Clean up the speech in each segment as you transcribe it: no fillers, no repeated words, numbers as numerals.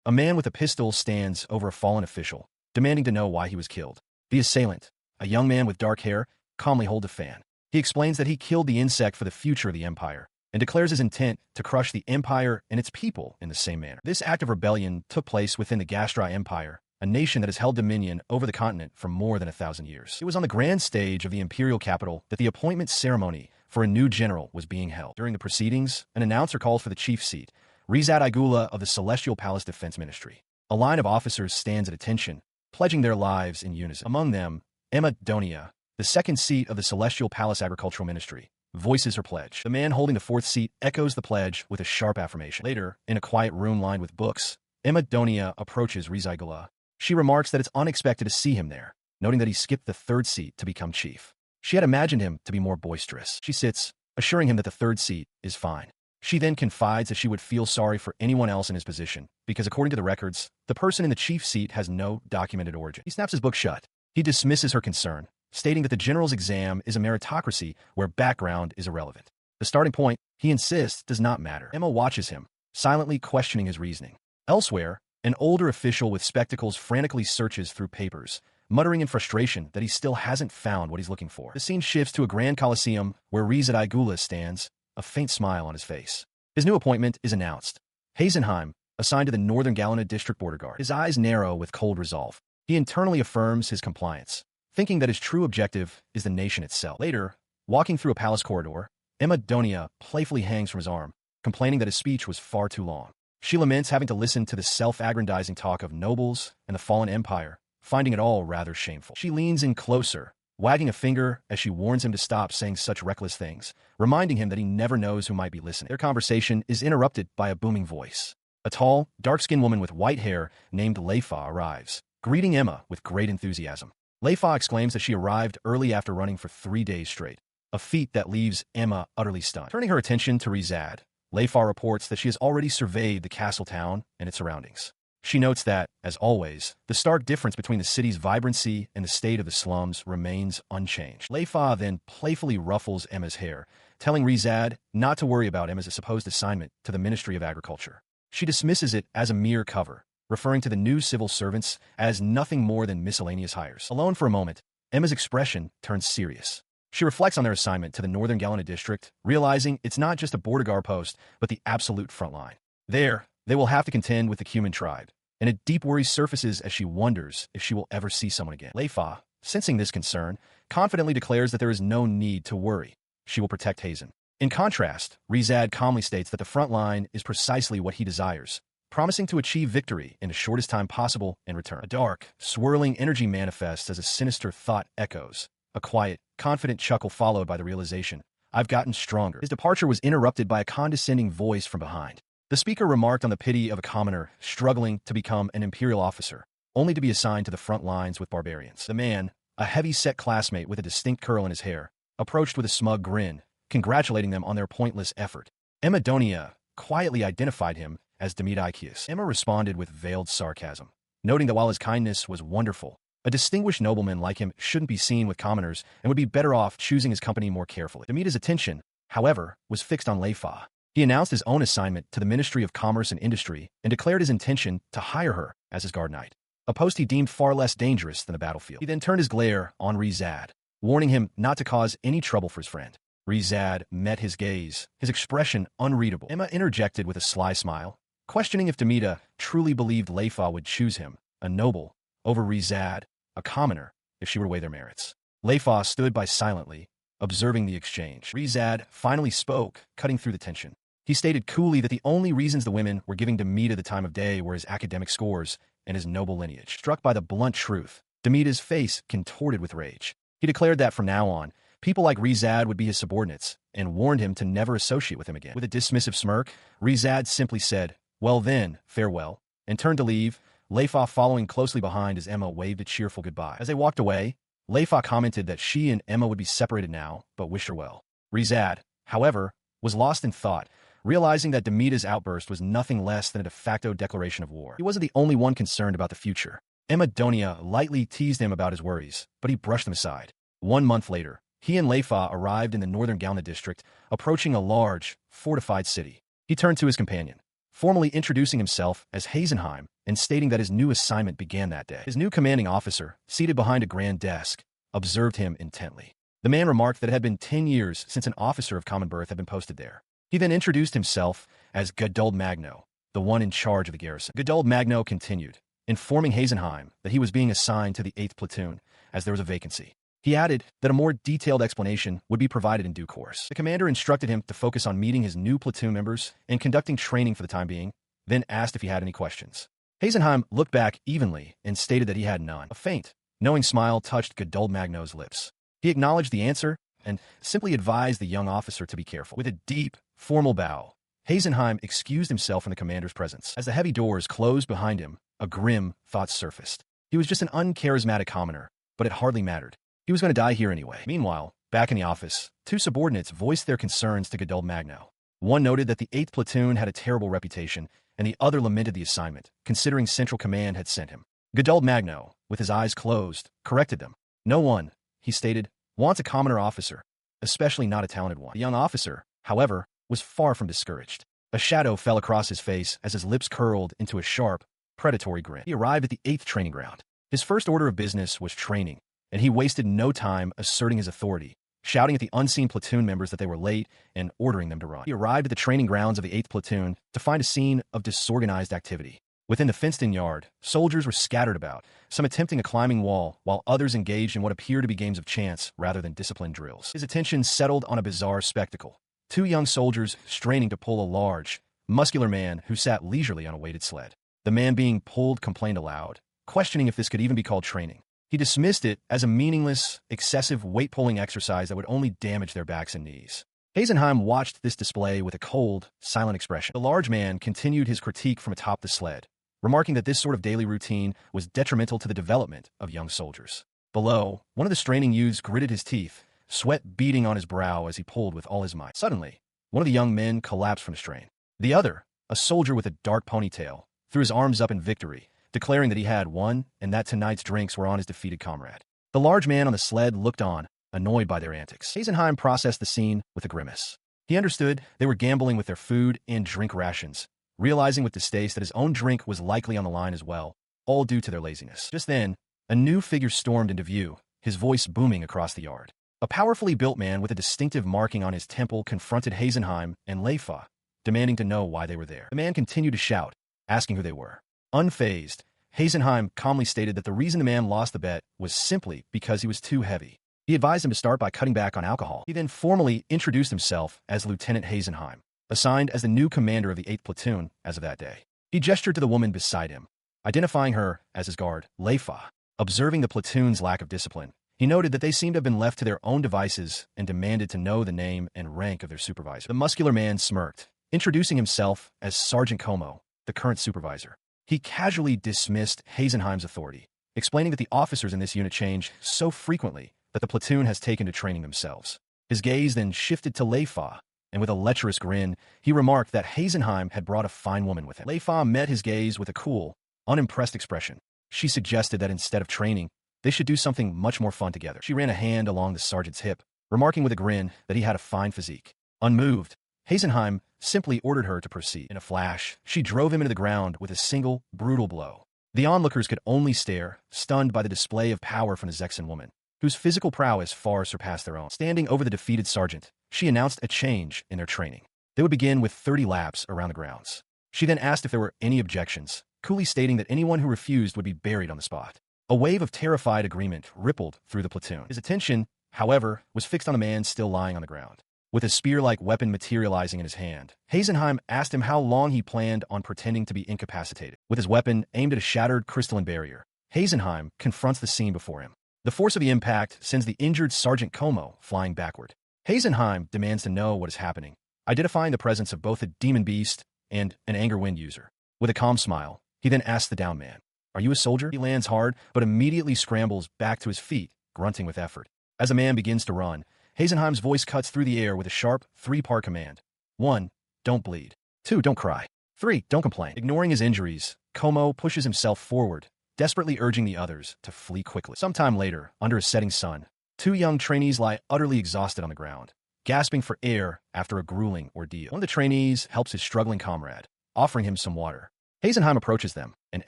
A man with a pistol stands over a fallen official, demanding to know why he was killed. The assailant, a young man with dark hair, calmly holds a fan. He explains that he killed the insect for the future of the Empire, and declares his intent to crush the Empire and its people in the same manner. This act of rebellion took place within the Gastrai Empire, a nation that has held dominion over the continent for more than 1,000 years. It was on the grand stage of the imperial capital that the appointment ceremony for a new general was being held. During the proceedings, an announcer called for the chief seat, Rizad Igula of the Celestial Palace Defense Ministry. A line of officers stands at attention, pledging their lives in unison. Among them, Emma Donia, the second seat of the Celestial Palace Agricultural Ministry, voices her pledge. The man holding the fourth seat echoes the pledge with a sharp affirmation. Later, in a quiet room lined with books, Emma Donia approaches Rizad Igula. She remarks that it's unexpected to see him there, noting that he skipped the third seat to become chief. She had imagined him to be more boisterous. She sits, assuring him that the third seat is fine. She then confides that she would feel sorry for anyone else in his position, because according to the records, the person in the chief seat has no documented origin. He snaps his book shut. He dismisses her concern, stating that the general's exam is a meritocracy where background is irrelevant. The starting point, he insists, does not matter. Emma watches him, silently questioning his reasoning. Elsewhere, an older official with spectacles frantically searches through papers, muttering in frustration that he still hasn't found what he's looking for. The scene shifts to a grand coliseum where Rizad Igula stands, a faint smile on his face. His new appointment is announced. Hazenheim, assigned to the Northern Galena District Border Guard. His eyes narrow with cold resolve. He internally affirms his compliance, thinking that his true objective is the nation itself. Later, walking through a palace corridor, Emma Donia playfully hangs from his arm, complaining that his speech was far too long. She laments having to listen to the self-aggrandizing talk of nobles and the fallen empire, finding it all rather shameful. She leans in closer, wagging a finger as she warns him to stop saying such reckless things, reminding him that he never knows who might be listening. Their conversation is interrupted by a booming voice. A tall, dark-skinned woman with white hair named Leifa arrives, greeting Emma with great enthusiasm. Leifa exclaims that she arrived early after running for 3 days straight, a feat that leaves Emma utterly stunned. Turning her attention to Rizad, Leifa reports that she has already surveyed the castle town and its surroundings. She notes that, as always, the stark difference between the city's vibrancy and the state of the slums remains unchanged. Leifa then playfully ruffles Emma's hair, telling Rizad not to worry about Emma's supposed assignment to the Ministry of Agriculture. She dismisses it as a mere cover, referring to the new civil servants as nothing more than miscellaneous hires. Alone for a moment, Emma's expression turns serious. She reflects on their assignment to the Northern Galena District, realizing it's not just a border guard post, but the absolute front line. There, they will have to contend with the Cuman tribe, and a deep worry surfaces as she wonders if she will ever see someone again. Leifa, sensing this concern, confidently declares that there is no need to worry. She will protect Hazen. In contrast, Rizad calmly states that the front line is precisely what he desires, promising to achieve victory in the shortest time possible in return. A dark, swirling energy manifests as a sinister thought echoes. A quiet, confident chuckle followed by the realization, "I've gotten stronger." His departure was interrupted by a condescending voice from behind. The speaker remarked on the pity of a commoner struggling to become an imperial officer, only to be assigned to the front lines with barbarians. The man, a heavy-set classmate with a distinct curl in his hair, approached with a smug grin, congratulating them on their pointless effort. Emma Donia quietly identified him as Demidaikius. Emma responded with veiled sarcasm, noting that while his kindness was wonderful, a distinguished nobleman like him shouldn't be seen with commoners and would be better off choosing his company more carefully. Demida's attention, however, was fixed on Leifa. He announced his own assignment to the Ministry of Commerce and Industry and declared his intention to hire her as his guard knight, a post he deemed far less dangerous than the battlefield. He then turned his glare on Rizad, warning him not to cause any trouble for his friend. Rizad met his gaze, his expression unreadable. Emma interjected with a sly smile, questioning if Demida truly believed Leifa would choose him, a noble, over Rizad, a commoner, if she were to weigh their merits. Leifa stood by silently, observing the exchange. Rizad finally spoke, cutting through the tension. He stated coolly that the only reasons the women were giving Demida the time of day were his academic scores and his noble lineage. Struck by the blunt truth, Demida's face contorted with rage. He declared that from now on, people like Rizad would be his subordinates, and warned him to never associate with him again. With a dismissive smirk, Rizad simply said, "Well then, farewell," and turned to leave, Leifa following closely behind as Emma waved a cheerful goodbye. As they walked away, Leifa commented that she and Emma would be separated now, but wished her well. Rizad, however, was lost in thought, realizing that Demida's outburst was nothing less than a de facto declaration of war. He wasn't the only one concerned about the future. Emma Donia lightly teased him about his worries, but he brushed them aside. 1 month later, he and Leifa arrived in the Northern Galena district, approaching a large, fortified city. He turned to his companion. formally introducing himself as Heisenheim and stating that his new assignment began that day. His new commanding officer, seated behind a grand desk, observed him intently. The man remarked that it had been 10 years since an officer of common birth had been posted there. He then introduced himself as Geduld Magno, the one in charge of the garrison. Geduld Magno continued, informing Heisenheim that he was being assigned to the 8th platoon, as there was a vacancy. He added that a more detailed explanation would be provided in due course. The commander instructed him to focus on meeting his new platoon members and conducting training for the time being, then asked if he had any questions. Heisenheim looked back evenly and stated that he had none. A faint, knowing smile touched Geduld Magno's lips. He acknowledged the answer and simply advised the young officer to be careful. With a deep, formal bow, Heisenheim excused himself from the commander's presence. As the heavy doors closed behind him, a grim thought surfaced. He was just an uncharismatic commoner, but it hardly mattered. He was going to die here anyway. Meanwhile, back in the office, two subordinates voiced their concerns to Geduld Magno. One noted that the 8th platoon had a terrible reputation, and the other lamented the assignment, considering Central Command had sent him. Geduld Magno, with his eyes closed, corrected them. No one, he stated, wants a commoner officer, especially not a talented one. The young officer, however, was far from discouraged. A shadow fell across his face as his lips curled into a sharp, predatory grin. He arrived at the 8th training ground. His first order of business was training, and he wasted no time asserting his authority, shouting at the unseen platoon members that they were late and ordering them to run. He arrived at the training grounds of the 8th platoon to find a scene of disorganized activity. Within the fenced-in yard, soldiers were scattered about, some attempting a climbing wall, while others engaged in what appeared to be games of chance rather than disciplined drills. His attention settled on a bizarre spectacle. Two young soldiers straining to pull a large, muscular man who sat leisurely on a weighted sled. The man being pulled complained aloud, questioning if this could even be called training. He dismissed it as a meaningless, excessive weight-pulling exercise that would only damage their backs and knees. Heisenheim watched this display with a cold, silent expression. The large man continued his critique from atop the sled, remarking that this sort of daily routine was detrimental to the development of young soldiers. Below, one of the straining youths gritted his teeth, sweat beading on his brow as he pulled with all his might. Suddenly, one of the young men collapsed from the strain. The other, a soldier with a dark ponytail, threw his arms up in victory, declaring that he had won and that tonight's drinks were on his defeated comrade. The large man on the sled looked on, annoyed by their antics. Heisenheim processed the scene with a grimace. He understood they were gambling with their food and drink rations, realizing with distaste that his own drink was likely on the line as well, all due to their laziness. Just then, a new figure stormed into view, his voice booming across the yard. A powerfully built man with a distinctive marking on his temple confronted Heisenheim and Leifa, demanding to know why they were there. The man continued to shout, asking who they were. Unfazed, Heisenheim calmly stated that the reason the man lost the bet was simply because he was too heavy. He advised him to start by cutting back on alcohol. He then formally introduced himself as Lieutenant Heisenheim, assigned as the new commander of the 8th platoon as of that day. He gestured to the woman beside him, identifying her as his guard, Leifa. Observing the platoon's lack of discipline, he noted that they seemed to have been left to their own devices and demanded to know the name and rank of their supervisor. The muscular man smirked, introducing himself as Sergeant Como, the current supervisor. He casually dismissed Heisenheim's authority, explaining that the officers in this unit change so frequently that the platoon has taken to training themselves. His gaze then shifted to Leifa, and with a lecherous grin, he remarked that Heisenheim had brought a fine woman with him. Leifa met his gaze with a cool, unimpressed expression. She suggested that instead of training, they should do something much more fun together. She ran a hand along the sergeant's hip, remarking with a grin that he had a fine physique. Unmoved, Heisenheim simply ordered her to proceed. In a flash, she drove him into the ground with a single, brutal blow. The onlookers could only stare, stunned by the display of power from the Zexan woman, whose physical prowess far surpassed their own. Standing over the defeated sergeant, she announced a change in their training. They would begin with 30 laps around the grounds. She then asked if there were any objections, coolly stating that anyone who refused would be buried on the spot. A wave of terrified agreement rippled through the platoon. His attention, however, was fixed on the man still lying on the ground. With a spear-like weapon materializing in his hand, Heisenheim asked him how long he planned on pretending to be incapacitated. With his weapon aimed at a shattered crystalline barrier, Heisenheim confronts the scene before him. The force of the impact sends the injured Sergeant Como flying backward. Heisenheim demands to know what is happening, identifying the presence of both a demon beast and an anger wind user. With a calm smile, he then asks the downed man, "Are you a soldier?" He lands hard, but immediately scrambles back to his feet, grunting with effort. As the man begins to run, Heisenheim's voice cuts through the air with a sharp, three-part command. 1. Don't bleed. 2. Don't cry. 3. Don't complain. Ignoring his injuries, Como pushes himself forward, desperately urging the others to flee quickly. Sometime later, under a setting sun, two young trainees lie utterly exhausted on the ground, gasping for air after a grueling ordeal. One of the trainees helps his struggling comrade, offering him some water. Hazenheim approaches them and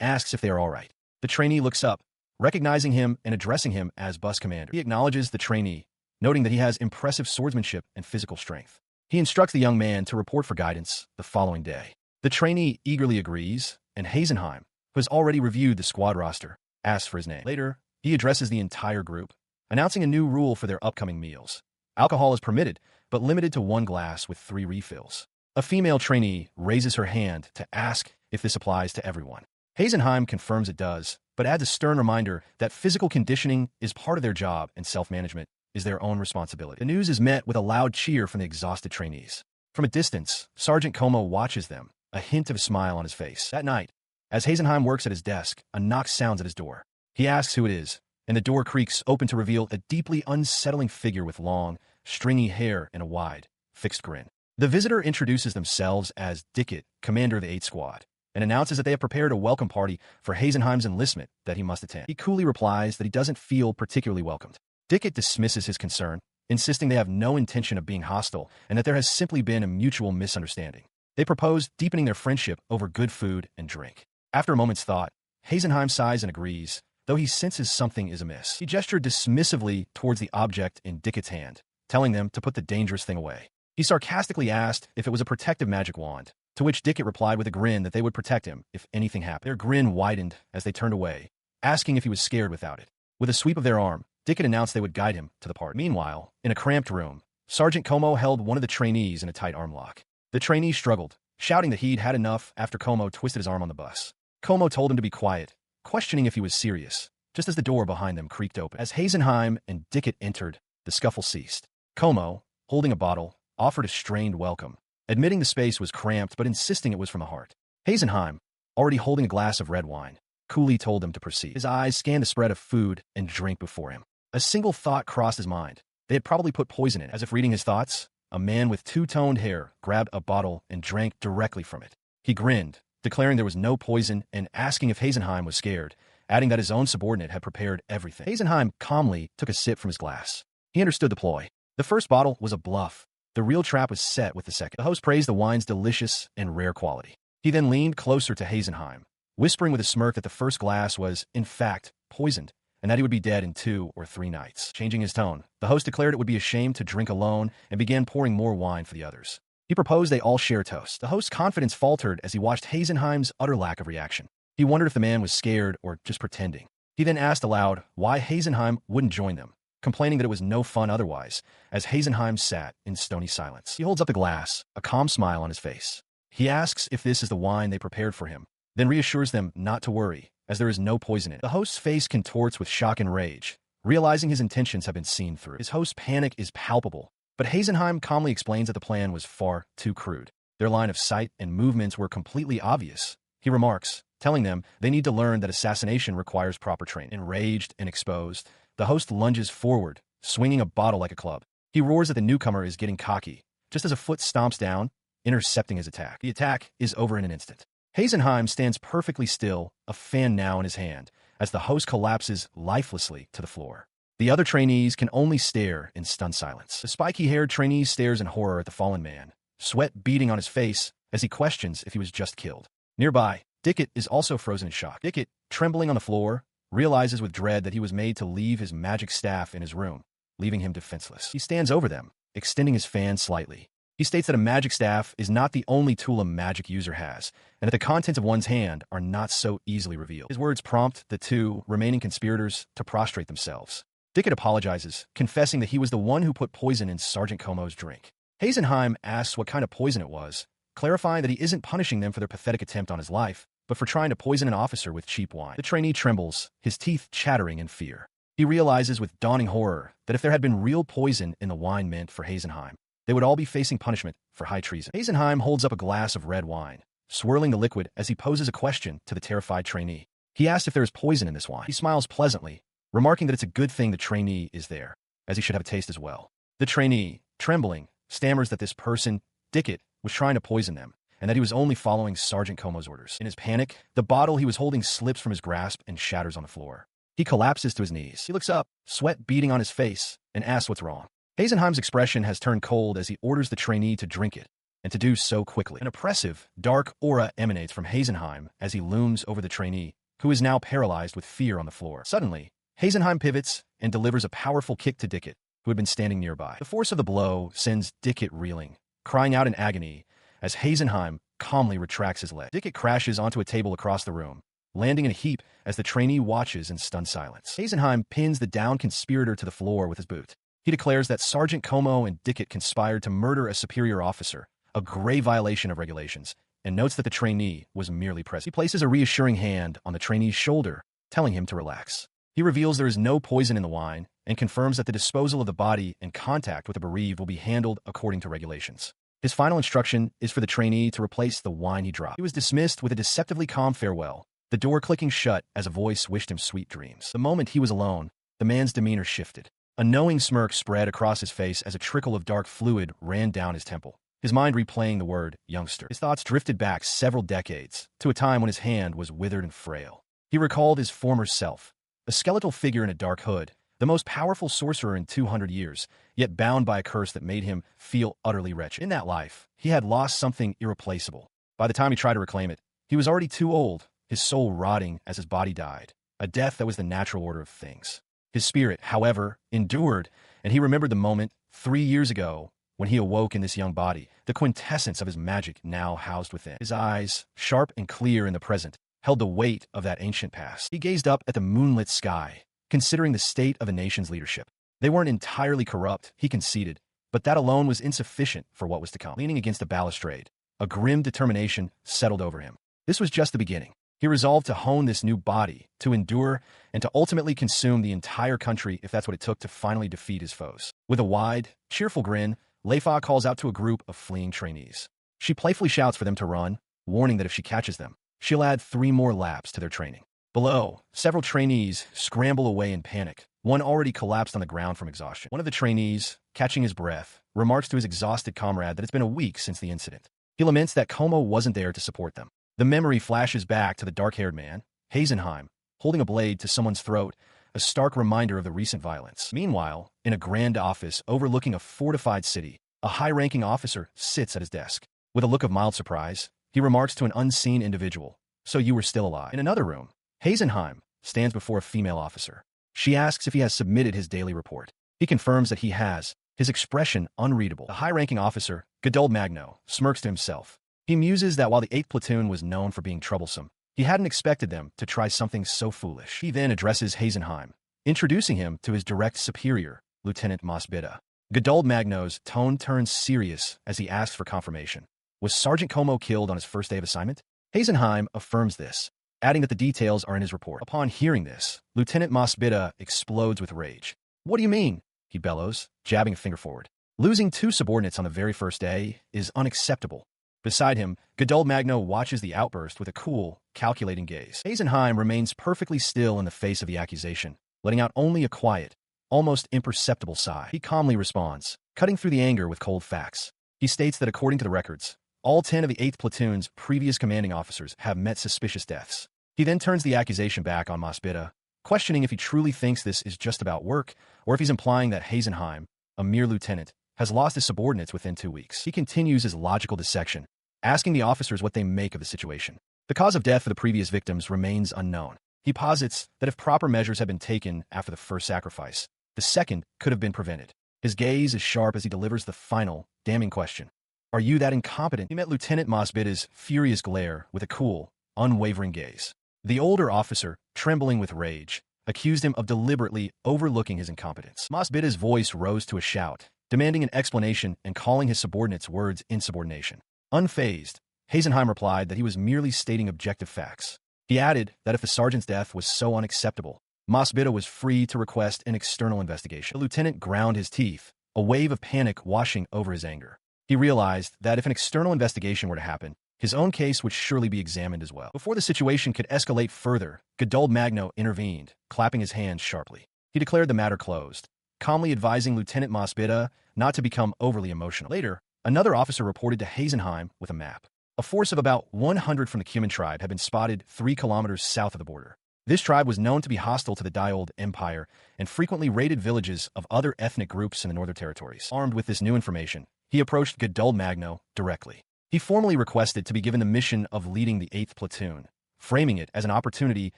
asks if they are all right. The trainee looks up, recognizing him and addressing him as bus commander. He acknowledges the trainee, noting that he has impressive swordsmanship and physical strength. He instructs the young man to report for guidance the following day. The trainee eagerly agrees, and Hazenheim, who has already reviewed the squad roster, asks for his name. Later, he addresses the entire group, announcing a new rule for their upcoming meals. Alcohol is permitted, but limited to 1 glass with 3 refills. A female trainee raises her hand to ask if this applies to everyone. Hazenheim confirms it does, but adds a stern reminder that physical conditioning is part of their job and self-management is their own responsibility. The news is met with a loud cheer from the exhausted trainees. From a distance, Sergeant Como watches them, a hint of a smile on his face. That night, as Hazenheim works at his desk, a knock sounds at his door. He asks who it is, and the door creaks open to reveal a deeply unsettling figure with long, stringy hair and a wide, fixed grin. The visitor introduces themselves as Dickett, commander of the 8th Squad, and announces that they have prepared a welcome party for Hazenheim's enlistment that he must attend. He coolly replies that he doesn't feel particularly welcomed. Dickett dismisses his concern, insisting they have no intention of being hostile and that there has simply been a mutual misunderstanding. They propose deepening their friendship over good food and drink. After a moment's thought, Hazenheim sighs and agrees, though he senses something is amiss. He gestured dismissively towards the object in Dickett's hand, telling them to put the dangerous thing away. He sarcastically asked if it was a protective magic wand, to which Dickett replied with a grin that they would protect him if anything happened. Their grin widened as they turned away, asking if he was scared without it. With a sweep of their arm, Dickett announced they would guide him to the party. Meanwhile, in a cramped room, Sergeant Como held one of the trainees in a tight arm lock. The trainee struggled, shouting that he'd had enough after Como twisted his arm on the bus. Como told him to be quiet, questioning if he was serious, just as the door behind them creaked open. As Hazenheim and Dickett entered, the scuffle ceased. Como, holding a bottle, offered a strained welcome, admitting the space was cramped but insisting it was from the heart. Hazenheim, already holding a glass of red wine, coolly told them to proceed. His eyes scanned the spread of food and drink before him. A single thought crossed his mind. They had probably put poison in it. As if reading his thoughts, a man with two-toned hair grabbed a bottle and drank directly from it. He grinned, declaring there was no poison and asking if Hazenheim was scared, adding that his own subordinate had prepared everything. Hazenheim calmly took a sip from his glass. He understood the ploy. The first bottle was a bluff. The real trap was set with the second. The host praised the wine's delicious and rare quality. He then leaned closer to Hazenheim, whispering with a smirk that the first glass was, in fact, poisoned, and that he would be dead in 2 or 3 nights. Changing his tone, the host declared it would be a shame to drink alone and began pouring more wine for the others. He proposed they all share a toast. The host's confidence faltered as he watched Hazenheim's utter lack of reaction. He wondered if the man was scared or just pretending. He then asked aloud why Hazenheim wouldn't join them, complaining that it was no fun otherwise, as Hazenheim sat in stony silence. He holds up the glass, a calm smile on his face. He asks if this is the wine they prepared for him, then reassures them not to worry, as there is no poison in it. The host's face contorts with shock and rage, realizing his intentions have been seen through. His host's panic is palpable, but Hazenheim calmly explains that the plan was far too crude. Their line of sight and movements were completely obvious. He remarks, telling them they need to learn that assassination requires proper training. Enraged and exposed, the host lunges forward, swinging a bottle like a club. He roars that the newcomer is getting cocky, just as a foot stomps down, intercepting his attack. The attack is over in an instant. Hazenheim stands perfectly still, a fan now in his hand, as the host collapses lifelessly to the floor. The other trainees can only stare in stunned silence. The spiky-haired trainee stares in horror at the fallen man, sweat beading on his face as he questions if he was just killed. Nearby, Dickett is also frozen in shock. Dickett, trembling on the floor, realizes with dread that he was made to leave his magic staff in his room, leaving him defenseless. He stands over them, extending his fan slightly. He states that a magic staff is not the only tool a magic user has, and that the contents of one's hand are not so easily revealed. His words prompt the 2 remaining conspirators to prostrate themselves. Dickett apologizes, confessing that he was the one who put poison in Sergeant Como's drink. Hazenheim asks what kind of poison it was, clarifying that he isn't punishing them for their pathetic attempt on his life, but for trying to poison an officer with cheap wine. The trainee trembles, his teeth chattering in fear. He realizes with dawning horror that if there had been real poison in the wine meant for Hazenheim, they would all be facing punishment for high treason. Hazenheim holds up a glass of red wine, swirling the liquid as he poses a question to the terrified trainee. He asks if there is poison in this wine. He smiles pleasantly, remarking that it's a good thing the trainee is there, as he should have a taste as well. The trainee, trembling, stammers that this person, Dickett, was trying to poison them, and that he was only following Sergeant Como's orders. In his panic, the bottle he was holding slips from his grasp and shatters on the floor. He collapses to his knees. He looks up, sweat beading on his face, and asks what's wrong. Hazenheim's expression has turned cold as he orders the trainee to drink it, and to do so quickly. An oppressive, dark aura emanates from Hazenheim as he looms over the trainee, who is now paralyzed with fear on the floor. Suddenly, Hazenheim pivots and delivers a powerful kick to Dickett, who had been standing nearby. The force of the blow sends Dickett reeling, crying out in agony as Hazenheim calmly retracts his leg. Dickett crashes onto a table across the room, landing in a heap as the trainee watches in stunned silence. Hazenheim pins the downed conspirator to the floor with his boot. He declares that Sergeant Como and Dickett conspired to murder a superior officer, a grave violation of regulations, and notes that the trainee was merely present. He places a reassuring hand on the trainee's shoulder, telling him to relax. He reveals there is no poison in the wine and confirms that the disposal of the body and contact with the bereaved will be handled according to regulations. His final instruction is for the trainee to replace the wine he dropped. He was dismissed with a deceptively calm farewell, the door clicking shut as a voice wished him sweet dreams. The moment he was alone, the man's demeanor shifted. A knowing smirk spread across his face as a trickle of dark fluid ran down his temple, his mind replaying the word youngster. His thoughts drifted back several decades, to a time when his hand was withered and frail. He recalled his former self, a skeletal figure in a dark hood, the most powerful sorcerer in 200 years, yet bound by a curse that made him feel utterly wretched. In that life, he had lost something irreplaceable. By the time he tried to reclaim it, he was already too old, his soul rotting as his body died, a death that was the natural order of things. His spirit, however, endured, and he remembered the moment 3 years ago when he awoke in this young body, the quintessence of his magic now housed within. His eyes, sharp and clear in the present, held the weight of that ancient past. He gazed up at the moonlit sky, considering the state of a nation's leadership. They weren't entirely corrupt, he conceded, but that alone was insufficient for what was to come. Leaning against the balustrade, a grim determination settled over him. This was just the beginning. He resolved to hone this new body, to endure, and to ultimately consume the entire country if that's what it took to finally defeat his foes. With a wide, cheerful grin, Leifa calls out to a group of fleeing trainees. She playfully shouts for them to run, warning that if she catches them, she'll add 3 more laps to their training. Below, several trainees scramble away in panic. One already collapsed on the ground from exhaustion. One of the trainees, catching his breath, remarks to his exhausted comrade that it's been a week since the incident. He laments that Como wasn't there to support them. The memory flashes back to the dark-haired man, Hazenheim, holding a blade to someone's throat, a stark reminder of the recent violence. Meanwhile, in a grand office overlooking a fortified city, a high-ranking officer sits at his desk. With a look of mild surprise, he remarks to an unseen individual, "So you were still alive." In another room, Hazenheim stands before a female officer. She asks if he has submitted his daily report. He confirms that he has, his expression unreadable. The high-ranking officer, Gadol Magno, smirks to himself. He muses that while the 8th Platoon was known for being troublesome, he hadn't expected them to try something so foolish. He then addresses Hazenheim, introducing him to his direct superior, Lieutenant Mosbida. Gadol Magno's tone turns serious as he asks for confirmation. Was Sergeant Como killed on his first day of assignment? Hazenheim affirms this, adding that the details are in his report. Upon hearing this, Lieutenant Mosbida explodes with rage. "What do you mean?" he bellows, jabbing a finger forward. "Losing 2 subordinates on the very first day is unacceptable." Beside him, Gadol Magno watches the outburst with a cool, calculating gaze. Hazenheim remains perfectly still in the face of the accusation, letting out only a quiet, almost imperceptible sigh. He calmly responds, cutting through the anger with cold facts. He states that according to the records, all 10 of the 8th Platoon's previous commanding officers have met suspicious deaths. He then turns the accusation back on Mosbida, questioning if he truly thinks this is just about work, or if he's implying that Hazenheim, a mere lieutenant, has lost his subordinates within 2 weeks. He continues his logical dissection, asking the officers what they make of the situation. The cause of death for the previous victims remains unknown. He posits that if proper measures had been taken after the first sacrifice, the second could have been prevented. His gaze is sharp as he delivers the final, damning question. "Are you that incompetent?" He met Lieutenant Mosbida's furious glare with a cool, unwavering gaze. The older officer, trembling with rage, accused him of deliberately overlooking his incompetence. Mosbida's voice rose to a shout, demanding an explanation and calling his subordinates' words insubordination. Unfazed, Hazenheim replied that he was merely stating objective facts. He added that if the sergeant's death was so unacceptable, Mosbida was free to request an external investigation. The lieutenant ground his teeth, a wave of panic washing over his anger. He realized that if an external investigation were to happen, his own case would surely be examined as well. Before the situation could escalate further, Gadol Magno intervened, clapping his hands sharply. He declared the matter closed, calmly advising Lieutenant Mosbida not to become overly emotional. Later, another officer reported to Hazenheim with a map. A force of about 100 from the Cuman tribe had been spotted 3 kilometers south of the border. This tribe was known to be hostile to the Diode Empire and frequently raided villages of other ethnic groups in the Northern Territories. Armed with this new information, he approached Gaduld Magno directly. He formally requested to be given the mission of leading the 8th Platoon, framing it as an opportunity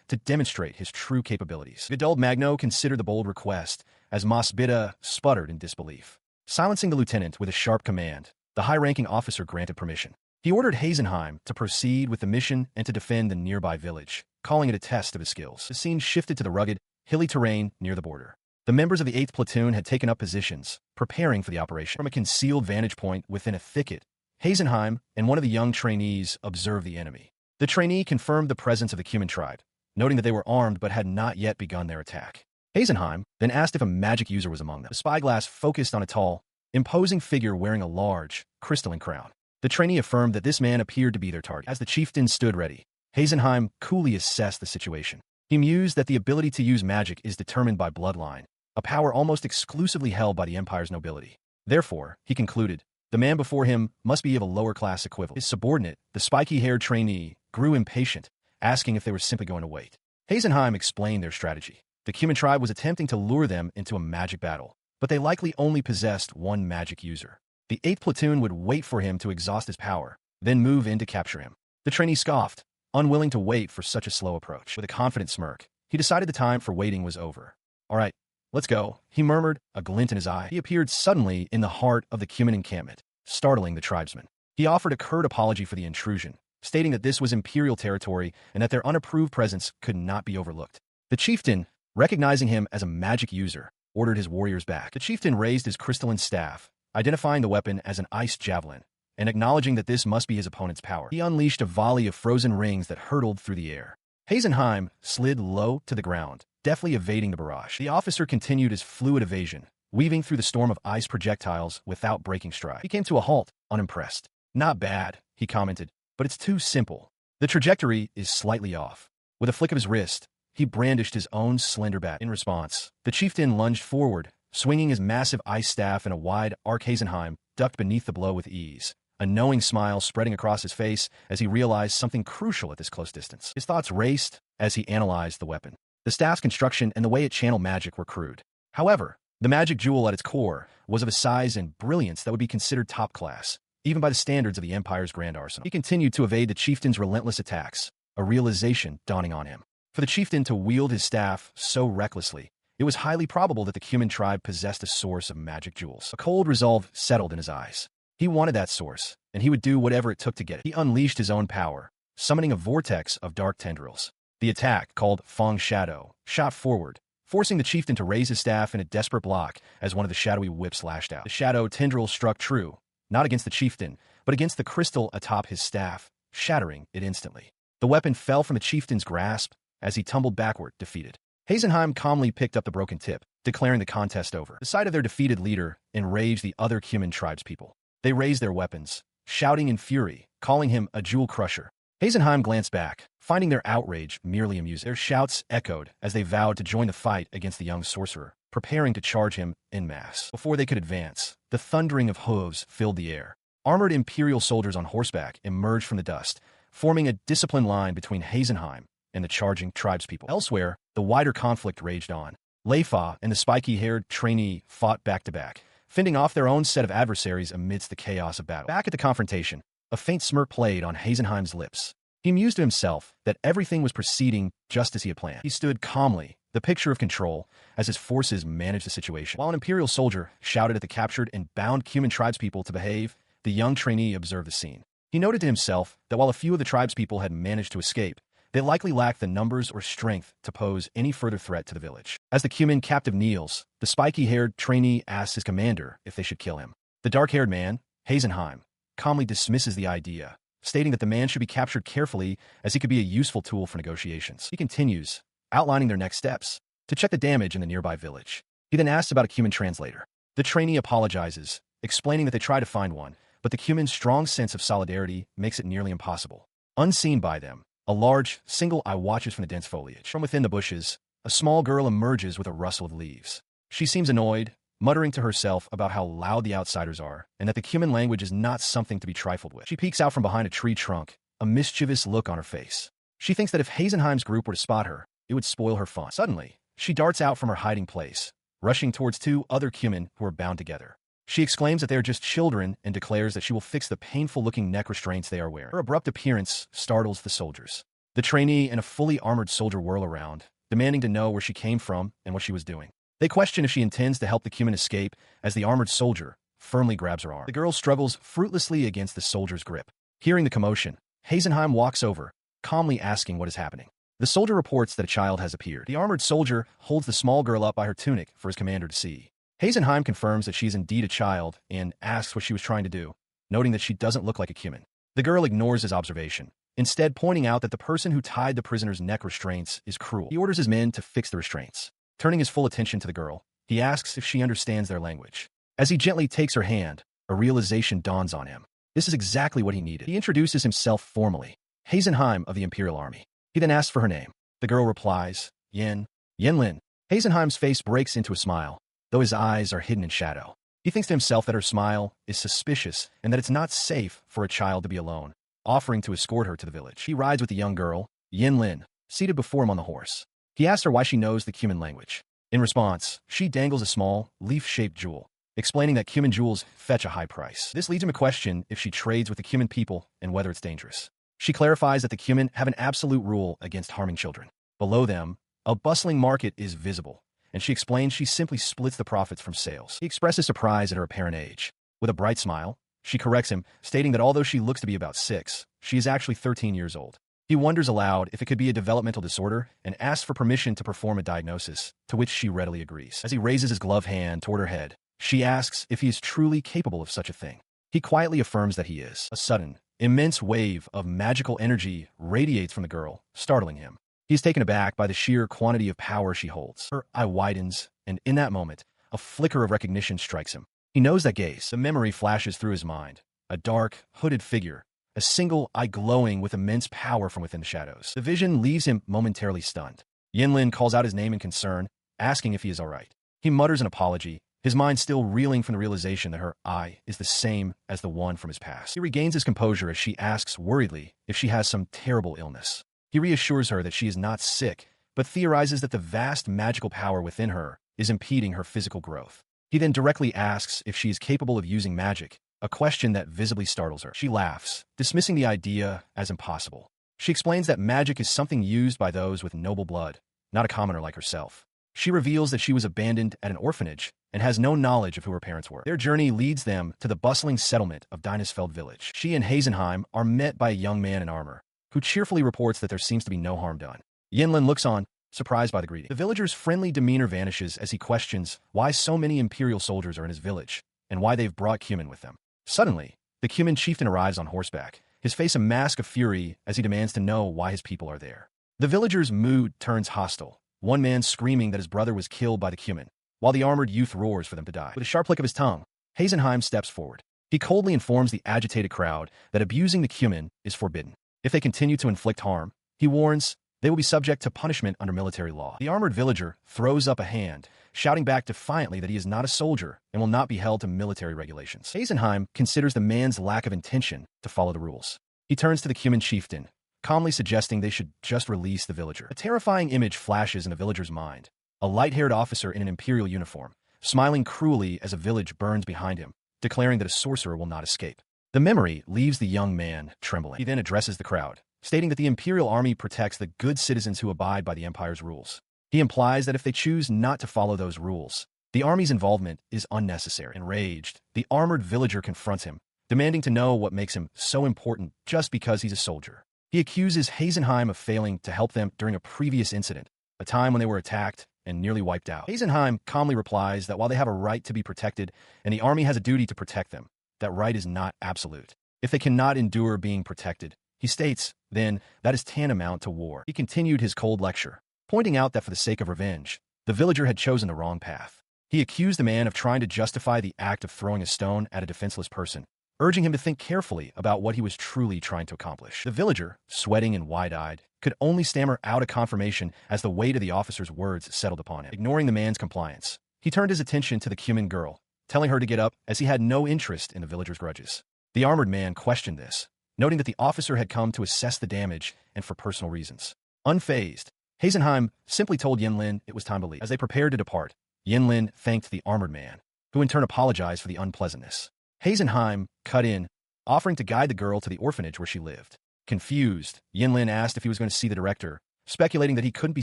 to demonstrate his true capabilities. Gaduld Magno considered the bold request as Mosbida sputtered in disbelief. Silencing the lieutenant with a sharp command, the high-ranking officer granted permission. He ordered Hazenheim to proceed with the mission and to defend the nearby village, calling it a test of his skills. The scene shifted to the rugged, hilly terrain near the border. The members of the 8th Platoon had taken up positions, preparing for the operation. From a concealed vantage point within a thicket, Hazenheim and one of the young trainees observed the enemy. The trainee confirmed the presence of the Cuman tribe, noting that they were armed but had not yet begun their attack. Hazenheim then asked if a magic user was among them. The spyglass focused on a tall, imposing figure wearing a large, crystalline crown. The trainee affirmed that this man appeared to be their target. As the chieftain stood ready, Hazenheim coolly assessed the situation. He mused that the ability to use magic is determined by bloodline, a power almost exclusively held by the Empire's nobility. Therefore, he concluded, the man before him must be of a lower-class equivalent. His subordinate, the spiky-haired trainee, grew impatient, asking if they were simply going to wait. Hazenheim explained their strategy. The Cuman tribe was attempting to lure them into a magic battle, but they likely only possessed one magic user. The 8th Platoon would wait for him to exhaust his power, then move in to capture him. The trainee scoffed, unwilling to wait for such a slow approach. With a confident smirk, he decided the time for waiting was over. All right, let's go, he murmured, a glint in his eye. He appeared suddenly in the heart of the Cuman encampment, startling the tribesmen. He offered a curt apology for the intrusion, stating that this was Imperial territory and that their unapproved presence could not be overlooked. The chieftain, recognizing him as a magic user, ordered his warriors back. The chieftain raised his crystalline staff, identifying the weapon as an ice javelin, and acknowledging that this must be his opponent's power. He unleashed a volley of frozen rings that hurtled through the air. Hazenheim slid low to the ground, deftly evading the barrage. The officer continued his fluid evasion, weaving through the storm of ice projectiles without breaking stride. He came to a halt, unimpressed. Not bad, he commented, but it's too simple. The trajectory is slightly off. With a flick of his wrist, he brandished his own slender bat. In response, the chieftain lunged forward, swinging his massive ice staff in a wide arc. Hazenheim ducked beneath the blow with ease, a knowing smile spreading across his face as he realized something crucial at this close distance. His thoughts raced as he analyzed the weapon. The staff's construction and the way it channeled magic were crude. However, the magic jewel at its core was of a size and brilliance that would be considered top class, even by the standards of the Empire's grand arsenal. He continued to evade the chieftain's relentless attacks, a realization dawning on him. For the chieftain to wield his staff so recklessly, it was highly probable that the Cuman tribe possessed a source of magic jewels. A cold resolve settled in his eyes. He wanted that source, and he would do whatever it took to get it. He unleashed his own power, summoning a vortex of dark tendrils. The attack, called Fong Shadow, shot forward, forcing the chieftain to raise his staff in a desperate block as one of the shadowy whips lashed out. The shadow tendril struck true, not against the chieftain, but against the crystal atop his staff, shattering it instantly. The weapon fell from the chieftain's grasp as he tumbled backward, defeated. Hazenheim calmly picked up the broken tip, declaring the contest over. The sight of their defeated leader enraged the other Cuman tribespeople. They raised their weapons, shouting in fury, calling him a jewel crusher. Hazenheim glanced back, finding their outrage merely amusing. Their shouts echoed as they vowed to join the fight against the young sorcerer, preparing to charge him en masse. Before they could advance, the thundering of hooves filled the air. Armored Imperial soldiers on horseback emerged from the dust, forming a disciplined line between Hazenheim and the charging tribespeople. Elsewhere, the wider conflict raged on. Leifa and the spiky-haired trainee fought back-to-back, fending off their own set of adversaries amidst the chaos of battle. Back at the confrontation, a faint smirk played on Hazenheim's lips. He mused to himself that everything was proceeding just as he had planned. He stood calmly, the picture of control, as his forces managed the situation. While an Imperial soldier shouted at the captured and bound Cuman tribespeople to behave, the young trainee observed the scene. He noted to himself that while a few of the tribespeople had managed to escape, they likely lacked the numbers or strength to pose any further threat to the village. As the Cuman captive kneels, the spiky-haired trainee asks his commander if they should kill him. The dark-haired man, Hazenheim, calmly dismisses the idea, stating that the man should be captured carefully as he could be a useful tool for negotiations. He continues, outlining their next steps, to check the damage in the nearby village. He then asks about a Cuman translator. The trainee apologizes, explaining that they try to find one, but the Cuman's strong sense of solidarity makes it nearly impossible. Unseen by them, a large, single eye watches from the dense foliage. From within the bushes, a small girl emerges with a rustle of leaves. She seems annoyed, muttering to herself about how loud the outsiders are and that the Cuman language is not something to be trifled with. She peeks out from behind a tree trunk, a mischievous look on her face. She thinks that if Hazenheim's group were to spot her, it would spoil her fun. Suddenly, she darts out from her hiding place, rushing towards two other Cuman who are bound together. She exclaims that they are just children and declares that she will fix the painful-looking neck restraints they are wearing. Her abrupt appearance startles the soldiers. The trainee and a fully armored soldier whirl around, demanding to know where she came from and what she was doing. They question if she intends to help the Cumin escape as the armored soldier firmly grabs her arm. The girl struggles fruitlessly against the soldier's grip. Hearing the commotion, Hazenheim walks over, calmly asking what is happening. The soldier reports that a child has appeared. The armored soldier holds the small girl up by her tunic for his commander to see. Hazenheim confirms that she is indeed a child and asks what she was trying to do, noting that she doesn't look like a Cumin. The girl ignores his observation, instead pointing out that the person who tied the prisoner's neck restraints is cruel. He orders his men to fix the restraints. Turning his full attention to the girl, he asks if she understands their language. As he gently takes her hand, a realization dawns on him. This is exactly what he needed. He introduces himself formally, Hazenheim of the Imperial Army. He then asks for her name. The girl replies, Yenlin. Hazenheim's face breaks into a smile, though his eyes are hidden in shadow. He thinks to himself that her smile is suspicious and that it's not safe for a child to be alone, offering to escort her to the village. He rides with the young girl, Yenlin, seated before him on the horse. He asks her why she knows the Cumin language. In response, she dangles a small, leaf-shaped jewel, explaining that Cumin jewels fetch a high price. This leads him to question if she trades with the Cumin people and whether it's dangerous. She clarifies that the Cumin have an absolute rule against harming children. Below them, a bustling market is visible, and she explains she simply splits the profits from sales. He expresses surprise at her apparent age. With a bright smile, she corrects him, stating that although she looks to be about 6, she is actually 13 years old. He wonders aloud if it could be a developmental disorder and asks for permission to perform a diagnosis, to which she readily agrees. As he raises his gloved hand toward her head, she asks if he is truly capable of such a thing. He quietly affirms that he is. A sudden, immense wave of magical energy radiates from the girl, startling him. He is taken aback by the sheer quantity of power she holds. Her eye widens, and in that moment, a flicker of recognition strikes him. He knows that gaze. The memory flashes through his mind. A dark, hooded figure, a single eye glowing with immense power from within the shadows. The vision leaves him momentarily stunned. Yenlin calls out his name in concern, asking if he is all right. He mutters an apology, his mind still reeling from the realization that her eye is the same as the one from his past. He regains his composure as she asks worriedly if she has some terrible illness. He reassures her that she is not sick, but theorizes that the vast magical power within her is impeding her physical growth. He then directly asks if she is capable of using magic, a question that visibly startles her. She laughs, dismissing the idea as impossible. She explains that magic is something used by those with noble blood, not a commoner like herself. She reveals that she was abandoned at an orphanage and has no knowledge of who her parents were. Their journey leads them to the bustling settlement of Dynasfeld village. She and Hazenheim are met by a young man in armor, who cheerfully reports that there seems to be no harm done. Yenlin looks on, surprised by the greeting. The villager's friendly demeanor vanishes as he questions why so many Imperial soldiers are in his village, and why they've brought Cumin with them. Suddenly, the Cumin chieftain arrives on horseback, his face a mask of fury as he demands to know why his people are there. The villager's mood turns hostile, one man screaming that his brother was killed by the Cumin, while the armored youth roars for them to die. With a sharp click of his tongue, Hazenheim steps forward. He coldly informs the agitated crowd that abusing the Cumin is forbidden. If they continue to inflict harm, he warns, they will be subject to punishment under military law. The armored villager throws up a hand, shouting back defiantly that he is not a soldier and will not be held to military regulations. Hazenheim considers the man's lack of intention to follow the rules. He turns to the Cumin chieftain, calmly suggesting they should just release the villager. A terrifying image flashes in the villager's mind. A light-haired officer in an imperial uniform, smiling cruelly as a village burns behind him, declaring that a sorcerer will not escape. The memory leaves the young man trembling. He then addresses the crowd, stating that the Imperial Army protects the good citizens who abide by the Empire's rules. He implies that if they choose not to follow those rules, the Army's involvement is unnecessary. Enraged, the armored villager confronts him, demanding to know what makes him so important just because he's a soldier. He accuses Hazenheim of failing to help them during a previous incident, a time when they were attacked and nearly wiped out. Hazenheim calmly replies that while they have a right to be protected and the Army has a duty to protect them, that right is not absolute. If they cannot endure being protected, he states, then, that is tantamount to war. He continued his cold lecture, pointing out that for the sake of revenge, the villager had chosen the wrong path. He accused the man of trying to justify the act of throwing a stone at a defenseless person, urging him to think carefully about what he was truly trying to accomplish. The villager, sweating and wide-eyed, could only stammer out a confirmation as the weight of the officer's words settled upon him. Ignoring the man's compliance, he turned his attention to the Cumin girl, telling her to get up as he had no interest in the villager's grudges. The armored man questioned this, noting that the officer had come to assess the damage and for personal reasons. Unfazed, Hazenheim simply told Yenlin it was time to leave. As they prepared to depart, Yenlin thanked the armored man, who in turn apologized for the unpleasantness. Heisenheim cut in, offering to guide the girl to the orphanage where she lived. Confused, Yinlin asked if he was going to see the director, speculating that he couldn't be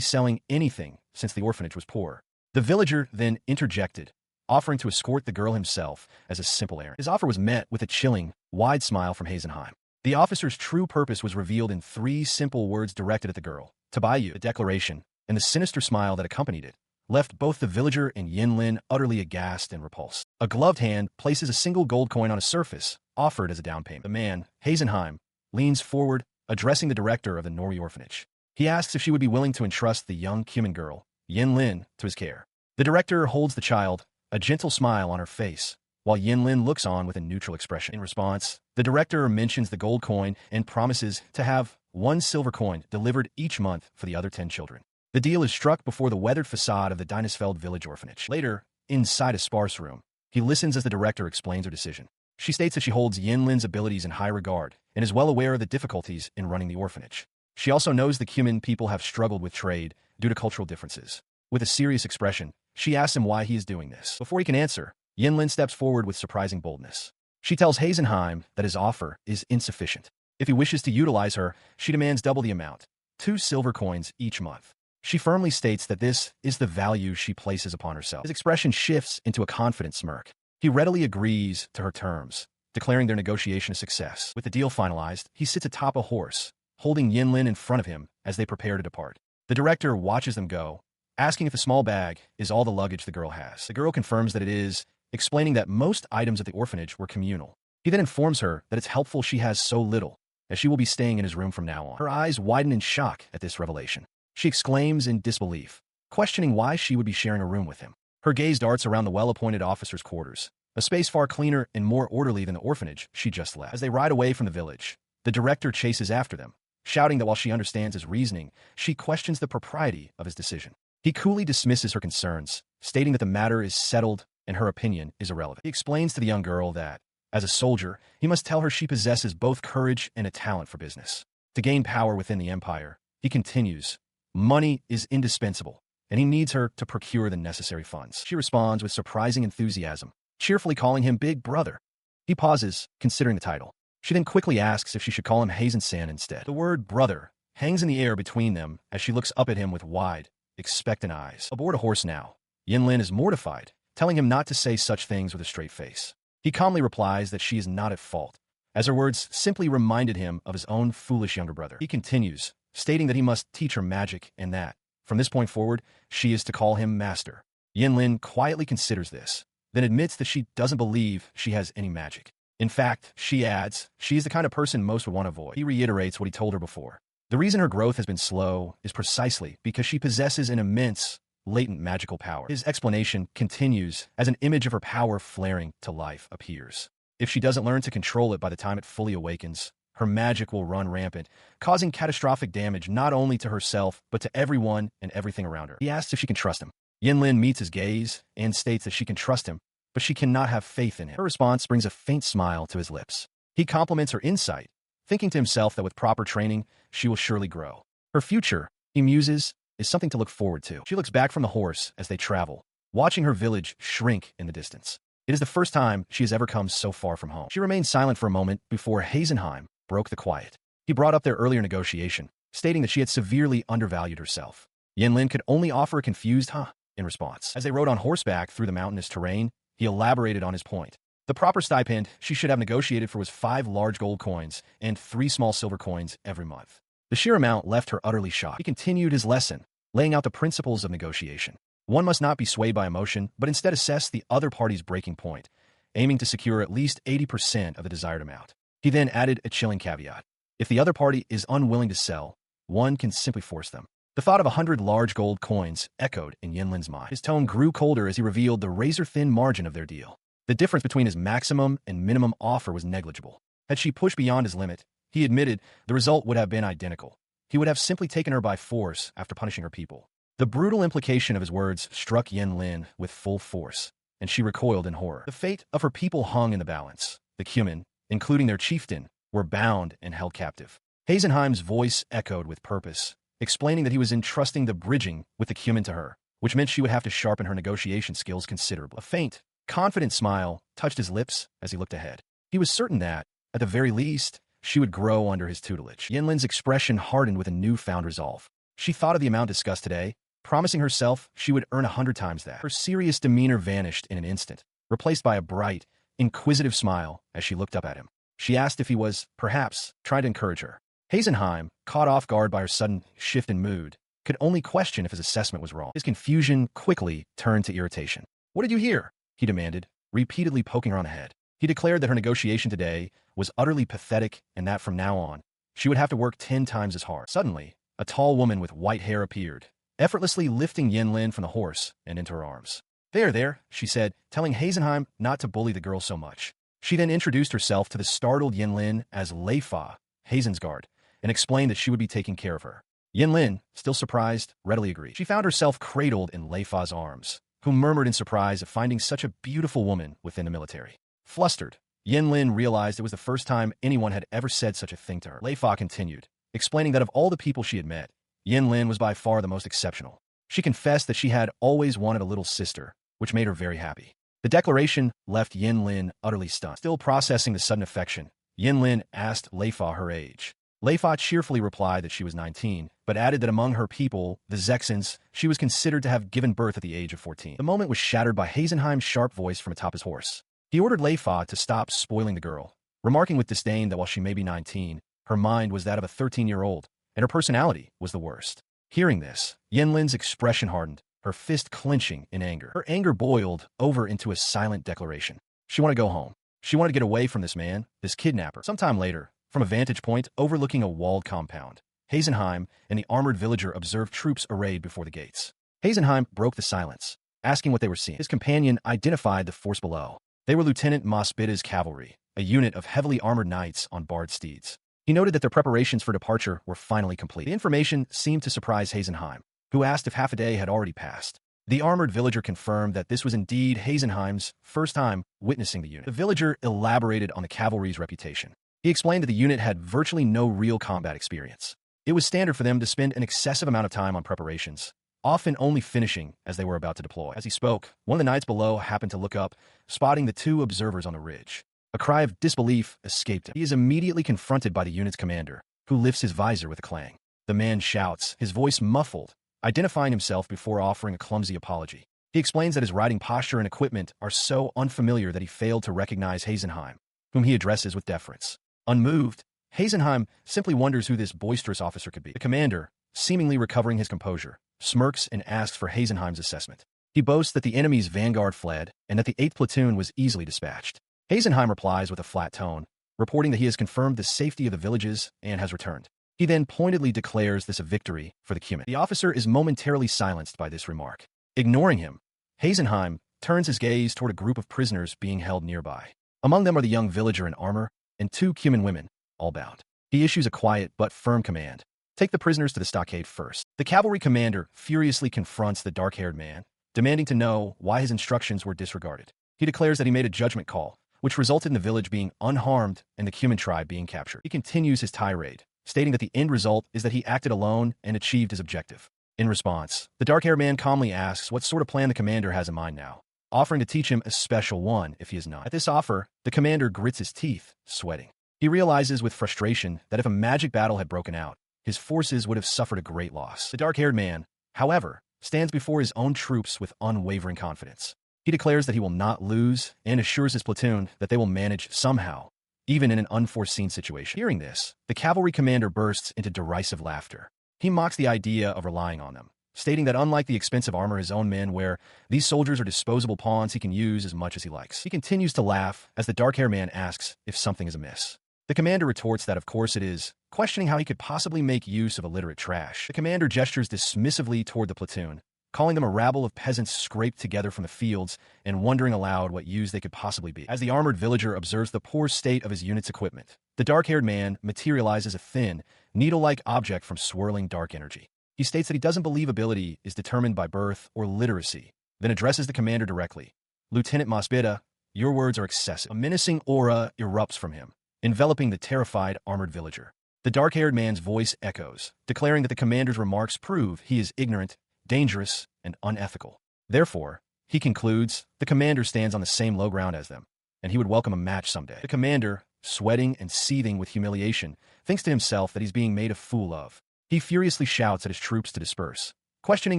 selling anything since the orphanage was poor. The villager then interjected, offering to escort the girl himself as a simple errand. His offer was met with a chilling, wide smile from Heisenheim. The officer's true purpose was revealed in 3 simple words directed at the girl: to buy you. The declaration, and the sinister smile that accompanied it, left both the villager and Yinlin utterly aghast and repulsed. A gloved hand places a single gold coin on a surface, offered as a down payment. The man, Heisenheim, leans forward, addressing the director of the Nori orphanage. He asks if she would be willing to entrust the young Cuman girl, Yinlin, to his care. The director holds the child, a gentle smile on her face, while Yinlin looks on with a neutral expression. In response, the director mentions the gold coin and promises to have 1 silver coin delivered each month for the other 10 children. The deal is struck before the weathered facade of the Dynasfeld village orphanage. Later, inside a sparse room, he listens as the director explains her decision. She states that she holds Yinlin's abilities in high regard and is well aware of the difficulties in running the orphanage. She also knows the Cuman people have struggled with trade due to cultural differences. With a serious expression, she asks him why he is doing this. Before he can answer, Yinlin steps forward with surprising boldness. She tells Heisenheim that his offer is insufficient. If he wishes to utilize her, she demands double the amount, 2 silver coins each month. She firmly states that this is the value she places upon herself. His expression shifts into a confident smirk. He readily agrees to her terms, declaring their negotiation a success. With the deal finalized, he sits atop a horse, holding Yinlin in front of him as they prepare to depart. The director watches them go, asking if the small bag is all the luggage the girl has. The girl confirms that it is, explaining that most items at the orphanage were communal. He then informs her that it's helpful she has so little, as she will be staying in his room from now on. Her eyes widen in shock at this revelation. She exclaims in disbelief, questioning why she would be sharing a room with him. Her gaze darts around the well-appointed officer's quarters, a space far cleaner and more orderly than the orphanage she just left. As they ride away from the village, the director chases after them, shouting that while she understands his reasoning, she questions the propriety of his decision. He coolly dismisses her concerns, stating that the matter is settled and her opinion is irrelevant. He explains to the young girl that, as a soldier, he must tell her she possesses both courage and a talent for business. To gain power within the empire, he continues, money is indispensable, and he needs her to procure the necessary funds. She responds with surprising enthusiasm, cheerfully calling him Big Brother. He pauses, considering the title. She then quickly asks if she should call him Hazen-san instead. The word brother hangs in the air between them as she looks up at him with wide, expectant eyes. Aboard a horse now, Yinlin is mortified, telling him not to say such things with a straight face. He calmly replies that she is not at fault, as her words simply reminded him of his own foolish younger brother. He continues, stating that he must teach her magic and that, from this point forward, she is to call him master. Yinlin quietly considers this, then admits that she doesn't believe she has any magic. In fact, she adds, she is the kind of person most would want to avoid. He reiterates what he told her before. The reason her growth has been slow is precisely because she possesses an immense, latent magical power. His explanation continues as an image of her power flaring to life appears. If she doesn't learn to control it by the time it fully awakens, her magic will run rampant, causing catastrophic damage not only to herself, but to everyone and everything around her. He asks if she can trust him. Yinlin meets his gaze and states that she can trust him, but she cannot have faith in him. Her response brings a faint smile to his lips. He compliments her insight, thinking to himself that with proper training, she will surely grow. Her future, he muses, is something to look forward to. She looks back from the horse as they travel, watching her village shrink in the distance. It is the first time she has ever come so far from home. She remained silent for a moment before Heisenheim broke the quiet. He brought up their earlier negotiation, stating that she had severely undervalued herself. Yinlin could only offer a confused huh in response. As they rode on horseback through the mountainous terrain, he elaborated on his point. The proper stipend she should have negotiated for was 5 large gold coins and 3 small silver coins every month. The sheer amount left her utterly shocked. He continued his lesson, laying out the principles of negotiation. One must not be swayed by emotion, but instead assess the other party's breaking point, aiming to secure at least 80% of the desired amount. He then added a chilling caveat. If the other party is unwilling to sell, one can simply force them. The thought of 100 large gold coins echoed in Yinlin's mind. His tone grew colder as he revealed the razor-thin margin of their deal. The difference between his maximum and minimum offer was negligible. Had she pushed beyond his limit, he admitted the result would have been identical. He would have simply taken her by force after punishing her people. The brutal implication of his words struck Yinlin with full force, and she recoiled in horror. The fate of her people hung in the balance. The Cuman, including their chieftain, were bound and held captive. Heisenheim's voice echoed with purpose, explaining that he was entrusting the bridging with the Cuman to her, which meant she would have to sharpen her negotiation skills considerably. A faint, confident smile touched his lips as he looked ahead. He was certain that, at the very least, she would grow under his tutelage. Yinlin's expression hardened with a newfound resolve. She thought of the amount discussed today, promising herself she would earn 100 times that. Her serious demeanor vanished in an instant, replaced by a bright, inquisitive smile as she looked up at him. She asked if he was, perhaps, trying to encourage her. Heisenheim, caught off guard by her sudden shift in mood, could only question if his assessment was wrong. His confusion quickly turned to irritation. "What did you hear?" he demanded, repeatedly poking her on the head. He declared that her negotiation today was utterly pathetic and that from now on, she would have to work 10 times as hard. Suddenly, a tall woman with white hair appeared, effortlessly lifting Yinlin from the horse and into her arms. There, she said, telling Heisenheim not to bully the girl so much. She then introduced herself to the startled Yinlin as Leifa, Heisensgard, and explained that she would be taking care of her. Yinlin, still surprised, readily agreed. She found herself cradled in Leifa's arms, who murmured in surprise at finding such a beautiful woman within the military. Flustered, Yinlin realized it was the first time anyone had ever said such a thing to her. Leifa continued, explaining that of all the people she had met, Yinlin was by far the most exceptional. She confessed that she had always wanted a little sister, which made her very happy. The declaration left Yinlin utterly stunned. Still processing the sudden affection, Yinlin asked Leifa her age. Leifa cheerfully replied that she was 19, but added that among her people, the Zexans, she was considered to have given birth at the age of 14. The moment was shattered by Heisenheim's sharp voice from atop his horse. He ordered Leifa to stop spoiling the girl, remarking with disdain that while she may be 19, her mind was that of a 13-year-old, and her personality was the worst. Hearing this, Yinlin's expression hardened, her fist clenching in anger. Her anger boiled over into a silent declaration. She wanted to go home. She wanted to get away from this man, this kidnapper. Sometime later, from a vantage point overlooking a walled compound, Heisenheim and the armored villager observed troops arrayed before the gates. Heisenheim broke the silence, asking what they were seeing. His companion identified the force below. They were Lieutenant Mospita's cavalry, a unit of heavily armored knights on barred steeds. He noted that their preparations for departure were finally complete. The information seemed to surprise Heisenheim, who asked if half a day had already passed. The armored villager confirmed that this was indeed Heisenheim's first time witnessing the unit. The villager elaborated on the cavalry's reputation. He explained that the unit had virtually no real combat experience. It was standard for them to spend an excessive amount of time on preparations, often only finishing as they were about to deploy. As he spoke, one of the knights below happened to look up, spotting the two observers on the ridge. A cry of disbelief escaped him. He is immediately confronted by the unit's commander, who lifts his visor with a clang. The man shouts, his voice muffled, identifying himself before offering a clumsy apology. He explains that his riding posture and equipment are so unfamiliar that he failed to recognize Heisenheim, whom he addresses with deference. Unmoved, Heisenheim simply wonders who this boisterous officer could be. The commander, seemingly recovering his composure, smirks and asks for Heisenheim's assessment. He boasts that the enemy's vanguard fled and that the 8th platoon was easily dispatched. Heisenheim replies with a flat tone, reporting that he has confirmed the safety of the villages and has returned. He then pointedly declares this a victory for the Cuman. The officer is momentarily silenced by this remark. Ignoring him, Heisenheim turns his gaze toward a group of prisoners being held nearby. Among them are the young villager in armor and 2 Cuman women, all bound. He issues a quiet but firm command. Take the prisoners to the stockade first. The cavalry commander furiously confronts the dark-haired man, demanding to know why his instructions were disregarded. He declares that he made a judgment call, which resulted in the village being unharmed and the Cuman tribe being captured. He continues his tirade, stating that the end result is that he acted alone and achieved his objective. In response, the dark-haired man calmly asks what sort of plan the commander has in mind now, offering to teach him a special one if he is not. At this offer, the commander grits his teeth, sweating. He realizes with frustration that if a magic battle had broken out, his forces would have suffered a great loss. The dark-haired man, however, stands before his own troops with unwavering confidence. He declares that he will not lose and assures his platoon that they will manage somehow, even in an unforeseen situation. Hearing this, the cavalry commander bursts into derisive laughter. He mocks the idea of relying on them, stating that unlike the expensive armor his own men wear, these soldiers are disposable pawns he can use as much as he likes. He continues to laugh as the dark-haired man asks if something is amiss. The commander retorts that of course it is, questioning how he could possibly make use of illiterate trash. The commander gestures dismissively toward the platoon, calling them a rabble of peasants scraped together from the fields and wondering aloud what use they could possibly be. As the armored villager observes the poor state of his unit's equipment, the dark-haired man materializes a thin, needle-like object from swirling dark energy. He states that he doesn't believe ability is determined by birth or literacy, then addresses the commander directly. Lieutenant Mospita, your words are excessive. A menacing aura erupts from him, enveloping the terrified armored villager. The dark-haired man's voice echoes, declaring that the commander's remarks prove he is ignorant, dangerous, and unethical. Therefore, He concludes the commander stands on the same low ground as them, and he would welcome a match someday. The commander, sweating and seething with humiliation, thinks to himself that he's being made a fool of. He furiously shouts at his troops to disperse, questioning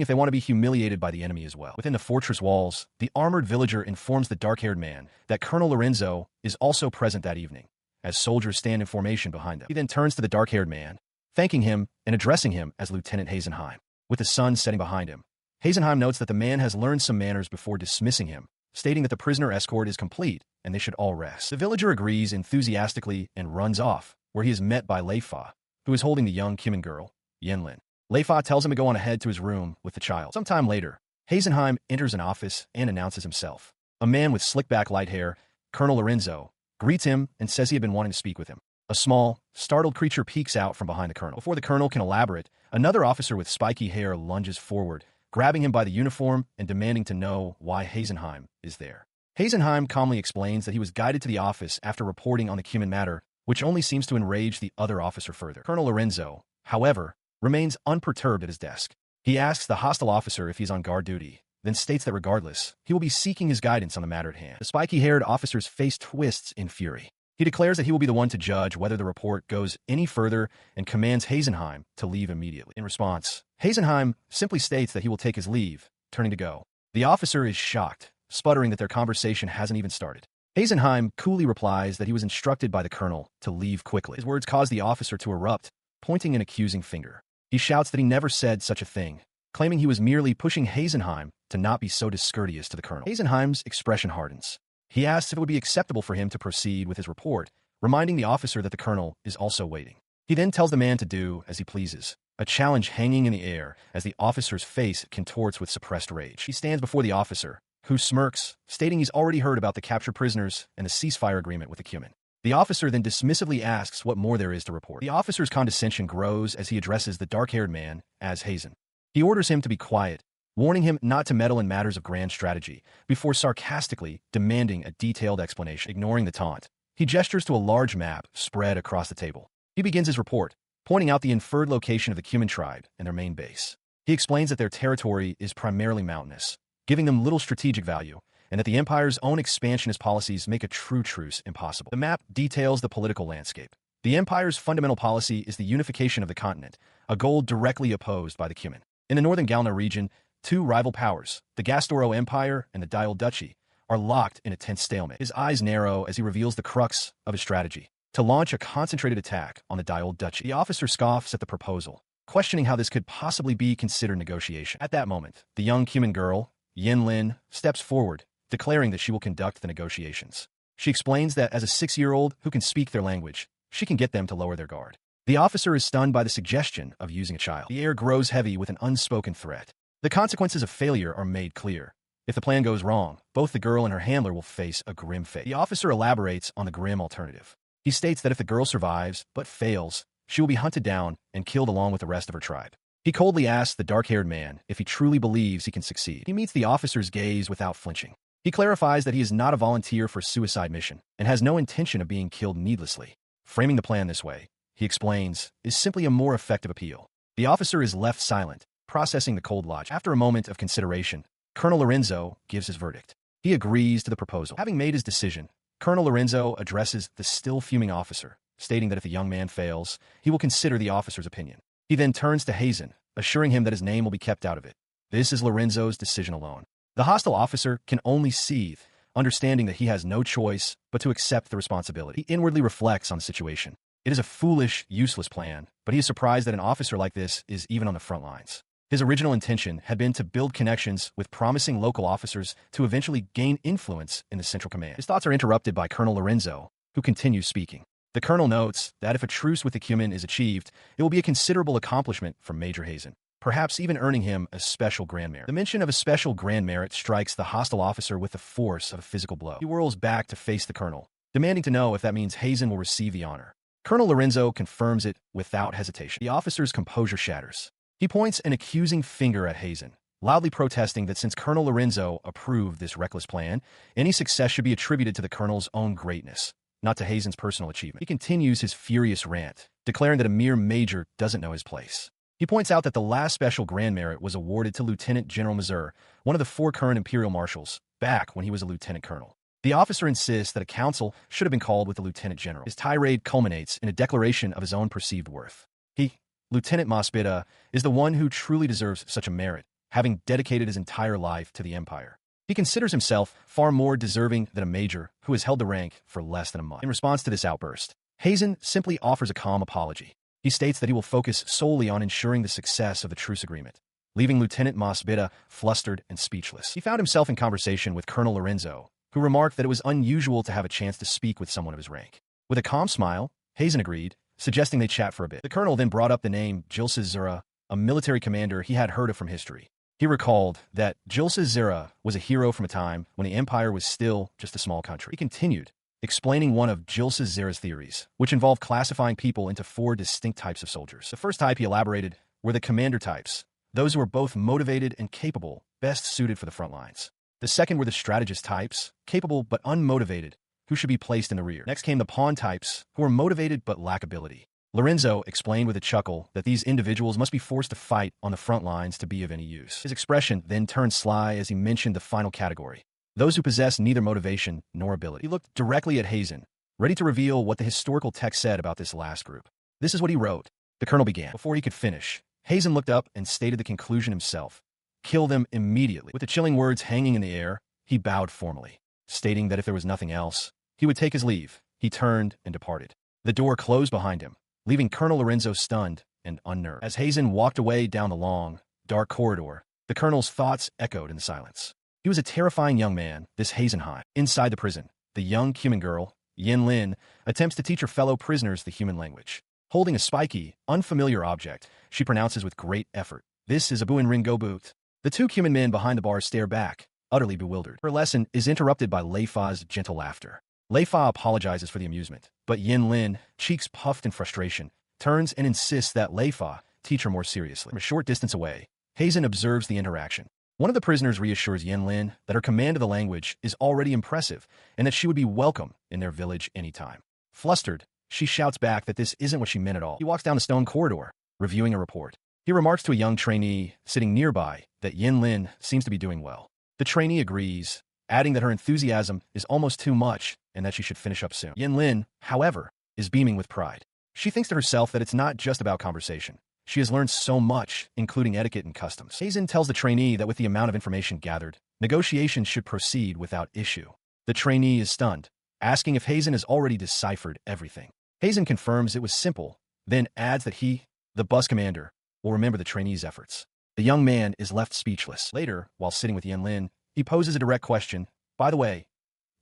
if they want to be humiliated by the enemy as well. Within the fortress walls, the armored villager informs the dark-haired man that Colonel Lorenzo is also present that evening, as soldiers stand in formation behind them. He then turns to the dark-haired man, thanking him and addressing him as Lieutenant Hazenheim. With the sun setting behind him, Hazenheim notes that the man has learned some manners before dismissing him, stating that the prisoner escort is complete and they should all rest. The villager agrees enthusiastically and runs off, where he is met by Leifa, who is holding the young Kimin girl, Yenlin. Leifa tells him to go on ahead to his room with the child. Sometime later, Hazenheim enters an office and announces himself. A man with slick-back light hair, Colonel Lorenzo, greets him and says he had been wanting to speak with him. A small, startled creature peeks out from behind the colonel. Before the colonel can elaborate, another officer with spiky hair lunges forward, grabbing him by the uniform and demanding to know why Hazenheim is there. Hazenheim calmly explains that he was guided to the office after reporting on the Kimin matter, which only seems to enrage the other officer further. Colonel Lorenzo, however, remains unperturbed at his desk. He asks the hostile officer if he's on guard duty, then states that regardless, he will be seeking his guidance on the matter at hand. The spiky-haired officer's face twists in fury. He declares that he will be the one to judge whether the report goes any further and commands Hazenheim to leave immediately. In response, Hazenheim simply states that he will take his leave, turning to go. The officer is shocked, sputtering that their conversation hasn't even started. Hazenheim coolly replies that he was instructed by the colonel to leave quickly. His words cause the officer to erupt, pointing an accusing finger. He shouts that he never said such a thing, claiming he was merely pushing Hazenheim to not be so discourteous to the colonel. Hazenheim's expression hardens. He asks if it would be acceptable for him to proceed with his report, reminding the officer that the colonel is also waiting. He then tells the man to do as he pleases, a challenge hanging in the air as the officer's face contorts with suppressed rage. He stands before the officer, who smirks, stating he's already heard about the captured prisoners and the ceasefire agreement with the Cumin. The officer then dismissively asks what more there is to report. The officer's condescension grows as he addresses the dark-haired man as Hazen. He orders him to be quiet, warning him not to meddle in matters of grand strategy, before sarcastically demanding a detailed explanation. Ignoring the taunt, he gestures to a large map spread across the table. He begins his report, pointing out the inferred location of the Cumin tribe and their main base. He explains that their territory is primarily mountainous, giving them little strategic value, and that the Empire's own expansionist policies make a true truce impossible. The map details the political landscape. The Empire's fundamental policy is the unification of the continent, a goal directly opposed by the Cumin. In the northern Galna region, two rival powers, the Gastoro Empire and the Dial Duchy, are locked in a tense stalemate. His eyes narrow as he reveals the crux of his strategy, to launch a concentrated attack on the Dial Duchy. The officer scoffs at the proposal, questioning how this could possibly be considered negotiation. At that moment, the young Cumin girl, Yenlin, steps forward, declaring that she will conduct the negotiations. She explains that as a 6-year-old who can speak their language, she can get them to lower their guard. The officer is stunned by the suggestion of using a child. The air grows heavy with an unspoken threat. The consequences of failure are made clear. If the plan goes wrong, both the girl and her handler will face a grim fate. The officer elaborates on the grim alternative. He states that if the girl survives, but fails, she will be hunted down and killed along with the rest of her tribe. He coldly asks the dark-haired man if he truly believes he can succeed. He meets the officer's gaze without flinching. He clarifies that he is not a volunteer for a suicide mission and has no intention of being killed needlessly. Framing the plan this way, he explains, is simply a more effective appeal. The officer is left silent, processing the cold logic. After a moment of consideration, Colonel Lorenzo gives his verdict. He agrees to the proposal. Having made his decision, Colonel Lorenzo addresses the still fuming officer, stating that if the young man fails, he will consider the officer's opinion. He then turns to Hazen, assuring him that his name will be kept out of it. This is Lorenzo's decision alone. The hostile officer can only seethe, understanding that he has no choice but to accept the responsibility. He inwardly reflects on the situation. It is a foolish, useless plan, but he is surprised that an officer like this is even on the front lines. His original intention had been to build connections with promising local officers to eventually gain influence in the central command. His thoughts are interrupted by Colonel Lorenzo, who continues speaking. The colonel notes that if a truce with the Cumin is achieved, it will be a considerable accomplishment for Major Hazen, perhaps even earning him a special grand merit. The mention of a special grand merit strikes the hostile officer with the force of a physical blow. He whirls back to face the colonel, demanding to know if that means Hazen will receive the honor. Colonel Lorenzo confirms it without hesitation. The officer's composure shatters. He points an accusing finger at Hazen, loudly protesting that since Colonel Lorenzo approved this reckless plan, any success should be attributed to the colonel's own greatness, not to Hazen's personal achievement. He continues his furious rant, declaring that a mere major doesn't know his place. He points out that the last special grand merit was awarded to Lieutenant General Mazur, one of the 4 current imperial marshals, back when he was a lieutenant colonel. The officer insists that a council should have been called with the lieutenant general. His tirade culminates in a declaration of his own perceived worth. He, Lieutenant Mospita, is the one who truly deserves such a merit, having dedicated his entire life to the Empire. He considers himself far more deserving than a major who has held the rank for less than a month. In response to this outburst, Hazen simply offers a calm apology. He states that he will focus solely on ensuring the success of the truce agreement, leaving Lieutenant Mospita flustered and speechless. He found himself in conversation with Colonel Lorenzo, who remarked that it was unusual to have a chance to speak with someone of his rank. With a calm smile, Hazen agreed, suggesting they chat for a bit. The colonel then brought up the name Julsa Zura, a military commander he had heard of from history. He recalled that Julsa Zura was a hero from a time when the Empire was still just a small country. He continued, explaining one of Julsa Zura's theories, which involved classifying people into 4 distinct types of soldiers. The first type he elaborated were the commander types, those who were both motivated and capable, best suited for the front lines. The second were the strategist types, capable but unmotivated, who should be placed in the rear. Next came the pawn types, who were motivated but lack ability. Lorenzo explained with a chuckle that these individuals must be forced to fight on the front lines to be of any use. His expression then turned sly as he mentioned the final category, those who possess neither motivation nor ability. He looked directly at Hazen, ready to reveal what the historical text said about this last group. This is what he wrote. The colonel began. Before he could finish, Hazen looked up and stated the conclusion himself. Kill them immediately. With the chilling words hanging in the air, he bowed formally, stating that if there was nothing else, he would take his leave. He turned and departed. The door closed behind him, leaving Colonel Lorenzo stunned and unnerved. As Hazen walked away down the long, dark corridor, the colonel's thoughts echoed in the silence. He was a terrifying young man, this Hazenheim. Inside the prison, the young human girl, Yin Lin, attempts to teach her fellow prisoners the human language. Holding a spiky, unfamiliar object, she pronounces with great effort, "This is a Buin Ringo boot." The 2 human men behind the bar stare back, utterly bewildered. Her lesson is interrupted by Lei Fa's gentle laughter. Lei Fa apologizes for the amusement, but Yin Lin, cheeks puffed in frustration, turns and insists that Lei Fa teach her more seriously. From a short distance away, Hazen observes the interaction. One of the prisoners reassures Yin Lin that her command of the language is already impressive and that she would be welcome in their village anytime. Flustered, she shouts back that this isn't what she meant at all. He walks down the stone corridor, reviewing a report. He remarks to a young trainee sitting nearby that Yin Lin seems to be doing well. The trainee agrees, adding that her enthusiasm is almost too much and that she should finish up soon. Yin Lin, however, is beaming with pride. She thinks to herself that it's not just about conversation. She has learned so much, including etiquette and customs. Hazen tells the trainee that with the amount of information gathered, negotiations should proceed without issue. The trainee is stunned, asking if Hazen has already deciphered everything. Hazen confirms it was simple, then adds that he, the bus commander, will remember the trainee's efforts. The young man is left speechless. Later, while sitting with Yin Lin, he poses a direct question. By the way,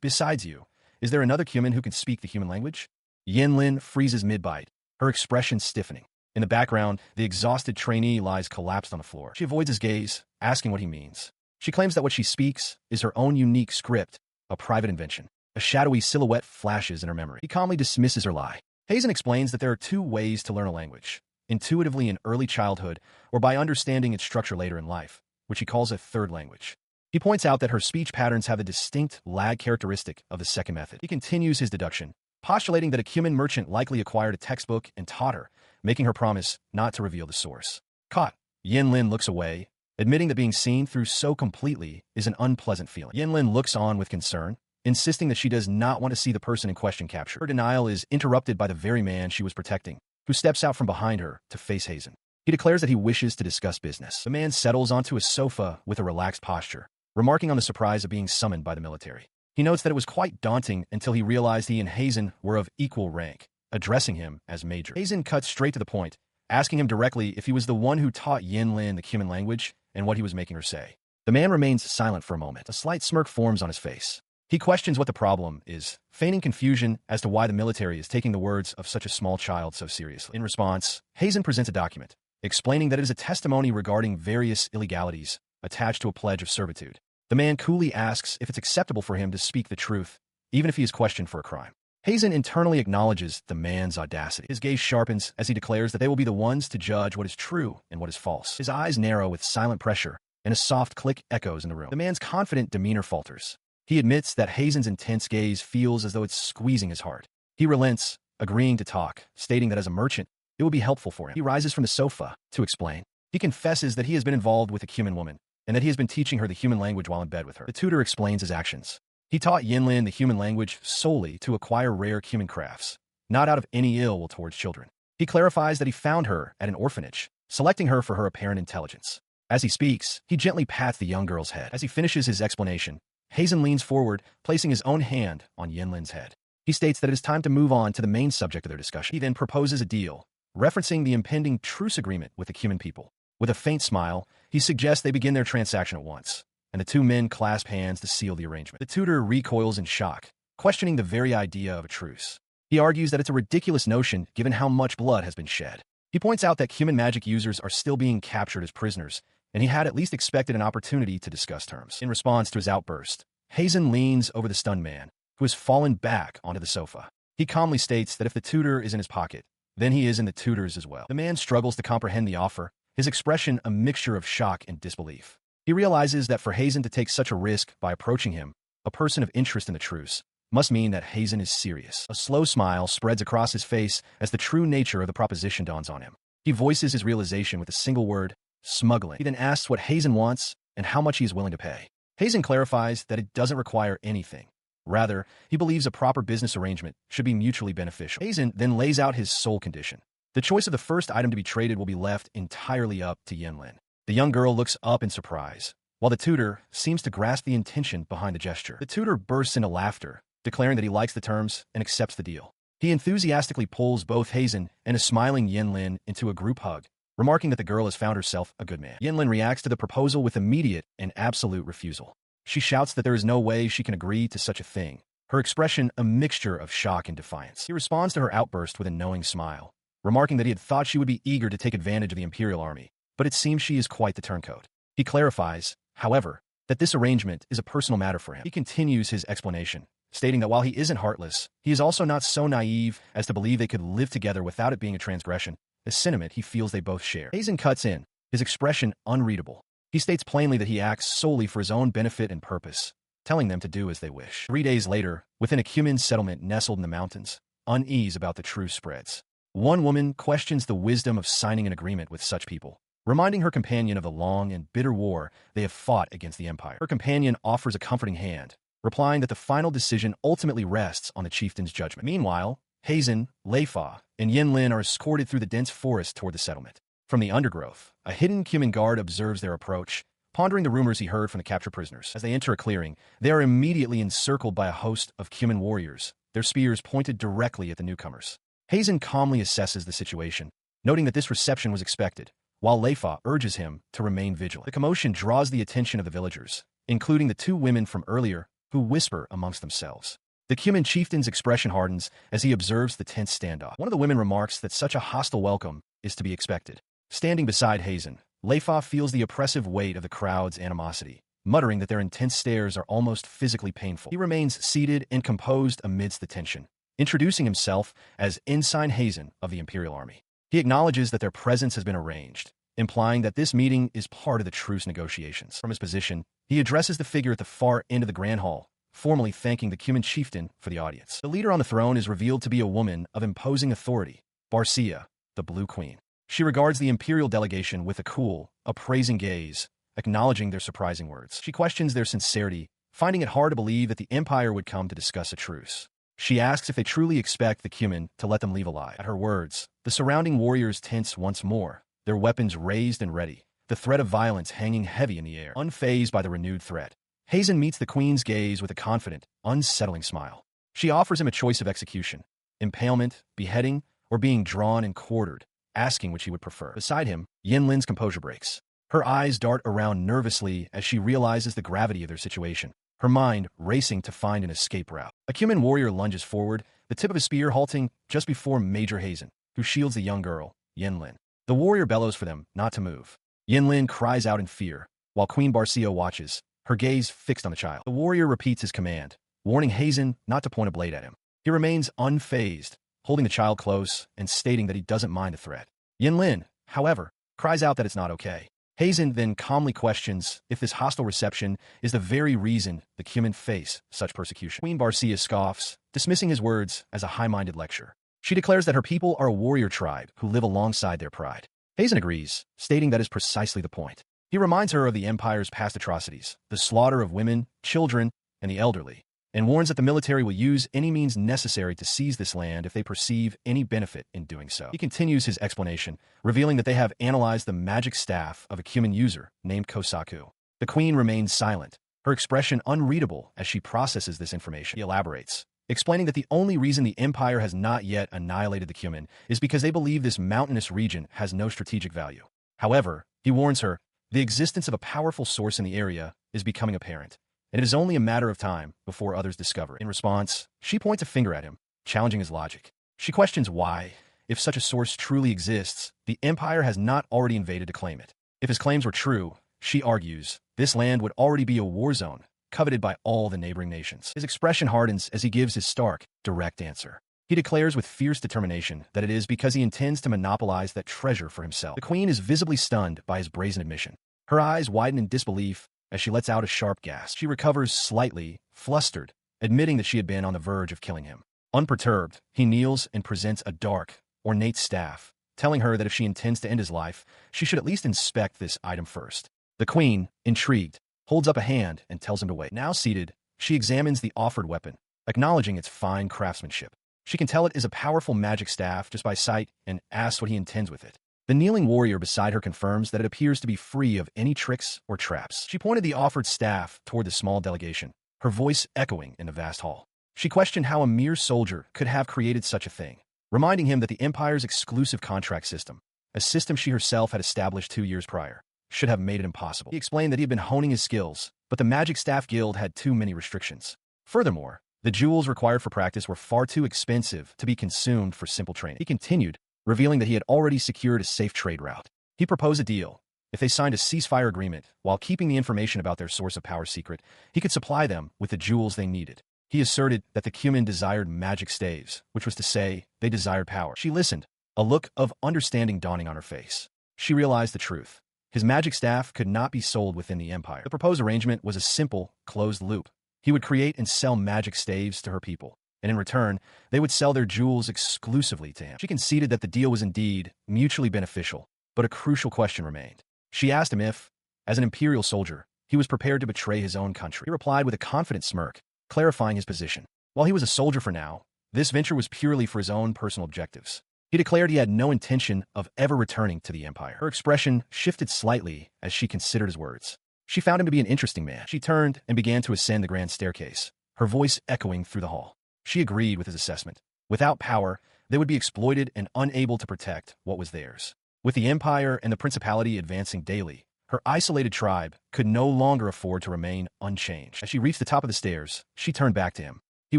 besides you, is there another human who can speak the human language? Yin Lin freezes mid-bite, her expression stiffening. In the background, the exhausted trainee lies collapsed on the floor. She avoids his gaze, asking what he means. She claims that what she speaks is her own unique script, a private invention. A shadowy silhouette flashes in her memory. He calmly dismisses her lie. Hazen explains that there are 2 ways to learn a language: intuitively in early childhood, or by understanding its structure later in life, which he calls a third language. He points out that her speech patterns have a distinct lag characteristic of the second method. He continues his deduction, postulating that a human merchant likely acquired a textbook and taught her, making her promise not to reveal the source. Caught, Yin Lin looks away, admitting that being seen through so completely is an unpleasant feeling. Yin Lin looks on with concern, insisting that she does not want to see the person in question captured. Her denial is interrupted by the very man she was protecting, who steps out from behind her to face Hazen. He declares that he wishes to discuss business. The man settles onto a sofa with a relaxed posture, remarking on the surprise of being summoned by the military. He notes that it was quite daunting until he realized he and Hazen were of equal rank, addressing him as Major. Hazen cuts straight to the point, asking him directly if he was the one who taught Yin Lin the human language and what he was making her say. The man remains silent for a moment. A slight smirk forms on his face. He questions what the problem is, feigning confusion as to why the military is taking the words of such a small child so seriously. In response, Hazen presents a document, explaining that it is a testimony regarding various illegalities attached to a pledge of servitude. The man coolly asks if it's acceptable for him to speak the truth, even if he is questioned for a crime. Hazen internally acknowledges the man's audacity. His gaze sharpens as he declares that they will be the ones to judge what is true and what is false. His eyes narrow with silent pressure, and a soft click echoes in the room. The man's confident demeanor falters. He admits that Hazen's intense gaze feels as though it's squeezing his heart. He relents, agreeing to talk, stating that as a merchant, it would be helpful for him. He rises from the sofa to explain. He confesses that he has been involved with a human woman, and that he has been teaching her the human language while in bed with her. The tutor explains his actions. He taught Yinlin the human language solely to acquire rare human crafts, not out of any ill will towards children. He clarifies that he found her at an orphanage, selecting her for her apparent intelligence. As he speaks, he gently pats the young girl's head. As he finishes his explanation, Hazen leans forward, placing his own hand on Yinlin's head. He states that it is time to move on to the main subject of their discussion. He then proposes a deal, referencing the impending truce agreement with the human people. With a faint smile, he suggests they begin their transaction at once, and the two men clasp hands to seal the arrangement. The tutor recoils in shock, questioning the very idea of a truce. He argues that it's a ridiculous notion given how much blood has been shed. He points out that human magic users are still being captured as prisoners, and he had at least expected an opportunity to discuss terms. In response to his outburst, Hazen leans over the stunned man, who has fallen back onto the sofa. He calmly states that if the tutor is in his pocket, then he is in the tutor's as well. The man struggles to comprehend the offer, his expression a mixture of shock and disbelief. He realizes that for Hazen to take such a risk by approaching him, a person of interest in the truce, must mean that Hazen is serious. A slow smile spreads across his face as the true nature of the proposition dawns on him. He voices his realization with a single word, smuggling. He then asks what Hazen wants and how much he is willing to pay. Hazen clarifies that it doesn't require anything. Rather, he believes a proper business arrangement should be mutually beneficial. Hazen then lays out his sole condition. The choice of the first item to be traded will be left entirely up to Yinlin. The young girl looks up in surprise, while the tutor seems to grasp the intention behind the gesture. The tutor bursts into laughter, declaring that he likes the terms and accepts the deal. He enthusiastically pulls both Hazen and a smiling Yinlin into a group hug, remarking that the girl has found herself a good man. Yinlin reacts to the proposal with immediate and absolute refusal. She shouts that there is no way she can agree to such a thing, her expression a mixture of shock and defiance. He responds to her outburst with a knowing smile, remarking that he had thought she would be eager to take advantage of the Imperial Army, but it seems she is quite the turncoat. He clarifies, however, that this arrangement is a personal matter for him. He continues his explanation, stating that while he isn't heartless, he is also not so naive as to believe they could live together without it being a transgression, a sentiment he feels they both share. Hazen cuts in, his expression unreadable. He states plainly that he acts solely for his own benefit and purpose, telling them to do as they wish. 3 days later, within a human settlement nestled in the mountains, unease about the truce spreads. One woman questions the wisdom of signing an agreement with such people, reminding her companion of the long and bitter war they have fought against the Empire. Her companion offers a comforting hand, replying that the final decision ultimately rests on the chieftain's judgment. Meanwhile, Hazen, Leifa, and Yinlin are escorted through the dense forest toward the settlement. From the undergrowth, a hidden human guard observes their approach, pondering the rumors he heard from the captured prisoners. As they enter a clearing, they are immediately encircled by a host of human warriors, their spears pointed directly at the newcomers. Hazen calmly assesses the situation, noting that this reception was expected, while Leifa urges him to remain vigilant. The commotion draws the attention of the villagers, including the 2 women from earlier, who whisper amongst themselves. The human chieftain's expression hardens as he observes the tense standoff. One of the women remarks that such a hostile welcome is to be expected. Standing beside Hazen, Leifa feels the oppressive weight of the crowd's animosity, muttering that their intense stares are almost physically painful. He remains seated and composed amidst the tension, introducing himself as Ensign Hazen of the Imperial Army. He acknowledges that their presence has been arranged, implying that this meeting is part of the truce negotiations. From his position, he addresses the figure at the far end of the Grand Hall, formally thanking the human chieftain for the audience. The leader on the throne is revealed to be a woman of imposing authority, Barcia, the Blue Queen. She regards the Imperial delegation with a cool, appraising gaze, acknowledging their surprising words. She questions their sincerity, finding it hard to believe that the Empire would come to discuss a truce. She asks if they truly expect the human to let them leave alive. At her words, the surrounding warriors tense once more, their weapons raised and ready, the threat of violence hanging heavy in the air. Unfazed by the renewed threat, Hazen meets the Queen's gaze with a confident, unsettling smile. She offers him a choice of execution, impalement, beheading, or being drawn and quartered, asking which he would prefer. Beside him, Yinlin's composure breaks. Her eyes dart around nervously as she realizes the gravity of their situation, her mind racing to find an escape route. A human warrior lunges forward, the tip of his spear halting just before Major Hazen, who shields the young girl, Yinlin. The warrior bellows for them not to move. Yinlin cries out in fear, while Queen Barcia watches, her gaze fixed on the child. The warrior repeats his command, warning Hazen not to point a blade at him. He remains unfazed, holding the child close and stating that he doesn't mind the threat. Yinlin, however, cries out that it's not okay. Hazen then calmly questions if this hostile reception is the very reason the human face such persecution. Queen Barcia scoffs, dismissing his words as a high-minded lecture. She declares that her people are a warrior tribe who live alongside their pride. Hazen agrees, stating that is precisely the point. He reminds her of the Empire's past atrocities, the slaughter of women, children, and the elderly, and warns that the military will use any means necessary to seize this land if they perceive any benefit in doing so. He continues his explanation, revealing that they have analyzed the magic staff of a human user named Kosaku. The queen remains silent, her expression unreadable as she processes this information. He elaborates, explaining that the only reason the Empire has not yet annihilated the Cumin is because they believe this mountainous region has no strategic value. However, he warns her, the existence of a powerful source in the area is becoming apparent, and it is only a matter of time before others discover it. In response, she points a finger at him, challenging his logic. She questions why, if such a source truly exists, the Empire has not already invaded to claim it. If his claims were true, she argues, this land would already be a war zone, coveted by all the neighboring nations. His expression hardens as he gives his stark, direct answer. He declares with fierce determination that it is because he intends to monopolize that treasure for himself. The queen is visibly stunned by his brazen admission. Her eyes widen in disbelief as she lets out a sharp gasp. She recovers slightly, flustered, admitting that she had been on the verge of killing him. Unperturbed, he kneels and presents a dark, ornate staff, telling her that if she intends to end his life, she should at least inspect this item first. The queen, intrigued, holds up a hand and tells him to wait. Now seated, she examines the offered weapon, acknowledging its fine craftsmanship. She can tell it is a powerful magic staff just by sight and asks what he intends with it. The kneeling warrior beside her confirms that it appears to be free of any tricks or traps. She pointed the offered staff toward the small delegation, her voice echoing in the vast hall. She questioned how a mere soldier could have created such a thing, reminding him that the Empire's exclusive contract system, a system she herself had established 2 years prior, should have made it impossible. He explained that he had been honing his skills, but the Magic Staff Guild had too many restrictions. Furthermore, the jewels required for practice were far too expensive to be consumed for simple training. He continued, revealing that he had already secured a safe trade route. He proposed a deal. If they signed a ceasefire agreement while keeping the information about their source of power secret, he could supply them with the jewels they needed. He asserted that the Cumin desired magic staves, which was to say, they desired power. She listened, a look of understanding dawning on her face. She realized the truth. His magic staff could not be sold within the Empire. The proposed arrangement was a simple, closed loop. He would create and sell magic staves to her people, and in return, they would sell their jewels exclusively to him. She conceded that the deal was indeed mutually beneficial, but a crucial question remained. She asked him if, as an imperial soldier, he was prepared to betray his own country. He replied with a confident smirk, clarifying his position. While he was a soldier for now, this venture was purely for his own personal objectives. He declared he had no intention of ever returning to the Empire. Her expression shifted slightly as she considered his words. She found him to be an interesting man. She turned and began to ascend the grand staircase, her voice echoing through the hall. She agreed with his assessment. Without power, they would be exploited and unable to protect what was theirs. With the Empire and the Principality advancing daily, her isolated tribe could no longer afford to remain unchanged. As she reached the top of the stairs, she turned back to him. He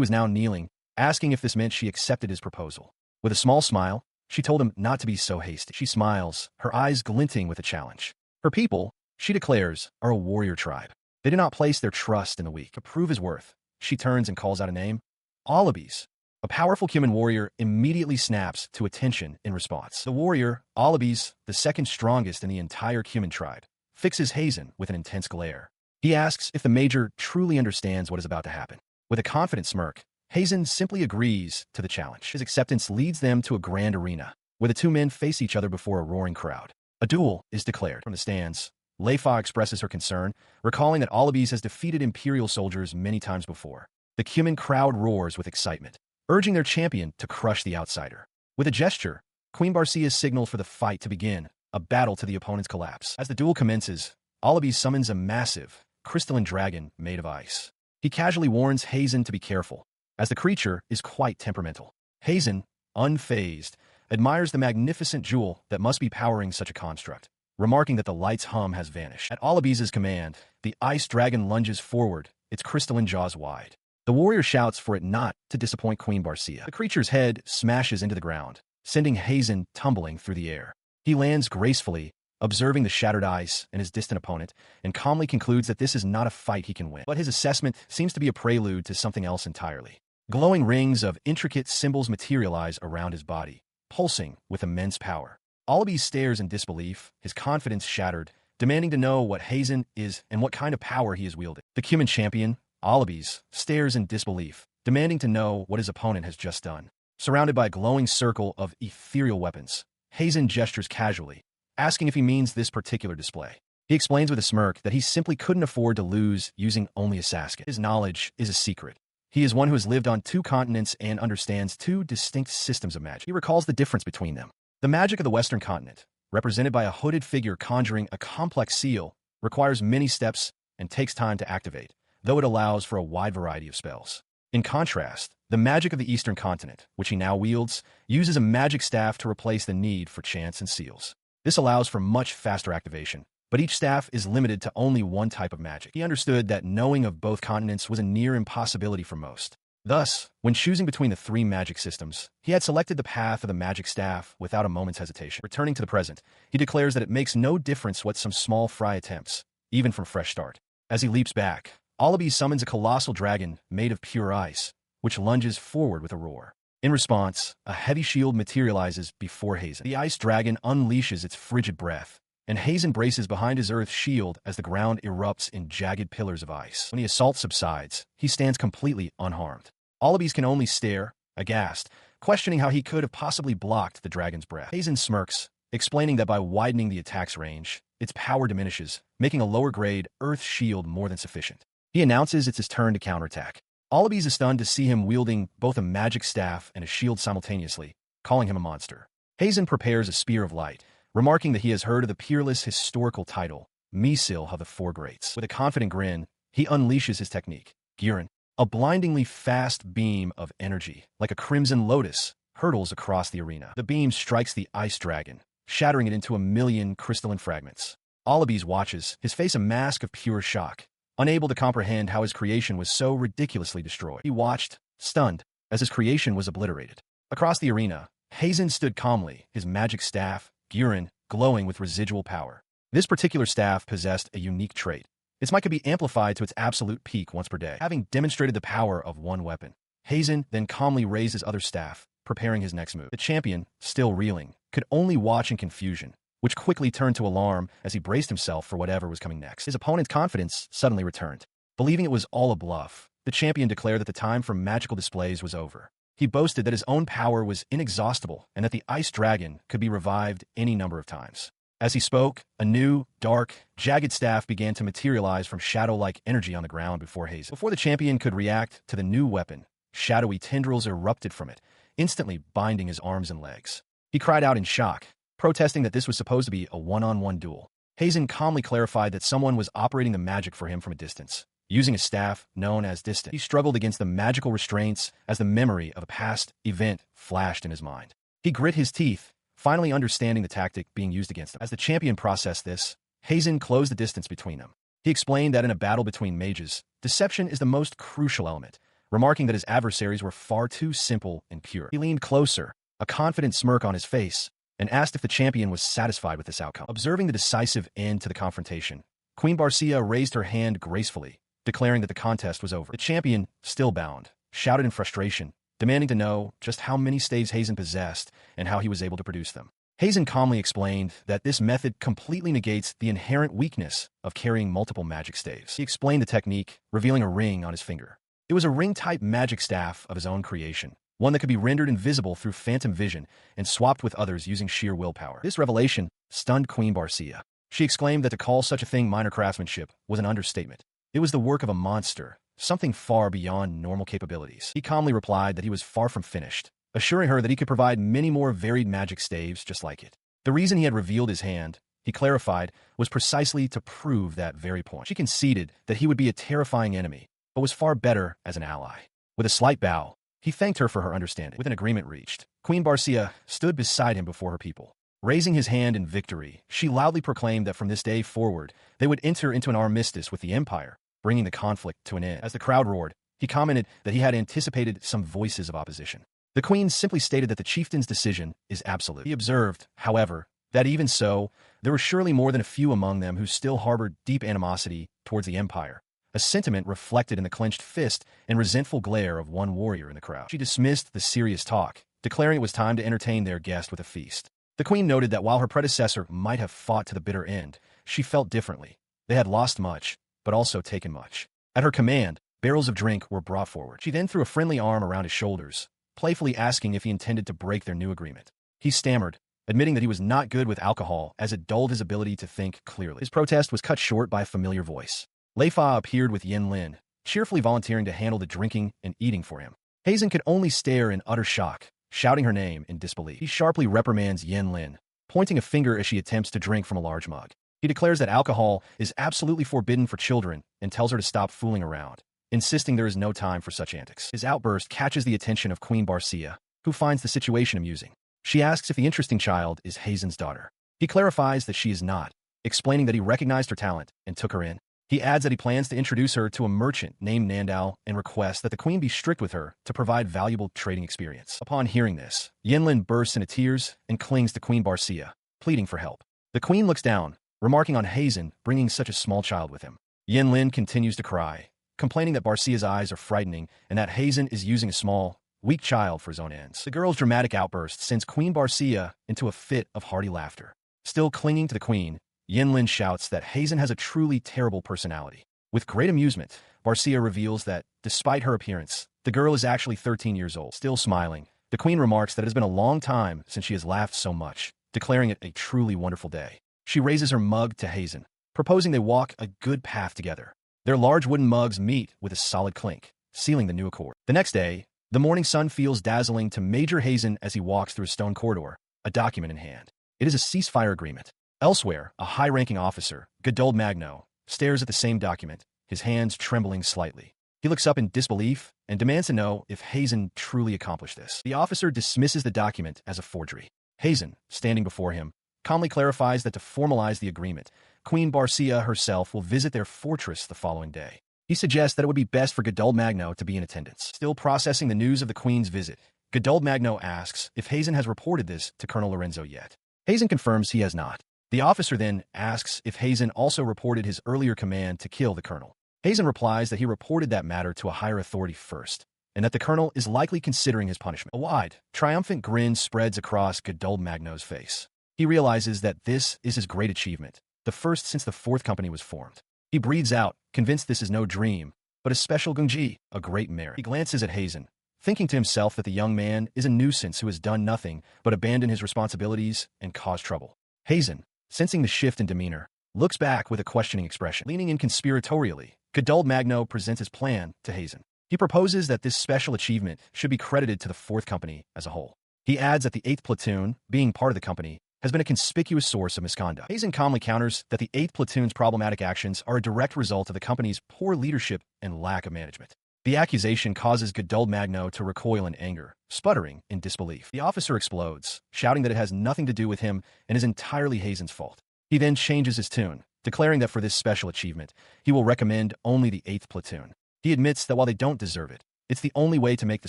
was now kneeling, asking if this meant she accepted his proposal. With a small smile, she told him not to be so hasty. She smiles, her eyes glinting with a challenge. Her people, she declares, are a warrior tribe. They do not place their trust in the weak. To prove his worth, she turns and calls out a name. Alibis. A powerful Cumin warrior immediately snaps to attention in response. The warrior, Alibis, the second strongest in the entire Cumin tribe, fixes Hazen with an intense glare. He asks if the major truly understands what is about to happen. With a confident smirk, Hazen simply agrees to the challenge. His acceptance leads them to a grand arena, where the two men face each other before a roaring crowd. A duel is declared. From the stands, Leifa expresses her concern, recalling that Alibis has defeated Imperial soldiers many times before. The Cumin crowd roars with excitement, urging their champion to crush the outsider. With a gesture, Queen Barcia's signal for the fight to begin, a battle to the opponent's collapse. As the duel commences, Alibis summons a massive, crystalline dragon made of ice. He casually warns Hazen to be careful, as the creature is quite temperamental. Hazen, unfazed, admires the magnificent jewel that must be powering such a construct, remarking that the light's hum has vanished. At Alibis' command, the ice dragon lunges forward, its crystalline jaws wide. The warrior shouts for it not to disappoint Queen Barcia. The creature's head smashes into the ground, sending Hazen tumbling through the air. He lands gracefully, observing the shattered ice and his distant opponent, and calmly concludes that this is not a fight he can win. But his assessment seems to be a prelude to something else entirely. Glowing rings of intricate symbols materialize around his body, pulsing with immense power. Alibis stares in disbelief, his confidence shattered, demanding to know what Hazen is and what kind of power he is wielding. The Cumin champion, Alibis, stares in disbelief, demanding to know what his opponent has just done. Surrounded by a glowing circle of ethereal weapons, Hazen gestures casually, asking if he means this particular display. He explains with a smirk that he simply couldn't afford to lose using only a Sasuke. His knowledge is a secret. He is one who has lived on 2 continents and understands 2 distinct systems of magic. He recalls the difference between them. The magic of the Western continent, represented by a hooded figure conjuring a complex seal, requires many steps and takes time to activate, though it allows for a wide variety of spells. In contrast, the magic of the Eastern continent, which he now wields, uses a magic staff to replace the need for chants and seals. This allows for much faster activation, but each staff is limited to only one type of magic. He understood that knowing of both continents was a near impossibility for most. Thus, when choosing between the 3 magic systems, he had selected the path of the magic staff without a moment's hesitation. Returning to the present, he declares that it makes no difference what some small fry attempts, even from fresh start. As he leaps back, Allaby summons a colossal dragon made of pure ice, which lunges forward with a roar. In response, a heavy shield materializes before Hazen. The ice dragon unleashes its frigid breath, and Hazen braces behind his earth shield as the ground erupts in jagged pillars of ice. When the assault subsides, he stands completely unharmed. Allabies can only stare, aghast, questioning how he could have possibly blocked the dragon's breath. Hazen smirks, explaining that by widening the attack's range, its power diminishes, making a lower-grade earth shield more than sufficient. He announces it's his turn to counterattack. Allabies is stunned to see him wielding both a magic staff and a shield simultaneously, calling him a monster. Hazen prepares a spear of light, remarking that he has heard of the peerless historical title, Misil of the Four Greats. With a confident grin, he unleashes his technique, Giran. A blindingly fast beam of energy, like a crimson lotus, hurtles across the arena. The beam strikes the ice dragon, shattering it into a million crystalline fragments. Allabies watches, his face a mask of pure shock, unable to comprehend how his creation was so ridiculously destroyed. He watched, stunned, as his creation was obliterated. Across the arena, Hazen stood calmly, his magic staff, Giran, glowing with residual power. This particular staff possessed a unique trait. Its might could be amplified to its absolute peak once per day. Having demonstrated the power of one weapon, Hazen then calmly raised his other staff, preparing his next move. The champion, still reeling, could only watch in confusion, which quickly turned to alarm as he braced himself for whatever was coming next. His opponent's confidence suddenly returned. Believing it was all a bluff, the champion declared that the time for magical displays was over. He boasted that his own power was inexhaustible and that the ice dragon could be revived any number of times. As he spoke, a new, dark, jagged staff began to materialize from shadow-like energy on the ground before Hazen. Before the champion could react to the new weapon, shadowy tendrils erupted from it, instantly binding his arms and legs. He cried out in shock, protesting that this was supposed to be a one-on-one duel. Hazen calmly clarified that someone was operating the magic for him from a distance, using a staff known as distant. He struggled against the magical restraints as the memory of a past event flashed in his mind. He grit his teeth, finally understanding the tactic being used against him. As the champion processed this, Hazen closed the distance between them. He explained that in a battle between mages, deception is the most crucial element, remarking that his adversaries were far too simple and pure. He leaned closer, a confident smirk on his face, and asked if the champion was satisfied with this outcome. Observing the decisive end to the confrontation, Queen Barcia raised her hand gracefully, declaring that the contest was over. The champion, still bound, shouted in frustration, demanding to know just how many staves Hazen possessed and how he was able to produce them. Hazen calmly explained that this method completely negates the inherent weakness of carrying multiple magic staves. He explained the technique, revealing a ring on his finger. It was a ring-type magic staff of his own creation, one that could be rendered invisible through phantom vision and swapped with others using sheer willpower. This revelation stunned Queen Barcia. She exclaimed that to call such a thing minor craftsmanship was an understatement. It was the work of a monster, something far beyond normal capabilities. He calmly replied that he was far from finished, assuring her that he could provide many more varied magic staves just like it. The reason he had revealed his hand, he clarified, was precisely to prove that very point. She conceded that he would be a terrifying enemy, but was far better as an ally. With a slight bow, he thanked her for her understanding. With an agreement reached, Queen Barcia stood beside him before her people. Raising his hand in victory, she loudly proclaimed that from this day forward, they would enter into an armistice with the Empire, bringing the conflict to an end. As the crowd roared, he commented that he had anticipated some voices of opposition. The queen simply stated that the chieftain's decision is absolute. He observed, however, that even so, there were surely more than a few among them who still harbored deep animosity towards the Empire, a sentiment reflected in the clenched fist and resentful glare of one warrior in the crowd. She dismissed the serious talk, declaring it was time to entertain their guest with a feast. The queen noted that while her predecessor might have fought to the bitter end, she felt differently. They had lost much, but also taken much. At her command, barrels of drink were brought forward. She then threw a friendly arm around his shoulders, playfully asking if he intended to break their new agreement. He stammered, admitting that he was not good with alcohol as it dulled his ability to think clearly. His protest was cut short by a familiar voice. Lei Fa appeared with Yin Lin, cheerfully volunteering to handle the drinking and eating for him. Hazen could only stare in utter shock, shouting her name in disbelief. He sharply reprimands Yin Lin, pointing a finger as she attempts to drink from a large mug. He declares that alcohol is absolutely forbidden for children and tells her to stop fooling around, insisting there is no time for such antics. His outburst catches the attention of Queen Barcia, who finds the situation amusing. She asks if the interesting child is Hazen's daughter. He clarifies that she is not, explaining that he recognized her talent and took her in. He adds that he plans to introduce her to a merchant named Nandao and requests that the queen be strict with her to provide valuable trading experience. Upon hearing this, Yinlin bursts into tears and clings to Queen Barcia, pleading for help. The queen looks down, remarking on Hazen bringing such a small child with him. Yinlin continues to cry, complaining that Barcia's eyes are frightening and that Hazen is using a small, weak child for his own ends. The girl's dramatic outburst sends Queen Barcia into a fit of hearty laughter. Still clinging to the queen, Yinlin shouts that Hazen has a truly terrible personality. With great amusement, Barcia reveals that, despite her appearance, the girl is actually 13 years old. Still smiling, the queen remarks that it has been a long time since she has laughed so much, declaring it a truly wonderful day. She raises her mug to Hazen, proposing they walk a good path together. Their large wooden mugs meet with a solid clink, sealing the new accord. The next day, the morning sun feels dazzling to Major Hazen as he walks through a stone corridor, a document in hand. It is a ceasefire agreement. Elsewhere, a high-ranking officer, Goduld Magno, stares at the same document, his hands trembling slightly. He looks up in disbelief and demands to know if Hazen truly accomplished this. The officer dismisses the document as a forgery. Hazen, standing before him, calmly clarifies that to formalize the agreement, Queen Barcia herself will visit their fortress the following day. He suggests that it would be best for Goduld Magno to be in attendance. Still processing the news of the queen's visit, Goduld Magno asks if Hazen has reported this to Colonel Lorenzo yet. Hazen confirms he has not. The officer then asks if Hazen also reported his earlier command to kill the colonel. Hazen replies that he reported that matter to a higher authority first, and that the colonel is likely considering his punishment. A wide, triumphant grin spreads across Goduld Magno's face. He realizes that this is his great achievement, the first since the Fourth Company was formed. He breathes out, convinced this is no dream, but a special gunji, a great merit. He glances at Hazen, thinking to himself that the young man is a nuisance who has done nothing but abandon his responsibilities and cause trouble. Hazen, sensing the shift in demeanor, looks back with a questioning expression. Leaning in conspiratorially, Goduld Magno presents his plan to Hazen. He proposes that this special achievement should be credited to the Fourth Company as a whole. He adds that the 8th Platoon, being part of the company, has been a conspicuous source of misconduct. Hazen calmly counters that the 8th Platoon's problematic actions are a direct result of the company's poor leadership and lack of management. The accusation causes Goduld Magno to recoil in anger, sputtering in disbelief. The officer explodes, shouting that it has nothing to do with him and is entirely Hazen's fault. He then changes his tune, declaring that for this special achievement, he will recommend only the 8th Platoon. He admits that while they don't deserve it, it's the only way to make the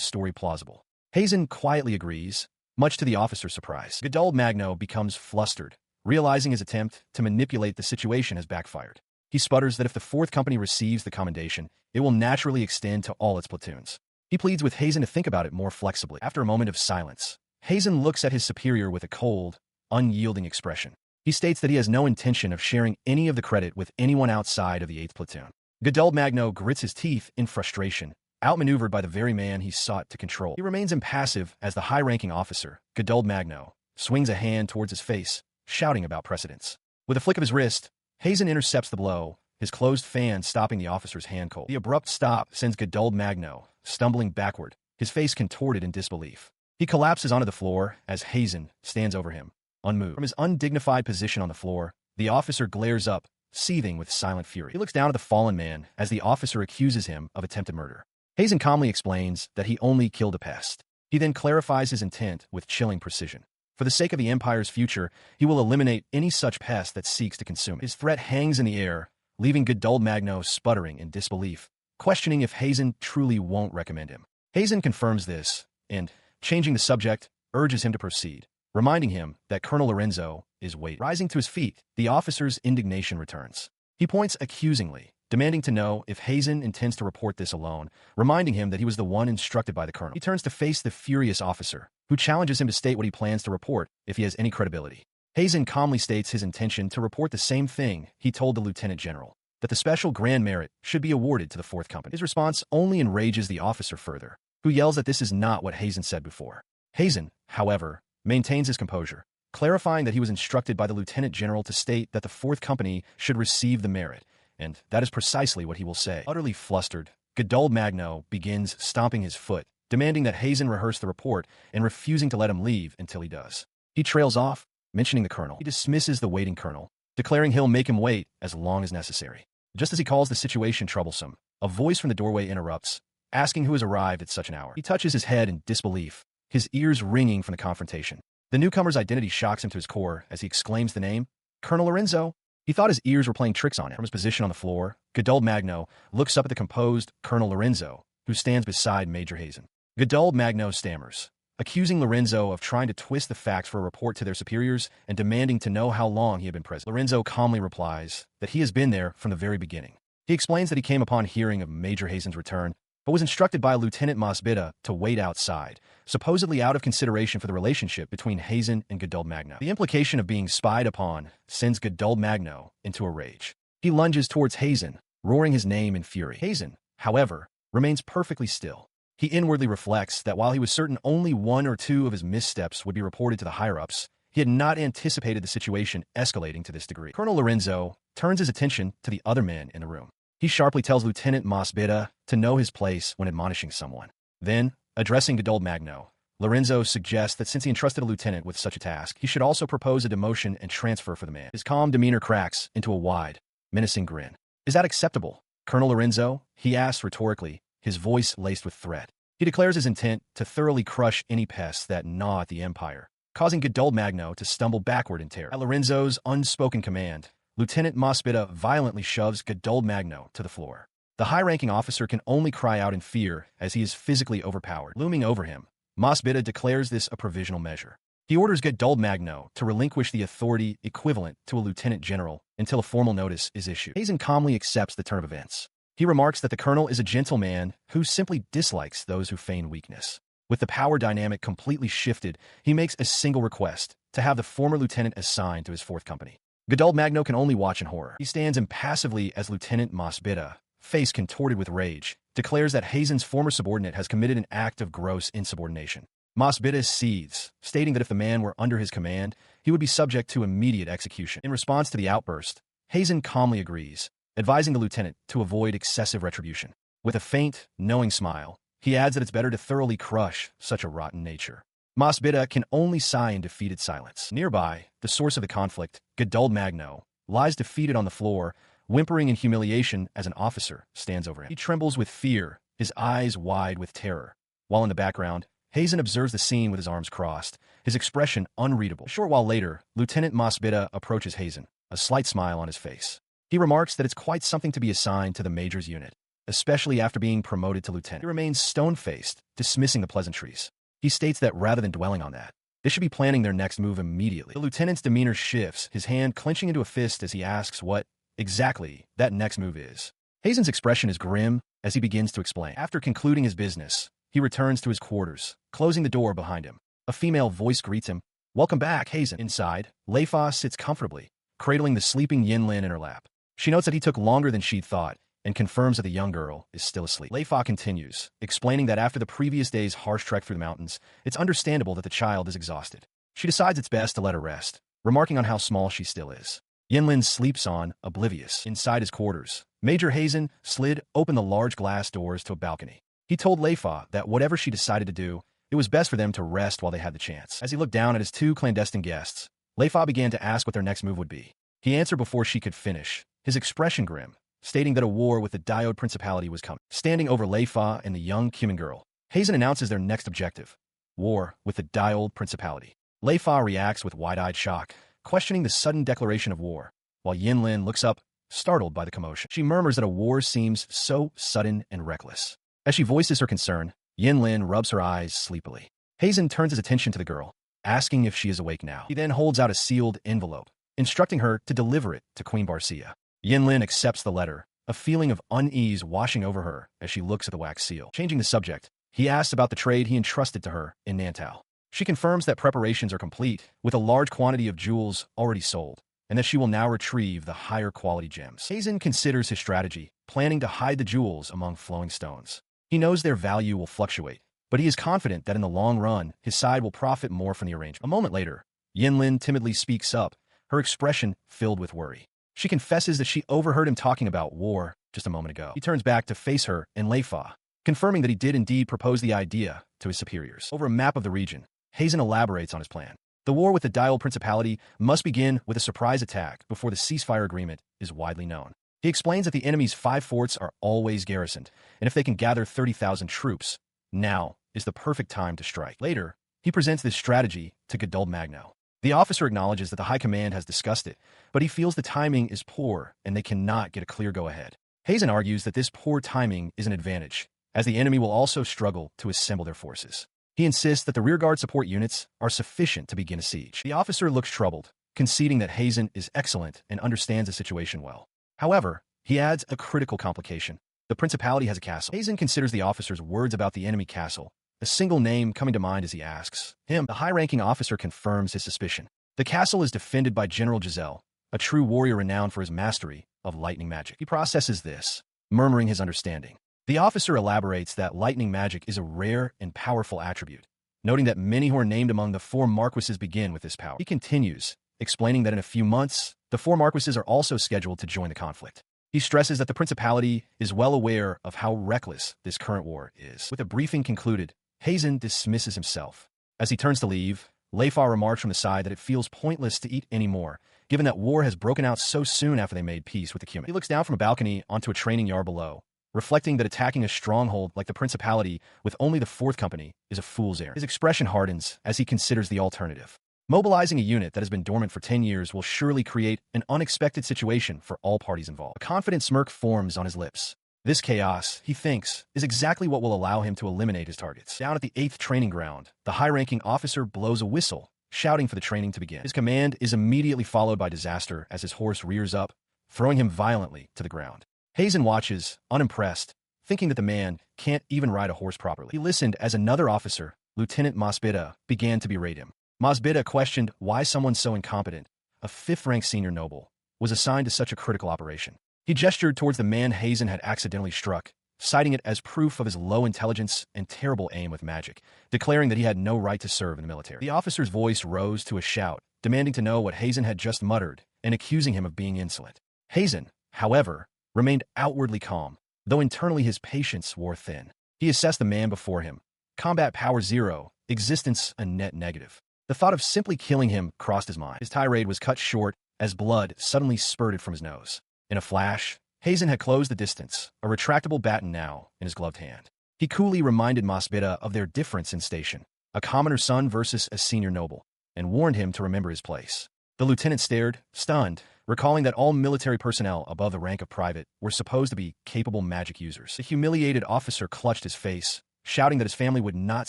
story plausible. Hazen quietly agrees, much to the officer's surprise. Goduld Magno becomes flustered, realizing his attempt to manipulate the situation has backfired. He sputters that if the Fourth Company receives the commendation, it will naturally extend to all its platoons. He pleads with Hazen to think about it more flexibly. After a moment of silence, Hazen looks at his superior with a cold, unyielding expression. He states that he has no intention of sharing any of the credit with anyone outside of the 8th Platoon. Goduld Magno grits his teeth in frustration, outmaneuvered by the very man he sought to control. He remains impassive as the high-ranking officer, Goduld Magno, swings a hand towards his face, shouting about precedence. With a flick of his wrist, Hazen intercepts the blow, his closed fan stopping the officer's hand cold. The abrupt stop sends Goduld Magno stumbling backward, his face contorted in disbelief. He collapses onto the floor as Hazen stands over him, unmoved. From his undignified position on the floor, the officer glares up, seething with silent fury. He looks down at the fallen man as the officer accuses him of attempted murder. Hazen calmly explains that he only killed a pest. He then clarifies his intent with chilling precision. For the sake of the Empire's future, he will eliminate any such pest that seeks to consume it. His threat hangs in the air, leaving Goduld Magno sputtering in disbelief, questioning if Hazen truly won't recommend him. Hazen confirms this, and, changing the subject, urges him to proceed, reminding him that Colonel Lorenzo is waiting. Rising to his feet, the officer's indignation returns. He points accusingly, demanding to know if Hazen intends to report this alone, reminding him that he was the one instructed by the colonel. He turns to face the furious officer, who challenges him to state what he plans to report if he has any credibility. Hazen calmly states his intention to report the same thing he told the lieutenant general, that the special grand merit should be awarded to the Fourth Company. His response only enrages the officer further. who yells that this is not what Hazen said before. Hazen, however, maintains his composure, clarifying that he was instructed by the Lieutenant General to state that the fourth company should receive the merit, and that is precisely what he will say. Utterly flustered, Godald Magno begins stomping his foot, demanding that Hazen rehearse the report and refusing to let him leave until he does. He trails off, mentioning the colonel. He dismisses the waiting colonel, declaring he'll make him wait as long as necessary. Just as he calls the situation troublesome, a voice from the doorway interrupts, asking who has arrived at such an hour. He touches his head in disbelief, his ears ringing from the confrontation. The newcomer's identity shocks him to his core as he exclaims the name, Colonel Lorenzo. He thought his ears were playing tricks on him. From his position on the floor, Godald Magno looks up at the composed Colonel Lorenzo, who stands beside Major Hazen. Godald Magno stammers, accusing Lorenzo of trying to twist the facts for a report to their superiors and demanding to know how long he had been present. Lorenzo calmly replies that he has been there from the very beginning. He explains that he came upon hearing of Major Hazen's return, but was instructed by Lieutenant Mosbita to wait outside, supposedly out of consideration for the relationship between Hazen and Godald Magno. The implication of being spied upon sends Godald Magno into a rage. He lunges towards Hazen, roaring his name in fury. Hazen, however, remains perfectly still. He inwardly reflects that while he was certain only one or two of his missteps would be reported to the higher-ups, he had not anticipated the situation escalating to this degree. Colonel Lorenzo turns his attention to the other men in the room. He sharply tells Lieutenant Mosbita to know his place when admonishing someone. Then, addressing Godald Magno, Lorenzo suggests that since he entrusted a lieutenant with such a task, he should also propose a demotion and transfer for the man. His calm demeanor cracks into a wide, menacing grin. Is that acceptable, Colonel Lorenzo? He asks rhetorically, his voice laced with threat. He declares his intent to thoroughly crush any pests that gnaw at the Empire, causing Godald Magno to stumble backward in terror. At Lorenzo's unspoken command, Lieutenant Mosbita violently shoves Godald Magno to the floor. The high-ranking officer can only cry out in fear as he is physically overpowered. Looming over him, Mosbita declares this a provisional measure. He orders Godald Magno to relinquish the authority equivalent to a lieutenant general until a formal notice is issued. Hazen calmly accepts the turn of events. He remarks that the colonel is a gentleman who simply dislikes those who feign weakness. With the power dynamic completely shifted, he makes a single request to have the former lieutenant assigned to his fourth company. Godald Magno can only watch in horror. He stands impassively as Lieutenant Mosbita, face contorted with rage, declares that Hazen's former subordinate has committed an act of gross insubordination. Mosbita seethes, stating that if the man were under his command, he would be subject to immediate execution. In response to the outburst, Hazen calmly agrees, advising the lieutenant to avoid excessive retribution. With a faint, knowing smile, he adds that it's better to thoroughly crush such a rotten nature. Mosbita can only sigh in defeated silence. Nearby, the source of the conflict, Godald Magno, lies defeated on the floor, whimpering in humiliation as an officer stands over him. He trembles with fear, his eyes wide with terror. While in the background, Hazen observes the scene with his arms crossed, his expression unreadable. A short while later, Lieutenant Mosbita approaches Hazen, a slight smile on his face. He remarks that it's quite something to be assigned to the major's unit, especially after being promoted to lieutenant. He remains stone-faced, dismissing the pleasantries. He states that rather than dwelling on that, they should be planning their next move immediately. The lieutenant's demeanor shifts, his hand clenching into a fist as he asks what, exactly, that next move is. Hazen's expression is grim as he begins to explain. After concluding his business, he returns to his quarters, closing the door behind him. A female voice greets him. Welcome back, Hazen. Inside, Leifa sits comfortably, cradling the sleeping Yinlin in her lap. She notes that he took longer than she'd thought, and confirms that the young girl is still asleep. Leifa continues, explaining that after the previous day's harsh trek through the mountains, it's understandable that the child is exhausted. She decides it's best to let her rest, remarking on how small she still is. Yinlin sleeps on, oblivious. Inside his quarters, Major Hazen slid open the large glass doors to a balcony. He told Leifa that whatever she decided to do, it was best for them to rest while they had the chance. As he looked down at his two clandestine guests, Leifa began to ask what their next move would be. He answered before she could finish, his expression grim, stating that a war with the Diode Principality was coming. Standing over Leifa and the young Cuman girl, Hazen announces their next objective, war with the Diode Principality. Leifa reacts with wide-eyed shock, questioning the sudden declaration of war, while Yinlin looks up, startled by the commotion. She murmurs that a war seems so sudden and reckless. As she voices her concern, Yinlin rubs her eyes sleepily. Hazen turns his attention to the girl, asking if she is awake now. He then holds out a sealed envelope, instructing her to deliver it to Queen Barcia. Yinlin accepts the letter, a feeling of unease washing over her as she looks at the wax seal. Changing the subject, he asks about the trade he entrusted to her in Nantou. She confirms that preparations are complete, with a large quantity of jewels already sold, and that she will now retrieve the higher quality gems. Hazen considers his strategy, planning to hide the jewels among flowing stones. He knows their value will fluctuate, but he is confident that in the long run, his side will profit more from the arrangement. A moment later, Yinlin timidly speaks up, her expression filled with worry. She confesses that she overheard him talking about war just a moment ago. He turns back to face her and Lei Fa, confirming that he did indeed propose the idea to his superiors. Over a map of the region, Hazen elaborates on his plan. The war with the Dial Principality must begin with a surprise attack before the ceasefire agreement is widely known. He explains that the enemy's 5 forts are always garrisoned, and if they can gather 30,000 troops, now is the perfect time to strike. Later, he presents this strategy to Gaduld Magno. The officer acknowledges that the High Command has discussed it, but he feels the timing is poor and they cannot get a clear go-ahead. Hazen argues that this poor timing is an advantage, as the enemy will also struggle to assemble their forces. He insists that the rearguard support units are sufficient to begin a siege. The officer looks troubled, conceding that Hazen is excellent and understands the situation well. However, he adds a critical complication. The Principality has a castle. Hazen considers the officer's words about the enemy castle, a single name coming to mind as he asks him. The high-ranking officer confirms his suspicion. The castle is defended by General Giselle, a true warrior renowned for his mastery of lightning magic. He processes this, murmuring his understanding. The officer elaborates that lightning magic is a rare and powerful attribute, noting that many who are named among the 4 marquises begin with this power. He continues, explaining that in a few months, the 4 marquises are also scheduled to join the conflict. He stresses that the Principality is well aware of how reckless this current war is. With the briefing concluded, Hazen dismisses himself. As he turns to leave, Lei Fa remarks from the side that it feels pointless to eat anymore, given that war has broken out so soon after they made peace with the Cuman. He looks down from a balcony onto a training yard below, reflecting that attacking a stronghold like the Principality with only the 4th Company is a fool's errand. His expression hardens as he considers the alternative. Mobilizing a unit that has been dormant for 10 years will surely create an unexpected situation for all parties involved. A confident smirk forms on his lips. This chaos, he thinks, is exactly what will allow him to eliminate his targets. Down at the 8th training ground, the high-ranking officer blows a whistle, shouting for the training to begin. His command is immediately followed by disaster as his horse rears up, throwing him violently to the ground. Hazen watches, unimpressed, thinking that the man can't even ride a horse properly. He listened as another officer, Lieutenant Masbida, began to berate him. Masbida questioned why someone so incompetent, a 5th-rank senior noble, was assigned to such a critical operation. He gestured towards the man Hazen had accidentally struck, citing it as proof of his low intelligence and terrible aim with magic, declaring that he had no right to serve in the military. The officer's voice rose to a shout, demanding to know what Hazen had just muttered and accusing him of being insolent. Hazen, however, remained outwardly calm, though internally his patience wore thin. He assessed the man before him. Combat power 0, existence a net negative. The thought of simply killing him crossed his mind. His tirade was cut short as blood suddenly spurted from his nose. In a flash, Hazen had closed the distance, a retractable baton now in his gloved hand. He coolly reminded Masbida of their difference in station, a commoner's son versus a senior noble, and warned him to remember his place. The lieutenant stared, stunned, recalling that all military personnel above the rank of private were supposed to be capable magic users. The humiliated officer clutched his face, shouting that his family would not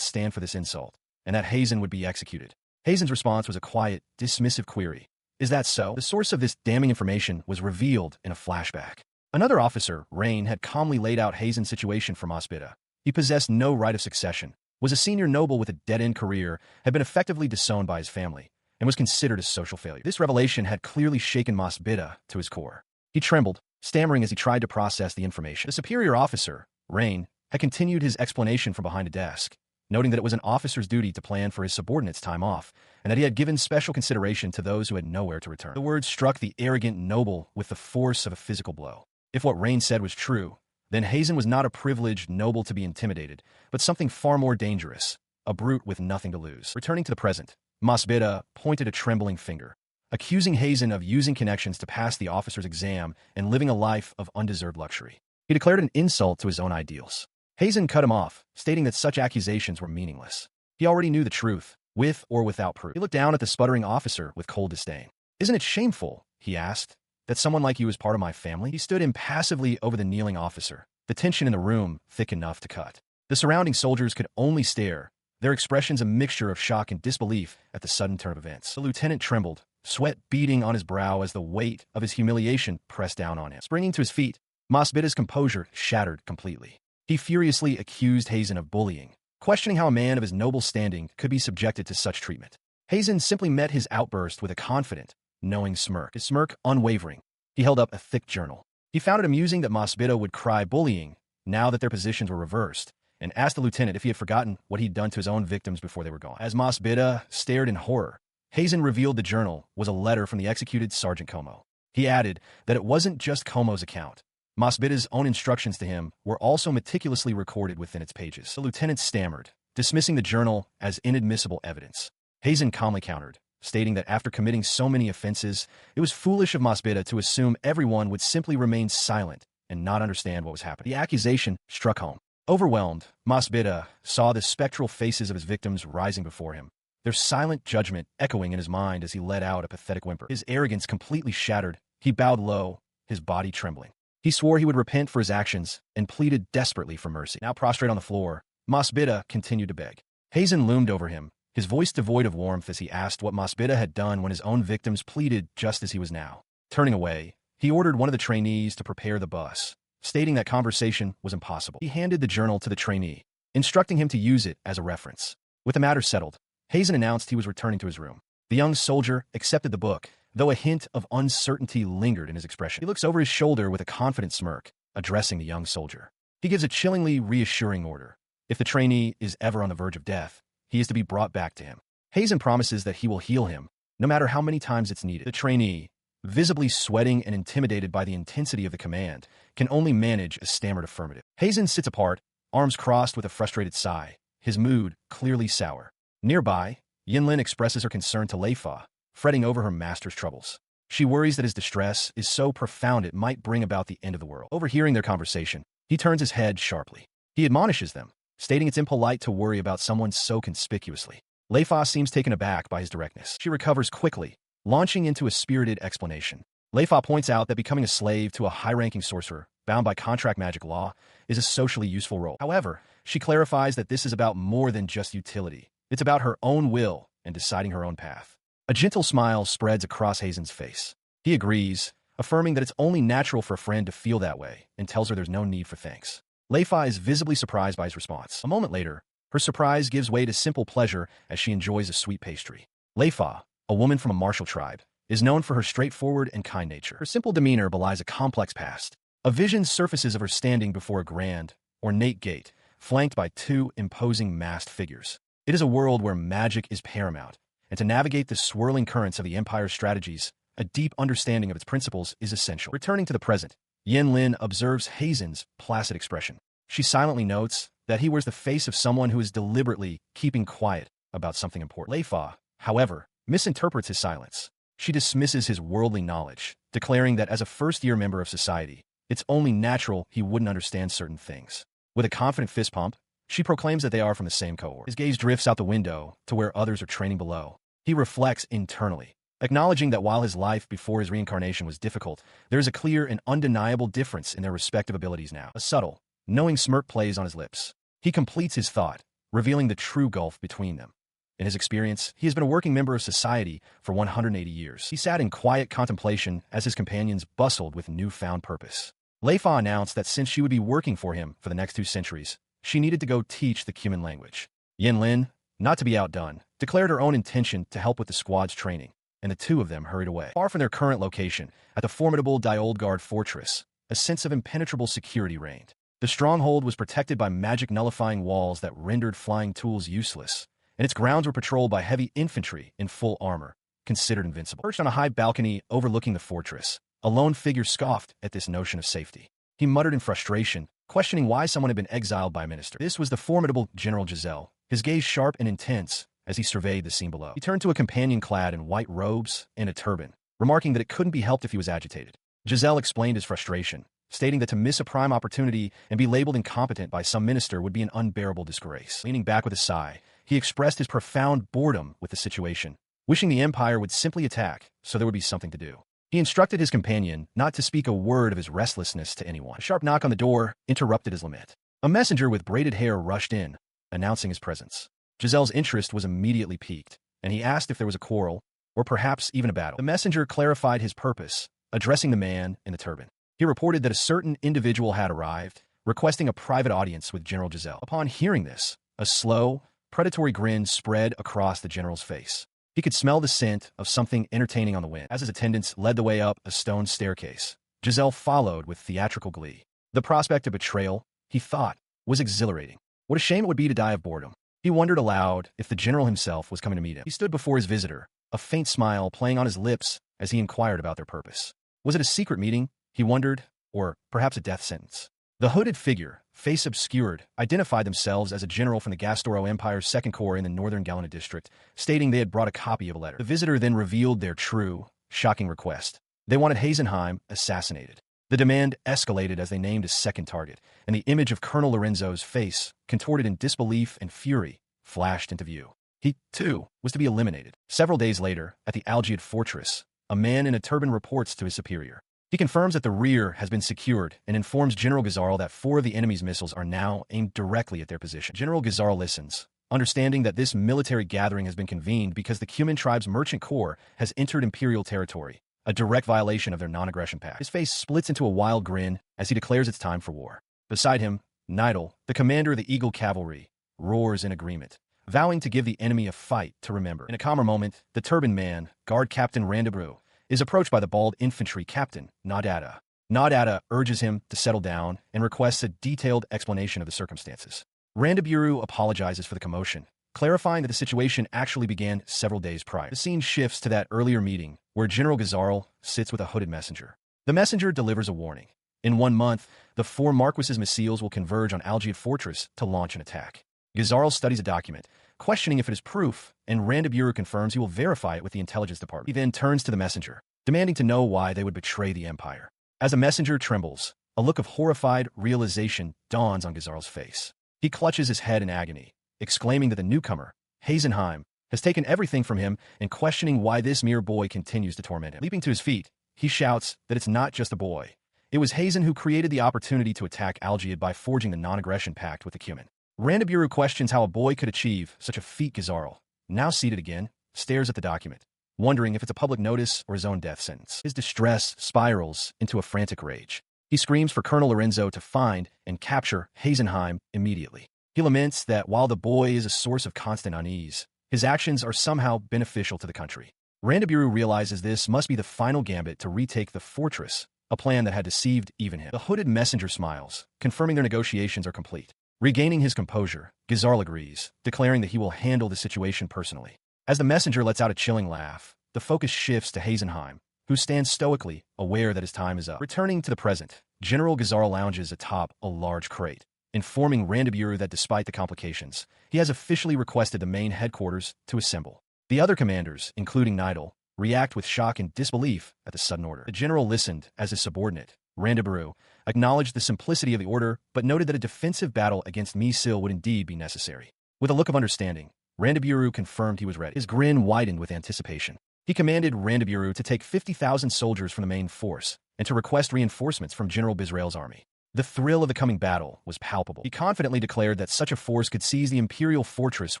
stand for this insult, and that Hazen would be executed. Hazen's response was a quiet, dismissive query. Is that so? The source of this damning information was revealed in a flashback. Another officer, Rain, had calmly laid out Hazen's situation for Masbida. He possessed no right of succession, was a senior noble with a dead-end career, had been effectively disowned by his family, and was considered a social failure. This revelation had clearly shaken Masbida to his core. He trembled, stammering as he tried to process the information. The superior officer, Rain, had continued his explanation from behind a desk, noting that it was an officer's duty to plan for his subordinates' time off, and that he had given special consideration to those who had nowhere to return. The words struck the arrogant noble with the force of a physical blow. If what Rain said was true, then Hazen was not a privileged noble to be intimidated, but something far more dangerous, a brute with nothing to lose. Returning to the present, Masbida pointed a trembling finger, accusing Hazen of using connections to pass the officer's exam and living a life of undeserved luxury. He declared an insult to his own ideals. Hazen cut him off, stating that such accusations were meaningless. He already knew the truth, with or without proof. He looked down at the sputtering officer with cold disdain. Isn't it shameful, he asked, that someone like you is part of my family? He stood impassively over the kneeling officer, the tension in the room thick enough to cut. The surrounding soldiers could only stare, their expressions a mixture of shock and disbelief at the sudden turn of events. The lieutenant trembled, sweat beading on his brow as the weight of his humiliation pressed down on him. Springing to his feet, Masbida's composure shattered completely. He furiously accused Hazen of bullying, questioning how a man of his noble standing could be subjected to such treatment. Hazen simply met his outburst with a confident, knowing smirk, his smirk unwavering. He held up a thick journal. He found it amusing that Masbida would cry bullying, now that their positions were reversed, and asked the lieutenant if he had forgotten what he'd done to his own victims before they were gone. As Masbida stared in horror, Hazen revealed the journal was a letter from the executed Sergeant Como. He added that it wasn't just Como's account. Masbida's own instructions to him were also meticulously recorded within its pages. The lieutenant stammered, dismissing the journal as inadmissible evidence. Hazen calmly countered, stating that after committing so many offenses, it was foolish of Masbida to assume everyone would simply remain silent and not understand what was happening. The accusation struck home. Overwhelmed, Masbida saw the spectral faces of his victims rising before him, their silent judgment echoing in his mind as he let out a pathetic whimper. His arrogance completely shattered, he bowed low, his body trembling. He swore he would repent for his actions and pleaded desperately for mercy. Now prostrate on the floor, Masbida continued to beg. Hazen loomed over him, his voice devoid of warmth as he asked what Masbida had done when his own victims pleaded just as he was now. Turning away, he ordered one of the trainees to prepare the bus, stating that conversation was impossible. He handed the journal to the trainee, instructing him to use it as a reference. With the matter settled, Hazen announced he was returning to his room. The young soldier accepted the book, though a hint of uncertainty lingered in his expression. He looks over his shoulder with a confident smirk, addressing the young soldier. He gives a chillingly reassuring order. If the trainee is ever on the verge of death, he is to be brought back to him. Hazen promises that he will heal him, no matter how many times it's needed. The trainee, visibly sweating and intimidated by the intensity of the command, can only manage a stammered affirmative. Hazen sits apart, arms crossed with a frustrated sigh, his mood clearly sour. Nearby, Yinlin expresses her concern to Leifa, fretting over her master's troubles. She worries that his distress is so profound it might bring about the end of the world. Overhearing their conversation, he turns his head sharply. He admonishes them, stating it's impolite to worry about someone so conspicuously. Leifa seems taken aback by his directness. She recovers quickly, launching into a spirited explanation. Leifa points out that becoming a slave to a high-ranking sorcerer, bound by contract magic law, is a socially useful role. However, she clarifies that this is about more than just utility. It's about her own will and deciding her own path. A gentle smile spreads across Hazen's face. He agrees, affirming that it's only natural for a friend to feel that way, and tells her there's no need for thanks. Leifa is visibly surprised by his response. A moment later, her surprise gives way to simple pleasure as she enjoys a sweet pastry. Leifa, a woman from a martial tribe, is known for her straightforward and kind nature. Her simple demeanor belies a complex past. A vision surfaces of her standing before a grand, ornate gate, flanked by two imposing masked figures. It is a world where magic is paramount, and to navigate the swirling currents of the Empire's strategies, a deep understanding of its principles is essential. Returning to the present, Yinlin observes Hazen's placid expression. She silently notes that he wears the face of someone who is deliberately keeping quiet about something important. Leifa, however, misinterprets his silence. She dismisses his worldly knowledge, declaring that as a first-year member of society, it's only natural he wouldn't understand certain things. With a confident fist pump, she proclaims that they are from the same cohort. His gaze drifts out the window to where others are training below. He reflects internally, acknowledging that while his life before his reincarnation was difficult, there is a clear and undeniable difference in their respective abilities now. A subtle, knowing smirk plays on his lips. He completes his thought, revealing the true gulf between them. In his experience, he has been a working member of society for 180 years. He sat in quiet contemplation as his companions bustled with newfound purpose. Leifa announced that since she would be working for him for the next 2 centuries, she needed to go teach the Cuman language. Yinlin, not to be outdone, declared her own intention to help with the squad's training, and the two of them hurried away. Far from their current location, at the formidable Dioldgard fortress, a sense of impenetrable security reigned. The stronghold was protected by magic-nullifying walls that rendered flying tools useless, and its grounds were patrolled by heavy infantry in full armor, considered invincible. Perched on a high balcony overlooking the fortress, a lone figure scoffed at this notion of safety. He muttered in frustration, questioning why someone had been exiled by a minister. This was the formidable General Giselle, his gaze sharp and intense as he surveyed the scene below. He turned to a companion clad in white robes and a turban, remarking that it couldn't be helped if he was agitated. Giselle explained his frustration, stating that to miss a prime opportunity and be labeled incompetent by some minister would be an unbearable disgrace. Leaning back with a sigh, he expressed his profound boredom with the situation, wishing the Empire would simply attack so there would be something to do. He instructed his companion not to speak a word of his restlessness to anyone. A sharp knock on the door interrupted his lament. A messenger with braided hair rushed in, announcing his presence. Giselle's interest was immediately piqued, and he asked if there was a quarrel, or perhaps even a battle. The messenger clarified his purpose, addressing the man in the turban. He reported that a certain individual had arrived, requesting a private audience with General Giselle. Upon hearing this, a slow, predatory grin spread across the general's face. He could smell the scent of something entertaining on the wind. As his attendants led the way up a stone staircase, Giselle followed with theatrical glee. The prospect of betrayal, he thought, was exhilarating. What a shame it would be to die of boredom. He wondered aloud if the general himself was coming to meet him. He stood before his visitor, a faint smile playing on his lips as he inquired about their purpose. Was it a secret meeting, he wondered, or perhaps a death sentence? The hooded figure, face obscured, identified themselves as a general from the Gastoro Empire's Second Corps in the northern Galena district, stating they had brought a copy of a letter. The visitor then revealed their true, shocking request. They wanted Hazenheim assassinated. The demand escalated as they named a second target, and the image of Colonel Lorenzo's face, contorted in disbelief and fury, flashed into view. He, too, was to be eliminated. Several days later, at the Algiad fortress, a man in a turban reports to his superior. He confirms that the rear has been secured and informs General Gazarl that 4 of the enemy's missiles are now aimed directly at their position. General Gazarl listens, understanding that this military gathering has been convened because the Cuman tribe's merchant corps has entered Imperial territory, a direct violation of their non-aggression pact. His face splits into a wild grin as he declares it's time for war. Beside him, Nidal, the commander of the Eagle Cavalry, roars in agreement, vowing to give the enemy a fight to remember. In a calmer moment, the turban man, Guard Captain Randabru, is approached by the bald infantry captain, Nadada. Nadada urges him to settle down and requests a detailed explanation of the circumstances. Randaburu apologizes for the commotion, clarifying that the situation actually began several days prior. The scene shifts to that earlier meeting, where General Gazarl sits with a hooded messenger. The messenger delivers a warning. In 1 month, the 4 Marquis's missiles will converge on Algiad Fortress to launch an attack. Gazarl studies a document, questioning if it is proof, and Randaburu confirms he will verify it with the intelligence department. He then turns to the messenger, demanding to know why they would betray the Empire. As the messenger trembles, a look of horrified realization dawns on Gazarl's face. He clutches his head in agony, exclaiming that the newcomer, Hazenheim, has taken everything from him and questioning why this mere boy continues to torment him. Leaping to his feet, he shouts that it's not just a boy. It was Hazen who created the opportunity to attack Algiad by forging the non-aggression pact with the Cuman. Randaburu questions how a boy could achieve such a feat. Gazarl, now seated again, stares at the document, wondering if it's a public notice or his own death sentence. His distress spirals into a frantic rage. He screams for Colonel Lorenzo to find and capture Hazenheim immediately. He laments that while the boy is a source of constant unease, his actions are somehow beneficial to the country. Randaburu realizes this must be the final gambit to retake the fortress, a plan that had deceived even him. The hooded messenger smiles, confirming their negotiations are complete. Regaining his composure, Gazarl agrees, declaring that he will handle the situation personally. As the messenger lets out a chilling laugh, the focus shifts to Hazenheim, who stands stoically, aware that his time is up. Returning to the present, General Gazarl lounges atop a large crate, informing Randaburu that despite the complications, he has officially requested the main headquarters to assemble. The other commanders, including Nidal, react with shock and disbelief at the sudden order. The general listened as his subordinate, Randaburu, acknowledged the simplicity of the order, but noted that a defensive battle against Misil would indeed be necessary. With a look of understanding, Randaburu confirmed he was ready. His grin widened with anticipation. He commanded Randaburu to take 50,000 soldiers from the main force and to request reinforcements from General Bizrael's army. The thrill of the coming battle was palpable. He confidently declared that such a force could seize the Imperial fortress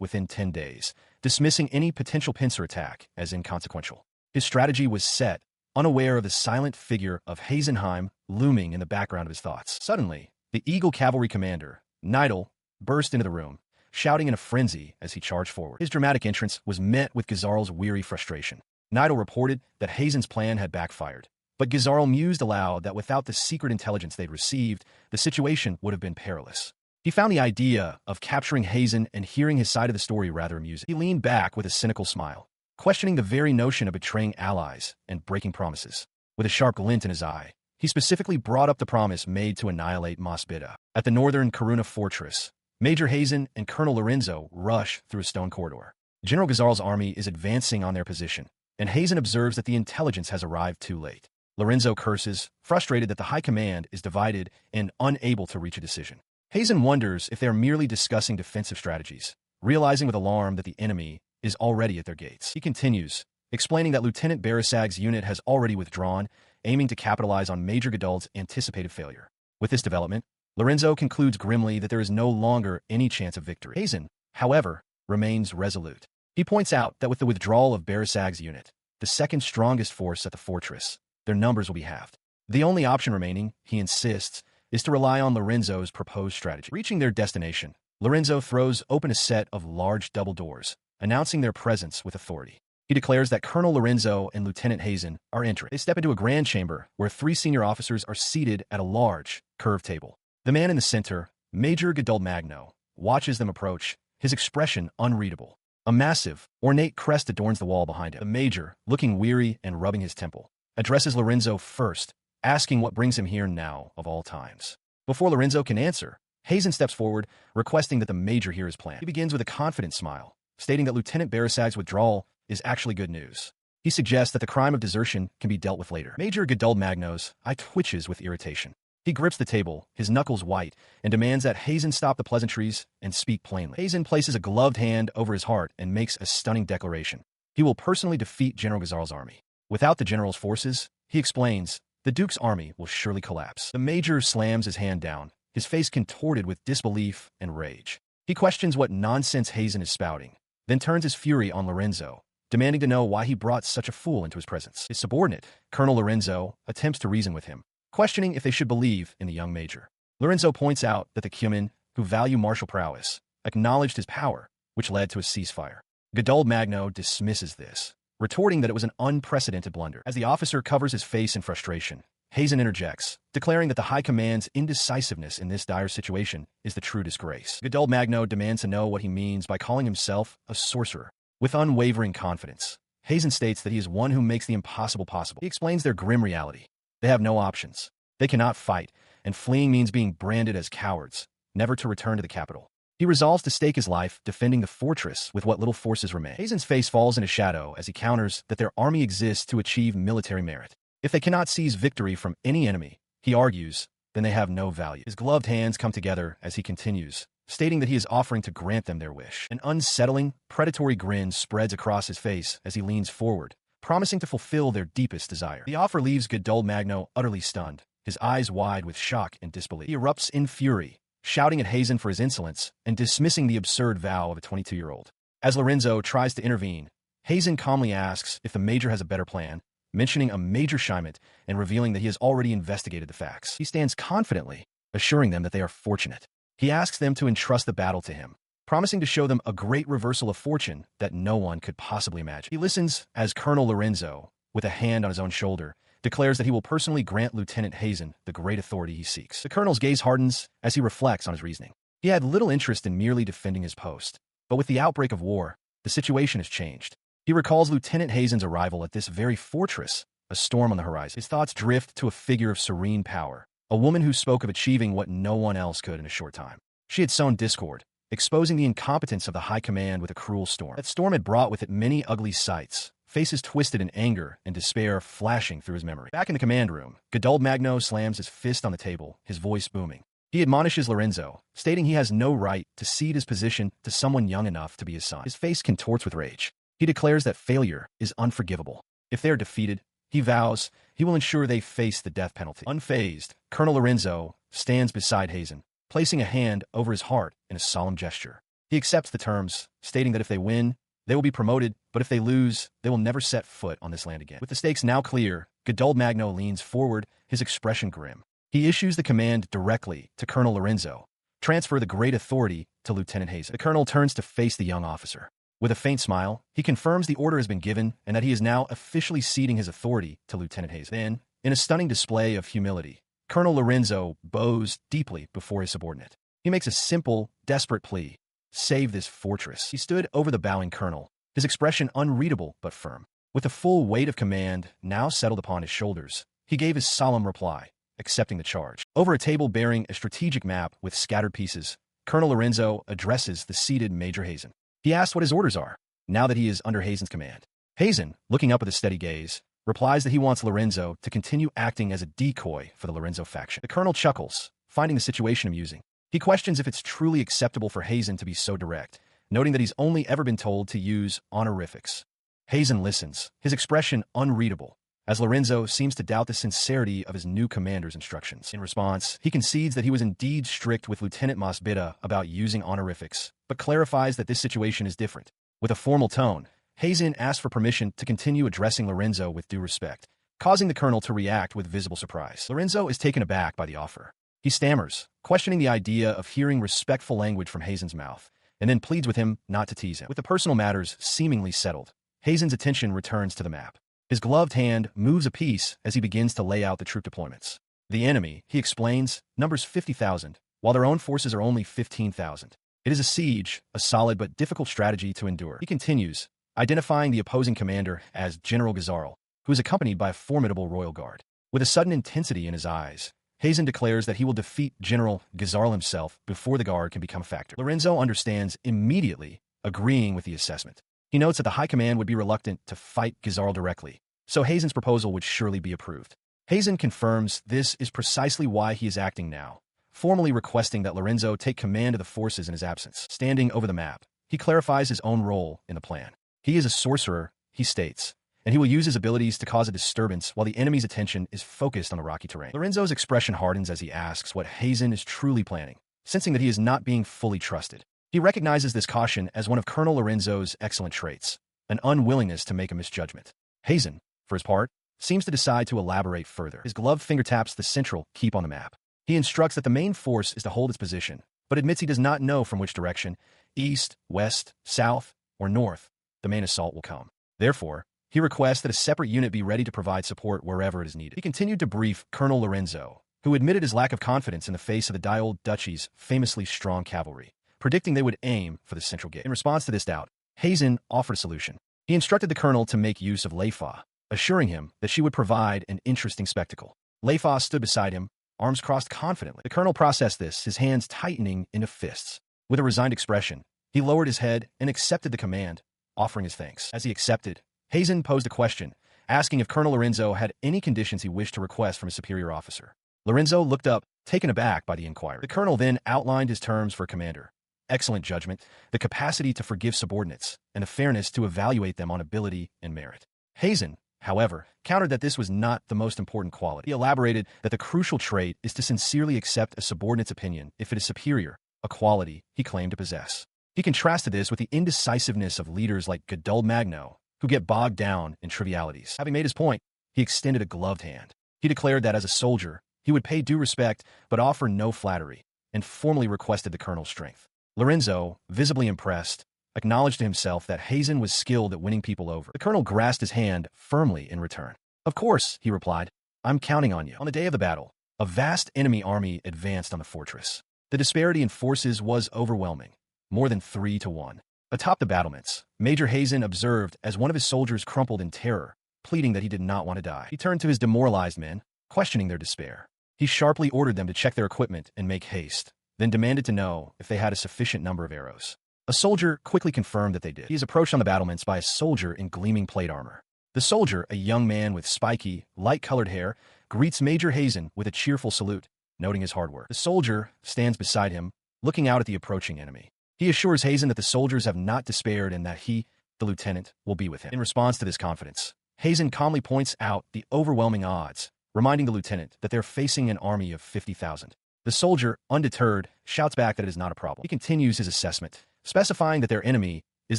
within 10 days, dismissing any potential pincer attack as inconsequential. His strategy was set, unaware of the silent figure of Hazenheim looming in the background of his thoughts. Suddenly, the Eagle Cavalry commander, Nidal, burst into the room, shouting in a frenzy as he charged forward. His dramatic entrance was met with Gazarl's weary frustration. Nidal reported that Hazen's plan had backfired, but Gazarl mused aloud that without the secret intelligence they'd received, the situation would have been perilous. He found the idea of capturing Hazen and hearing his side of the story rather amusing. He leaned back with a cynical smile, questioning the very notion of betraying allies and breaking promises. With a sharp glint in his eye, he specifically brought up the promise made to annihilate Mosbida. At the northern Karuna fortress, Major Hazen and Colonel Lorenzo rush through a stone corridor. General Gazarl's army is advancing on their position, and Hazen observes that the intelligence has arrived too late. Lorenzo curses, frustrated that the high command is divided and unable to reach a decision. Hazen wonders if they are merely discussing defensive strategies, realizing with alarm that the enemy is already at their gates. He continues, explaining that Lieutenant Barisag's unit has already withdrawn, aiming to capitalize on Major Gadul's anticipated failure. With this development, Lorenzo concludes grimly that there is no longer any chance of victory. Hazen, however, remains resolute. He points out that with the withdrawal of Barisag's unit, the second strongest force at the fortress, their numbers will be halved. The only option remaining, he insists, is to rely on Lorenzo's proposed strategy. Reaching their destination, Lorenzo throws open a set of large double doors, announcing their presence with authority. He declares that Colonel Lorenzo and Lieutenant Hazen are entering. They step into a grand chamber where 3 senior officers are seated at a large, curved table. The man in the center, Major Gadul Magno, watches them approach, his expression unreadable. A massive, ornate crest adorns the wall behind him. The Major, looking weary and rubbing his temple, addresses Lorenzo first, asking what brings him here now of all times. Before Lorenzo can answer, Hazen steps forward, requesting that the Major hear his plan. He begins with a confident smile, stating that Lieutenant Barisag's withdrawal is actually good news. He suggests that the crime of desertion can be dealt with later. Major Goduld Magno's eye twitches with irritation. He grips the table, his knuckles white, and demands that Hazen stop the pleasantries and speak plainly. Hazen places a gloved hand over his heart and makes a stunning declaration. He will personally defeat General Gazar's army. Without the general's forces, he explains, the Duke's army will surely collapse. The Major slams his hand down, his face contorted with disbelief and rage. He questions what nonsense Hazen is spouting, then turns his fury on Lorenzo, demanding to know why he brought such a fool into his presence. His subordinate, Colonel Lorenzo, attempts to reason with him, questioning if they should believe in the young Major. Lorenzo points out that the Cumin, who value martial prowess, acknowledged his power, which led to a ceasefire. Goduld Magno dismisses this, retorting that it was an unprecedented blunder. As the officer covers his face in frustration, Hazen interjects, declaring that the High Command's indecisiveness in this dire situation is the true disgrace. Goduld Magno demands to know what he means by calling himself a sorcerer. With unwavering confidence, Hazen states that he is one who makes the impossible possible. He explains their grim reality. They have no options. They cannot fight, and fleeing means being branded as cowards, never to return to the capital. He resolves to stake his life defending the fortress with what little forces remain. Hazen's face falls into shadow as he counters that their army exists to achieve military merit. If they cannot seize victory from any enemy, he argues, then they have no value. His gloved hands come together as he continues, stating that he is offering to grant them their wish. An unsettling, predatory grin spreads across his face as he leans forward, promising to fulfill their deepest desire. The offer leaves Goduld Magno utterly stunned, his eyes wide with shock and disbelief. He erupts in fury, shouting at Hazen for his insolence and dismissing the absurd vow of a 22-year-old. As Lorenzo tries to intervene, Hazen calmly asks if the Major has a better plan, mentioning a major assignment and revealing that he has already investigated the facts. He stands confidently, assuring them that they are fortunate. He asks them to entrust the battle to him, promising to show them a great reversal of fortune that no one could possibly imagine. He listens as Colonel Lorenzo, with a hand on his own shoulder, declares that he will personally grant Lieutenant Hazen the great authority he seeks. The colonel's gaze hardens as he reflects on his reasoning. He had little interest in merely defending his post, but with the outbreak of war, the situation has changed. He recalls Lieutenant Hazen's arrival at this very fortress, a storm on the horizon. His thoughts drift to a figure of serene power, a woman who spoke of achieving what no one else could in a short time. She had sown discord, exposing the incompetence of the High Command with a cruel storm. That storm had brought with it many ugly sights, faces twisted in anger and despair flashing through his memory. Back in the command room, Goduld Magno slams his fist on the table, his voice booming. He admonishes Lorenzo, stating he has no right to cede his position to someone young enough to be his son. His face contorts with rage. He declares that failure is unforgivable. If they are defeated, he vows he will ensure they face the death penalty. Unfazed, Colonel Lorenzo stands beside Hazen, placing a hand over his heart in a solemn gesture. He accepts the terms, stating that if they win, they will be promoted, but if they lose, they will never set foot on this land again. With the stakes now clear, Goduld Magno leans forward, his expression grim. He issues the command directly to Colonel Lorenzo, transfer the great authority to Lieutenant Hazen. The colonel turns to face the young officer. With a faint smile, he confirms the order has been given and that he is now officially ceding his authority to Lieutenant Hazen. Then, in a stunning display of humility, Colonel Lorenzo bows deeply before his subordinate. He makes a simple, desperate plea. Save this fortress. He stood over the bowing colonel, his expression unreadable but firm. With the full weight of command now settled upon his shoulders, he gave his solemn reply, accepting the charge. Over a table bearing a strategic map with scattered pieces, Colonel Lorenzo addresses the seated Major Hazen. He asks what his orders are, now that he is under Hazen's command. Hazen, looking up with a steady gaze, replies that he wants Lorenzo to continue acting as a decoy for the Lorenzo faction. The colonel chuckles, finding the situation amusing. He questions if it's truly acceptable for Hazen to be so direct, noting that he's only ever been told to use honorifics. Hazen listens, his expression unreadable, as Lorenzo seems to doubt the sincerity of his new commander's instructions. In response, he concedes that he was indeed strict with Lieutenant Masbida about using honorifics, but clarifies that this situation is different. With a formal tone, Hazen asks for permission to continue addressing Lorenzo with due respect, causing the colonel to react with visible surprise. Lorenzo is taken aback by the offer. He stammers, questioning the idea of hearing respectful language from Hazen's mouth, and then pleads with him not to tease him. With the personal matters seemingly settled, Hazen's attention returns to the map. His gloved hand moves a piece as he begins to lay out the troop deployments. The enemy, he explains, numbers 50,000, while their own forces are only 15,000. It is a siege, a solid but difficult strategy to endure. He continues, identifying the opposing commander as General Gazarl, who is accompanied by a formidable royal guard. With a sudden intensity in his eyes, Hazen declares that he will defeat General Gazarl himself before the guard can become a factor. Lorenzo understands immediately, agreeing with the assessment. He notes that the high command would be reluctant to fight Gazarl directly, so Hazen's proposal would surely be approved. Hazen confirms this is precisely why he is acting now, formally requesting that Lorenzo take command of the forces in his absence. Standing over the map, he clarifies his own role in the plan. He is a sorcerer, he states, and he will use his abilities to cause a disturbance while the enemy's attention is focused on the rocky terrain. Lorenzo's expression hardens as he asks what Hazen is truly planning, sensing that he is not being fully trusted. He recognizes this caution as one of Colonel Lorenzo's excellent traits, an unwillingness to make a misjudgment. Hazen, for his part, seems to decide to elaborate further. His gloved finger taps the central keep on the map. He instructs that the main force is to hold its position, but admits he does not know from which direction, east, west, south, or north, the main assault will come. Therefore, he requests that a separate unit be ready to provide support wherever it is needed. He continued to brief Colonel Lorenzo, who admitted his lack of confidence in the face of the Diol Duchy's famously strong cavalry, predicting they would aim for the central gate. In response to this doubt, Hazen offered a solution. He instructed the colonel to make use of Leifa, assuring him that she would provide an interesting spectacle. Leifa stood beside him, arms crossed confidently. The colonel processed this, his hands tightening into fists. With a resigned expression, he lowered his head and accepted the command, offering his thanks. As he accepted, Hazen posed a question, asking if Colonel Lorenzo had any conditions he wished to request from his superior officer. Lorenzo looked up, taken aback by the inquiry. The colonel then outlined his terms for a commander: excellent judgment, the capacity to forgive subordinates, and the fairness to evaluate them on ability and merit. Hazen, however, countered that this was not the most important quality. He elaborated that the crucial trait is to sincerely accept a subordinate's opinion if it is superior, a quality he claimed to possess. He contrasted this with the indecisiveness of leaders like Gadul Magno, who get bogged down in trivialities. Having made his point, he extended a gloved hand. He declared that as a soldier, he would pay due respect but offer no flattery, and formally requested the colonel's strength. Lorenzo, visibly impressed, acknowledged to himself that Hazen was skilled at winning people over. The colonel grasped his hand firmly in return. "Of course," he replied. "I'm counting on you." On the day of the battle, a vast enemy army advanced on the fortress. The disparity in forces was overwhelming, more than 3-1. Atop the battlements, Major Hazen observed as one of his soldiers crumpled in terror, pleading that he did not want to die. He turned to his demoralized men, questioning their despair. He sharply ordered them to check their equipment and make haste, then demanded to know if they had a sufficient number of arrows. A soldier quickly confirmed that they did. He is approached on the battlements by a soldier in gleaming plate armor. The soldier, a young man with spiky, light-colored hair, greets Major Hazen with a cheerful salute, noting his hard work. The soldier stands beside him, looking out at the approaching enemy. He assures Hazen that the soldiers have not despaired and that he, the lieutenant, will be with him. In response to this confidence, Hazen calmly points out the overwhelming odds, reminding the lieutenant that they're facing an army of 50,000. The soldier, undeterred, shouts back that it is not a problem. He continues his assessment, specifying that their enemy is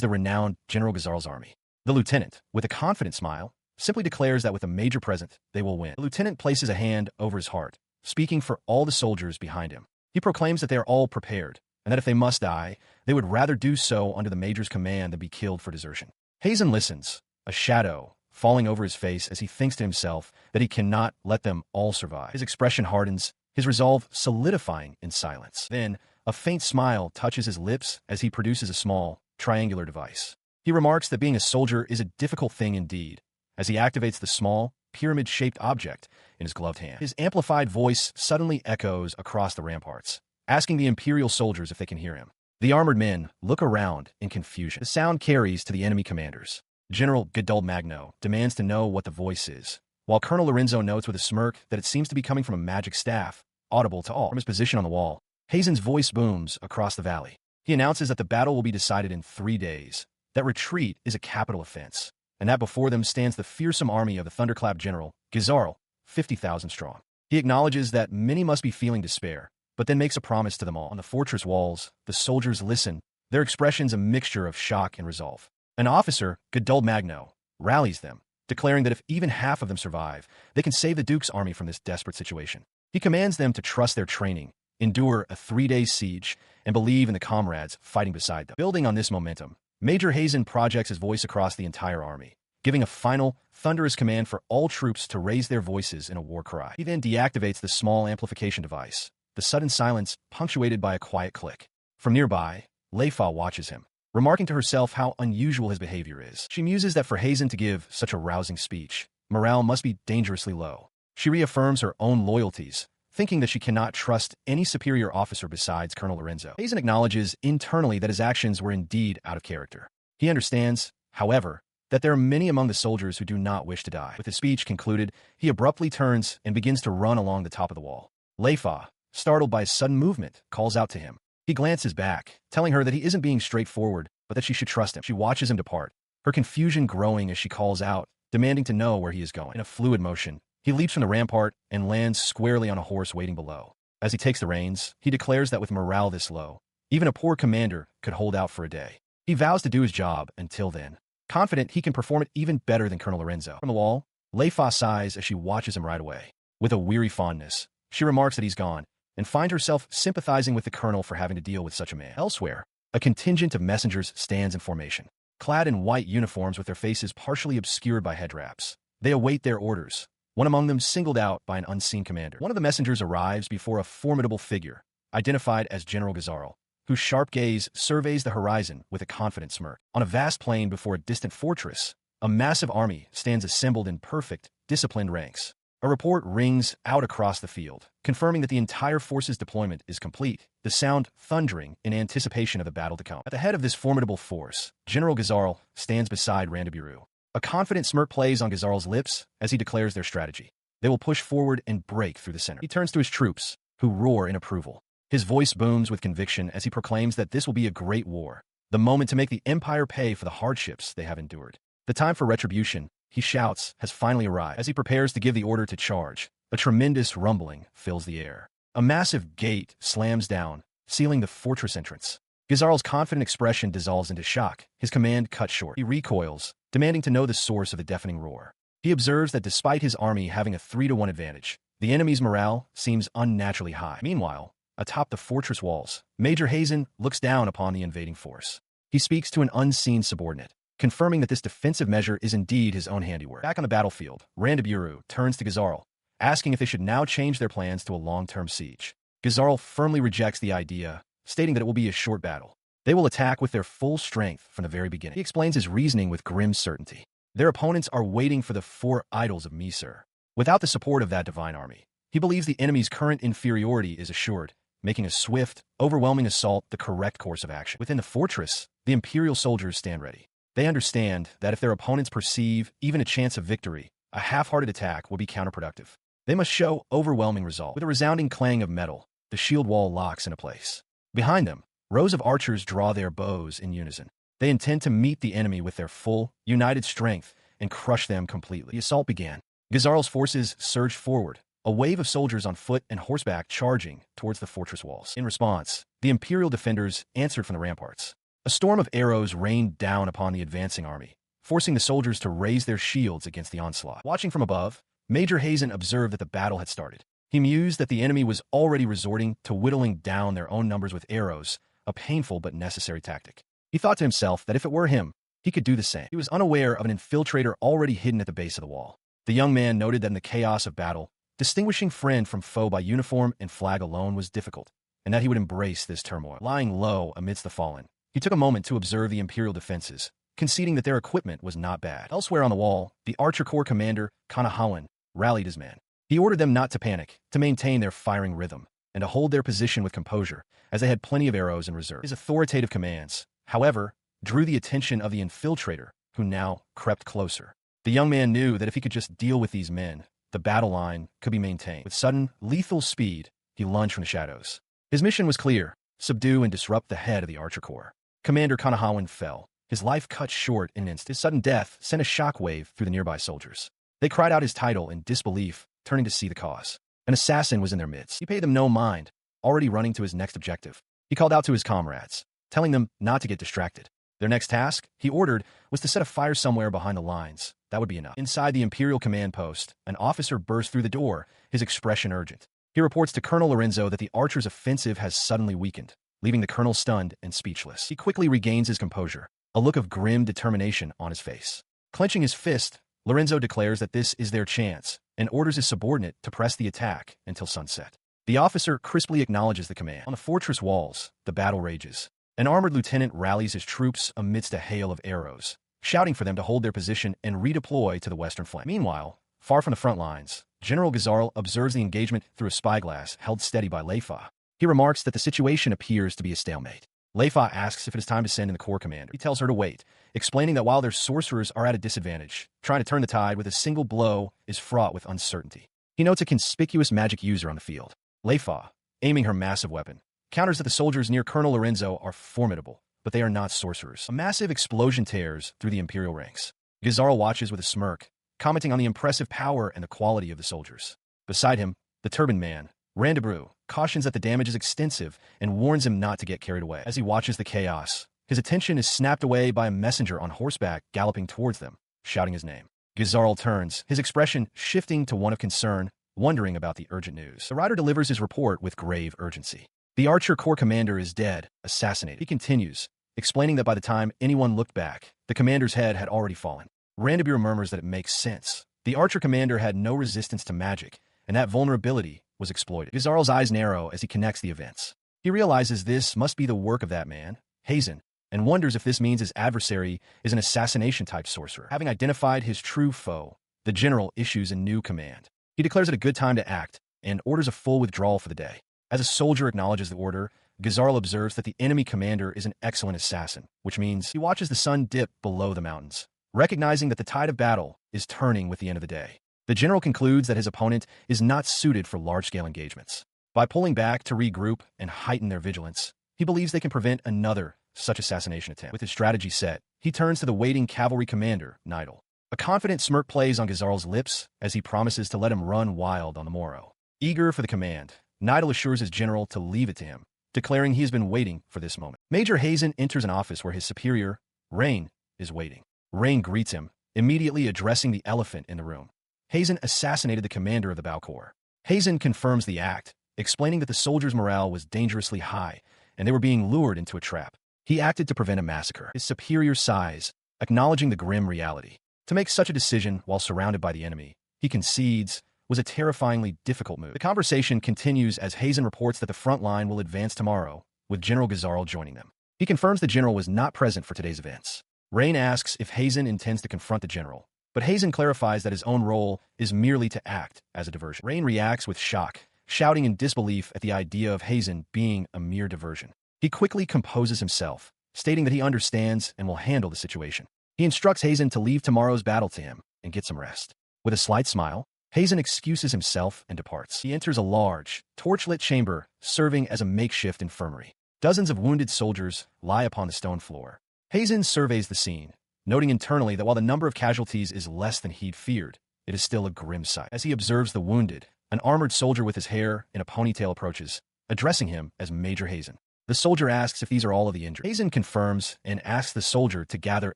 the renowned General Gazarl's army. The lieutenant, with a confident smile, simply declares that with a major present, they will win. The lieutenant places a hand over his heart, speaking for all the soldiers behind him. He proclaims that they are all prepared, and that if they must die, they would rather do so under the major's command than be killed for desertion. Hazen listens, a shadow falling over his face as he thinks to himself that he cannot let them all survive. His expression hardens, his resolve solidifying in silence. Then, a faint smile touches his lips as he produces a small, triangular device. He remarks that being a soldier is a difficult thing indeed, as he activates the small, pyramid-shaped object in his gloved hand. His amplified voice suddenly echoes across the ramparts, asking the Imperial soldiers if they can hear him. The armored men look around in confusion. The sound carries to the enemy commanders. General Gadul Magno demands to know what the voice is, while Colonel Lorenzo notes with a smirk that it seems to be coming from a magic staff, audible to all. From his position on the wall, Hazen's voice booms across the valley. He announces that the battle will be decided in 3 days, that retreat is a capital offense, and that before them stands the fearsome army of the thunderclap general, Gazarl, 50,000 strong. He acknowledges that many must be feeling despair, but then makes a promise to them all. On the fortress walls, the soldiers listen, their expressions a mixture of shock and resolve. An officer, Gadul Magno, rallies them, declaring that if even half of them survive, they can save the Duke's army from this desperate situation. He commands them to trust their training, endure a 3-day siege, and believe in the comrades fighting beside them. Building on this momentum, Major Hazen projects his voice across the entire army, giving a final, thunderous command for all troops to raise their voices in a war cry. He then deactivates the small amplification device, the sudden silence punctuated by a quiet click. From nearby, Leifa watches him, remarking to herself how unusual his behavior is. She muses that for Hazen to give such a rousing speech, morale must be dangerously low. She reaffirms her own loyalties, thinking that she cannot trust any superior officer besides Colonel Lorenzo. Hazen acknowledges internally that his actions were indeed out of character. He understands, however, that there are many among the soldiers who do not wish to die. With his speech concluded, he abruptly turns and begins to run along the top of the wall. Leifa, startled by his sudden movement, calls out to him. He glances back, telling her that he isn't being straightforward, but that she should trust him. She watches him depart, her confusion growing as she calls out, demanding to know where he is going. In a fluid motion, he leaps from the rampart and lands squarely on a horse waiting below. As he takes the reins, he declares that with morale this low, even a poor commander could hold out for a day. He vows to do his job until then, confident he can perform it even better than Colonel Lorenzo. From the wall, Leifa sighs as she watches him ride away. With a weary fondness, she remarks that he's gone, and finds herself sympathizing with the colonel for having to deal with such a man. Elsewhere, a contingent of messengers stands in formation, clad in white uniforms with their faces partially obscured by head wraps. They await their orders, one among them singled out by an unseen commander. One of the messengers arrives before a formidable figure, identified as General Gazarl, whose sharp gaze surveys the horizon with a confident smirk. On a vast plain before a distant fortress, a massive army stands assembled in perfect, disciplined ranks. A report rings out across the field, confirming that the entire force's deployment is complete, the sound thundering in anticipation of the battle to come. At the head of this formidable force, General Gazarl stands beside Randabiru. A confident smirk plays on Gazarl's lips as he declares their strategy. They will push forward and break through the center. He turns to his troops, who roar in approval. His voice booms with conviction as he proclaims that this will be a great war, the moment to make the Empire pay for the hardships they have endured. The time for retribution, he shouts, has finally arrived. As he prepares to give the order to charge, a tremendous rumbling fills the air. A massive gate slams down, sealing the fortress entrance. Gazarl's confident expression dissolves into shock, his command cut short. He recoils, demanding to know the source of the deafening roar. He observes that despite his army having a 3-to-1 advantage, the enemy's morale seems unnaturally high. Meanwhile, atop the fortress walls, Major Hazen looks down upon the invading force. He speaks to an unseen subordinate, confirming that this defensive measure is indeed his own handiwork. Back on the battlefield, Randabiru turns to Gazarl, asking if they should now change their plans to a long-term siege. Gazarl firmly rejects the idea, stating that it will be a short battle. They will attack with their full strength from the very beginning. He explains his reasoning with grim certainty. Their opponents are waiting for the 4 idols of Misur. Without the support of that divine army, he believes the enemy's current inferiority is assured, making a swift, overwhelming assault the correct course of action. Within the fortress, the Imperial soldiers stand ready. They understand that if their opponents perceive even a chance of victory, a half-hearted attack will be counterproductive. They must show overwhelming resolve. With a resounding clang of metal, the shield wall locks into place. Behind them, rows of archers draw their bows in unison. They intend to meet the enemy with their full, united strength and crush them completely. The assault began. Gazarl's forces surged forward, a wave of soldiers on foot and horseback charging towards the fortress walls. In response, the Imperial defenders answered from the ramparts. A storm of arrows rained down upon the advancing army, forcing the soldiers to raise their shields against the onslaught. Watching from above, Major Hazen observed that the battle had started. He mused that the enemy was already resorting to whittling down their own numbers with arrows, a painful but necessary tactic. He thought to himself that if it were him, he could do the same. He was unaware of an infiltrator already hidden at the base of the wall. The young man noted that in the chaos of battle, distinguishing friend from foe by uniform and flag alone was difficult, and that he would embrace this turmoil. Lying low amidst the fallen, he took a moment to observe the Imperial defenses, conceding that their equipment was not bad. Elsewhere on the wall, the Archer Corps commander, Kanahawan, rallied his men. He ordered them not to panic, to maintain their firing rhythm, and to hold their position with composure, as they had plenty of arrows in reserve. His authoritative commands, however, drew the attention of the infiltrator, who now crept closer. The young man knew that if he could just deal with these men, the battle line could be maintained. With sudden, lethal speed, he lunged from the shadows. His mission was clear: subdue and disrupt the head of the Archer Corps. Commander Kanahawan fell, his life cut short in an instant. His sudden death sent a shockwave through the nearby soldiers. They cried out his title in disbelief, turning to see the cause. An assassin was in their midst. He paid them no mind, already running to his next objective. He called out to his comrades, telling them not to get distracted. Their next task, he ordered, was to set a fire somewhere behind the lines. That would be enough. Inside the Imperial command post, an officer burst through the door, his expression urgent. He reports to Colonel Lorenzo that the archers' offensive has suddenly weakened, leaving the colonel stunned and speechless. He quickly regains his composure, a look of grim determination on his face. Clenching his fist, Lorenzo declares that this is their chance, and orders his subordinate to press the attack until sunset. The officer crisply acknowledges the command. On the fortress walls, the battle rages. An armored lieutenant rallies his troops amidst a hail of arrows, shouting for them to hold their position and redeploy to the western flank. Meanwhile, far from the front lines, General Gazarl observes the engagement through a spyglass held steady by Leifa. He remarks that the situation appears to be a stalemate. Leifa asks if it is time to send in the corps commander. He tells her to wait, explaining that while their sorcerers are at a disadvantage, trying to turn the tide with a single blow is fraught with uncertainty. He notes a conspicuous magic user on the field. Leifa, aiming her massive weapon, counters that the soldiers near Colonel Lorenzo are formidable, but they are not sorcerers. A massive explosion tears through the Imperial ranks. Gazarl watches with a smirk, commenting on the impressive power and the quality of the soldiers. Beside him, the turbaned man, Randebrew, cautions that the damage is extensive and warns him not to get carried away. As he watches the chaos, his attention is snapped away by a messenger on horseback galloping towards them, shouting his name. Gazarl turns, his expression shifting to one of concern, wondering about the urgent news. The rider delivers his report with grave urgency. The Archer Corps commander is dead, assassinated. He continues, explaining that by the time anyone looked back, the commander's head had already fallen. Randebrew murmurs that it makes sense. The Archer commander had no resistance to magic, and that vulnerability was exploited. Gazarl's eyes narrow as he connects the events. He realizes this must be the work of that man, Hazen, and wonders if this means his adversary is an assassination-type sorcerer. Having identified his true foe, the general issues a new command. He declares it a good time to act and orders a full withdrawal for the day. As a soldier acknowledges the order, Gazarl observes that the enemy commander is an excellent assassin, which means he watches the sun dip below the mountains, recognizing that the tide of battle is turning with the end of the day. The general concludes that his opponent is not suited for large-scale engagements. By pulling back to regroup and heighten their vigilance, he believes they can prevent another such assassination attempt. With his strategy set, he turns to the waiting cavalry commander, Nidal. A confident smirk plays on Gazarl's lips as he promises to let him run wild on the morrow. Eager for the command, Nidal assures his general to leave it to him, declaring he has been waiting for this moment. Major Hazen enters an office where his superior, Rain, is waiting. Rain greets him, immediately addressing the elephant in the room. Hazen assassinated the commander of the Bao Corps. Hazen confirms the act, explaining that the soldiers' morale was dangerously high and they were being lured into a trap. He acted to prevent a massacre. His superior sighs, acknowledging the grim reality. To make such a decision while surrounded by the enemy, he concedes, was a terrifyingly difficult move. The conversation continues as Hazen reports that the front line will advance tomorrow, with General Gazarl joining them. He confirms the general was not present for today's events. Rain asks if Hazen intends to confront the general, but Hazen clarifies that his own role is merely to act as a diversion. Rain reacts with shock, shouting in disbelief at the idea of Hazen being a mere diversion. He quickly composes himself, stating that he understands and will handle the situation. He instructs Hazen to leave tomorrow's battle to him and get some rest. With a slight smile, Hazen excuses himself and departs. He enters a large, torchlit chamber serving as a makeshift infirmary. Dozens of wounded soldiers lie upon the stone floor. Hazen surveys the scene, noting internally that while the number of casualties is less than he'd feared, it is still a grim sight. As he observes the wounded, an armored soldier with his hair in a ponytail approaches, addressing him as Major Hazen. The soldier asks if these are all of the injured. Hazen confirms and asks the soldier to gather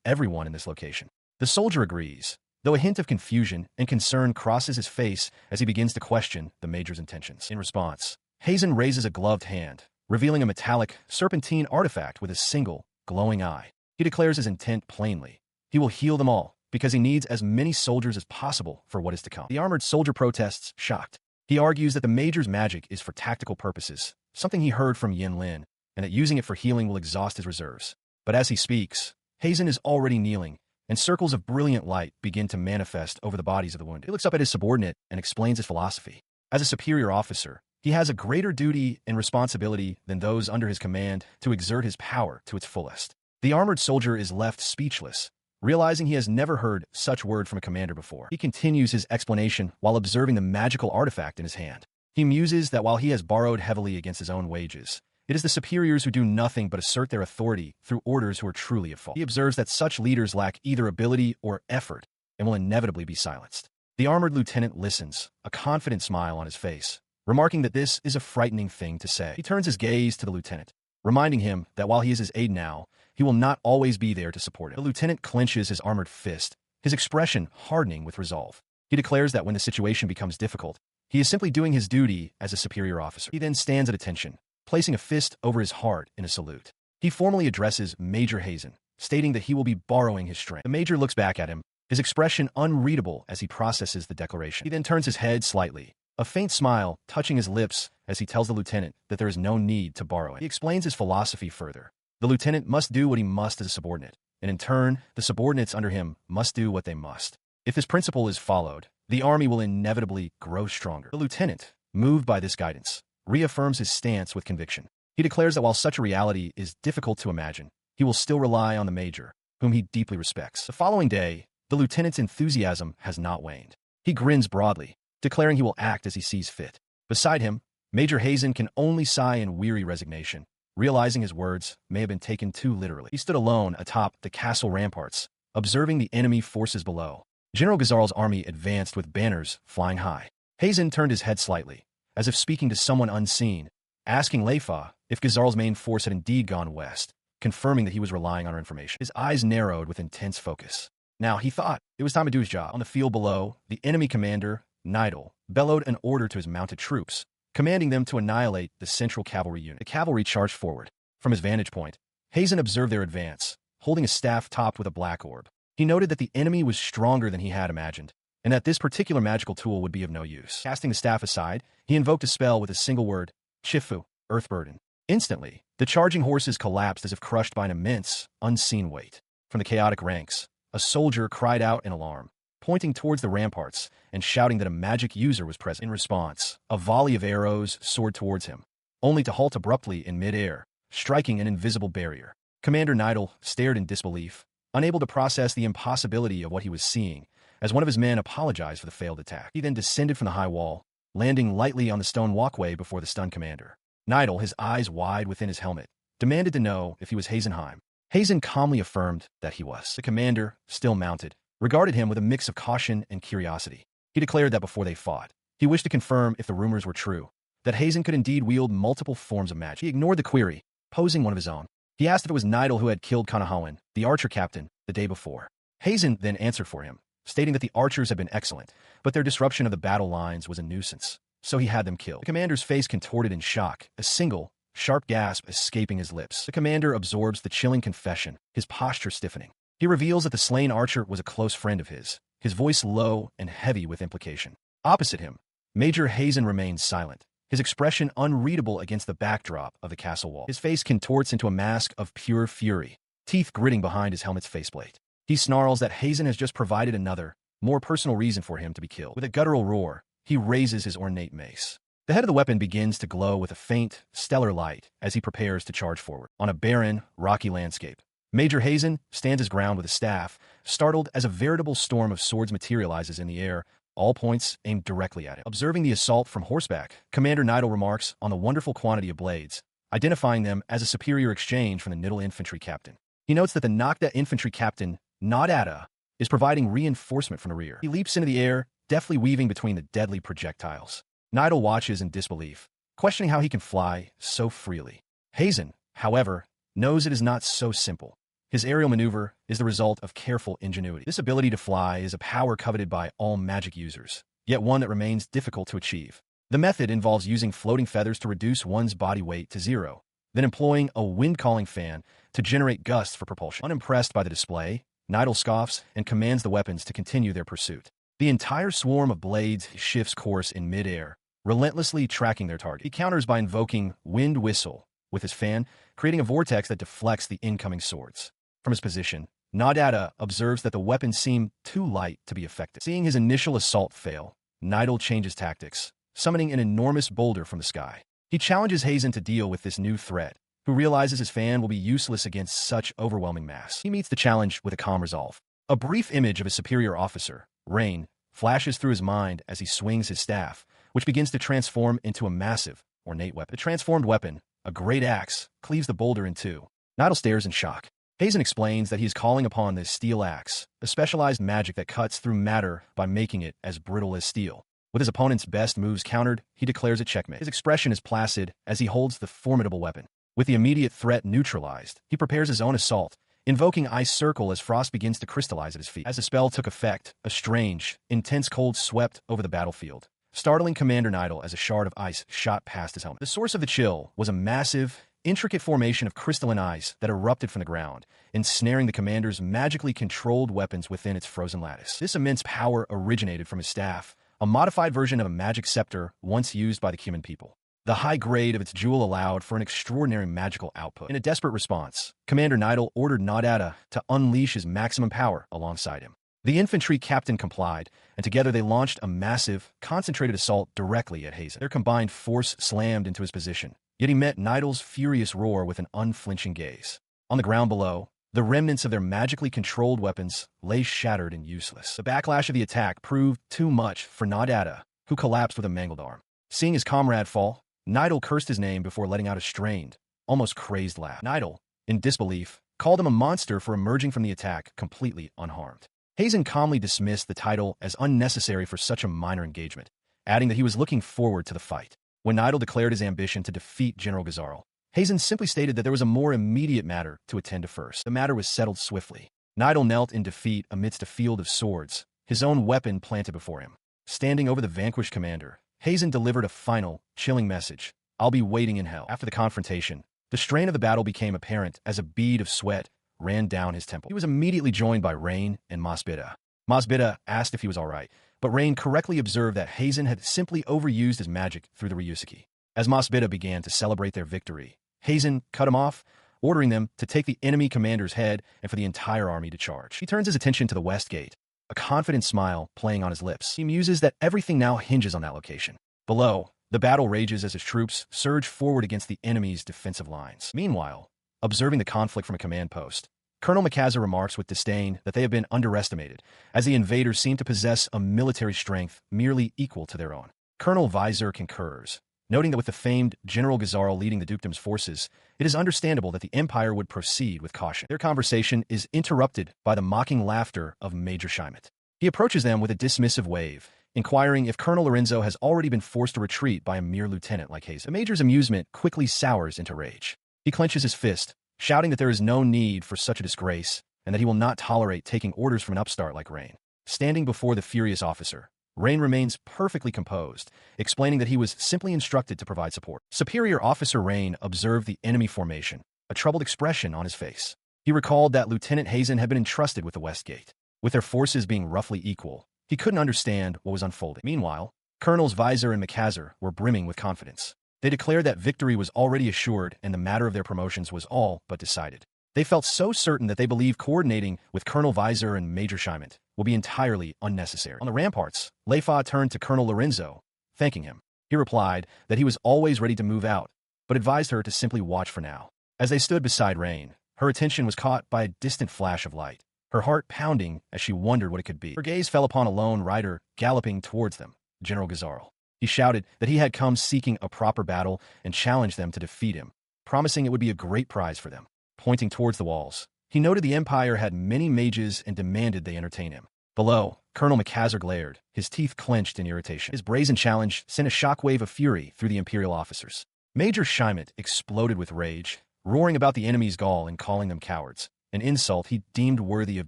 everyone in this location. The soldier agrees, though a hint of confusion and concern crosses his face as he begins to question the major's intentions. In response, Hazen raises a gloved hand, revealing a metallic, serpentine artifact with a single, glowing eye. He declares his intent plainly. He will heal them all, because he needs as many soldiers as possible for what is to come. The armored soldier protests, shocked. He argues that the major's magic is for tactical purposes, something he heard from Yin Lin, and that using it for healing will exhaust his reserves. But as he speaks, Hazen is already kneeling, and circles of brilliant light begin to manifest over the bodies of the wounded. He looks up at his subordinate and explains his philosophy. As a superior officer, he has a greater duty and responsibility than those under his command to exert his power to its fullest. The armored soldier is left speechless, realizing he has never heard such word from a commander before. He continues his explanation while observing the magical artifact in his hand. He muses that while he has borrowed heavily against his own wages, it is the superiors who do nothing but assert their authority through orders who are truly at fault. He observes that such leaders lack either ability or effort and will inevitably be silenced. The armored lieutenant listens, a confident smile on his face, remarking that this is a frightening thing to say. He turns his gaze to the lieutenant, reminding him that while he is his aide now, he will not always be there to support him. The lieutenant clenches his armored fist, his expression hardening with resolve. He declares that when the situation becomes difficult, he is simply doing his duty as a superior officer. He then stands at attention, placing a fist over his heart in a salute. He formally addresses Major Hazen, stating that he will be borrowing his strength. The major looks back at him, his expression unreadable as he processes the declaration. He then turns his head slightly, a faint smile touching his lips as he tells the lieutenant that there is no need to borrow it. He explains his philosophy further. The lieutenant must do what he must as a subordinate, and in turn, the subordinates under him must do what they must. If this principle is followed, the army will inevitably grow stronger. The lieutenant, moved by this guidance, reaffirms his stance with conviction. He declares that while such a reality is difficult to imagine, he will still rely on the major, whom he deeply respects. The following day, the lieutenant's enthusiasm has not waned. He grins broadly, declaring he will act as he sees fit. Beside him, Major Hazen can only sigh in weary resignation, realizing his words may have been taken too literally. He stood alone atop the castle ramparts, observing the enemy forces below. General Gazaral's army advanced with banners flying high. Hazen turned his head slightly, as if speaking to someone unseen, asking Leifa if Gazaral's main force had indeed gone west, confirming that he was relying on her information. His eyes narrowed with intense focus. Now, he thought, it was time to do his job. On the field below, the enemy commander, Nidal, bellowed an order to his mounted troops, commanding them to annihilate the central cavalry unit. The cavalry charged forward. From his vantage point, Hazen observed their advance, holding a staff topped with a black orb. He noted that the enemy was stronger than he had imagined, and that this particular magical tool would be of no use. Casting the staff aside, he invoked a spell with a single word, Chifu, Earth Burden. Instantly, the charging horses collapsed as if crushed by an immense, unseen weight. From the chaotic ranks, a soldier cried out in alarm, pointing towards the ramparts and shouting that a magic user was present. In response, a volley of arrows soared towards him, only to halt abruptly in mid-air, striking an invisible barrier. Commander Nidal stared in disbelief, unable to process the impossibility of what he was seeing, as one of his men apologized for the failed attack. He then descended from the high wall, landing lightly on the stone walkway before the stunned commander. Nidal, his eyes wide within his helmet, demanded to know if he was Hazenheim. Hazen calmly affirmed that he was. The commander, still mounted, regarded him with a mix of caution and curiosity. He declared that before they fought, he wished to confirm if the rumors were true, that Hazen could indeed wield multiple forms of magic. He ignored the query, posing one of his own. He asked if it was Nidal who had killed Kanahawan, the archer captain, the day before. Hazen then answered for him, stating that the archers had been excellent, but their disruption of the battle lines was a nuisance, so he had them killed. The commander's face contorted in shock, a single, sharp gasp escaping his lips. The commander absorbs the chilling confession, his posture stiffening. He reveals that the slain archer was a close friend of his voice low and heavy with implication. Opposite him, Major Hazen remains silent, his expression unreadable against the backdrop of the castle wall. His face contorts into a mask of pure fury, teeth gritting behind his helmet's faceplate. He snarls that Hazen has just provided another, more personal reason for him to be killed. With a guttural roar, he raises his ornate mace. The head of the weapon begins to glow with a faint, stellar light as he prepares to charge forward. On a barren, rocky landscape, Major Hazen stands his ground with a staff, startled as a veritable storm of swords materializes in the air, all points aimed directly at him. Observing the assault from horseback, Commander Nidal remarks on the wonderful quantity of blades, identifying them as a superior exchange from the Nidal infantry captain. He notes that the Nokta infantry captain, Nadada, is providing reinforcement from the rear. He leaps into the air, deftly weaving between the deadly projectiles. Nidal watches in disbelief, questioning how he can fly so freely. Hazen, however, knows it is not so simple. His aerial maneuver is the result of careful ingenuity. This ability to fly is a power coveted by all magic users, yet one that remains difficult to achieve. The method involves using floating feathers to reduce one's body weight to zero, then employing a wind-calling fan to generate gusts for propulsion. Unimpressed by the display, Nidal scoffs and commands the weapons to continue their pursuit. The entire swarm of blades shifts course in mid-air, relentlessly tracking their target. He counters by invoking Wind Whistle with his fan, creating a vortex that deflects the incoming swords. From his position, Nadada observes that the weapons seem too light to be effective. Seeing his initial assault fail, Nidal changes tactics, summoning an enormous boulder from the sky. He challenges Hazen to deal with this new threat, who realizes his fan will be useless against such overwhelming mass. He meets the challenge with a calm resolve. A brief image of his superior officer, Rain, flashes through his mind as he swings his staff, which begins to transform into a massive, ornate weapon. The transformed weapon, a great axe, cleaves the boulder in two. Nidal stares in shock. Hazen explains that he is calling upon this steel axe, a specialized magic that cuts through matter by making it as brittle as steel. With his opponent's best moves countered, he declares a checkmate. His expression is placid as he holds the formidable weapon. With the immediate threat neutralized, he prepares his own assault, invoking Ice Circle as frost begins to crystallize at his feet. As the spell took effect, a strange, intense cold swept over the battlefield, startling Commander Nidal as a shard of ice shot past his helmet. The source of the chill was a massive, intricate formation of crystalline ice that erupted from the ground, ensnaring the commander's magically controlled weapons within its frozen lattice. This immense power originated from his staff, a modified version of a magic scepter once used by the human people. The high grade of its jewel allowed for an extraordinary magical output. In a desperate response, Commander Nidal ordered Nadada to unleash his maximum power alongside him. The infantry captain complied, and together they launched a massive, concentrated assault directly at Hazen. Their combined force slammed into his position, yet he met Nidal's furious roar with an unflinching gaze. On the ground below, the remnants of their magically controlled weapons lay shattered and useless. The backlash of the attack proved too much for Nadada, who collapsed with a mangled arm. Seeing his comrade fall, Nidal cursed his name before letting out a strained, almost crazed laugh. Nidal, in disbelief, called him a monster for emerging from the attack completely unharmed. Hazen calmly dismissed the title as unnecessary for such a minor engagement, adding that he was looking forward to the fight. When Nidal declared his ambition to defeat General Gazarl, Hazen simply stated that there was a more immediate matter to attend to first. The matter was settled swiftly. Nidal knelt in defeat amidst a field of swords, his own weapon planted before him. Standing over the vanquished commander, Hazen delivered a final, chilling message: "I'll be waiting in hell." After the confrontation, the strain of the battle became apparent as a bead of sweat ran down his temple. He was immediately joined by Rain and Masbida. Masbida asked if he was all right, but Rain correctly observed that Hazen had simply overused his magic through the Ryusuke. As Masbida began to celebrate their victory, Hazen cut him off, ordering them to take the enemy commander's head and for the entire army to charge. He turns his attention to the west gate, a confident smile playing on his lips. He muses that everything now hinges on that location. Below, the battle rages as his troops surge forward against the enemy's defensive lines. Meanwhile, observing the conflict from a command post, Colonel Makaza remarks with disdain that they have been underestimated, as the invaders seem to possess a military strength merely equal to their own. Colonel Visor concurs, noting that with the famed General Gazarl leading the dukedom's forces, it is understandable that the Empire would proceed with caution. Their conversation is interrupted by the mocking laughter of Major Scheimet. He approaches them with a dismissive wave, inquiring if Colonel Lorenzo has already been forced to retreat by a mere lieutenant like Hazen. The Major's amusement quickly sours into rage. He clenches his fist, shouting that there is no need for such a disgrace, and that he will not tolerate taking orders from an upstart like Rain. Standing before the furious officer, Rain remains perfectly composed, explaining that he was simply instructed to provide support. Superior Officer Rain observed the enemy formation, a troubled expression on his face. He recalled that Lieutenant Hazen had been entrusted with the West Gate. With their forces being roughly equal, he couldn't understand what was unfolding. Meanwhile, Colonels Visor and Makazer were brimming with confidence. They declared that victory was already assured and the matter of their promotions was all but decided. They felt so certain that they believed coordinating with Colonel Visor and Major Scheimet will be entirely unnecessary. On the ramparts, Leifa turned to Colonel Lorenzo, thanking him. He replied that he was always ready to move out, but advised her to simply watch for now. As they stood beside Rain, her attention was caught by a distant flash of light, her heart pounding as she wondered what it could be. Her gaze fell upon a lone rider galloping towards them, General Gazarl. He shouted that he had come seeking a proper battle and challenged them to defeat him, promising it would be a great prize for them. Pointing towards the walls, he noted the Empire had many mages and demanded they entertain him. Below, Colonel Makazer glared, his teeth clenched in irritation. His brazen challenge sent a shockwave of fury through the Imperial officers. Major Scheimet exploded with rage, roaring about the enemy's gall and calling them cowards, an insult he deemed worthy of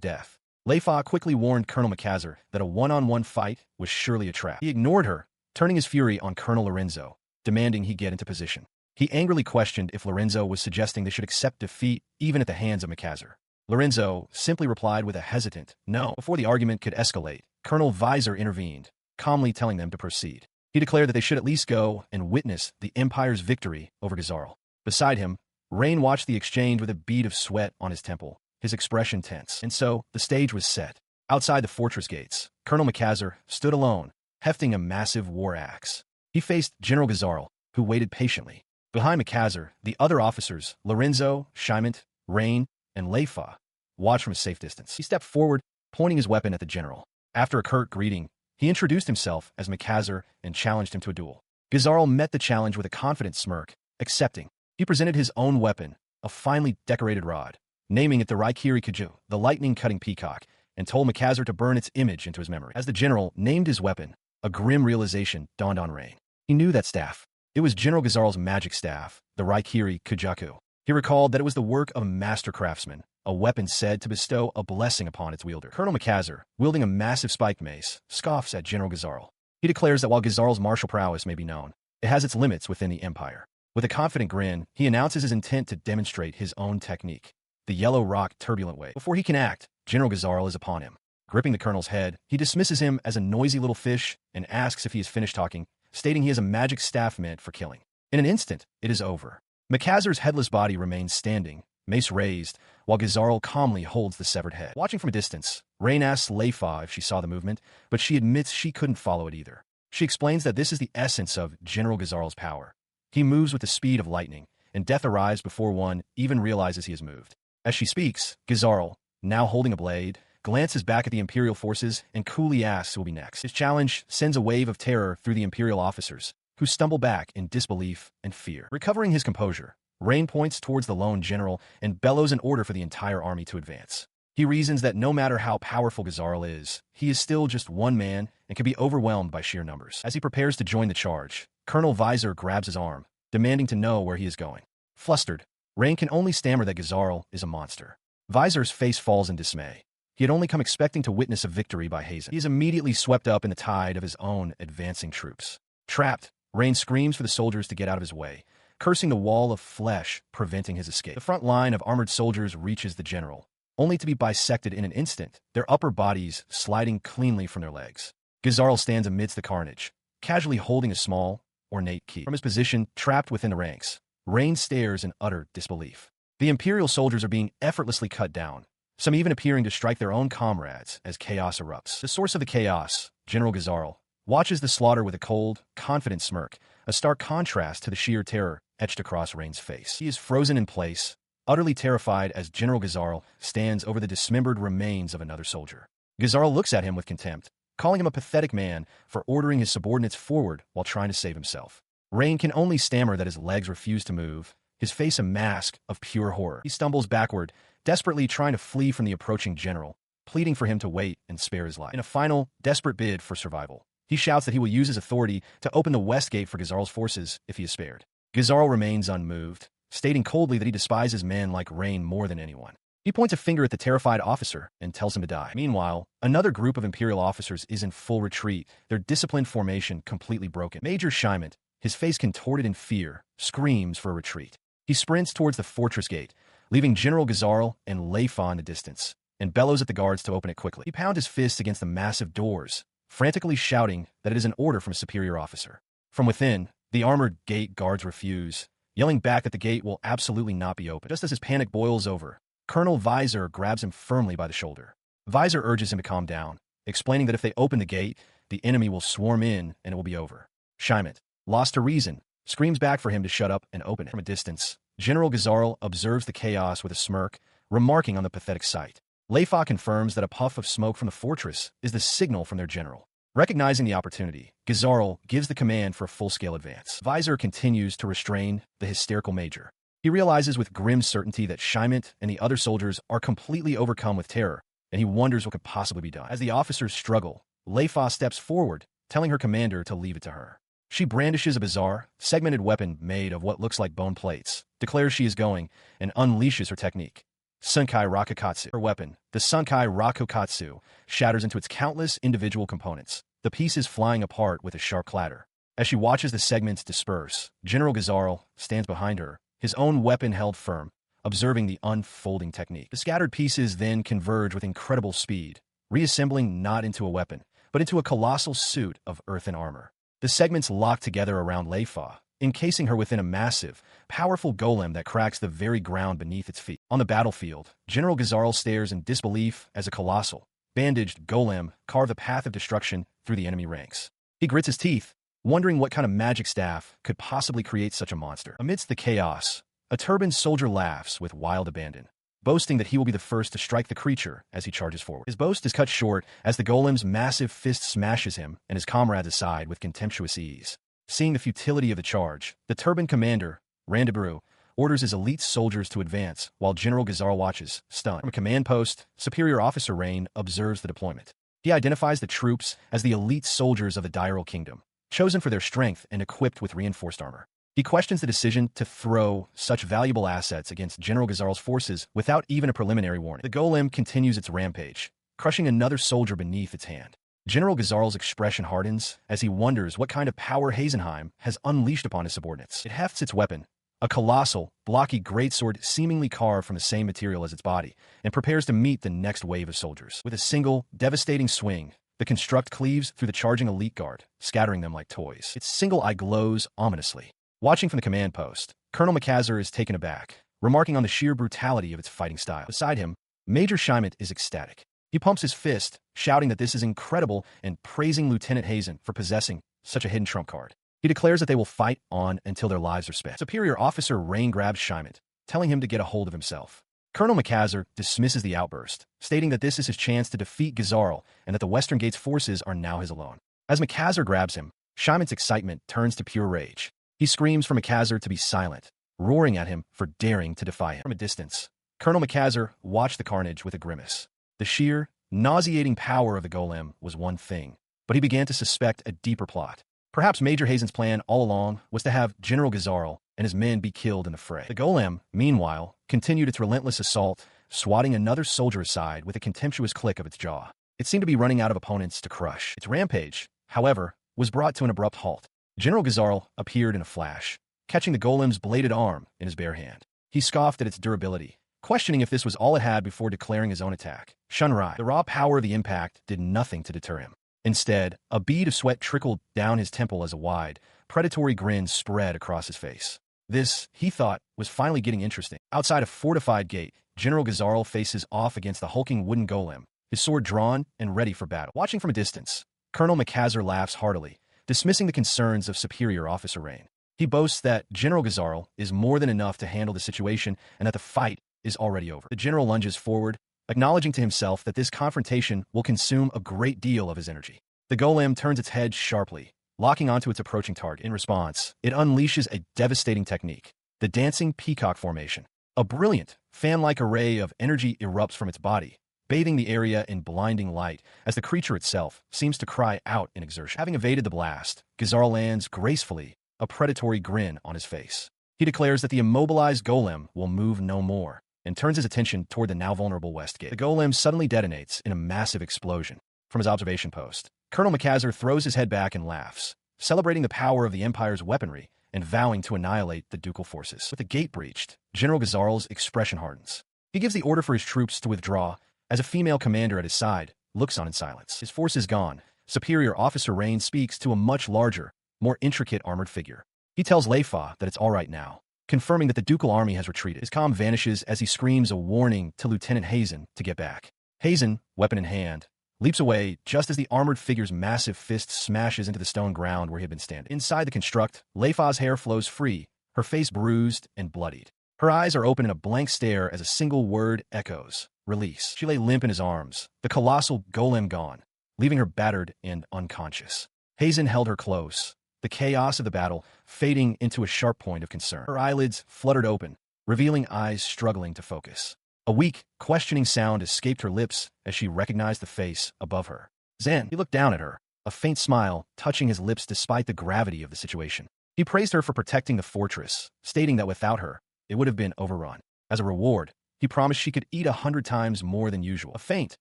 death. Leifa quickly warned Colonel Makazer that a one-on-one fight was surely a trap. He ignored her, turning his fury on Colonel Lorenzo, demanding he get into position. He angrily questioned if Lorenzo was suggesting they should accept defeat even at the hands of Makazer. Lorenzo simply replied with a hesitant no. Before the argument could escalate, Colonel Visor intervened, calmly telling them to proceed. He declared that they should at least go and witness the Empire's victory over Gazarl. Beside him, Rain watched the exchange with a bead of sweat on his temple, his expression tense. And so, the stage was set. Outside the fortress gates, Colonel Makazer stood alone, hefting a massive war axe. He faced General Gazarl, who waited patiently. Behind Makazer, the other officers, Lorenzo, Scheimet, Rain, and Leifa, watched from a safe distance. He stepped forward, pointing his weapon at the general. After a curt greeting, he introduced himself as Makazer and challenged him to a duel. Gazarl met the challenge with a confident smirk, accepting. He presented his own weapon, a finely decorated rod, naming it the Raikiri Kaju, the lightning-cutting peacock, and told Makazer to burn its image into his memory. As the general named his weapon, a grim realization dawned on Rain. He knew that staff. It was General Gazarl's magic staff, the Raikiri Kujaku. He recalled that it was the work of a master craftsman, a weapon said to bestow a blessing upon its wielder. Colonel Makazer, wielding a massive spiked mace, scoffs at General Gazarl. He declares that while Gazarl's martial prowess may be known, it has its limits within the Empire. With a confident grin, he announces his intent to demonstrate his own technique, the Yellow Rock Turbulent Wave. Before he can act, General Gazarl is upon him. Gripping the colonel's head, he dismisses him as a noisy little fish and asks if he is finished talking, stating he has a magic staff meant for killing. In an instant, it is over. Mikazer's headless body remains standing, mace raised, while Gazarl calmly holds the severed head. Watching from a distance, Rain asks Leifa if she saw the movement, but she admits she couldn't follow it either. She explains that this is the essence of General Gazarl's power. He moves with the speed of lightning, and death arrives before one even realizes he has moved. As she speaks, Gazarl, now holding a blade, glances back at the Imperial forces and coolly asks who will be next. His challenge sends a wave of terror through the Imperial officers, who stumble back in disbelief and fear. Recovering his composure, Rain points towards the lone general and bellows an order for the entire army to advance. He reasons that no matter how powerful Gazarl is, he is still just one man and can be overwhelmed by sheer numbers. As he prepares to join the charge, Colonel Visor grabs his arm, demanding to know where he is going. Flustered, Rain can only stammer that Gazarl is a monster. Visor's face falls in dismay. He had only come expecting to witness a victory by Hazen. He is immediately swept up in the tide of his own advancing troops. Trapped, Rain screams for the soldiers to get out of his way, cursing the wall of flesh preventing his escape. The front line of armored soldiers reaches the general, only to be bisected in an instant, their upper bodies sliding cleanly from their legs. Gazarl stands amidst the carnage, casually holding a small, ornate key. From his position, trapped within the ranks, Rain stares in utter disbelief. The Imperial soldiers are being effortlessly cut down, some even appearing to strike their own comrades as chaos erupts. The source of the chaos, General Gazarl, watches the slaughter with a cold, confident smirk, a stark contrast to the sheer terror etched across Rain's face. He is frozen in place, utterly terrified as General Gazarl stands over the dismembered remains of another soldier. Gazarl looks at him with contempt, calling him a pathetic man for ordering his subordinates forward while trying to save himself. Rain can only stammer that his legs refuse to move, his face a mask of pure horror. He stumbles backward, desperately trying to flee from the approaching general, pleading for him to wait and spare his life. In a final, desperate bid for survival, he shouts that he will use his authority to open the west gate for Gazarl's forces if he is spared. Gazarl remains unmoved, stating coldly that he despises men like Rain more than anyone. He points a finger at the terrified officer and tells him to die. Meanwhile, another group of Imperial officers is in full retreat, their disciplined formation completely broken. Major Shyment, his face contorted in fear, screams for a retreat. He sprints towards the fortress gate, leaving General Gazarl and Leifa in the distance, and bellows at the guards to open it quickly. He pounds his fists against the massive doors, frantically shouting that it is an order from a superior officer. From within, the armored gate guards refuse, yelling back that the gate will absolutely not be opened. Just as his panic boils over, Colonel Visor grabs him firmly by the shoulder. Visor urges him to calm down, explaining that if they open the gate, the enemy will swarm in and it will be over. Shyment, lost to reason, screams back for him to shut up and open it. From a distance, General Gazarl observes the chaos with a smirk, remarking on the pathetic sight. Leifa confirms that a puff of smoke from the fortress is the signal from their general. Recognizing the opportunity, Gazarl gives the command for a full-scale advance. Visor continues to restrain the hysterical major. He realizes with grim certainty that Shyment and the other soldiers are completely overcome with terror, and he wonders what could possibly be done. As the officers struggle, Leifa steps forward, telling her commander to leave it to her. She brandishes a bizarre, segmented weapon made of what looks like bone plates, declares she is going, and unleashes her technique. Sunkai Rakukatsu. Her weapon, the Sunkai Rakukatsu, shatters into its countless individual components, the pieces flying apart with a sharp clatter. As she watches the segments disperse, General Gazarl stands behind her, his own weapon held firm, observing the unfolding technique. The scattered pieces then converge with incredible speed, reassembling not into a weapon, but into a colossal suit of earthen armor. The segments lock together around Leifa, encasing her within a massive, powerful golem that cracks the very ground beneath its feet. On the battlefield, General Gazarl stares in disbelief as a colossal, bandaged golem carve a path of destruction through the enemy ranks. He grits his teeth, wondering what kind of magic staff could possibly create such a monster. Amidst the chaos, a turbaned soldier laughs with wild abandon, boasting that he will be the first to strike the creature as he charges forward. His boast is cut short as the golem's massive fist smashes him and his comrades aside with contemptuous ease. Seeing the futility of the charge, the turbaned commander, Randebrew, orders his elite soldiers to advance while General Gazarl watches, stunned. From a command post, Superior Officer Rain observes the deployment. He identifies the troops as the elite soldiers of the Diral Kingdom, chosen for their strength and equipped with reinforced armor. He questions the decision to throw such valuable assets against General Gazarl's forces without even a preliminary warning. The golem continues its rampage, crushing another soldier beneath its hand. General Gazarl's expression hardens as he wonders what kind of power Hazenheim has unleashed upon his subordinates. It hefts its weapon, a colossal, blocky greatsword seemingly carved from the same material as its body, and prepares to meet the next wave of soldiers. With a single, devastating swing, the construct cleaves through the charging elite guard, scattering them like toys. Its single eye glows ominously, Watching from the command post, Colonel Makazer is taken aback, remarking on the sheer brutality of its fighting style. Beside him, Major Scheimet is ecstatic. He pumps his fist, shouting that this is incredible and praising Lieutenant Hazen for possessing such a hidden trump card. He declares that they will fight on until their lives are spent. Superior Officer Rain grabs Scheimet, telling him to get a hold of himself. Colonel Makazer dismisses the outburst, stating that this is his chance to defeat Gazarl and that the Western Gate's forces are now his alone. As Makazer grabs him, Scheimet's excitement turns to pure rage. He screams for Makazer to be silent, roaring at him for daring to defy him. From a distance, Colonel Makazer watched the carnage with a grimace. The sheer, nauseating power of the golem was one thing, but he began to suspect a deeper plot. Perhaps Major Hazen's plan all along was to have General Gazarl and his men be killed in the fray. The golem, meanwhile, continued its relentless assault, swatting another soldier aside with a contemptuous click of its jaw. It seemed to be running out of opponents to crush. Its rampage, however, was brought to an abrupt halt. General Gazarl appeared in a flash, catching the golem's bladed arm in his bare hand. He scoffed at its durability, questioning if this was all it had before declaring his own attack. Shunrai. The raw power of the impact did nothing to deter him. Instead, a bead of sweat trickled down his temple as a wide, predatory grin spread across his face. This, he thought, was finally getting interesting. Outside a fortified gate, General Gazarl faces off against the hulking wooden golem, his sword drawn and ready for battle. Watching from a distance, Colonel Makazer laughs heartily, dismissing the concerns of Superior Officer Rain. He boasts that General Gazarl is more than enough to handle the situation and that the fight is already over. The general lunges forward, acknowledging to himself that this confrontation will consume a great deal of his energy. The golem turns its head sharply, locking onto its approaching target. In response, it unleashes a devastating technique, the dancing peacock formation. A brilliant, fan-like array of energy erupts from its body, bathing the area in blinding light as the creature itself seems to cry out in exertion. Having evaded the blast, Gazarl lands gracefully, a predatory grin on his face. He declares that the immobilized golem will move no more, and turns his attention toward the now vulnerable West Gate. The golem suddenly detonates in a massive explosion. From his observation post, Colonel Makazer throws his head back and laughs, celebrating the power of the Empire's weaponry and vowing to annihilate the ducal forces. With the gate breached, General Gazarl's expression hardens. He gives the order for his troops to withdraw as a female commander at his side looks on in silence. His force is gone. Superior Officer Rain speaks to a much larger, more intricate armored figure. He tells Leifa that it's all right now, confirming that the ducal army has retreated. His calm vanishes as he screams a warning to Lieutenant Hazen to get back. Hazen, weapon in hand, leaps away just as the armored figure's massive fist smashes into the stone ground where he had been standing. Inside the construct, Leifa's hair flows free, her face bruised and bloodied. Her eyes are open in a blank stare as a single word echoes: release. She lay limp in his arms, the colossal golem gone, leaving her battered and unconscious. Hazen held her close, the chaos of the battle fading into a sharp point of concern. Her eyelids fluttered open, revealing eyes struggling to focus. A weak, questioning sound escaped her lips as she recognized the face above her. Zen. He looked down at her, a faint smile touching his lips despite the gravity of the situation. He praised her for protecting the fortress, stating that without her, it would have been overrun. As a reward, he promised she could eat 100 times more than usual. A faint,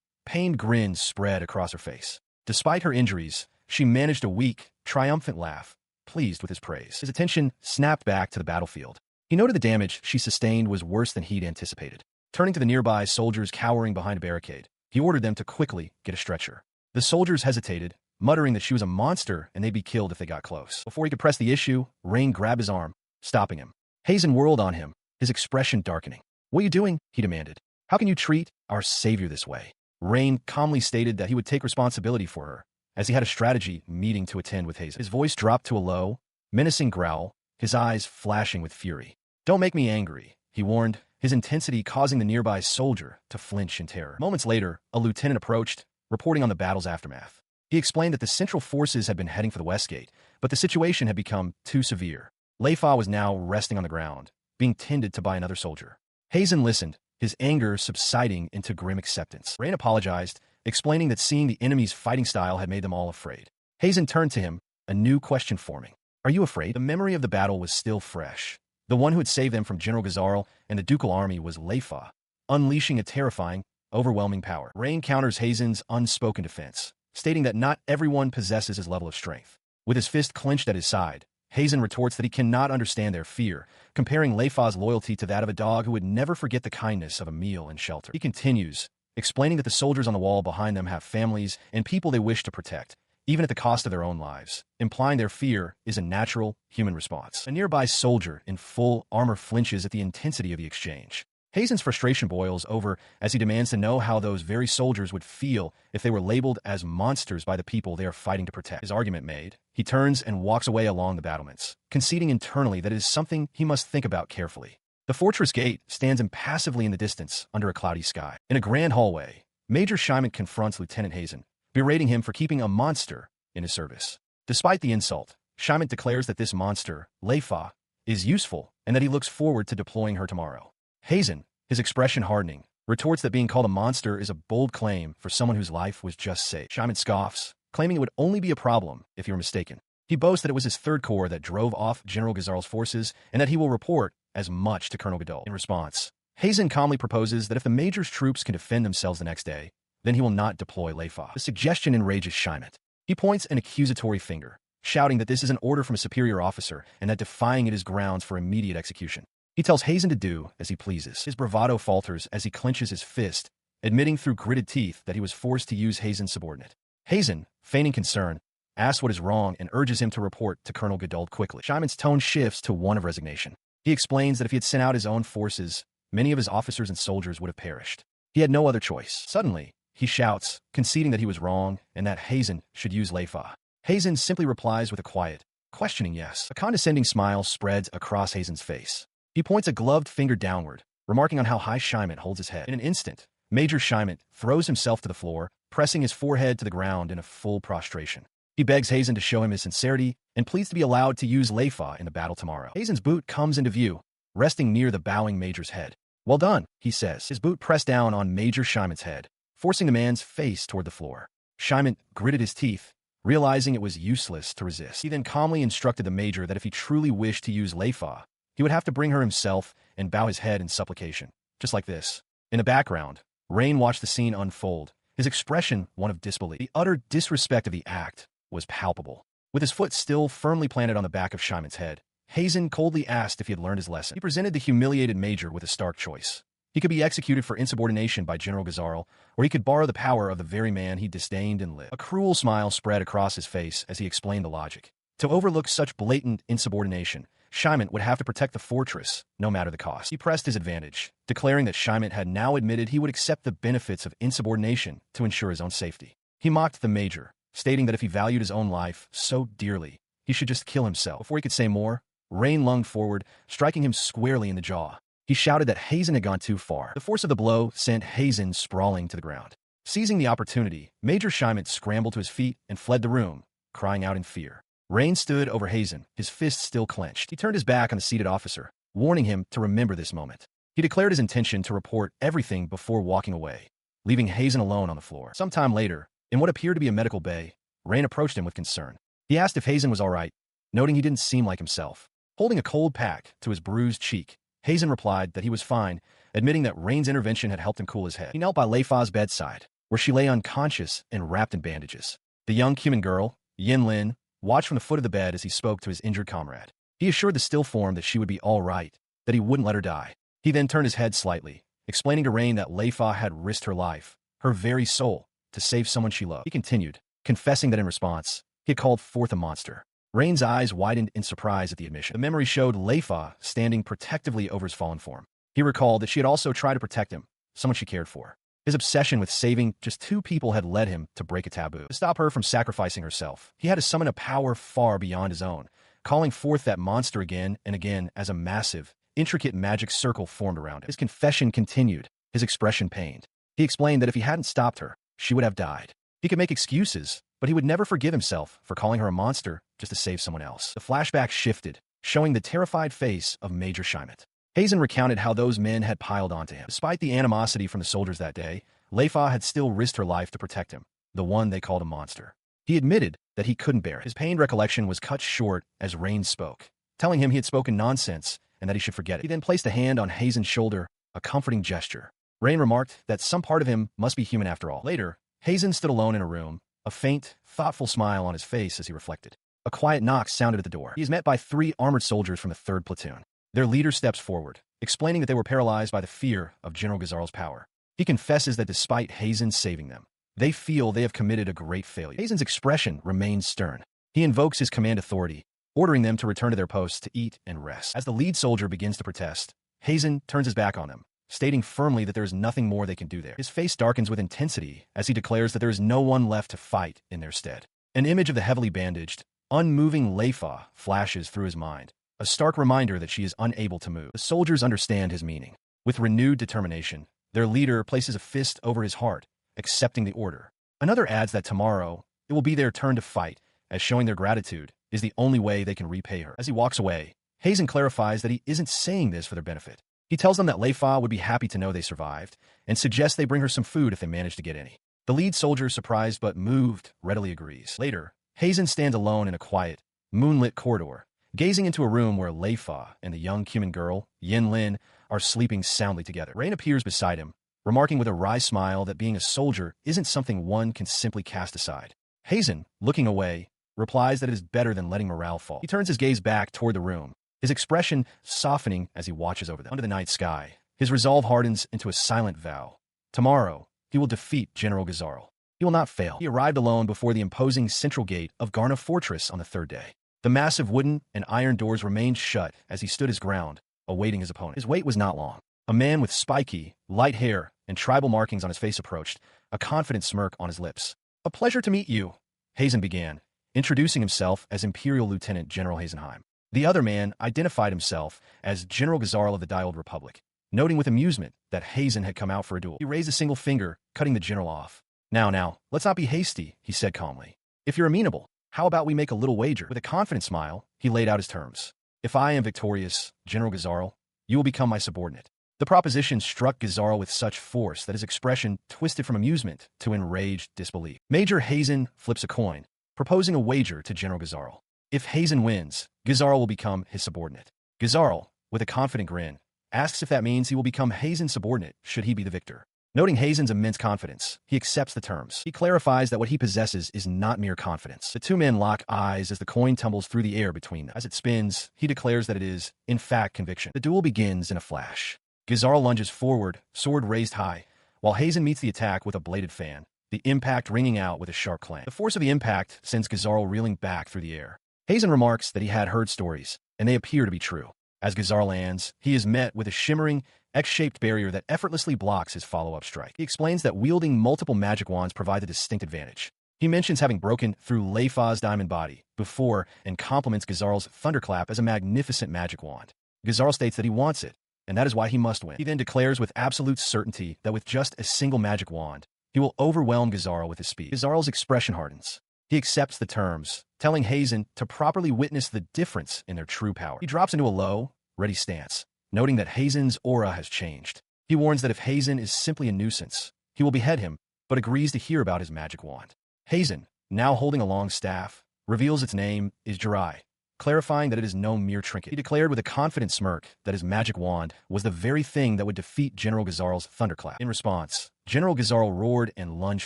pained grin spread across her face. Despite her injuries, she managed a weak, triumphant laugh, pleased with his praise. His attention snapped back to the battlefield. He noted the damage she sustained was worse than he'd anticipated. Turning to the nearby soldiers cowering behind a barricade, he ordered them to quickly get a stretcher. The soldiers hesitated, muttering that she was a monster and they'd be killed if they got close. Before he could press the issue, Rain grabbed his arm, stopping him. Hazen whirled on him, his expression darkening. "What are you doing?" he demanded. "How can you treat our savior this way?" Rain calmly stated that he would take responsibility for her, as he had a strategy meeting to attend with Hazen. His voice dropped to a low, menacing growl, his eyes flashing with fury. "Don't make me angry," he warned, his intensity causing the nearby soldier to flinch in terror. Moments later, a lieutenant approached, reporting on the battle's aftermath. He explained that the central forces had been heading for the West Gate, but the situation had become too severe. Leifa was now resting on the ground, being tended to by another soldier. Hazen listened, his anger subsiding into grim acceptance. Rain apologized, explaining that seeing the enemy's fighting style had made them all afraid. Hazen turned to him, a new question forming. "Are you afraid?" The memory of the battle was still fresh. The one who had saved them from General Gazarl and the ducal army was Leifa, unleashing a terrifying, overwhelming power. Rain counters Hazen's unspoken defense, stating that not everyone possesses his level of strength. With his fist clenched at his side, Hazen retorts that he cannot understand their fear, comparing Leifa's loyalty to that of a dog who would never forget the kindness of a meal and shelter. He continues, explaining that the soldiers on the wall behind them have families and people they wish to protect, even at the cost of their own lives, implying their fear is a natural human response. A nearby soldier in full armor flinches at the intensity of the exchange. Hazen's frustration boils over as he demands to know how those very soldiers would feel if they were labeled as monsters by the people they are fighting to protect. His argument made, he turns and walks away along the battlements, conceding internally that it is something he must think about carefully. The fortress gate stands impassively in the distance under a cloudy sky. In a grand hallway, Major Shyman confronts Lieutenant Hazen, berating him for keeping a monster in his service. Despite the insult, Shyman declares that this monster, Leifa, is useful and that he looks forward to deploying her tomorrow. Hazen, his expression hardening, retorts that being called a monster is a bold claim for someone whose life was just saved. Shyman scoffs, claiming it would only be a problem if you were mistaken. He boasts that it was his Third Corps that drove off General Ghazar's forces and that he will report as much to Colonel Gadol. In response, Hazen calmly proposes that if the Major's troops can defend themselves the next day, then he will not deploy Leifa. The suggestion enrages Shyman. He points an accusatory finger, shouting that this is an order from a superior officer and that defying it is grounds for immediate execution. He tells Hazen to do as he pleases. His bravado falters as he clenches his fist, admitting through gritted teeth that he was forced to use Hazen's subordinate. Hazen, feigning concern, asks what is wrong and urges him to report to Colonel Gadol quickly. Shyman's tone shifts to one of resignation. He explains that if he had sent out his own forces, many of his officers and soldiers would have perished. He had no other choice. Suddenly, he shouts, conceding that he was wrong and that Hazen should use Leifa. Hazen simply replies with a quiet, questioning yes. A condescending smile spreads across Hazen's face. He points a gloved finger downward, remarking on how high Shyman holds his head. In an instant, Major Shyman throws himself to the floor, pressing his forehead to the ground in a full prostration. He begs Hazen to show him his sincerity and pleads to be allowed to use Leifa in the battle tomorrow. Hazen's boot comes into view, resting near the bowing Major's head. Well done, he says, his boot pressed down on Major Shyman's head, forcing the man's face toward the floor. Shyman gritted his teeth, realizing it was useless to resist. He then calmly instructed the Major that if he truly wished to use Leifa, he would have to bring her himself and bow his head in supplication, just like this. In the background, Rain watched the scene unfold, his expression one of disbelief. The utter disrespect of the act was palpable. With his foot still firmly planted on the back of Shyman's head, Hazen coldly asked if he had learned his lesson. He presented the humiliated Major with a stark choice. He could be executed for insubordination by General Ghazar, or he could borrow the power of the very man he disdained and lived. A cruel smile spread across his face as he explained the logic. To overlook such blatant insubordination, Shyman would have to protect the fortress, no matter the cost. He pressed his advantage, declaring that Shyman had now admitted he would accept the benefits of insubordination to ensure his own safety. He mocked the Major, stating that if he valued his own life so dearly, he should just kill himself. Before he could say more, Rain lunged forward, striking him squarely in the jaw. He shouted that Hazen had gone too far. The force of the blow sent Hazen sprawling to the ground. Seizing the opportunity, Major Shyman scrambled to his feet and fled the room, crying out in fear. Rain stood over Hazen, his fists still clenched. He turned his back on the seated officer, warning him to remember this moment. He declared his intention to report everything before walking away, leaving Hazen alone on the floor. Sometime later, in what appeared to be a medical bay, Rain approached him with concern. He asked if Hazen was all right, noting he didn't seem like himself. Holding a cold pack to his bruised cheek, Hazen replied that he was fine, admitting that Rain's intervention had helped him cool his head. He knelt by Leifa's bedside, where she lay unconscious and wrapped in bandages. The young Cuman girl, Yin Lin, watched from the foot of the bed as he spoke to his injured comrade. He assured the still form that she would be all right, that he wouldn't let her die. He then turned his head slightly, explaining to Rain that Leifa had risked her life, her very soul, to save someone she loved. He continued, confessing that in response, he had called forth a monster. Rain's eyes widened in surprise at the admission. The memory showed Leifa standing protectively over his fallen form. He recalled that she had also tried to protect him, someone she cared for. His obsession with saving just two people had led him to break a taboo. To stop her from sacrificing herself, he had to summon a power far beyond his own, calling forth that monster again and again as a massive, intricate magic circle formed around him. His confession continued, his expression pained. He explained that if he hadn't stopped her, she would have died. He could make excuses, but he would never forgive himself for calling her a monster just to save someone else. The flashback shifted, showing the terrified face of Major Shyman. Hazen recounted how those men had piled onto him. Despite the animosity from the soldiers that day, Leifa had still risked her life to protect him, the one they called a monster. He admitted that he couldn't bear it. His pained recollection was cut short as Rain spoke, telling him he had spoken nonsense and that he should forget it. He then placed a hand on Hazen's shoulder, a comforting gesture. Rain remarked that some part of him must be human after all. Later, Hazen stood alone in a room, a faint, thoughtful smile on his face as he reflected. A quiet knock sounded at the door. He is met by 3 armored soldiers from the 3rd platoon. Their leader steps forward, explaining that they were paralyzed by the fear of General Ghazar's power. He confesses that despite Hazen saving them, They feel they have committed a great failure. Hazen's expression remains stern. He invokes his command authority, ordering them to return to their posts to eat and rest. As the lead soldier begins to protest, Hazen turns his back on them, stating firmly that there is nothing more they can do there. His face darkens with intensity as he declares that there is no one left to fight in their stead. An image of the heavily bandaged, unmoving Leifa flashes through his mind, a stark reminder that she is unable to move. The soldiers understand his meaning. With renewed determination, their leader places a fist over his heart, accepting the order. Another adds that tomorrow, it will be their turn to fight, as showing their gratitude is the only way they can repay her. As he walks away, Hazen clarifies that he isn't saying this for their benefit. He tells them that Leifa would be happy to know they survived, and suggests they bring her some food if they manage to get any. The lead soldier, surprised but moved, readily agrees. Later, Hazen stands alone in a quiet, moonlit corridor, gazing into a room where Leifa and the young human girl, Yin Lin, are sleeping soundly together. Rain appears beside him, remarking with a wry smile that being a soldier isn't something one can simply cast aside. Hazen, looking away, replies that it is better than letting morale fall. He turns his gaze back toward the room, his expression softening as he watches over them. Under the night sky, his resolve hardens into a silent vow. Tomorrow, he will defeat General Gazarl. He will not fail. He arrived alone before the imposing central gate of Garna Fortress on the third day. The massive wooden and iron doors remained shut as he stood his ground, awaiting his opponent. His wait was not long. A man with spiky, light hair and tribal markings on his face approached, a confident smirk on his lips. "A pleasure to meet you," Hazen began, introducing himself as Imperial Lieutenant General Hazenheim. The other man identified himself as General Gazarl of the Dialed Republic, noting with amusement that Hazen had come out for a duel. He raised a single finger, cutting the general off. Now, let's not be hasty," he said calmly. "If you're amenable, how about we make a little wager?" With a confident smile, he laid out his terms. "If I am victorious, General Gazarl, you will become my subordinate." The proposition struck Gazarl with such force that his expression twisted from amusement to enraged disbelief. Major Hazen flips a coin, proposing a wager to General Gazarl. If Hazen wins, Gazarl will become his subordinate. Gazarl, with a confident grin, asks if that means he will become Hazen's subordinate should he be the victor. Noting Hazen's immense confidence, he accepts the terms. He clarifies that what he possesses is not mere confidence. The two men lock eyes as the coin tumbles through the air between them. As it spins, he declares that it is, in fact, conviction. The duel begins in a flash. Gazarl lunges forward, sword raised high, while Hazen meets the attack with a bladed fan, the impact ringing out with a sharp clang. The force of the impact sends Gazarl reeling back through the air. Hazen remarks that he had heard stories, and they appear to be true. As Gazarl lands, he is met with a shimmering, X-shaped barrier that effortlessly blocks his follow-up strike. He explains that wielding multiple magic wands provides a distinct advantage. He mentions having broken through Leifa's diamond body before and compliments Gazarl's thunderclap as a magnificent magic wand. Gazarl states that he wants it, and that is why he must win. He then declares with absolute certainty that with just a single magic wand, he will overwhelm Gazarl with his speed. Gazarl's expression hardens. He accepts the terms, telling Hazen to properly witness the difference in their true power. He drops into a low, ready stance, noting that Hazen's aura has changed. He warns that if Hazen is simply a nuisance, he will behead him, but agrees to hear about his magic wand. Hazen, now holding a long staff, reveals its name is Jirai, clarifying that it is no mere trinket. He declared with a confident smirk that his magic wand was the very thing that would defeat General Gazarl's thunderclap. In response, General Gazarl roared and lunged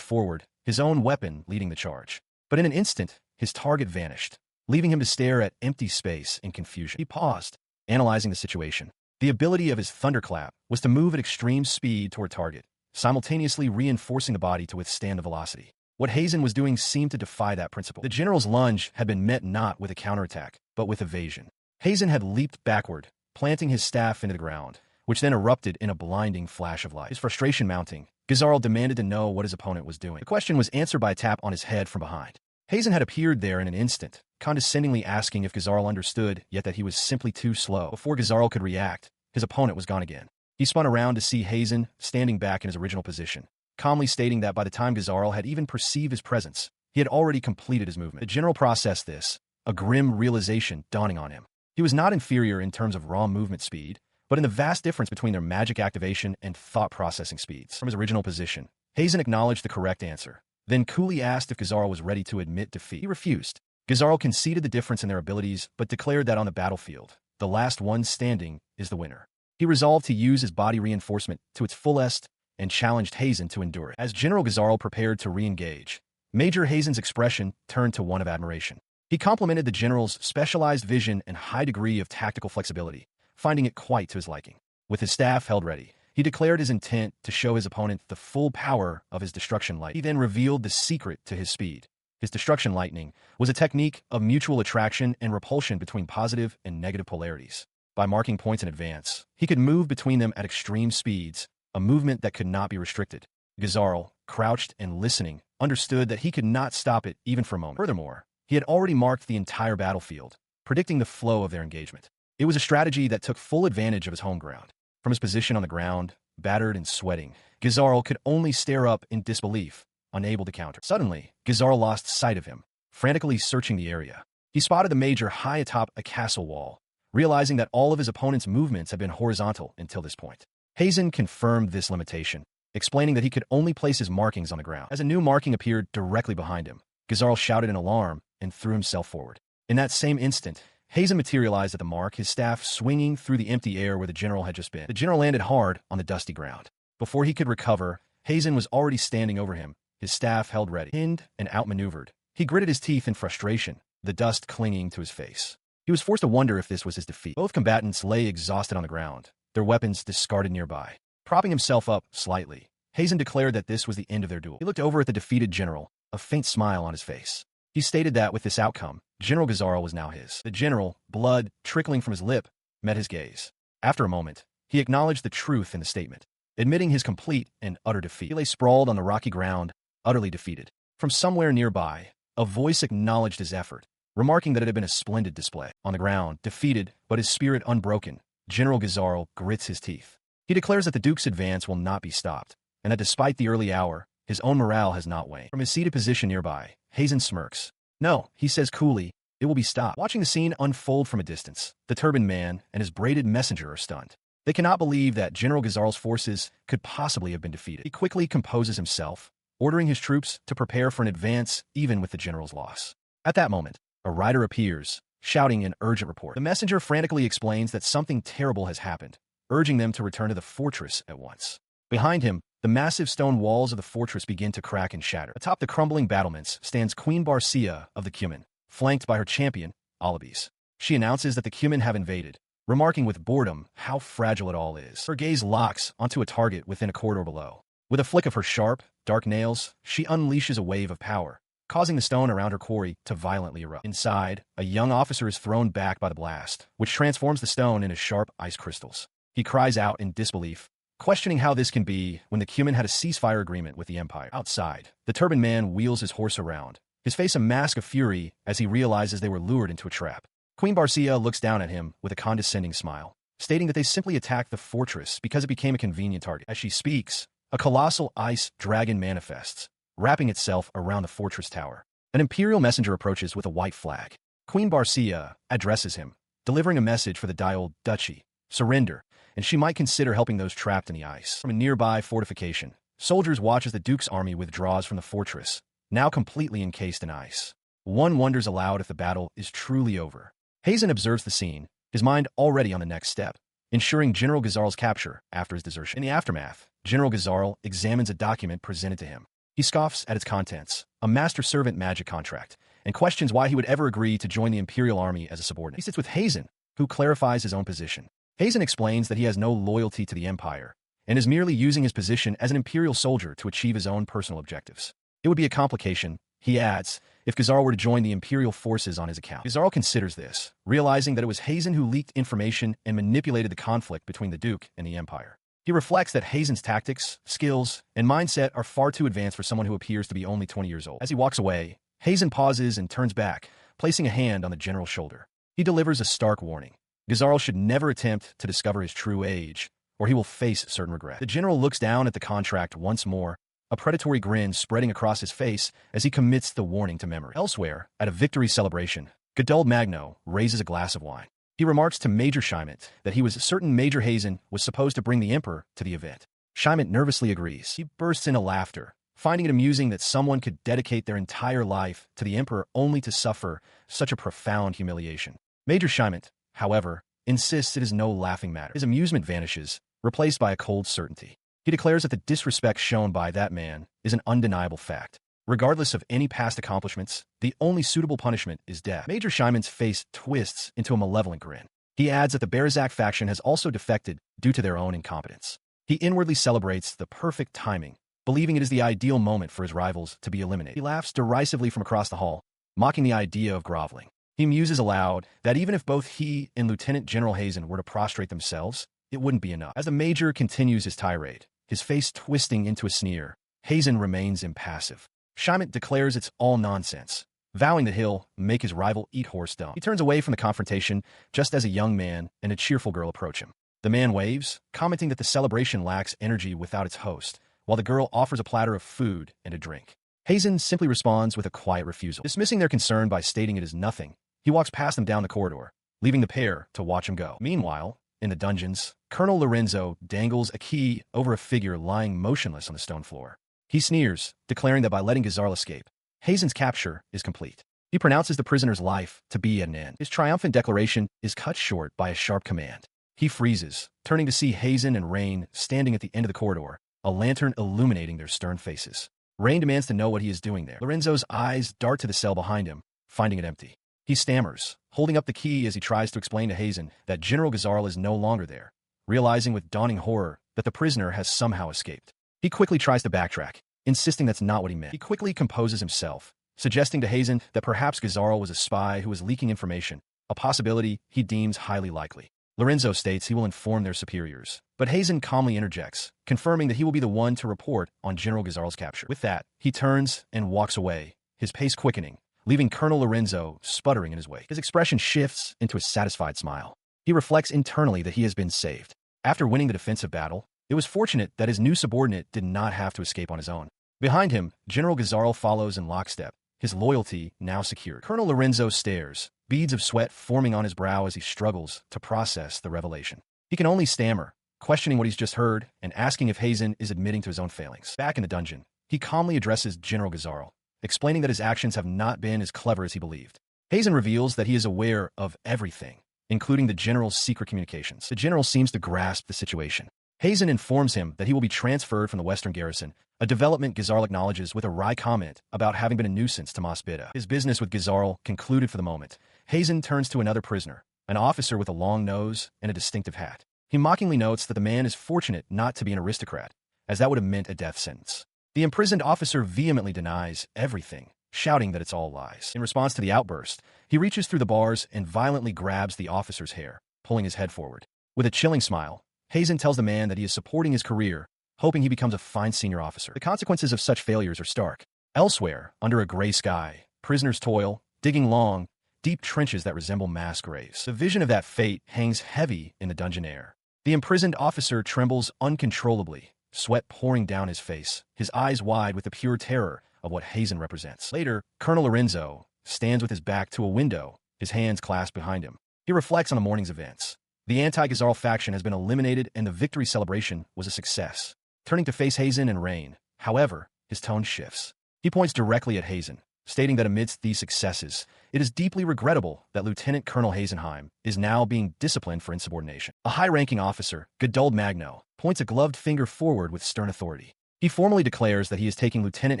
forward, his own weapon leading the charge. But in an instant, his target vanished, leaving him to stare at empty space in confusion. He paused, analyzing the situation. The ability of his thunderclap was to move at extreme speed toward target, simultaneously reinforcing the body to withstand the velocity. What Hazen was doing seemed to defy that principle. The general's lunge had been met not with a counterattack, but with evasion. Hazen had leaped backward, planting his staff into the ground, which then erupted in a blinding flash of light. His frustration mounting, Gazarl demanded to know what his opponent was doing. The question was answered by a tap on his head from behind. Hazen had appeared there in an instant, condescendingly asking if Gazarl understood, yet that he was simply too slow. Before Gazarl could react, his opponent was gone again. He spun around to see Hazen standing back in his original position, calmly stating that by the time Gazarl had even perceived his presence, he had already completed his movement. The general processed this, a grim realization dawning on him. He was not inferior in terms of raw movement speed, but in the vast difference between their magic activation and thought processing speeds. From his original position, Hazen acknowledged the correct answer, then coolly asked if Gazarl was ready to admit defeat. He refused. Gazarl conceded the difference in their abilities, but declared that on the battlefield, the last one standing is the winner. He resolved to use his body reinforcement to its fullest and challenged Hazen to endure it. As General Gazarl prepared to re-engage, Major Hazen's expression turned to one of admiration. He complimented the general's specialized vision and high degree of tactical flexibility, finding it quite to his liking. With his staff held ready, he declared his intent to show his opponent the full power of his destruction light. He then revealed the secret to his speed. His destruction lightning was a technique of mutual attraction and repulsion between positive and negative polarities. By marking points in advance, he could move between them at extreme speeds, a movement that could not be restricted. Gazarl, crouched and listening, understood that he could not stop it even for a moment. Furthermore, he had already marked the entire battlefield, predicting the flow of their engagement. It was a strategy that took full advantage of his home ground. From his position on the ground, battered and sweating, Gazarl could only stare up in disbelief, unable to counter. Suddenly, Gazarl lost sight of him, frantically searching the area. He spotted the major high atop a castle wall, realizing that all of his opponent's movements had been horizontal until this point. Hazen confirmed this limitation, explaining that he could only place his markings on the ground. As a new marking appeared directly behind him, Gazarl shouted in alarm and threw himself forward. In that same instant, Hazen materialized at the mark, his staff swinging through the empty air where the general had just been. The general landed hard on the dusty ground. Before he could recover, Hazen was already standing over him, his staff held ready. Pinned and outmaneuvered, he gritted his teeth in frustration, the dust clinging to his face. He was forced to wonder if this was his defeat. Both combatants lay exhausted on the ground, their weapons discarded nearby. Propping himself up slightly, Hazen declared that this was the end of their duel. He looked over at the defeated general, a faint smile on his face. He stated that with this outcome, General Gazarl was now his. The general, blood trickling from his lip, met his gaze. After a moment, he acknowledged the truth in the statement, admitting his complete and utter defeat. He lay sprawled on the rocky ground, utterly defeated. From somewhere nearby, a voice acknowledged his effort, remarking that it had been a splendid display. On the ground, defeated, but his spirit unbroken, General Gazarl grits his teeth. He declares that the Duke's advance will not be stopped, and that despite the early hour, his own morale has not waned. From his seated position nearby, Hazen smirks. No, he says coolly, it will be stopped. Watching the scene unfold from a distance, the turbaned man and his braided messenger are stunned. They cannot believe that General Gazarl's forces could possibly have been defeated. He quickly composes himself, ordering his troops to prepare for an advance even with the general's loss. At that moment, a rider appears, shouting an urgent report. The messenger frantically explains that something terrible has happened, urging them to return to the fortress at once. Behind him, the massive stone walls of the fortress begin to crack and shatter. Atop the crumbling battlements stands Queen Barcia of the Cumin, flanked by her champion, Alibis. She announces that the Cumin have invaded, remarking with boredom how fragile it all is. Her gaze locks onto a target within a corridor below. With a flick of her sharp, dark nails, she unleashes a wave of power, causing the stone around her quarry to violently erupt. Inside, a young officer is thrown back by the blast, which transforms the stone into sharp ice crystals. He cries out in disbelief, questioning how this can be when the Cumin had a ceasefire agreement with the Empire. Outside, the turbaned man wheels his horse around, his face a mask of fury as he realizes they were lured into a trap. Queen Barcia looks down at him with a condescending smile, stating that they simply attacked the fortress because it became a convenient target. As she speaks, a colossal ice dragon manifests, wrapping itself around the fortress tower. An imperial messenger approaches with a white flag. Queen Barcia addresses him, delivering a message for the Dial Duchy. Surrender, and she might consider helping those trapped in the ice. From a nearby fortification, soldiers watch as the Duke's army withdraws from the fortress, now completely encased in ice. One wonders aloud if the battle is truly over. Hazen observes the scene, his mind already on the next step, ensuring General Gazarl's capture after his desertion. In the aftermath, General Gazarl examines a document presented to him. He scoffs at its contents, a master-servant magic contract, and questions why he would ever agree to join the Imperial Army as a subordinate. He sits with Hazen, who clarifies his own position. Hazen explains that he has no loyalty to the Empire, and is merely using his position as an Imperial soldier to achieve his own personal objectives. It would be a complication, he adds, if Gazarl were to join the Imperial forces on his account. Gazarl considers this, realizing that it was Hazen who leaked information and manipulated the conflict between the Duke and the Empire. He reflects that Hazen's tactics, skills, and mindset are far too advanced for someone who appears to be only 20 years old. As he walks away, Hazen pauses and turns back, placing a hand on the general's shoulder. He delivers a stark warning. Gazarl should never attempt to discover his true age, or he will face certain regret. The general looks down at the contract once more, a predatory grin spreading across his face as he commits the warning to memory. Elsewhere, at a victory celebration, Gaduld Magno raises a glass of wine. He remarks to Major Scheimet that he was certain Major Hazen was supposed to bring the Emperor to the event. Scheimet nervously agrees. He bursts into laughter, finding it amusing that someone could dedicate their entire life to the Emperor only to suffer such a profound humiliation. Major Scheimet, however, insists it is no laughing matter. His amusement vanishes, replaced by a cold certainty. He declares that the disrespect shown by that man is an undeniable fact. Regardless of any past accomplishments, the only suitable punishment is death. Major Scheimet's face twists into a malevolent grin. He adds that the Berzak faction has also defected due to their own incompetence. He inwardly celebrates the perfect timing, believing it is the ideal moment for his rivals to be eliminated. He laughs derisively from across the hall, mocking the idea of groveling. He muses aloud that even if both he and Lieutenant General Hazen were to prostrate themselves, it wouldn't be enough. As the Major continues his tirade, his face twisting into a sneer, Hazen remains impassive. Scheimet declares it's all nonsense, vowing that he'll make his rival eat horse dung. He turns away from the confrontation just as a young man and a cheerful girl approach him. The man waves, commenting that the celebration lacks energy without its host, while the girl offers a platter of food and a drink. Hazen simply responds with a quiet refusal. Dismissing their concern by stating it is nothing, he walks past them down the corridor, leaving the pair to watch him go. Meanwhile, in the dungeons, Colonel Lorenzo dangles a key over a figure lying motionless on the stone floor. He sneers, declaring that by letting Gazarl escape, Hazen's capture is complete. He pronounces the prisoner's life to be at an end. His triumphant declaration is cut short by a sharp command. He freezes, turning to see Hazen and Rain standing at the end of the corridor, a lantern illuminating their stern faces. Rain demands to know what he is doing there. Lorenzo's eyes dart to the cell behind him, finding it empty. He stammers, holding up the key as he tries to explain to Hazen that General Gazarl is no longer there, realizing with dawning horror that the prisoner has somehow escaped. He quickly tries to backtrack, insisting that's not what he meant. He quickly composes himself, suggesting to Hazen that perhaps Gazarl was a spy who was leaking information, a possibility he deems highly likely. Lorenzo states he will inform their superiors, but Hazen calmly interjects, confirming that he will be the one to report on General Gazarl's capture. With that, he turns and walks away, his pace quickening, leaving Colonel Lorenzo sputtering in his wake. His expression shifts into a satisfied smile. He reflects internally that he has been saved. After winning the defensive battle, it was fortunate that his new subordinate did not have to escape on his own. Behind him, General Gazarl follows in lockstep, his loyalty now secured. Colonel Lorenzo stares, beads of sweat forming on his brow as he struggles to process the revelation. He can only stammer, questioning what he's just heard and asking if Hazen is admitting to his own failings. Back in the dungeon, he calmly addresses General Gazarl, explaining that his actions have not been as clever as he believed. Hazen reveals that he is aware of everything, including the general's secret communications. The general seems to grasp the situation. Hazen informs him that he will be transferred from the Western Garrison, a development Gazarl acknowledges with a wry comment about having been a nuisance to Mosbida. His business with Gazarl concluded for the moment. Hazen turns to another prisoner, an officer with a long nose and a distinctive hat. He mockingly notes that the man is fortunate not to be an aristocrat, as that would have meant a death sentence. The imprisoned officer vehemently denies everything, shouting that it's all lies. In response to the outburst, he reaches through the bars and violently grabs the officer's hair, pulling his head forward. With a chilling smile, Hazen tells the man that he is supporting his career, hoping he becomes a fine senior officer. The consequences of such failures are stark. Elsewhere, under a gray sky, prisoners toil, digging long, deep trenches that resemble mass graves. The vision of that fate hangs heavy in the dungeon air. The imprisoned officer trembles uncontrollably, sweat pouring down his face, his eyes wide with the pure terror of what Hazen represents. Later, Colonel Lorenzo stands with his back to a window, his hands clasped behind him. He reflects on the morning's events. The anti-Gazarl faction has been eliminated and the victory celebration was a success. Turning to face Hazen and Rain, however, his tone shifts. He points directly at Hazen, stating that amidst these successes, it is deeply regrettable that Lieutenant Colonel Hazenheim is now being disciplined for insubordination. A high-ranking officer, Gaduld Magno, points a gloved finger forward with stern authority. He formally declares that he is taking Lieutenant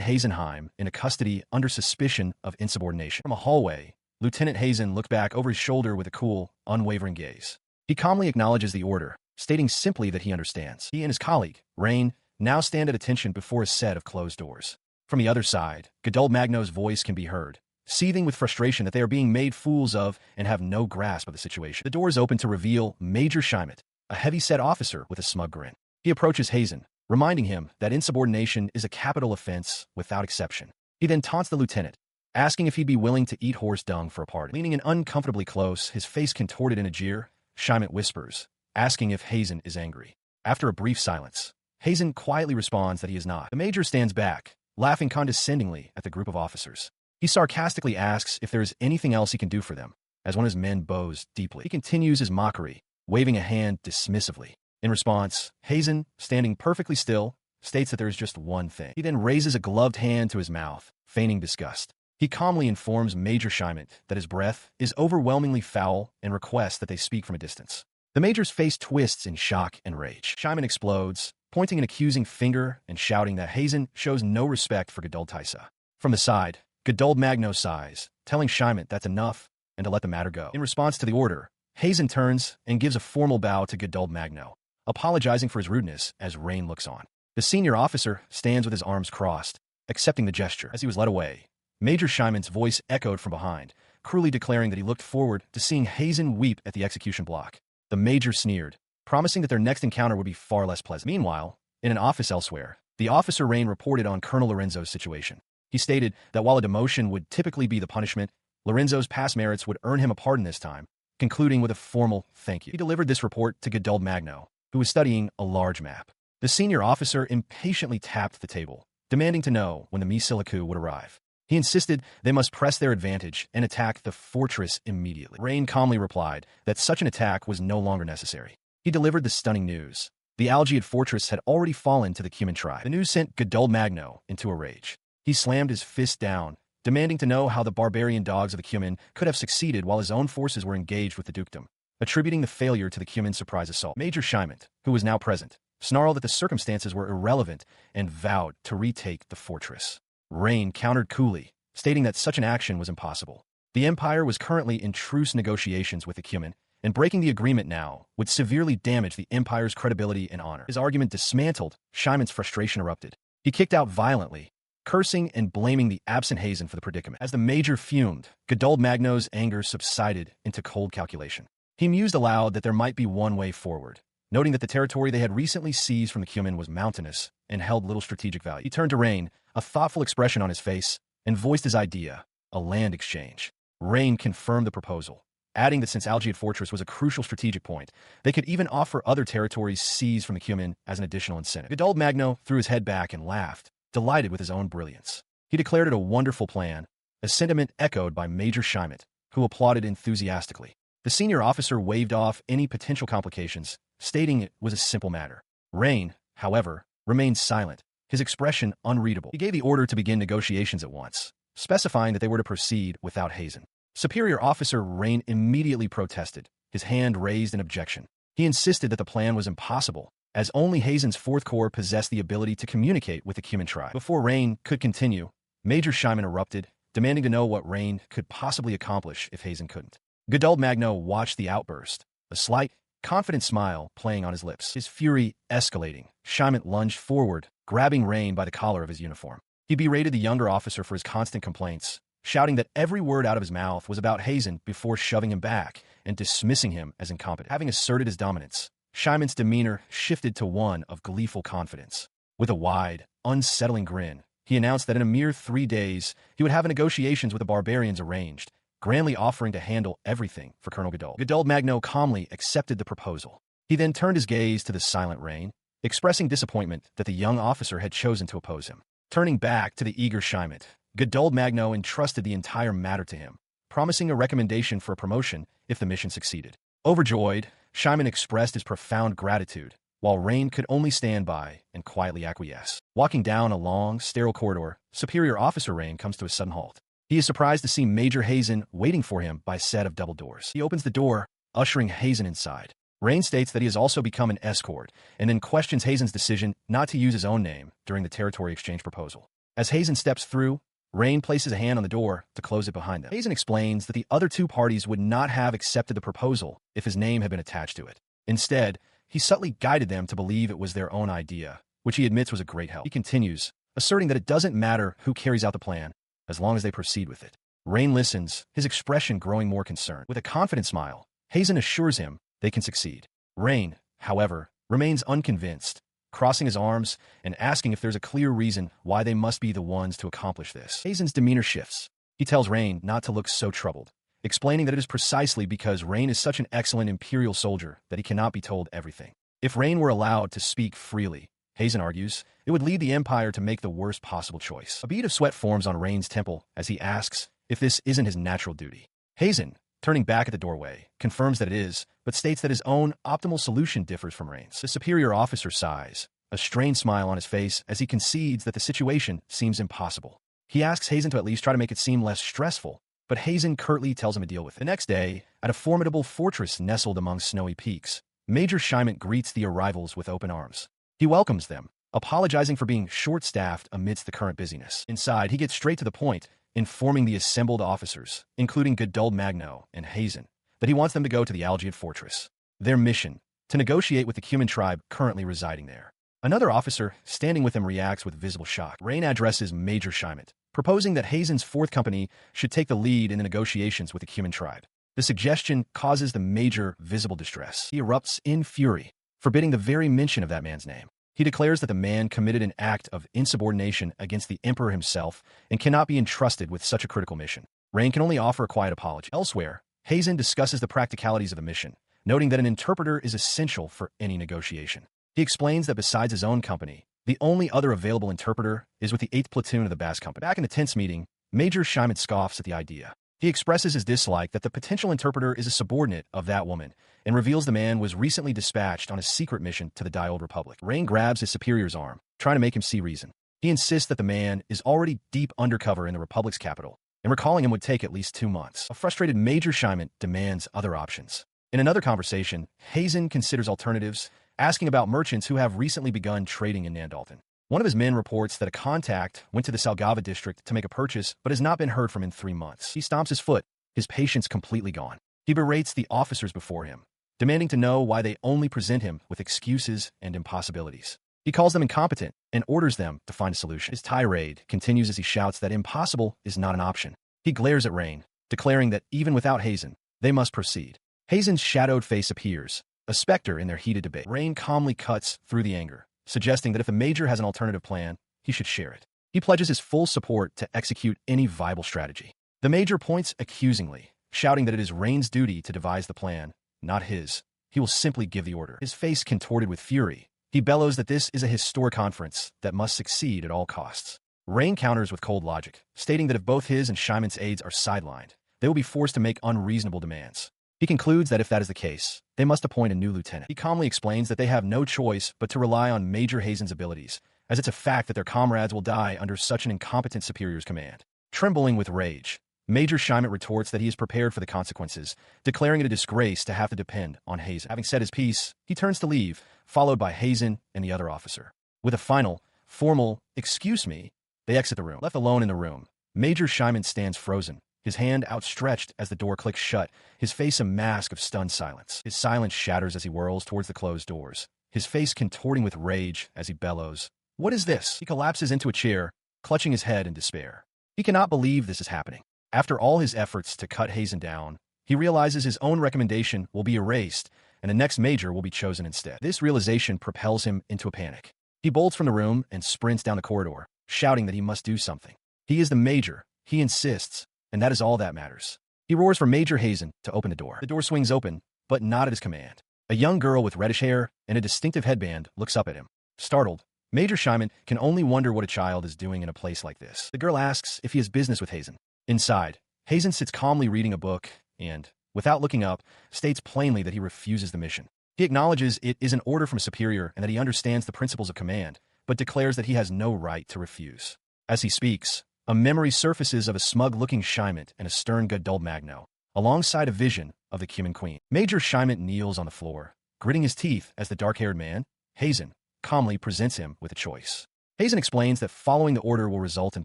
Hazenheim into custody under suspicion of insubordination. From a hallway, Lieutenant Hazen looked back over his shoulder with a cool, unwavering gaze. He calmly acknowledges the order, stating simply that he understands. He and his colleague, Rain, now stand at attention before a set of closed doors. From the other side, Gaduld Magno's voice can be heard, seething with frustration that they are being made fools of and have no grasp of the situation. The doors open to reveal Major Scheimet, a heavy-set officer with a smug grin. He approaches Hazen, reminding him that insubordination is a capital offense without exception. He then taunts the lieutenant, asking if he'd be willing to eat horse dung for a party. Leaning in uncomfortably close, his face contorted in a jeer, Scheimet whispers, asking if Hazen is angry. After a brief silence, Hazen quietly responds that he is not. The major stands back, laughing condescendingly at the group of officers. He sarcastically asks if there is anything else he can do for them, as one of his men bows deeply. He continues his mockery, waving a hand dismissively. In response, Hazen, standing perfectly still, states that there is just one thing. He then raises a gloved hand to his mouth, feigning disgust. He calmly informs Major Scheimet that his breath is overwhelmingly foul and requests that they speak from a distance. The major's face twists in shock and rage. Scheimet explodes, pointing an accusing finger and shouting that Hazen shows no respect for Gaduld Taisa. From the side, Gaduld Magno sighs, telling Scheimet that's enough and to let the matter go. In response to the order, Hazen turns and gives a formal bow to Gaduld Magno, apologizing for his rudeness as Rain looks on. The senior officer stands with his arms crossed, accepting the gesture. As he was led away, Major Shyman's voice echoed from behind, cruelly declaring that he looked forward to seeing Hazen weep at the execution block. The Major sneered, promising that their next encounter would be far less pleasant. Meanwhile, in an office elsewhere, the officer Rain reported on Colonel Lorenzo's situation. He stated that while a demotion would typically be the punishment, Lorenzo's past merits would earn him a pardon this time, concluding with a formal thank you. He delivered this report to Godald Magno, who was studying a large map. The senior officer impatiently tapped the table, demanding to know when the Misiliku would arrive. He insisted they must press their advantage and attack the fortress immediately. Rain calmly replied that such an attack was no longer necessary. He delivered the stunning news. The Algiad fortress had already fallen to the Cuman tribe. The news sent Godald Magno into a rage. He slammed his fist down, demanding to know how the barbarian dogs of the Cuman could have succeeded while his own forces were engaged with the dukedom, attributing the failure to the Cuman surprise assault. Major Shyman, who was now present, snarled that the circumstances were irrelevant and vowed to retake the fortress. Rain countered coolly, stating that such an action was impossible. The Empire was currently in truce negotiations with the Cuman, and breaking the agreement now would severely damage the Empire's credibility and honor. His argument dismantled, Shyman's frustration erupted. He kicked out violently, cursing and blaming the absent Hazen for the predicament. As the Major fumed, Godald Magno's anger subsided into cold calculation. He mused aloud that there might be one way forward, noting that the territory they had recently seized from the Cuman was mountainous and held little strategic value. He turned to Rain, a thoughtful expression on his face, and voiced his idea, a land exchange. Rain confirmed the proposal, adding that since Algiad Fortress was a crucial strategic point, they could even offer other territories seized from the Cuman as an additional incentive. Godald Magno threw his head back and laughed, delighted with his own brilliance. He declared it a wonderful plan, a sentiment echoed by Major Shyman, who applauded enthusiastically. The senior officer waved off any potential complications, stating it was a simple matter. Rain, however, remained silent, his expression unreadable. He gave the order to begin negotiations at once, specifying that they were to proceed without Hazen. Superior Officer Rain immediately protested, his hand raised in objection. He insisted that the plan was impossible, as only Hazen's Fourth Corps possessed the ability to communicate with the Cuman tribe. Before Rain could continue, Major Shyman erupted, demanding to know what Rain could possibly accomplish if Hazen couldn't. Godald Magno watched the outburst, a slight, confident smile playing on his lips. His fury escalating, Shyman lunged forward, grabbing Rain by the collar of his uniform. He berated the younger officer for his constant complaints, shouting that every word out of his mouth was about Hazen before shoving him back and dismissing him as incompetent. Having asserted his dominance, Shyman's demeanor shifted to one of gleeful confidence. With a wide, unsettling grin, he announced that in a mere 3 days, he would have negotiations with the barbarians arranged, grandly offering to handle everything for Colonel Godald. Godald Magno calmly accepted the proposal. He then turned his gaze to the silent Rain, expressing disappointment that the young officer had chosen to oppose him. Turning back to the eager Shyman, Godald Magno entrusted the entire matter to him, promising a recommendation for a promotion if the mission succeeded. Overjoyed, Shyman expressed his profound gratitude, while Rain could only stand by and quietly acquiesce. Walking down a long, sterile corridor, Superior Officer Rain comes to a sudden halt. He is surprised to see Major Hazen waiting for him by a set of double doors. He opens the door, ushering Hazen inside. Rain states that he has also become an escort, and then questions Hazen's decision not to use his own name during the territory exchange proposal. As Hazen steps through, Rain places a hand on the door to close it behind them. Hazen explains that the other two parties would not have accepted the proposal if his name had been attached to it. Instead, he subtly guided them to believe it was their own idea, which he admits was a great help. He continues, asserting that it doesn't matter who carries out the plan, as long as they proceed with it. Rain listens, his expression growing more concerned. With a confident smile, Hazen assures him they can succeed. Rain, however, remains unconvinced, crossing his arms and asking if there's a clear reason why they must be the ones to accomplish this. Hazen's demeanor shifts. He tells Rain not to look so troubled, explaining that it is precisely because Rain is such an excellent Imperial soldier that he cannot be told everything. If Rain were allowed to speak freely, Hazen argues, it would lead the Empire to make the worst possible choice. A bead of sweat forms on Rain's temple as he asks if this isn't his natural duty. Hazen, turning back at the doorway, confirms that it is, but states that his own optimal solution differs from Rain's. The superior officer sighs, a strained smile on his face as he concedes that the situation seems impossible. He asks Hazen to at least try to make it seem less stressful, but Hazen curtly tells him to deal with it. The next day, at a formidable fortress nestled among snowy peaks, Major Shyman greets the arrivals with open arms. He welcomes them, apologizing for being short-staffed amidst the current busyness. Inside, he gets straight to the point, informing the assembled officers, including Godald Magno and Hazen, that he wants them to go to the Algiad fortress. Their mission, to negotiate with the human tribe currently residing there. Another officer standing with him reacts with visible shock. Rain addresses Major Shimet, proposing that Hazen's fourth company should take the lead in the negotiations with the human tribe. The suggestion causes the Major visible distress. He erupts in fury, forbidding the very mention of that man's name. He declares that the man committed an act of insubordination against the Emperor himself and cannot be entrusted with such a critical mission. Rain can only offer a quiet apology. Elsewhere, Hazen discusses the practicalities of the mission, noting that an interpreter is essential for any negotiation. He explains that besides his own company, the only other available interpreter is with the 8th Platoon of the Bass Company. Back in the tense meeting, Major Shimet scoffs at the idea. He expresses his dislike that the potential interpreter is a subordinate of that woman and reveals the man was recently dispatched on a secret mission to the Die-Old Republic. Rain grabs his superior's arm, trying to make him see reason. He insists that the man is already deep undercover in the Republic's capital, and recalling him would take at least 2 months. A frustrated Major Shimet demands other options. In another conversation, Hazen considers alternatives, asking about merchants who have recently begun trading in Nandalton. One of his men reports that a contact went to the Salgava district to make a purchase but has not been heard from in 3 months. He stomps his foot, his patience completely gone. He berates the officers before him, demanding to know why they only present him with excuses and impossibilities. He calls them incompetent and orders them to find a solution. His tirade continues as he shouts that impossible is not an option. He glares at Rain, declaring that even without Hazen, they must proceed. Hazen's shadowed face appears, a specter in their heated debate. Rain calmly cuts through the anger, suggesting that if the Major has an alternative plan, he should share it. He pledges his full support to execute any viable strategy. The Major points accusingly, shouting that it is Rain's duty to devise the plan, not his. He will simply give the order. His face contorted with fury, he bellows that this is a historic conference that must succeed at all costs. Rain counters with cold logic, stating that if both his and Shimon's aides are sidelined, they will be forced to make unreasonable demands. He concludes that if that is the case, they must appoint a new lieutenant. He calmly explains that they have no choice but to rely on Major Hazen's abilities, as it's a fact that their comrades will die under such an incompetent superior's command. Trembling with rage, Major Shimet retorts that he is prepared for the consequences, declaring it a disgrace to have to depend on Hazen. Having said his piece, he turns to leave, followed by Hazen and the other officer. With a final, formal, "Excuse me," they exit the room. Left alone in the room, Major Shimet stands frozen, his hand outstretched as the door clicks shut, his face a mask of stunned silence. His silence shatters as he whirls towards the closed doors, his face contorting with rage as he bellows, "What is this?" He collapses into a chair, clutching his head in despair. He cannot believe this is happening. After all his efforts to cut Hazen down, he realizes his own recommendation will be erased and the next major will be chosen instead. This realization propels him into a panic. He bolts from the room and sprints down the corridor, shouting that he must do something. He is the major, he insists, and that is all that matters. He roars for Major Hazen to open the door. The door swings open, but not at his command. A young girl with reddish hair and a distinctive headband looks up at him. Startled, Major Shimet can only wonder what a child is doing in a place like this. The girl asks if he has business with Hazen. Inside, Hazen sits calmly reading a book and, without looking up, states plainly that he refuses the mission. He acknowledges it is an order from a superior and that he understands the principles of command, but declares that he has no right to refuse. As he speaks, a memory surfaces of a smug-looking Shimet and a stern Gadul Magno, alongside a vision of the Cuman Queen. Major Shimet kneels on the floor, gritting his teeth as the dark-haired man, Hazen, calmly presents him with a choice. Hazen explains that following the order will result in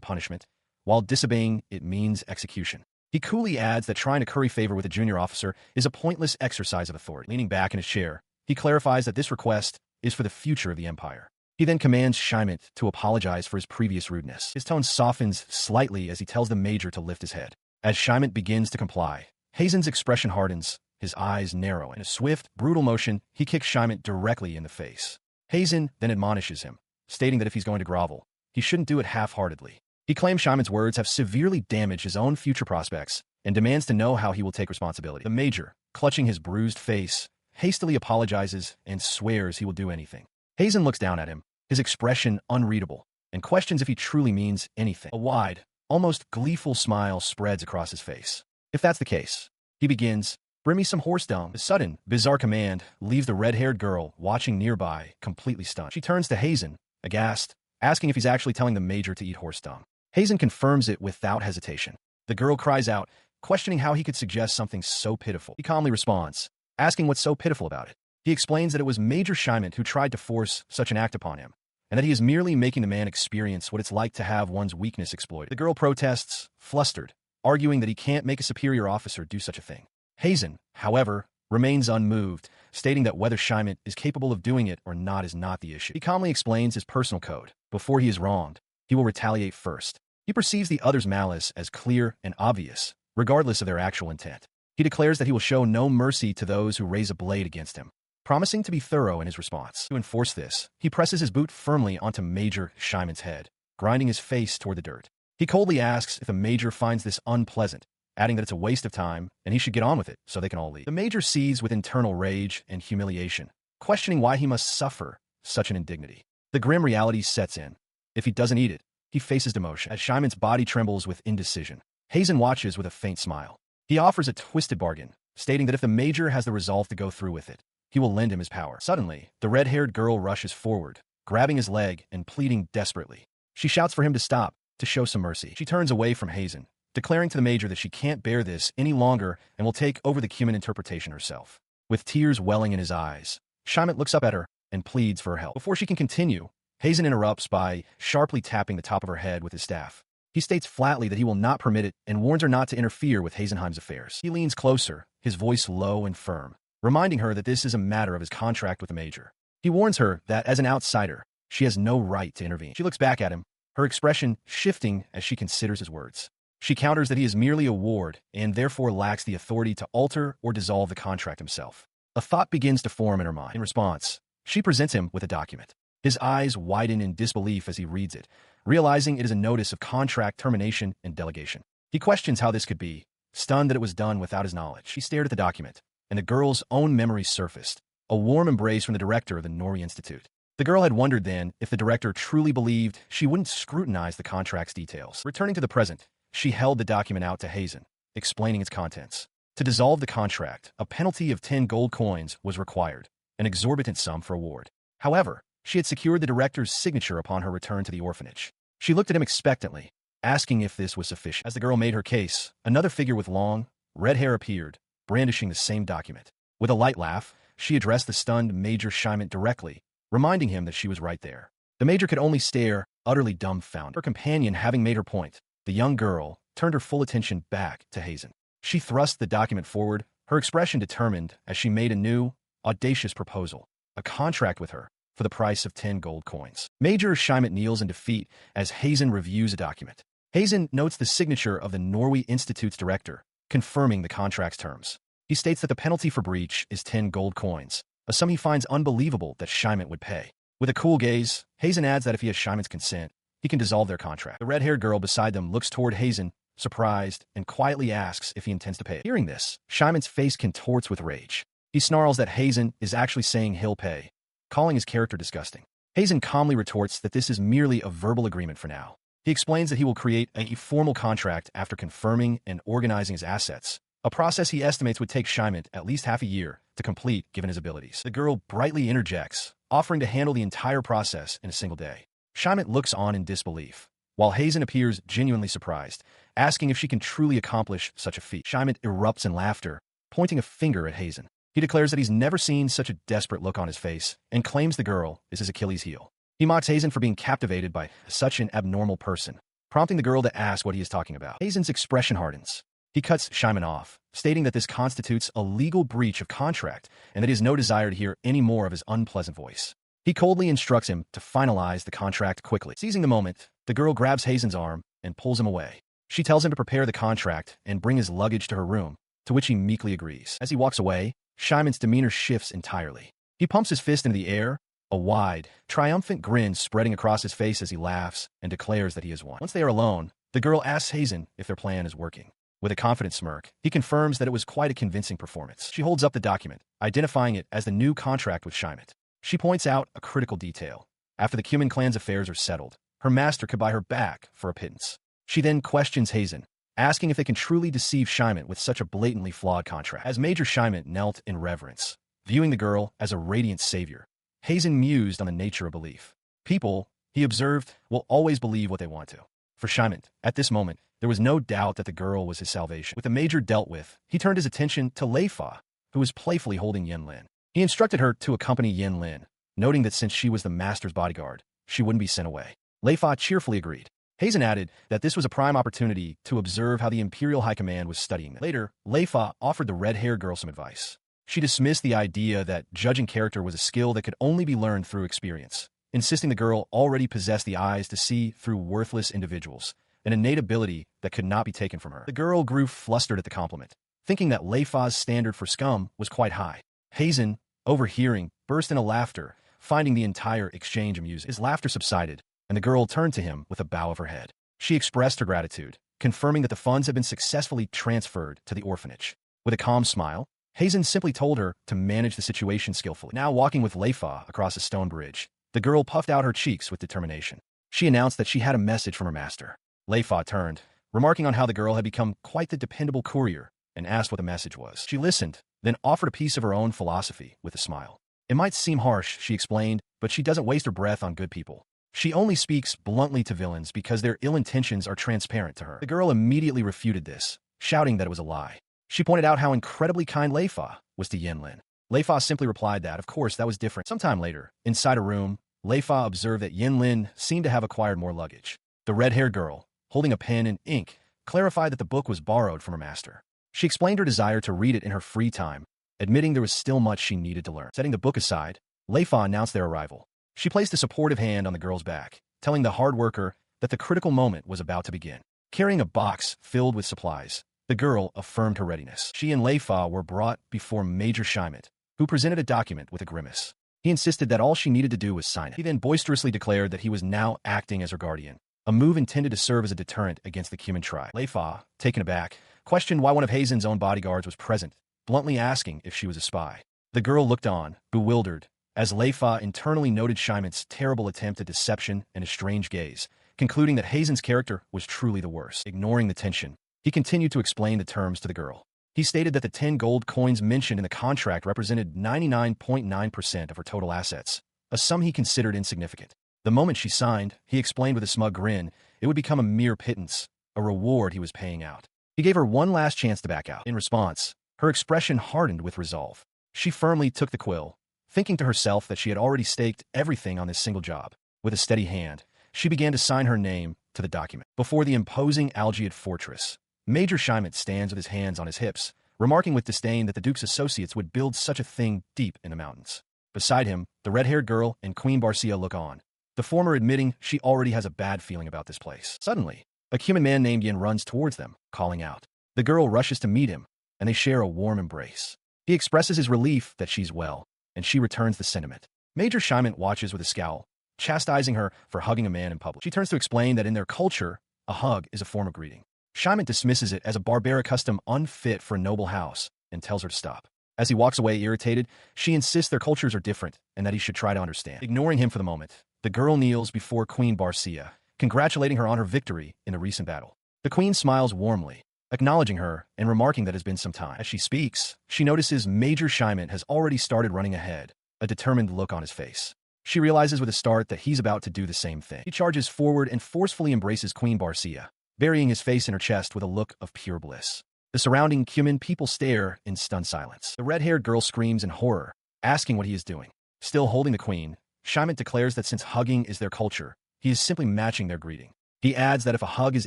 punishment, while disobeying it means execution. He coolly adds that trying to curry favor with a junior officer is a pointless exercise of authority. Leaning back in his chair, he clarifies that this request is for the future of the Empire. He then commands Shimet to apologize for his previous rudeness. His tone softens slightly as he tells the major to lift his head. As Shimet begins to comply, Hazen's expression hardens, his eyes narrow. In a swift, brutal motion, he kicks Shimet directly in the face. Hazen then admonishes him, stating that if he's going to grovel, he shouldn't do it half-heartedly. He claims Shimet's words have severely damaged his own future prospects and demands to know how he will take responsibility. The major, clutching his bruised face, hastily apologizes and swears he will do anything. Hazen looks down at him, his expression unreadable, and questions if he truly means anything. A wide, almost gleeful smile spreads across his face. If that's the case, he begins, "Bring me some horse dung." The sudden, bizarre command leaves the red-haired girl watching nearby completely stunned. She turns to Hazen, aghast, asking if he's actually telling the major to eat horse dung. Hazen confirms it without hesitation. The girl cries out, questioning how he could suggest something so pitiful. He calmly responds, asking what's so pitiful about it. He explains that it was Major Shimet who tried to force such an act upon him, and that he is merely making the man experience what it's like to have one's weakness exploited. The girl protests, flustered, arguing that he can't make a superior officer do such a thing. Hazen, however, remains unmoved, stating that whether Scheimet is capable of doing it or not is not the issue. He calmly explains his personal code. Before he is wronged, he will retaliate first. He perceives the other's malice as clear and obvious, regardless of their actual intent. He declares that he will show no mercy to those who raise a blade against him, promising to be thorough in his response. To enforce this, he presses his boot firmly onto Major Scheimet's head, grinding his face toward the dirt. He coldly asks if the Major finds this unpleasant, adding that it's a waste of time and he should get on with it so they can all leave. The Major seethes with internal rage and humiliation, questioning why he must suffer such an indignity. The grim reality sets in. If he doesn't eat it, he faces demotion. As Scheimet's body trembles with indecision, Hazen watches with a faint smile. He offers a twisted bargain, stating that if the Major has the resolve to go through with it, he will lend him his power. Suddenly, the red-haired girl rushes forward, grabbing his leg and pleading desperately. She shouts for him to stop, to show some mercy. She turns away from Hazen, declaring to the Major that she can't bear this any longer and will take over the human interpretation herself. With tears welling in his eyes, Scheimet looks up at her and pleads for her help. Before she can continue, Hazen interrupts by sharply tapping the top of her head with his staff. He states flatly that he will not permit it and warns her not to interfere with Hazenheim's affairs. He leans closer, his voice low and firm, reminding her that this is a matter of his contract with the Major. He warns her that, as an outsider, she has no right to intervene. She looks back at him, her expression shifting as she considers his words. She counters that he is merely a ward and therefore lacks the authority to alter or dissolve the contract himself. A thought begins to form in her mind. In response, she presents him with a document. His eyes widen in disbelief as he reads it, realizing it is a notice of contract termination and delegation. He questions how this could be, stunned that it was done without his knowledge. He stared at the document, and the girl's own memory surfaced, a warm embrace from the director of the Norway Institute. The girl had wondered then if the director truly believed she wouldn't scrutinize the contract's details. Returning to the present, she held the document out to Hazen, explaining its contents. To dissolve the contract, a penalty of 10 gold coins was required, an exorbitant sum for award. However, she had secured the director's signature upon her return to the orphanage. She looked at him expectantly, asking if this was sufficient. As the girl made her case, another figure with long, red hair appeared, brandishing the same document. With a light laugh, she addressed the stunned Major Scheimet directly, reminding him that she was right there. The Major could only stare, utterly dumbfounded. Her companion having made her point, the young girl turned her full attention back to Hazen. She thrust the document forward, her expression determined as she made a new, audacious proposal, a contract with her, for the price of 10 gold coins. Major Scheimet kneels in defeat as Hazen reviews a document. Hazen notes the signature of the Norway Institute's director, confirming the contract's terms. He states that the penalty for breach is 10 gold coins, a sum he finds unbelievable that Scheimet would pay. With a cool gaze, Hazen adds that if he has Scheimet's consent, he can dissolve their contract. The red-haired girl beside them looks toward Hazen, surprised, and quietly asks if he intends to pay it. Hearing this, Scheimet's face contorts with rage. He snarls that Hazen is actually saying he'll pay, calling his character disgusting. Hazen calmly retorts that this is merely a verbal agreement for now. He explains that he will create a formal contract after confirming and organizing his assets, a process he estimates would take Scheimet at least half a year to complete given his abilities. The girl brightly interjects, offering to handle the entire process in a single day. Scheimet looks on in disbelief, while Hazen appears genuinely surprised, asking if she can truly accomplish such a feat. Scheimet erupts in laughter, pointing a finger at Hazen. He declares that he's never seen such a desperate look on his face and claims the girl is his Achilles heel. He mocks Hazen for being captivated by such an abnormal person, prompting the girl to ask what he is talking about. Hazen's expression hardens. He cuts Scheimet off, stating that this constitutes a legal breach of contract and that he has no desire to hear any more of his unpleasant voice. He coldly instructs him to finalize the contract quickly. Seizing the moment, the girl grabs Hazen's arm and pulls him away. She tells him to prepare the contract and bring his luggage to her room, to which he meekly agrees. As he walks away, Scheimet's demeanor shifts entirely. He pumps his fist into the air, a wide, triumphant grin spreading across his face as he laughs and declares that he has won. Once they are alone, the girl asks Hazen if their plan is working. With a confident smirk, he confirms that it was quite a convincing performance. She holds up the document, identifying it as the new contract with Scheimet. She points out a critical detail. After the Cuman clan's affairs are settled, her master could buy her back for a pittance. She then questions Hazen, asking if they can truly deceive Scheimet with such a blatantly flawed contract. As Major Scheimet knelt in reverence, viewing the girl as a radiant savior, Hazen mused on the nature of belief. People, he observed, will always believe what they want to. For Scheimet, at this moment, there was no doubt that the girl was his salvation. With the Major dealt with, he turned his attention to Leifa, who was playfully holding Yen Lin. He instructed her to accompany Yen Lin, noting that since she was the master's bodyguard, she wouldn't be sent away. Leifa cheerfully agreed. Hazen added that this was a prime opportunity to observe how the Imperial High Command was studying them. Later, Leifa offered the red-haired girl some advice. She dismissed the idea that judging character was a skill that could only be learned through experience, insisting the girl already possessed the eyes to see through worthless individuals, an innate ability that could not be taken from her. The girl grew flustered at the compliment, thinking that Leifa's standard for scum was quite high. Hazen, overhearing, burst into laughter, finding the entire exchange amusing. His laughter subsided, and the girl turned to him with a bow of her head. She expressed her gratitude, confirming that the funds had been successfully transferred to the orphanage. With a calm smile, Hazen simply told her to manage the situation skillfully. Now walking with Leifa across a stone bridge, the girl puffed out her cheeks with determination. She announced that she had a message from her master. Leifa turned, remarking on how the girl had become quite the dependable courier, and asked what the message was. She listened, then offered a piece of her own philosophy with a smile. It might seem harsh, she explained, but she doesn't waste her breath on good people. She only speaks bluntly to villains because their ill intentions are transparent to her. The girl immediately refuted this, shouting that it was a lie. She pointed out how incredibly kind Leifa was to Yinlin. Leifa simply replied that, of course, that was different. Sometime later, inside a room, Leifa observed that Yinlin seemed to have acquired more luggage. The red-haired girl, holding a pen and ink, clarified that the book was borrowed from her master. She explained her desire to read it in her free time, admitting there was still much she needed to learn. Setting the book aside, Leifa announced their arrival. She placed a supportive hand on the girl's back, telling the hard worker that the critical moment was about to begin. Carrying a box filled with supplies, the girl affirmed her readiness. She and Leifa were brought before Major Scheimet, who presented a document with a grimace. He insisted that all she needed to do was sign it. He then boisterously declared that he was now acting as her guardian, a move intended to serve as a deterrent against the Cuman tribe. Leifa, taken aback, questioned why one of Hazen's own bodyguards was present, bluntly asking if she was a spy. The girl looked on, bewildered, as Leifa internally noted Scheimet's terrible attempt at deception and a strange gaze, concluding that Hazen's character was truly the worst. Ignoring the tension, he continued to explain the terms to the girl. He stated that the 10 gold coins mentioned in the contract represented 99.9% of her total assets, a sum he considered insignificant. The moment she signed, he explained with a smug grin, it would become a mere pittance, a reward he was paying out. He gave her one last chance to back out. In response, her expression hardened with resolve. She firmly took the quill, thinking to herself that she had already staked everything on this single job. With a steady hand, she began to sign her name to the document. Before the imposing Algiad fortress, Major Scheimet stands with his hands on his hips, remarking with disdain that the Duke's associates would build such a thing deep in the mountains. Beside him, the red-haired girl and Queen Barcia look on, the former admitting she already has a bad feeling about this place. Suddenly, a Cuman man named Yin runs towards them, calling out. The girl rushes to meet him, and they share a warm embrace. He expresses his relief that she's well, and she returns the sentiment. Major Scheimet watches with a scowl, chastising her for hugging a man in public. She turns to explain that in their culture, a hug is a form of greeting. Scheimet dismisses it as a barbaric custom unfit for a noble house and tells her to stop. As he walks away irritated, she insists their cultures are different and that he should try to understand. Ignoring him for the moment, the girl kneels before Queen Barcia, congratulating her on her victory in the recent battle. The queen smiles warmly, acknowledging her and remarking that it has been some time. As she speaks, she notices Major Scheimet has already started running ahead, a determined look on his face. She realizes with a start that he's about to do the same thing. He charges forward and forcefully embraces Queen Barcia, burying his face in her chest with a look of pure bliss. The surrounding Cuman people stare in stunned silence. The red-haired girl screams in horror, asking what he is doing. Still holding the queen, Scheimet declares that since hugging is their culture, he is simply matching their greeting. He adds that if a hug is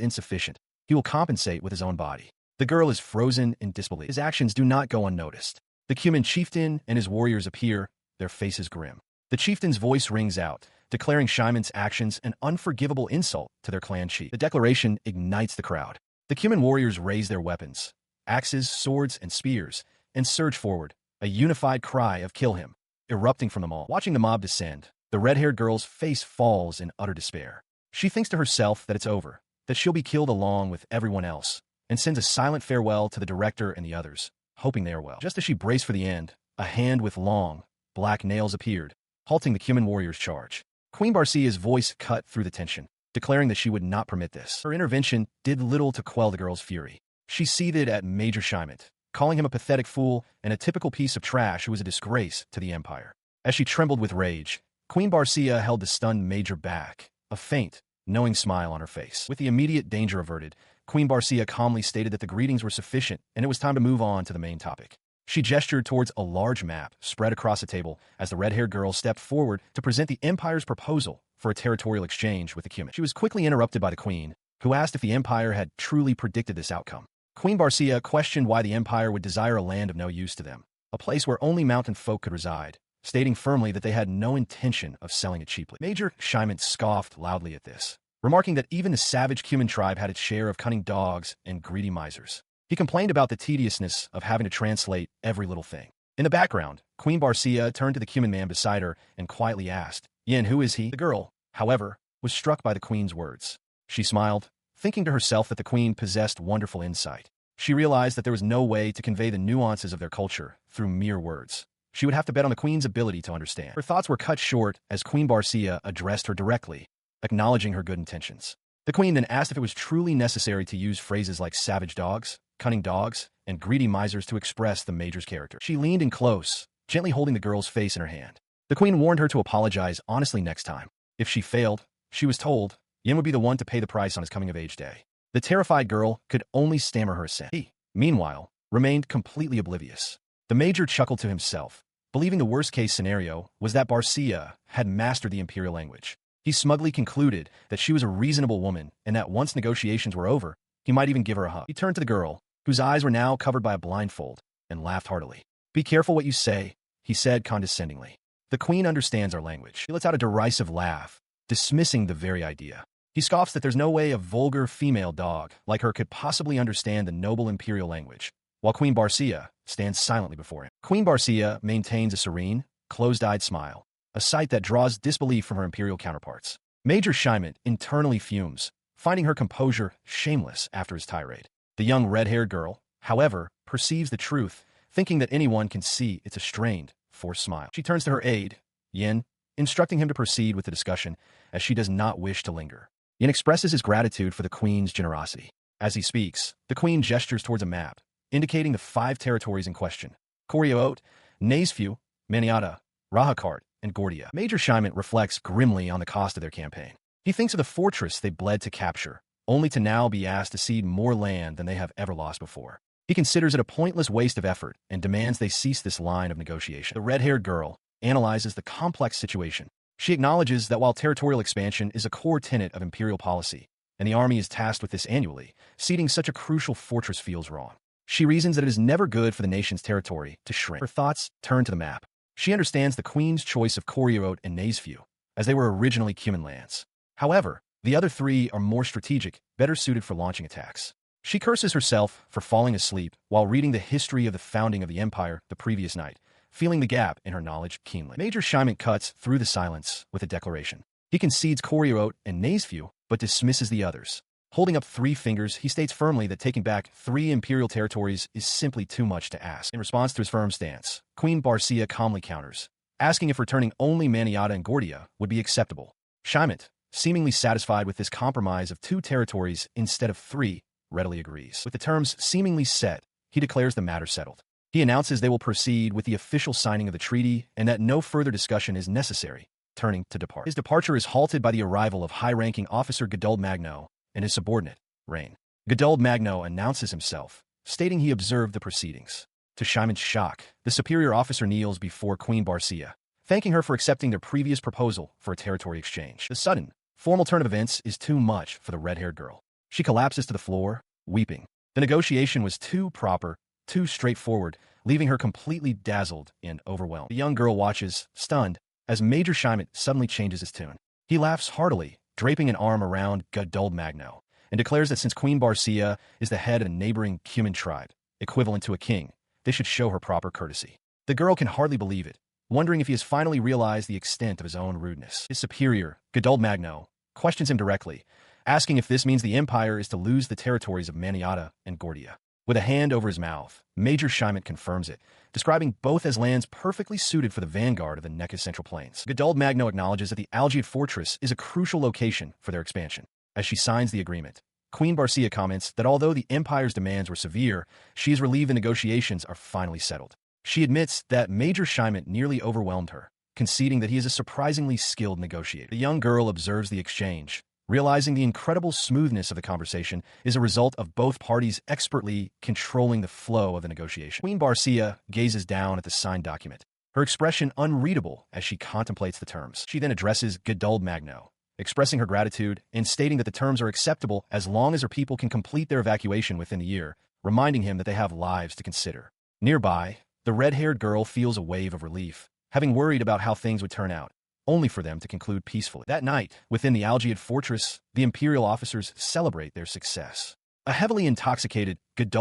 insufficient, he will compensate with his own body. The girl is frozen in disbelief. His actions do not go unnoticed. The Cuman chieftain and his warriors appear, their faces grim. The chieftain's voice rings out, declaring Scheimet's actions an unforgivable insult to their clan chief. The declaration ignites the crowd. The Cuman warriors raise their weapons, axes, swords, and spears, and surge forward, a unified cry of "kill him," erupting from them all. Watching the mob descend, the red-haired girl's face falls in utter despair. She thinks to herself that it's over, that she'll be killed along with everyone else, and sends a silent farewell to the director and the others, hoping they are well. Just as she braced for the end, a hand with long, black nails appeared, halting the Cuman warriors' charge. Queen Barcia's voice cut through the tension, declaring that she would not permit this. Her intervention did little to quell the girl's fury. She seethed at Major Scheimet, calling him a pathetic fool and a typical piece of trash who was a disgrace to the Empire. As she trembled with rage, Queen Barcia held the stunned Major back, a faint, knowing smile on her face. With the immediate danger averted, Queen Barcia calmly stated that the greetings were sufficient and it was time to move on to the main topic. She gestured towards a large map spread across the table as the red-haired girl stepped forward to present the Empire's proposal for a territorial exchange with the Cuman. She was quickly interrupted by the Queen, who asked if the Empire had truly predicted this outcome. Queen Barcia questioned why the Empire would desire a land of no use to them. a place where only mountain folk could reside, stating firmly that they had no intention of selling it cheaply. Major Shimon scoffed loudly at this, remarking that even the savage Cuman tribe had its share of cunning dogs and greedy misers. He complained about the tediousness of having to translate every little thing. In the background, Queen Barcia turned to the Cuman man beside her and quietly asked, "Yin, who is he?" The girl, however, was struck by the queen's words. She smiled, thinking to herself that the queen possessed wonderful insight. She realized that there was no way to convey the nuances of their culture through mere words. She would have to bet on the queen's ability to understand. Her thoughts were cut short as Queen Barcia addressed her directly, acknowledging her good intentions. The queen then asked if it was truly necessary to use phrases like savage dogs, cunning dogs, and greedy misers to express the major's character. She leaned in close, gently holding the girl's face in her hand. The queen warned her to apologize honestly next time. If she failed, she was told, Yin would be the one to pay the price on his coming-of-age day. The terrified girl could only stammer her assent. He, meanwhile, remained completely oblivious. The major chuckled to himself, believing the worst-case scenario was that Barcia had mastered the imperial language. He smugly concluded that she was a reasonable woman and that once negotiations were over, he might even give her a hug. He turned to the girl, whose eyes were now covered by a blindfold, and laughed heartily. "Be careful what you say," he said condescendingly. "The queen understands our language." He lets out a derisive laugh, dismissing the very idea. He scoffs that there's no way a vulgar female dog like her could possibly understand the noble imperial language, while Queen Barcia stands silently before him. Queen Barcia maintains a serene, closed-eyed smile, a sight that draws disbelief from her imperial counterparts. Major Shimon internally fumes, finding her composure shameless after his tirade. The young red-haired girl, however, perceives the truth, thinking that anyone can see it's a strained, forced smile. She turns to her aide, Yin, instructing him to proceed with the discussion, as she does not wish to linger. Yin expresses his gratitude for the queen's generosity. As he speaks, the queen gestures towards a map, indicating the 5 territories in question: Koryoot, Naesfu, Maniata, Rahakart, and Gordia. Major Shimon reflects grimly on the cost of their campaign. He thinks of the fortress they bled to capture, only to now be asked to cede more land than they have ever lost before. He considers it a pointless waste of effort and demands they cease this line of negotiation. The red-haired girl analyzes the complex situation. She acknowledges that while territorial expansion is a core tenet of imperial policy, and the army is tasked with this annually, ceding such a crucial fortress feels wrong. She reasons that it is never good for the nation's territory to shrink. Her thoughts turn to the map. She understands the queen's choice of Koryoot and Naesfu, as they were originally Cuman lands. However, the other 3 are more strategic, better suited for launching attacks. She curses herself for falling asleep while reading the history of the founding of the empire the previous night, feeling the gap in her knowledge keenly. Major Shimon cuts through the silence with a declaration. He concedes Koryoot and Naesfu, but dismisses the others. Holding up 3 fingers, he states firmly that taking back 3 imperial territories is simply too much to ask. In response to his firm stance, Queen Barcia calmly counters, asking if returning only Maniata and Gordia would be acceptable. Shimon, seemingly satisfied with this compromise of 2 territories instead of 3, readily agrees. With the terms seemingly set, he declares the matter settled. He announces they will proceed with the official signing of the treaty and that no further discussion is necessary, turning to depart. His departure is halted by the arrival of high-ranking officer Geduld Magno and his subordinate, Rain. Geduld Magno announces himself, stating he observed the proceedings. To Shimon's shock, the superior officer kneels before Queen Barcia, thanking her for accepting their previous proposal for a territory exchange. The sudden, formal turn of events is too much for the red-haired girl. She collapses to the floor, weeping. The negotiation was too proper, too straightforward, leaving her completely dazzled and overwhelmed. The young girl watches, stunned, as Major Shimon suddenly changes his tune. He laughs heartily, draping an arm around Geduld Magno, and declares that since Queen Barcia is the head of a neighboring Cuman tribe, equivalent to a king, they should show her proper courtesy. The girl can hardly believe it, wondering if he has finally realized the extent of his own rudeness. His superior, Geduld Magno, questions him directly, asking if this means the empire is to lose the territories of Maniata and Gordia. With a hand over his mouth, Major Shimon confirms it, describing both as lands perfectly suited for the vanguard of the Nekka Central Plains. Geduld Magno acknowledges that the Algiad fortress is a crucial location for their expansion. As she signs the agreement, Queen Barcia comments that although the empire's demands were severe, she is relieved the negotiations are finally settled. She admits that Major Shimon nearly overwhelmed her, conceding that he is a surprisingly skilled negotiator. The young girl observes the exchange, realizing the incredible smoothness of the conversation is a result of both parties expertly controlling the flow of the negotiation. Queen Barcia gazes down at the signed document, her expression unreadable as she contemplates the terms. She then addresses Geduld Magno, expressing her gratitude and stating that the terms are acceptable as long as her people can complete their evacuation within the year, reminding him that they have lives to consider. Nearby, The red-haired girl feels a wave of relief, having worried about how things would turn out, only for them to conclude peacefully. That night, within the Algiad fortress, the Imperial officers celebrate their success. A heavily intoxicated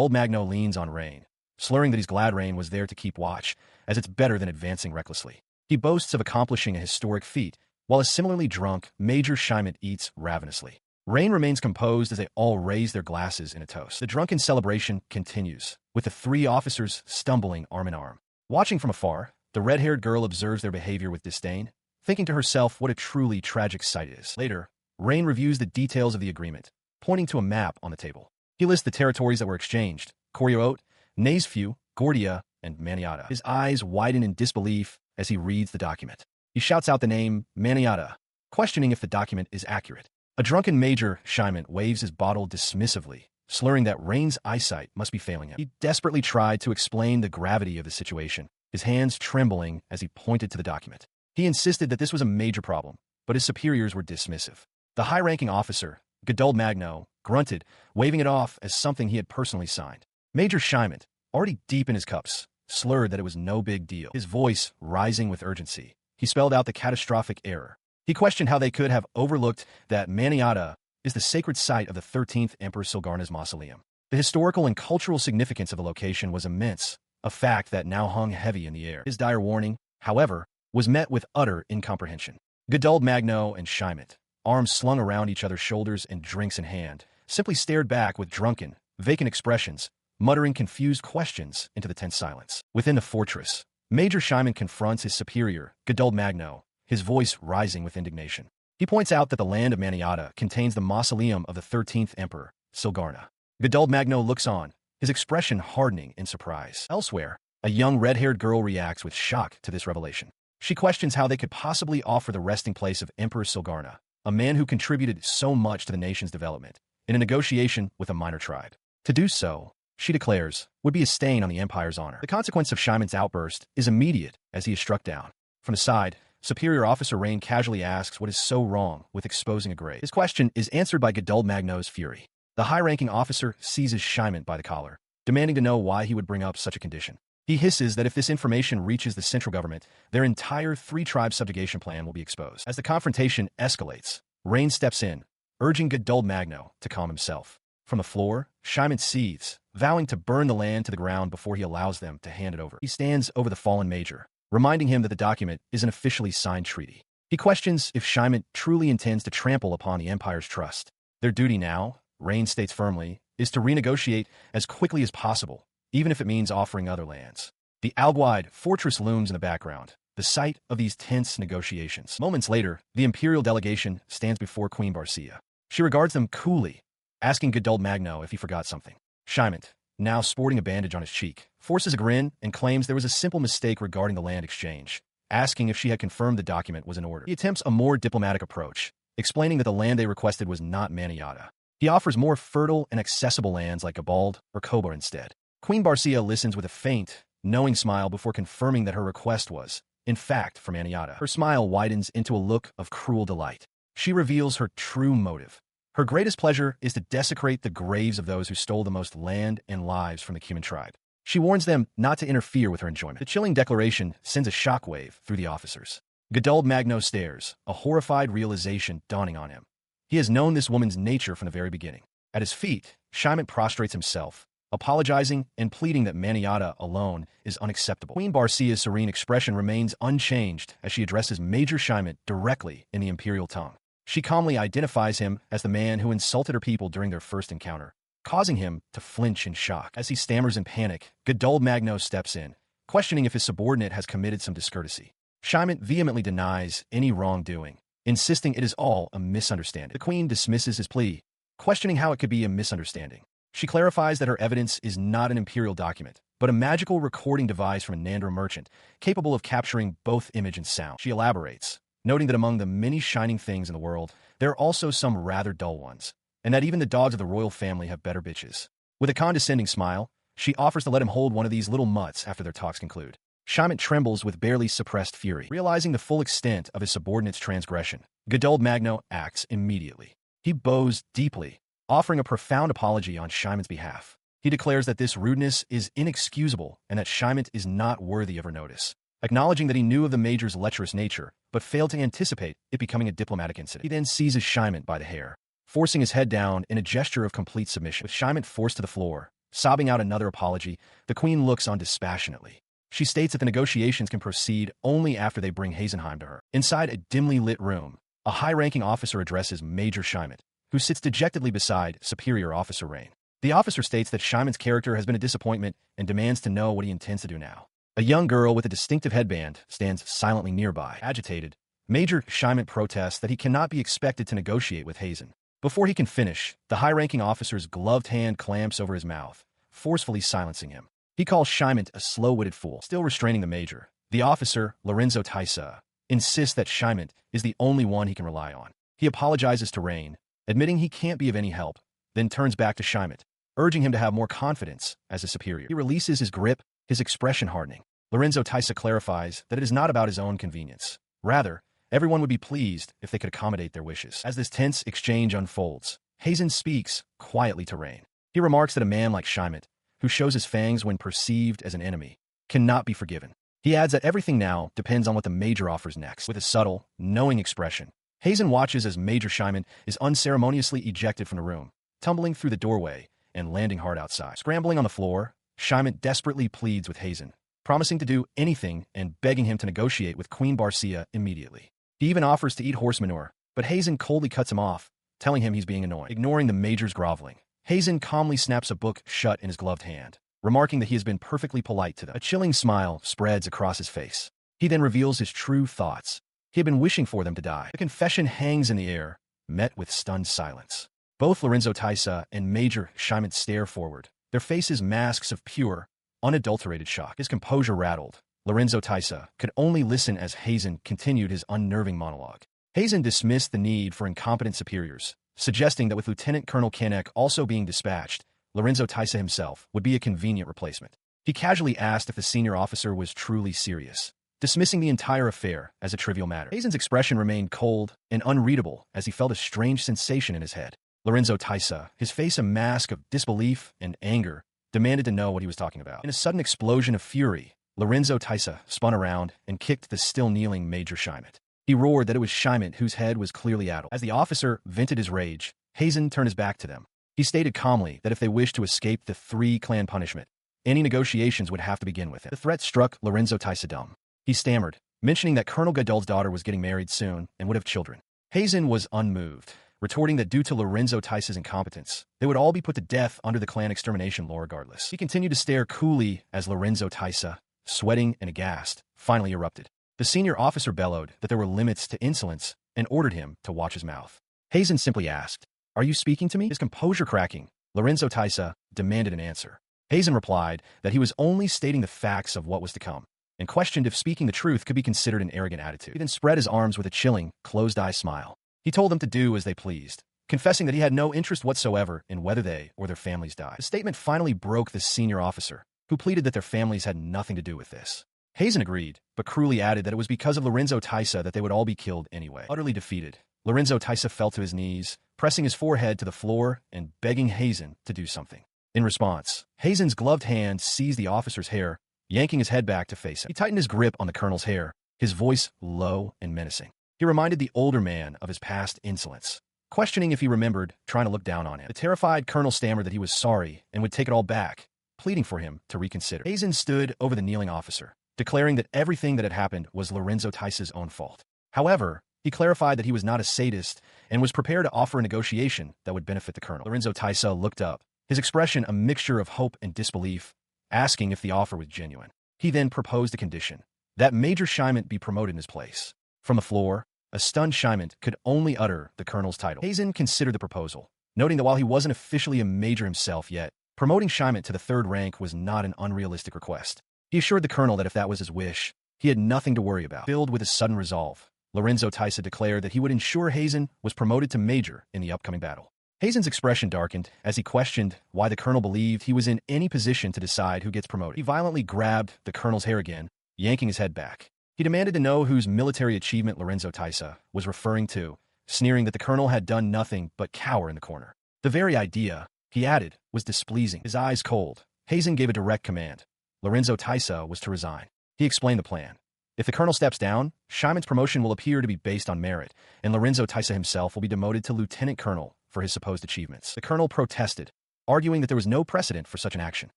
Magno leans on Rain, slurring that he's glad Rain was there to keep watch, as it's better than advancing recklessly. He boasts of accomplishing a historic feat, while a similarly drunk Major Shyment eats ravenously. Rain remains composed as they all raise their glasses in a toast. The drunken celebration continues, with the three officers stumbling arm in arm. Watching from afar, the red-haired girl observes their behavior with disdain, thinking to herself what a truly tragic sight it is. Later, Rain reviews the details of the agreement, pointing to a map on the table. He lists the territories that were exchanged: Koryoot, Naysview, Gordia, and Maniata. His eyes widen in disbelief as he reads the document. He shouts out the name Maniata, questioning if the document is accurate. A drunken Major Shyment waves his bottle dismissively, slurring that Rain's eyesight must be failing him. He desperately tried to explain the gravity of the situation, his hands trembling as he pointed to the document. He insisted that this was a major problem, but his superiors were dismissive. The high-ranking officer, Magno, grunted, waving it off as something he had personally signed. Major Shyment, already deep in his cups, slurred that it was no big deal. His voice rising with urgency, he spelled out the catastrophic error. He questioned how they could have overlooked that Maniata is the sacred site of the 13th Emperor Silgarna's mausoleum. The historical and cultural significance of the location was immense, a fact that now hung heavy in the air. His dire warning, however, was met with utter incomprehension. Magno and Shyment, arms slung around each other's shoulders and drinks in hand, simply stared back with drunken, vacant expressions, muttering confused questions into the tense silence. Within the fortress, Major Shyment confronts his superior, Magno, his voice rising with indignation. He points out that the land of Maniata contains the mausoleum of the 13th Emperor, Silgarna. Magno looks on, his expression hardening in surprise. Elsewhere, a young red-haired girl reacts with shock to this revelation. She questions how they could possibly offer the resting place of Emperor Silgarna, a man who contributed so much to the nation's development, in a negotiation with a minor tribe. To do so, she declares, would be a stain on the Empire's honor. The consequence of Shyment's outburst is immediate as he is struck down. From the side, Superior Officer Rain casually asks what is so wrong with exposing a grave. His question is answered by Magno's fury. The high-ranking officer seizes Shyment by the collar, demanding to know why he would bring up such a condition. He hisses that if this information reaches the central government, their entire three-tribe subjugation plan will be exposed. As the confrontation escalates, Rain steps in, urging Magno to calm himself. From the floor, Shyment seethes, vowing to burn the land to the ground before he allows them to hand it over. He stands over the fallen major, reminding him that the document is an officially signed treaty. He questions if Shyment truly intends to trample upon the Empire's trust. Their duty now, Rain states firmly, is to renegotiate as quickly as possible, even if it means offering other lands. The Algiad fortress looms in the background, the site of these tense negotiations. Moments later, the Imperial delegation stands before Queen Barcia. She regards them coolly, asking Magno if he forgot something. Shyment, now sporting a bandage on his cheek, forces a grin and claims there was a simple mistake regarding the land exchange, asking if she had confirmed the document was in order. He attempts a more diplomatic approach, explaining that the land they requested was not Maniata. He offers more fertile and accessible lands like Gabald or Koba instead. Queen Barcia listens with a faint, knowing smile before confirming that her request was, in fact, for Maniata. Her smile widens into a look of cruel delight. She reveals her true motive. Her greatest pleasure is to desecrate the graves of those who stole the most land and lives from the human tribe. She warns them not to interfere with her enjoyment. The chilling declaration sends a shockwave through the officers. Magno stares, a horrified realization dawning on him. He has known this woman's nature from the very beginning. At his feet, Shyment prostrates himself, apologizing and pleading that Maniata alone is unacceptable. Queen Barcia's serene expression remains unchanged as she addresses Major Shyment directly in the Imperial tongue. She calmly identifies him as the man who insulted her people during their first encounter, causing him to flinch in shock. As he stammers in panic, Magno steps in, questioning if his subordinate has committed some discourtesy. Shyment vehemently denies any wrongdoing, insisting it is all a misunderstanding. The queen dismisses his plea, questioning how it could be a misunderstanding. She clarifies that her evidence is not an imperial document, but a magical recording device from a Nandra merchant, capable of capturing both image and sound. She elaborates, noting that among the many shining things in the world, there are also some rather dull ones, and that even the dogs of the royal family have better bitches. With a condescending smile, she offers to let him hold one of these little mutts after their talks conclude. Shyment trembles with barely suppressed fury. Realizing the full extent of his subordinate's transgression, Magno acts immediately. He bows deeply, offering a profound apology on Shyment's behalf. He declares that this rudeness is inexcusable and that Shimon is not worthy of her notice, acknowledging that he knew of the Major's lecherous nature, but failed to anticipate it becoming a diplomatic incident. He then seizes Shimon by the hair, forcing his head down in a gesture of complete submission. With Shimon forced to the floor, sobbing out another apology, the queen looks on dispassionately. She states that the negotiations can proceed only after they bring Hazenheim to her. Inside a dimly lit room, a high-ranking officer addresses Major Shimon, who sits dejectedly beside Superior Officer Rain. The officer states that Shimon's character has been a disappointment and demands to know what he intends to do now. A young girl with a distinctive headband stands silently nearby. Agitated, Major Shimon protests that he cannot be expected to negotiate with Hazen. Before he can finish, the high-ranking officer's gloved hand clamps over his mouth, forcefully silencing him. He calls Shimon a slow-witted fool. Still restraining the major, the officer, Lorenzo Taisa, insists that Shimon is the only one he can rely on. He apologizes to Rain, admitting he can't be of any help, then turns back to Shimon, urging him to have more confidence as a superior. He releases his grip, his expression hardening. Lorenzo Taisa clarifies that it is not about his own convenience. Rather, everyone would be pleased if they could accommodate their wishes. As this tense exchange unfolds, Hazen speaks quietly to Rain. He remarks that a man like Shimon, who shows his fangs when perceived as an enemy, cannot be forgiven. He adds that everything now depends on what the Major offers next. With a subtle, knowing expression, Hazen watches as Major Shimon is unceremoniously ejected from the room, tumbling through the doorway and landing hard outside. Scrambling on the floor, Shimon desperately pleads with Hazen, promising to do anything and begging him to negotiate with Queen Barcia immediately. He even offers to eat horse manure, but Hazen coldly cuts him off, telling him he's being annoying. Ignoring the Major's groveling, Hazen calmly snaps a book shut in his gloved hand, remarking that he has been perfectly polite to them. A chilling smile spreads across his face. He then reveals his true thoughts. He had been wishing for them to die. The confession hangs in the air, met with stunned silence. Both Lorenzo Taisa and Major Shimon stare forward, their faces masks of pure, unadulterated shock. His composure rattled. Lorenzo Taisa could only listen as Hazen continued his unnerving monologue. Hazen dismissed the need for incompetent superiors, suggesting that with Lieutenant Colonel Kanek also being dispatched, Lorenzo Taisa himself would be a convenient replacement. He casually asked if the senior officer was truly serious, dismissing the entire affair as a trivial matter. Hazen's expression remained cold and unreadable as he felt a strange sensation in his head. Lorenzo Taisa, his face a mask of disbelief and anger, demanded to know what he was talking about. In a sudden explosion of fury, Lorenzo Taisa spun around and kicked the still kneeling Major Shimon. He roared that it was Shimon whose head was clearly addled. As the officer vented his rage, Hazen turned his back to them. He stated calmly that if they wished to escape the three-clan punishment, any negotiations would have to begin with him. The threat struck Lorenzo Taisa dumb. He stammered, mentioning that Colonel Gadul's daughter was getting married soon and would have children. Hazen was unmoved, retorting that due to Lorenzo Taisa's incompetence, they would all be put to death under the clan extermination law regardless. He continued to stare coolly as Lorenzo Taisa, sweating and aghast, finally erupted. The senior officer bellowed that there were limits to insolence and ordered him to watch his mouth. Hazen simply asked, "Are you speaking to me?" His composure cracking, Lorenzo Taisa demanded an answer. Hazen replied that he was only stating the facts of what was to come, and questioned if speaking the truth could be considered an arrogant attitude. He then spread his arms with a chilling, closed-eye smile. He told them to do as they pleased, confessing that he had no interest whatsoever in whether they or their families died. The statement finally broke the senior officer, who pleaded that their families had nothing to do with this. Hazen agreed, but cruelly added that it was because of Lorenzo Taisa that they would all be killed anyway. Utterly defeated, Lorenzo Taisa fell to his knees, pressing his forehead to the floor and begging Hazen to do something. In response, Hazen's gloved hand seized the officer's hair, yanking his head back to face him. He tightened his grip on the colonel's hair, his voice low and menacing. He reminded the older man of his past insolence, questioning if he remembered trying to look down on him. The terrified colonel stammered that he was sorry and would take it all back, pleading for him to reconsider. Hazen stood over the kneeling officer, declaring that everything that had happened was Lorenzo Taisa's own fault. However, he clarified that he was not a sadist and was prepared to offer a negotiation that would benefit the colonel. Lorenzo Taisa looked up, his expression a mixture of hope and disbelief, asking if the offer was genuine. He then proposed a condition, that Major Shimon be promoted in his place. From the floor, a stunned Shimon could only utter the colonel's title. Hazen considered the proposal, noting that while he wasn't officially a major himself yet, promoting Shimon to the third rank was not an unrealistic request. He assured the colonel that if that was his wish, he had nothing to worry about. Filled with a sudden resolve, Lorenzo Taisa declared that he would ensure Hazen was promoted to major in the upcoming battle. Hazen's expression darkened as he questioned why the colonel believed he was in any position to decide who gets promoted. He violently grabbed the colonel's hair again, yanking his head back. He demanded to know whose military achievement Lorenzo Taisa was referring to, sneering that the colonel had done nothing but cower in the corner. The very idea he added, was displeasing. His eyes cold, Hazen gave a direct command. Lorenzo Taisa was to resign. He explained the plan. If the colonel steps down, Shimon's promotion will appear to be based on merit, and Lorenzo Taisa himself will be demoted to lieutenant colonel for his supposed achievements. The colonel protested, arguing that there was no precedent for such an action.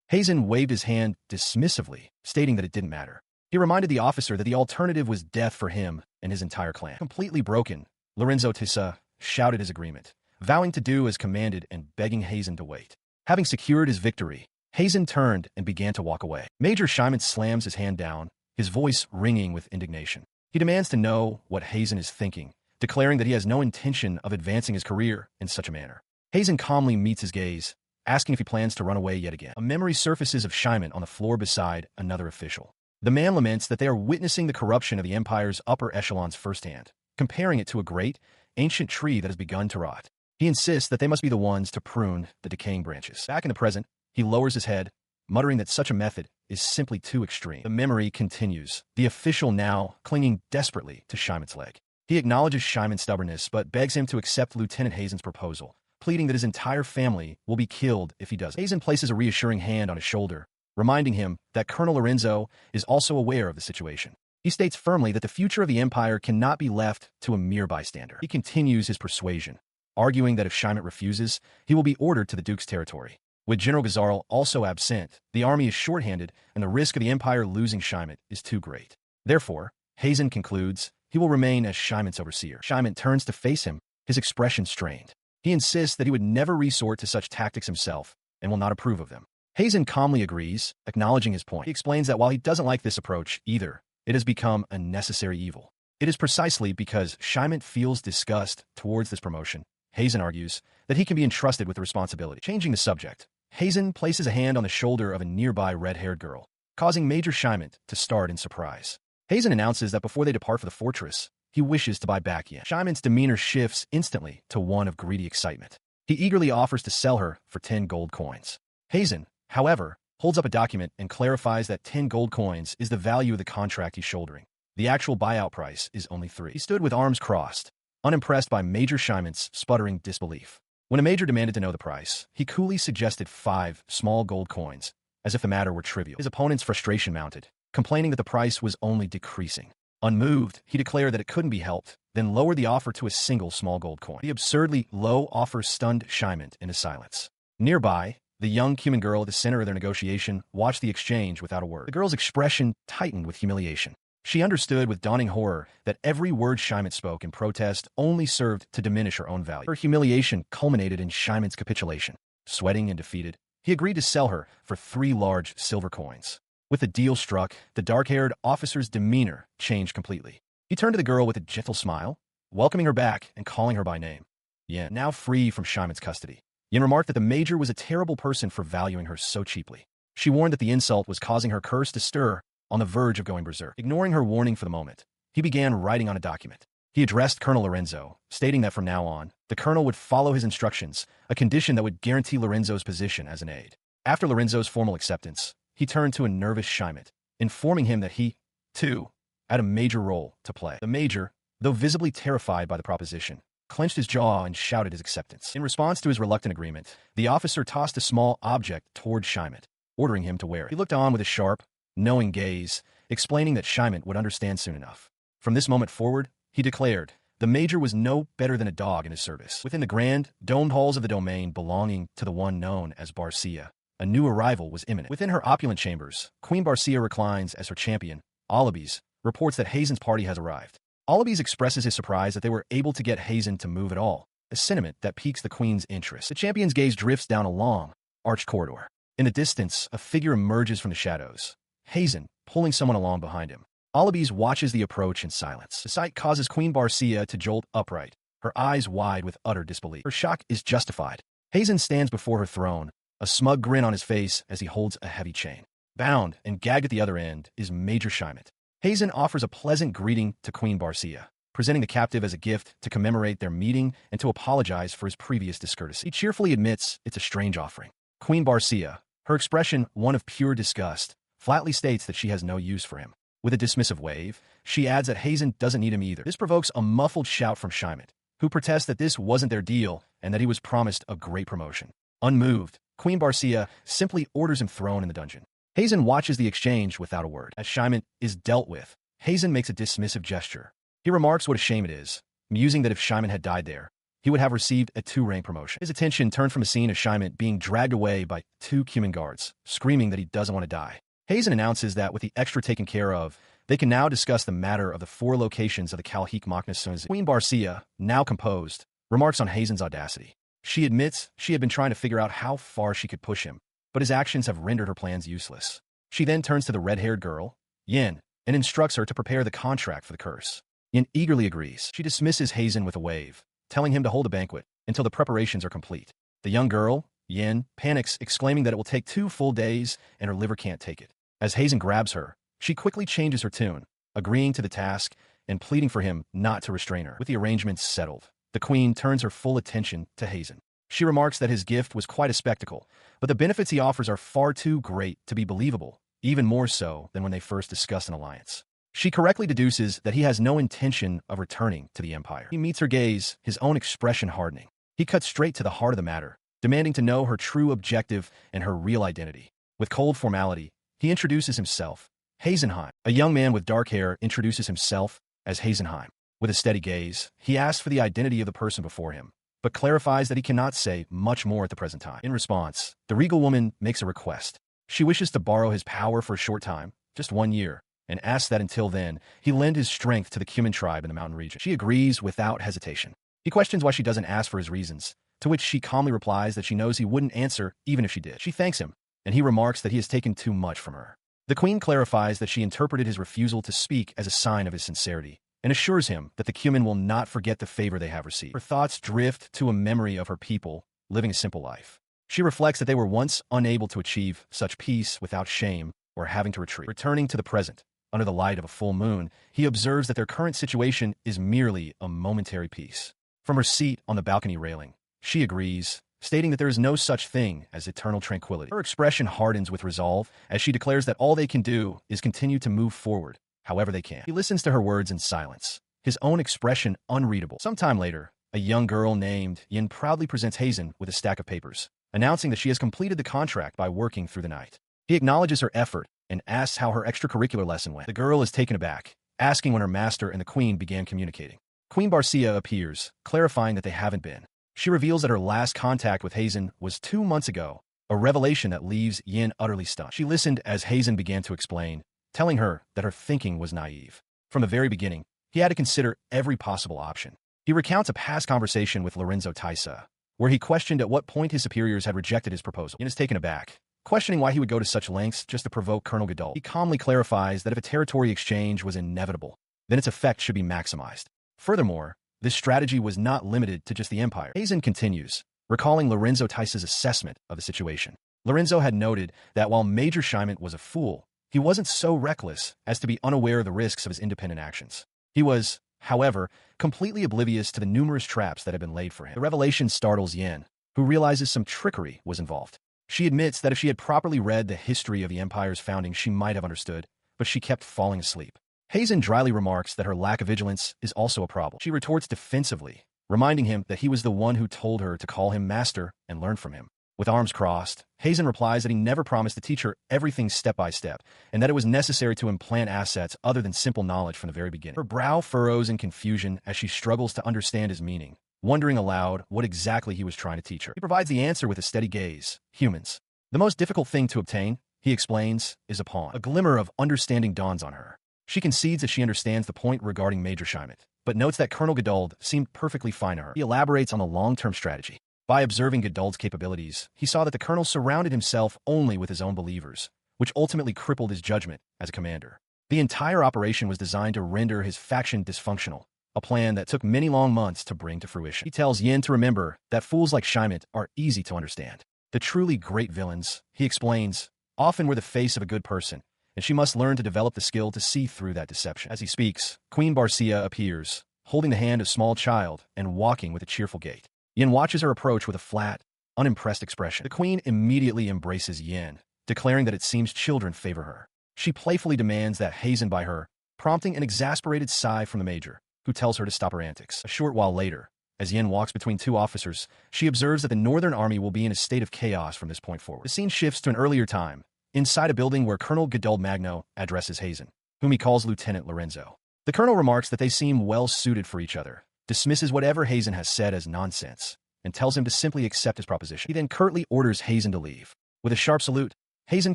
Hazen waved his hand dismissively, stating that it didn't matter. He reminded the officer that the alternative was death for him and his entire clan. Completely broken, Lorenzo Taisa shouted his agreement, vowing to do as commanded and begging Hazen to wait. Having secured his victory, Hazen turned and began to walk away. Major Shimon slams his hand down, his voice ringing with indignation. He demands to know what Hazen is thinking, declaring that he has no intention of advancing his career in such a manner. Hazen calmly meets his gaze, asking if he plans to run away yet again. A memory surfaces of Shimon on the floor beside another official. The man laments that they are witnessing the corruption of the Empire's upper echelons firsthand, comparing it to a great, ancient tree that has begun to rot. He insists that they must be the ones to prune the decaying branches. Back in the present, he lowers his head, muttering that such a method is simply too extreme. The memory continues, the official now clinging desperately to Shimon's leg. He acknowledges Shimon's stubbornness, but begs him to accept Lieutenant Hazen's proposal, pleading that his entire family will be killed if he doesn't. Hazen places a reassuring hand on his shoulder, reminding him that Colonel Lorenzo is also aware of the situation. He states firmly that the future of the Empire cannot be left to a mere bystander. He continues his persuasion, arguing that if Shimon refuses, he will be ordered to the Duke's territory. With General Gazarl also absent, the army is shorthanded and the risk of the Empire losing Shimon is too great. Therefore, Hazen concludes he will remain as Shimon's overseer. Shimon turns to face him, his expression strained. He insists that he would never resort to such tactics himself and will not approve of them. Hazen calmly agrees, acknowledging his point. He explains that while he doesn't like this approach either, it has become a necessary evil. It is precisely because Shimon feels disgust towards this promotion, Hazen argues, that he can be entrusted with the responsibility. Changing the subject, Hazen places a hand on the shoulder of a nearby red-haired girl, causing Major Shimon to start in surprise. Hazen announces that before they depart for the fortress, he wishes to buy back yen. Shimon's demeanor shifts instantly to one of greedy excitement. He eagerly offers to sell her for 10 gold coins. Hazen, however, holds up a document and clarifies that 10 gold coins is the value of the contract he's shouldering. The actual buyout price is only 3. He stood with arms crossed, unimpressed by Major Shimon's sputtering disbelief. When a major demanded to know the price, he coolly suggested 5 small gold coins, as if the matter were trivial. His opponent's frustration mounted, complaining that the price was only decreasing. Unmoved, he declared that it couldn't be helped, then lowered the offer to a single small gold coin. The absurdly low offer stunned Shimon into silence. Nearby, the young Cuman girl at the center of their negotiation watched the exchange without a word. The girl's expression tightened with humiliation. She understood with dawning horror that every word Shimon spoke in protest only served to diminish her own value. Her humiliation culminated in Shimon's capitulation. Sweating and defeated, he agreed to sell her for 3 large silver coins. With the deal struck, the dark-haired officer's demeanor changed completely. He turned to the girl with a gentle smile, welcoming her back and calling her by name. Yen, now free from Shimon's custody, Yen remarked that the major was a terrible person for valuing her so cheaply. She warned that the insult was causing her curse to stir, on the verge of going berserk. Ignoring her warning for the moment, he began writing on a document. He addressed Colonel Lorenzo, stating that from now on, the colonel would follow his instructions, a condition that would guarantee Lorenzo's position as an aide. After Lorenzo's formal acceptance, he turned to a nervous Shimon, informing him that he, too, had a major role to play. The major, though visibly terrified by the proposition, clenched his jaw and shouted his acceptance. In response to his reluctant agreement, the officer tossed a small object toward Shimon, ordering him to wear it. He looked on with a sharp, knowing gaze, explaining that Shimon would understand soon enough. From this moment forward, he declared, the major was no better than a dog in his service. Within the grand, domed halls of the domain belonging to the one known as Barcia, a new arrival was imminent. Within her opulent chambers, Queen Barcia reclines as her champion, Alibis, reports that Hazen's party has arrived. Alibis expresses his surprise that they were able to get Hazen to move at all, a sentiment that piques the queen's interest. The champion's gaze drifts down a long, arched corridor. In the distance, a figure emerges from the shadows, Hazen, pulling someone along behind him. Alibis watches the approach in silence. The sight causes Queen Barcia to jolt upright, her eyes wide with utter disbelief. Her shock is justified. Hazen stands before her throne, a smug grin on his face as he holds a heavy chain. Bound and gagged at the other end is Major Shimon. Hazen offers a pleasant greeting to Queen Barcia, presenting the captive as a gift to commemorate their meeting and to apologize for his previous discourtesy. He cheerfully admits it's a strange offering. Queen Barcia, her expression one of pure disgust, flatly states that she has no use for him. With a dismissive wave, she adds that Hazen doesn't need him either. This provokes a muffled shout from Shimon, who protests that this wasn't their deal and that he was promised a great promotion. Unmoved, Queen Barcia simply orders him thrown in the dungeon. Hazen watches the exchange without a word. As Shyman is dealt with, Hazen makes a dismissive gesture. He remarks what a shame it is, musing that if Shyman had died there, he would have received a 2-rank promotion. His attention turned from a scene of Shyman being dragged away by 2 cumin guards, screaming that he doesn't want to die. Hazen announces that with the extra taken care of, they can now discuss the matter of the 4 locations of the Kalhik Maknasunzi. Queen Barcia, now composed, remarks on Hazen's audacity. She admits she had been trying to figure out how far she could push him, but his actions have rendered her plans useless. She then turns to the red-haired girl, Yin, and instructs her to prepare the contract for the Quirce. Yin eagerly agrees. She dismisses Hazen with a wave, telling him to hold a banquet until the preparations are complete. The young girl, Yin, panics, exclaiming that it will take 2 full days and her liver can't take it. As Hazen grabs her, she quickly changes her tune, agreeing to the task and pleading for him not to restrain her. With the arrangements settled, the queen turns her full attention to Hazen. She remarks that his gift was quite a spectacle, but the benefits he offers are far too great to be believable, even more so than when they first discussed an alliance. She correctly deduces that he has no intention of returning to the Empire. He meets her gaze, his own expression hardening. He cuts straight to the heart of the matter, demanding to know her true objective and her real identity. With cold formality, he introduces himself, Hazenheim. A young man with dark hair introduces himself as Hazenheim. With a steady gaze, he asks for the identity of the person before him, but clarifies that he cannot say much more at the present time. In response, the regal woman makes a request. She wishes to borrow his power for a short time, just 1 year, and asks that until then, he lend his strength to the Cumin tribe in the mountain region. She agrees without hesitation. He questions why she doesn't ask for his reasons, to which she calmly replies that she knows he wouldn't answer even if she did. She thanks him, and he remarks that he has taken too much from her. The queen clarifies that she interpreted his refusal to speak as a sign of his sincerity, and assures him that the Cumin will not forget the favor they have received. Her thoughts drift to a memory of her people living a simple life. She reflects that they were once unable to achieve such peace without shame or having to retreat. Returning to the present, under the light of a full moon, he observes that their current situation is merely a momentary peace. From her seat on the balcony railing, she agrees, stating that there is no such thing as eternal tranquility. Her expression hardens with resolve as she declares that all they can do is continue to move forward, however they can. He listens to her words in silence, his own expression unreadable. Sometime later, a young girl named Yin proudly presents Hazen with a stack of papers, announcing that she has completed the contract by working through the night. He acknowledges her effort and asks how her extracurricular lesson went. The girl is taken aback, asking when her master and the queen began communicating. Queen Barcia appears, clarifying that they haven't been. She reveals that her last contact with Hazen was 2 months ago, a revelation that leaves Yin utterly stunned. She listened as Hazen began to explain, telling her that her thinking was naive. From the very beginning, he had to consider every possible option. He recounts a past conversation with Lorenzo Taisa, where he questioned at what point his superiors had rejected his proposal. Yin is taken aback, questioning why he would go to such lengths just to provoke Colonel Gadol. He calmly clarifies that if a territory exchange was inevitable, then its effect should be maximized. Furthermore, this strategy was not limited to just the Empire. Hazen continues, recalling Lorenzo Taisa's assessment of the situation. Lorenzo had noted that while Major Shyman was a fool, he wasn't so reckless as to be unaware of the risks of his independent actions. He was, however, completely oblivious to the numerous traps that had been laid for him. The revelation startles Yin, who realizes some trickery was involved. She admits that if she had properly read the history of the Empire's founding, she might have understood, but she kept falling asleep. Hazen dryly remarks that her lack of vigilance is also a problem. She retorts defensively, reminding him that he was the one who told her to call him master and learn from him. With arms crossed, Hazen replies that he never promised to teach her everything step by step, and that it was necessary to implant assets other than simple knowledge from the very beginning. Her brow furrows in confusion as she struggles to understand his meaning, wondering aloud what exactly he was trying to teach her. He provides the answer with a steady gaze. Humans. The most difficult thing to obtain, he explains, is a pawn. A glimmer of understanding dawns on her. She concedes that she understands the point regarding Major Shyman, but notes that Colonel Gadol seemed perfectly fine to her. He elaborates on the long-term strategy. By observing Gadol's capabilities, he saw that the colonel surrounded himself only with his own believers, which ultimately crippled his judgment as a commander. The entire operation was designed to render his faction dysfunctional, a plan that took many long months to bring to fruition. He tells Yin to remember that fools like Shyman are easy to understand. The truly great villains, he explains, often were the face of a good person, and she must learn to develop the skill to see through that deception. As he speaks, Queen Barcia appears, holding the hand of a small child and walking with a cheerful gait. Yin watches her approach with a flat, unimpressed expression. The queen immediately embraces Yin, declaring that it seems children favor her. She playfully demands that Hazen by her, prompting an exasperated sigh from the major, who tells her to stop her antics. A short while later, As Yin walks between two officers, she observes that the Northern Army will be in a state of chaos from this point forward. The scene shifts to an earlier time, inside a building where Colonel Gaduld Magno addresses Hazen, whom he calls Lieutenant Lorenzo. The colonel remarks that they seem well suited for each other, dismisses whatever Hazen has said as nonsense, and tells him to simply accept his proposition. He then curtly orders Hazen to leave. With a sharp salute, Hazen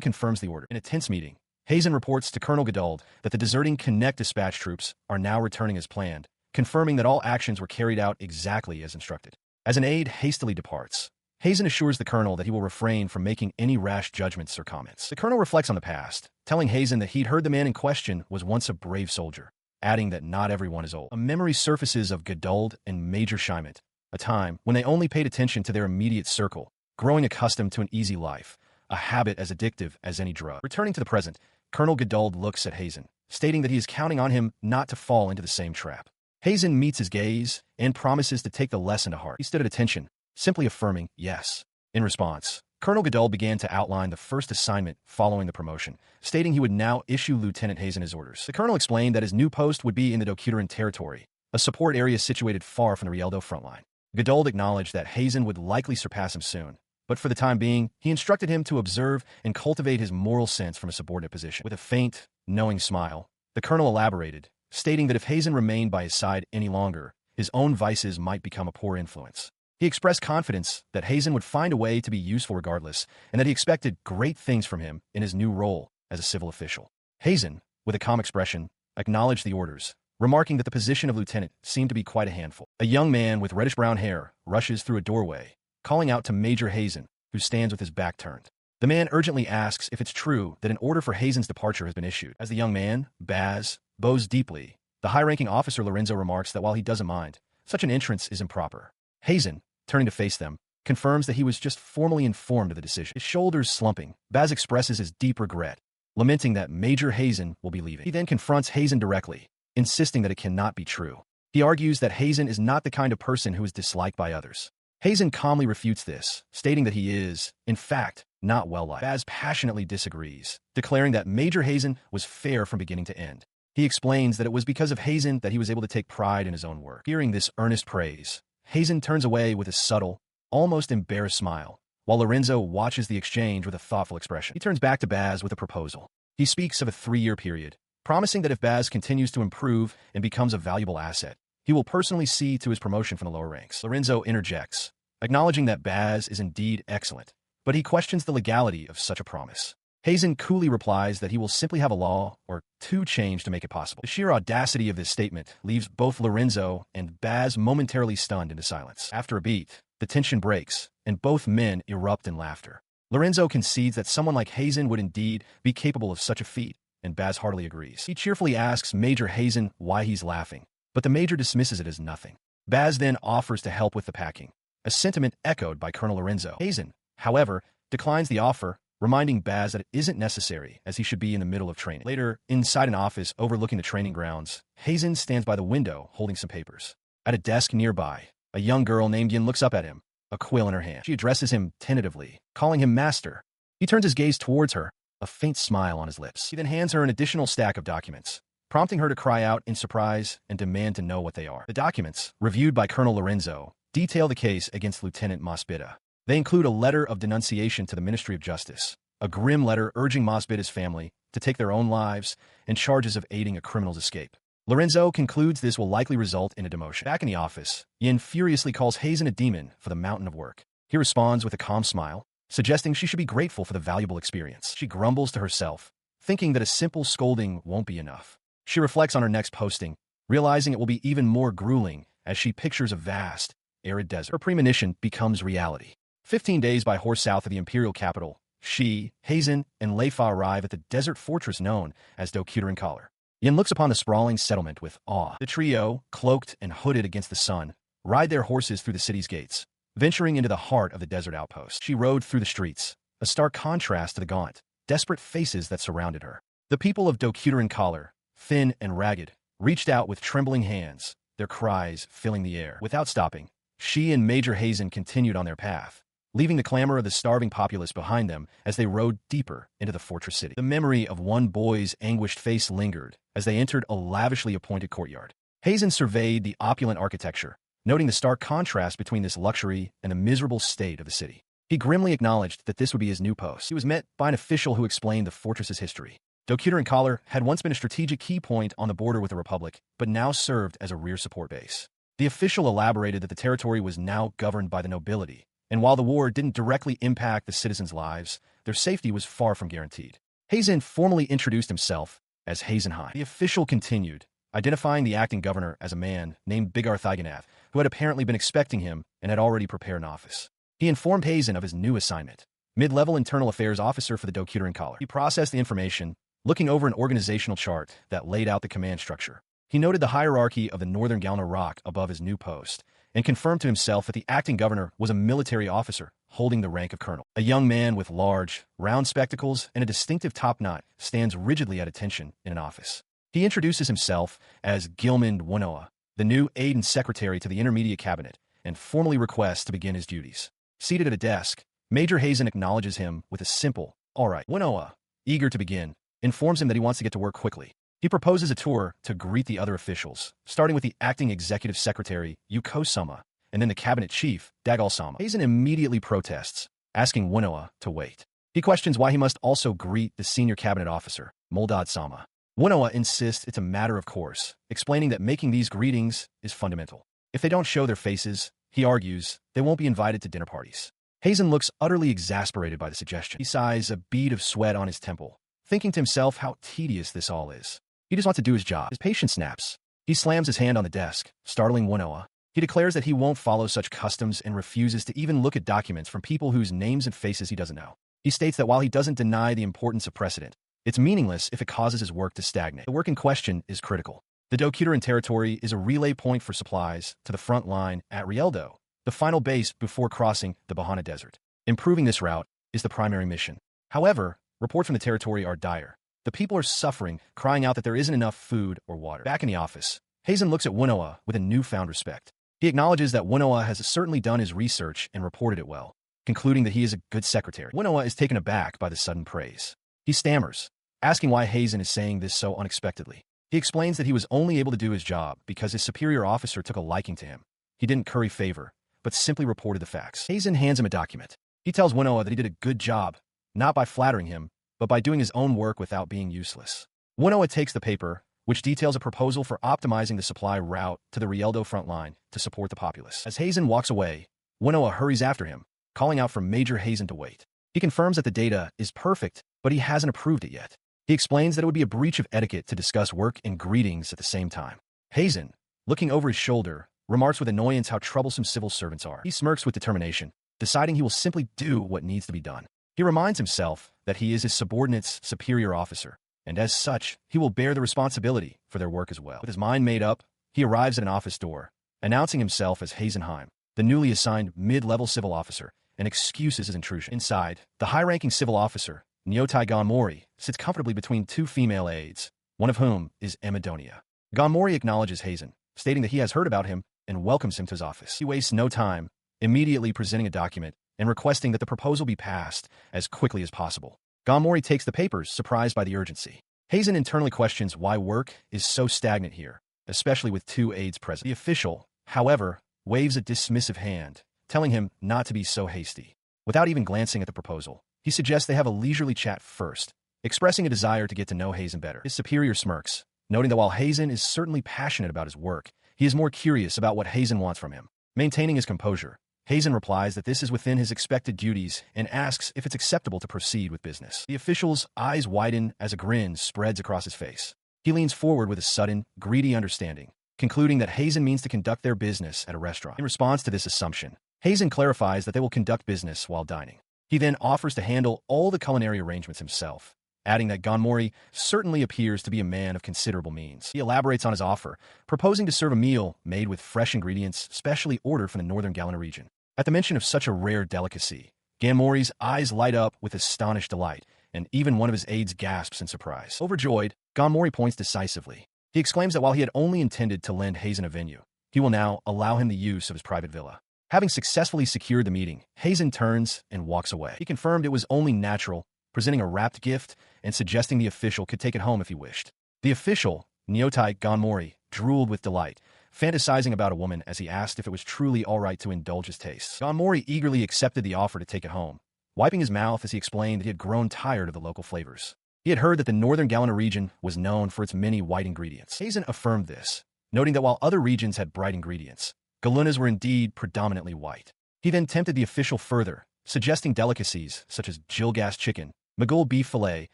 confirms the order. In a tense meeting, Hazen reports to Colonel Gaduld that the deserting Connect dispatch troops are now returning as planned, confirming that all actions were carried out exactly as instructed. As an aide hastily departs, Hazen assures the colonel that he will refrain from making any rash judgments or comments. The colonel reflects on the past, telling Hazen that he'd heard the man in question was once a brave soldier, adding that not everyone is old. A memory surfaces of Gaduld and Major Scheimet, a time when they only paid attention to their immediate circle, growing accustomed to an easy life, a habit as addictive as any drug. Returning to the present, Colonel Gaduld looks at Hazen, stating that he is counting on him not to fall into the same trap. Hazen meets his gaze and promises to take the lesson to heart. He stood at attention, simply affirming yes. In response, Colonel Gaduld began to outline the first assignment following the promotion, stating he would now issue Lieutenant Hazen his orders. The colonel explained that his new post would be in the Dokuteran territory, a support area situated far from the Rieldo front line. Gaduld acknowledged that Hazen would likely surpass him soon, but for the time being, he instructed him to observe and cultivate his moral sense from a subordinate position. With a faint, knowing smile, the colonel elaborated, stating that if Hazen remained by his side any longer, his own vices might become a poor influence. He expressed confidence that Hazen would find a way to be useful regardless, and that he expected great things from him in his new role as a civil official. Hazen, with a calm expression, acknowledged the orders, remarking that the position of lieutenant seemed to be quite a handful. A young man with reddish-brown hair rushes through a doorway, calling out to Major Hazen, who stands with his back turned. The man urgently asks if it's true that an order for Hazen's departure has been issued. As the young man, Baz, bows deeply, the high-ranking officer Lorenzo remarks that while he doesn't mind, such an entrance is improper. Hazen, turning to face them, confirms that he was just formally informed of the decision. His shoulders slumping, Baz expresses his deep regret, lamenting that Major Hazen will be leaving. He then confronts Hazen directly, insisting that it cannot be true. He argues that Hazen is not the kind of person who is disliked by others. Hazen calmly refutes this, stating that he is, in fact, not well-liked. Baz passionately disagrees, declaring that Major Hazen was fair from beginning to end. He explains that it was because of Hazen that he was able to take pride in his own work. Hearing this earnest praise, Hazen turns away with a subtle, almost embarrassed smile, while Lorenzo watches the exchange with a thoughtful expression. He turns back to Baz with a proposal. He speaks of a 3-year period, promising that if Baz continues to improve and becomes a valuable asset, he will personally see to his promotion from the lower ranks. Lorenzo interjects, acknowledging that Baz is indeed excellent, but he questions the legality of such a promise. Hazen coolly replies that he will simply have a law or 2 changed to make it possible. The sheer audacity of this statement leaves both Lorenzo and Baz momentarily stunned into silence. After a beat, the tension breaks, and both men erupt in laughter. Lorenzo concedes that someone like Hazen would indeed be capable of such a feat, and Baz heartily agrees. He cheerfully asks Major Hazen why he's laughing, but the Major dismisses it as nothing. Baz then offers to help with the packing, a sentiment echoed by Colonel Lorenzo. Hazen, however, declines the offer, reminding Baz that it isn't necessary as he should be in the middle of training. Later, inside an office overlooking the training grounds, Hazen stands by the window holding some papers. At a desk nearby, a young girl named Yin looks up at him, a quill in her hand. She addresses him tentatively, calling him master. He turns his gaze towards her, a faint smile on his lips. He then hands her an additional stack of documents, prompting her to cry out in surprise and demand to know what they are. The documents, reviewed by Colonel Lorenzo, detail the case against Lieutenant Masbida. They include a letter of denunciation to the Ministry of Justice, a grim letter urging Masbida's family to take their own lives, and charges of aiding a criminal's escape. Lorenzo concludes this will likely result in a demotion. Back in the office, Yin furiously calls Hazen a demon for the mountain of work. He responds with a calm smile, suggesting she should be grateful for the valuable experience. She grumbles to herself, thinking that a simple scolding won't be enough. She reflects on her next posting, realizing it will be even more grueling as she pictures a vast, arid desert. Her premonition becomes reality. 15 days by horse south of the imperial capital, she, Hazen, and Leifa arrive at the desert fortress known as Dokuteran Collar. Yin looks upon the sprawling settlement with awe. The trio, cloaked and hooded against the sun, ride their horses through the city's gates, venturing into the heart of the desert outpost. She rode through the streets, a stark contrast to the gaunt, desperate faces that surrounded her. The people of Dokuteran Collar, thin and ragged, reached out with trembling hands, their cries filling the air. Without stopping, she and Major Hazen continued on their path, leaving the clamor of the starving populace behind them as they rode deeper into the fortress city. The memory of one boy's anguished face lingered as they entered a lavishly appointed courtyard. Hazen surveyed the opulent architecture, noting the stark contrast between this luxury and the miserable state of the city. He grimly acknowledged that this would be his new post. He was met by an official who explained the fortress's history. Dokuterin Collar had once been a strategic key point on the border with the Republic, but now served as a rear support base. The official elaborated that the territory was now governed by the nobility, and while the war didn't directly impact the citizens' lives, their safety was far from guaranteed. Hazen formally introduced himself as Hazenheim. The official continued, identifying the acting governor as a man named Bigar Thiganath, who had apparently been expecting him and had already prepared an office. He informed Hazen of his new assignment, mid-level internal affairs officer for the Dokuterin Collar. He processed the information, looking over an organizational chart that laid out the command structure. He noted the hierarchy of the Northern Galna Rock above his new post, and confirmed to himself that the acting governor was a military officer holding the rank of colonel. A young man with large, round spectacles and a distinctive top knot stands rigidly at attention in an office. He introduces himself as Gilmund Winoa, the new aide and secretary to the Intermediate Cabinet, and formally requests to begin his duties. Seated at a desk, Major Hazen acknowledges him with a simple, "All right." Winoa, eager to begin, informs him that he wants to get to work quickly. He proposes a tour to greet the other officials, starting with the acting executive secretary, Yuko-sama, and then the cabinet chief, Dagal-sama. Hazen immediately protests, asking Winoa to wait. He questions why he must also greet the senior cabinet officer, Moldad-sama. Winoa insists it's a matter of course, explaining that making these greetings is fundamental. If they don't show their faces, he argues, they won't be invited to dinner parties. Hazen looks utterly exasperated by the suggestion. He sighs, a bead of sweat on his temple, thinking to himself how tedious this all is. He just wants to do his job. His patience snaps. He slams his hand on the desk, startling Winoa. He declares that he won't follow such customs and refuses to even look at documents from people whose names and faces he doesn't know. He states that while he doesn't deny the importance of precedent, it's meaningless if it causes his work to stagnate. The work in question is critical. The Dokuterin territory is a relay point for supplies to the front line at Rieldo, the final base before crossing the Bahana Desert. Improving this route is the primary mission. However, reports from the territory are dire. The people are suffering, crying out that there isn't enough food or water. Back in the office, Hazen looks at Winoa with a newfound respect. He acknowledges that Winoa has certainly done his research and reported it well, concluding that he is a good secretary. Winoa is taken aback by the sudden praise. He stammers, asking why Hazen is saying this so unexpectedly. He explains that he was only able to do his job because his superior officer took a liking to him. He didn't curry favor, but simply reported the facts. Hazen hands him a document. He tells Winoa that he did a good job, not by flattering him, but by doing his own work without being useless. Winoa takes the paper, which details a proposal for optimizing the supply route to the Rieldo front line to support the populace. As Hazen walks away, Winoa hurries after him, calling out for Major Hazen to wait. He confirms that the data is perfect, but he hasn't approved it yet. He explains that it would be a breach of etiquette to discuss work and greetings at the same time. Hazen, looking over his shoulder, remarks with annoyance how troublesome civil servants are. He smirks with determination, deciding he will simply do what needs to be done. He reminds himself that he is his subordinate's superior officer, and as such, he will bear the responsibility for their work as well. With his mind made up, he arrives at an office door, announcing himself as Hazenheim, the newly assigned mid-level civil officer, and excuses his intrusion. Inside, the high-ranking civil officer, Nyotai Gonmori, sits comfortably between two female aides, one of whom is Amadonia. Gonmori acknowledges Hazen, stating that he has heard about him and welcomes him to his office. He wastes no time, immediately presenting a document and requesting that the proposal be passed as quickly as possible. Gonmori takes the papers, surprised by the urgency. Hazen internally questions why work is so stagnant here, especially with two aides present. The official, however, waves a dismissive hand, telling him not to be so hasty. Without even glancing at the proposal, he suggests they have a leisurely chat first, expressing a desire to get to know Hazen better. His superior smirks, noting that while Hazen is certainly passionate about his work, he is more curious about what Hazen wants from him. Maintaining his composure, Hazen replies that this is within his expected duties and asks if it's acceptable to proceed with business. The official's eyes widen as a grin spreads across his face. He leans forward with a sudden, greedy understanding, concluding that Hazen means to conduct their business at a restaurant. In response to this assumption, Hazen clarifies that they will conduct business while dining. He then offers to handle all the culinary arrangements himself, adding that Gonmori certainly appears to be a man of considerable means. He elaborates on his offer, proposing to serve a meal made with fresh ingredients specially ordered from the Northern Galena region. At the mention of such a rare delicacy, Gonmori's eyes light up with astonished delight, and even one of his aides gasps in surprise. Overjoyed, Gonmori points decisively. He exclaims that while he had only intended to lend Hazen a venue, he will now allow him the use of his private villa. Having successfully secured the meeting, Hazen turns and walks away. He confirmed it was only natural, presenting a wrapped gift and suggesting the official could take it home if he wished. The official, Nyotai Gonmori, drooled with delight, fantasizing about a woman as he asked if it was truly all right to indulge his tastes. Ganmori eagerly accepted the offer to take it home, wiping his mouth as he explained that he had grown tired of the local flavors. He had heard that the northern Galena region was known for its many white ingredients. Hazen affirmed this, noting that while other regions had bright ingredients, Galena's were indeed predominantly white. He then tempted the official further, suggesting delicacies such as Jilgast chicken, Magul beef fillet,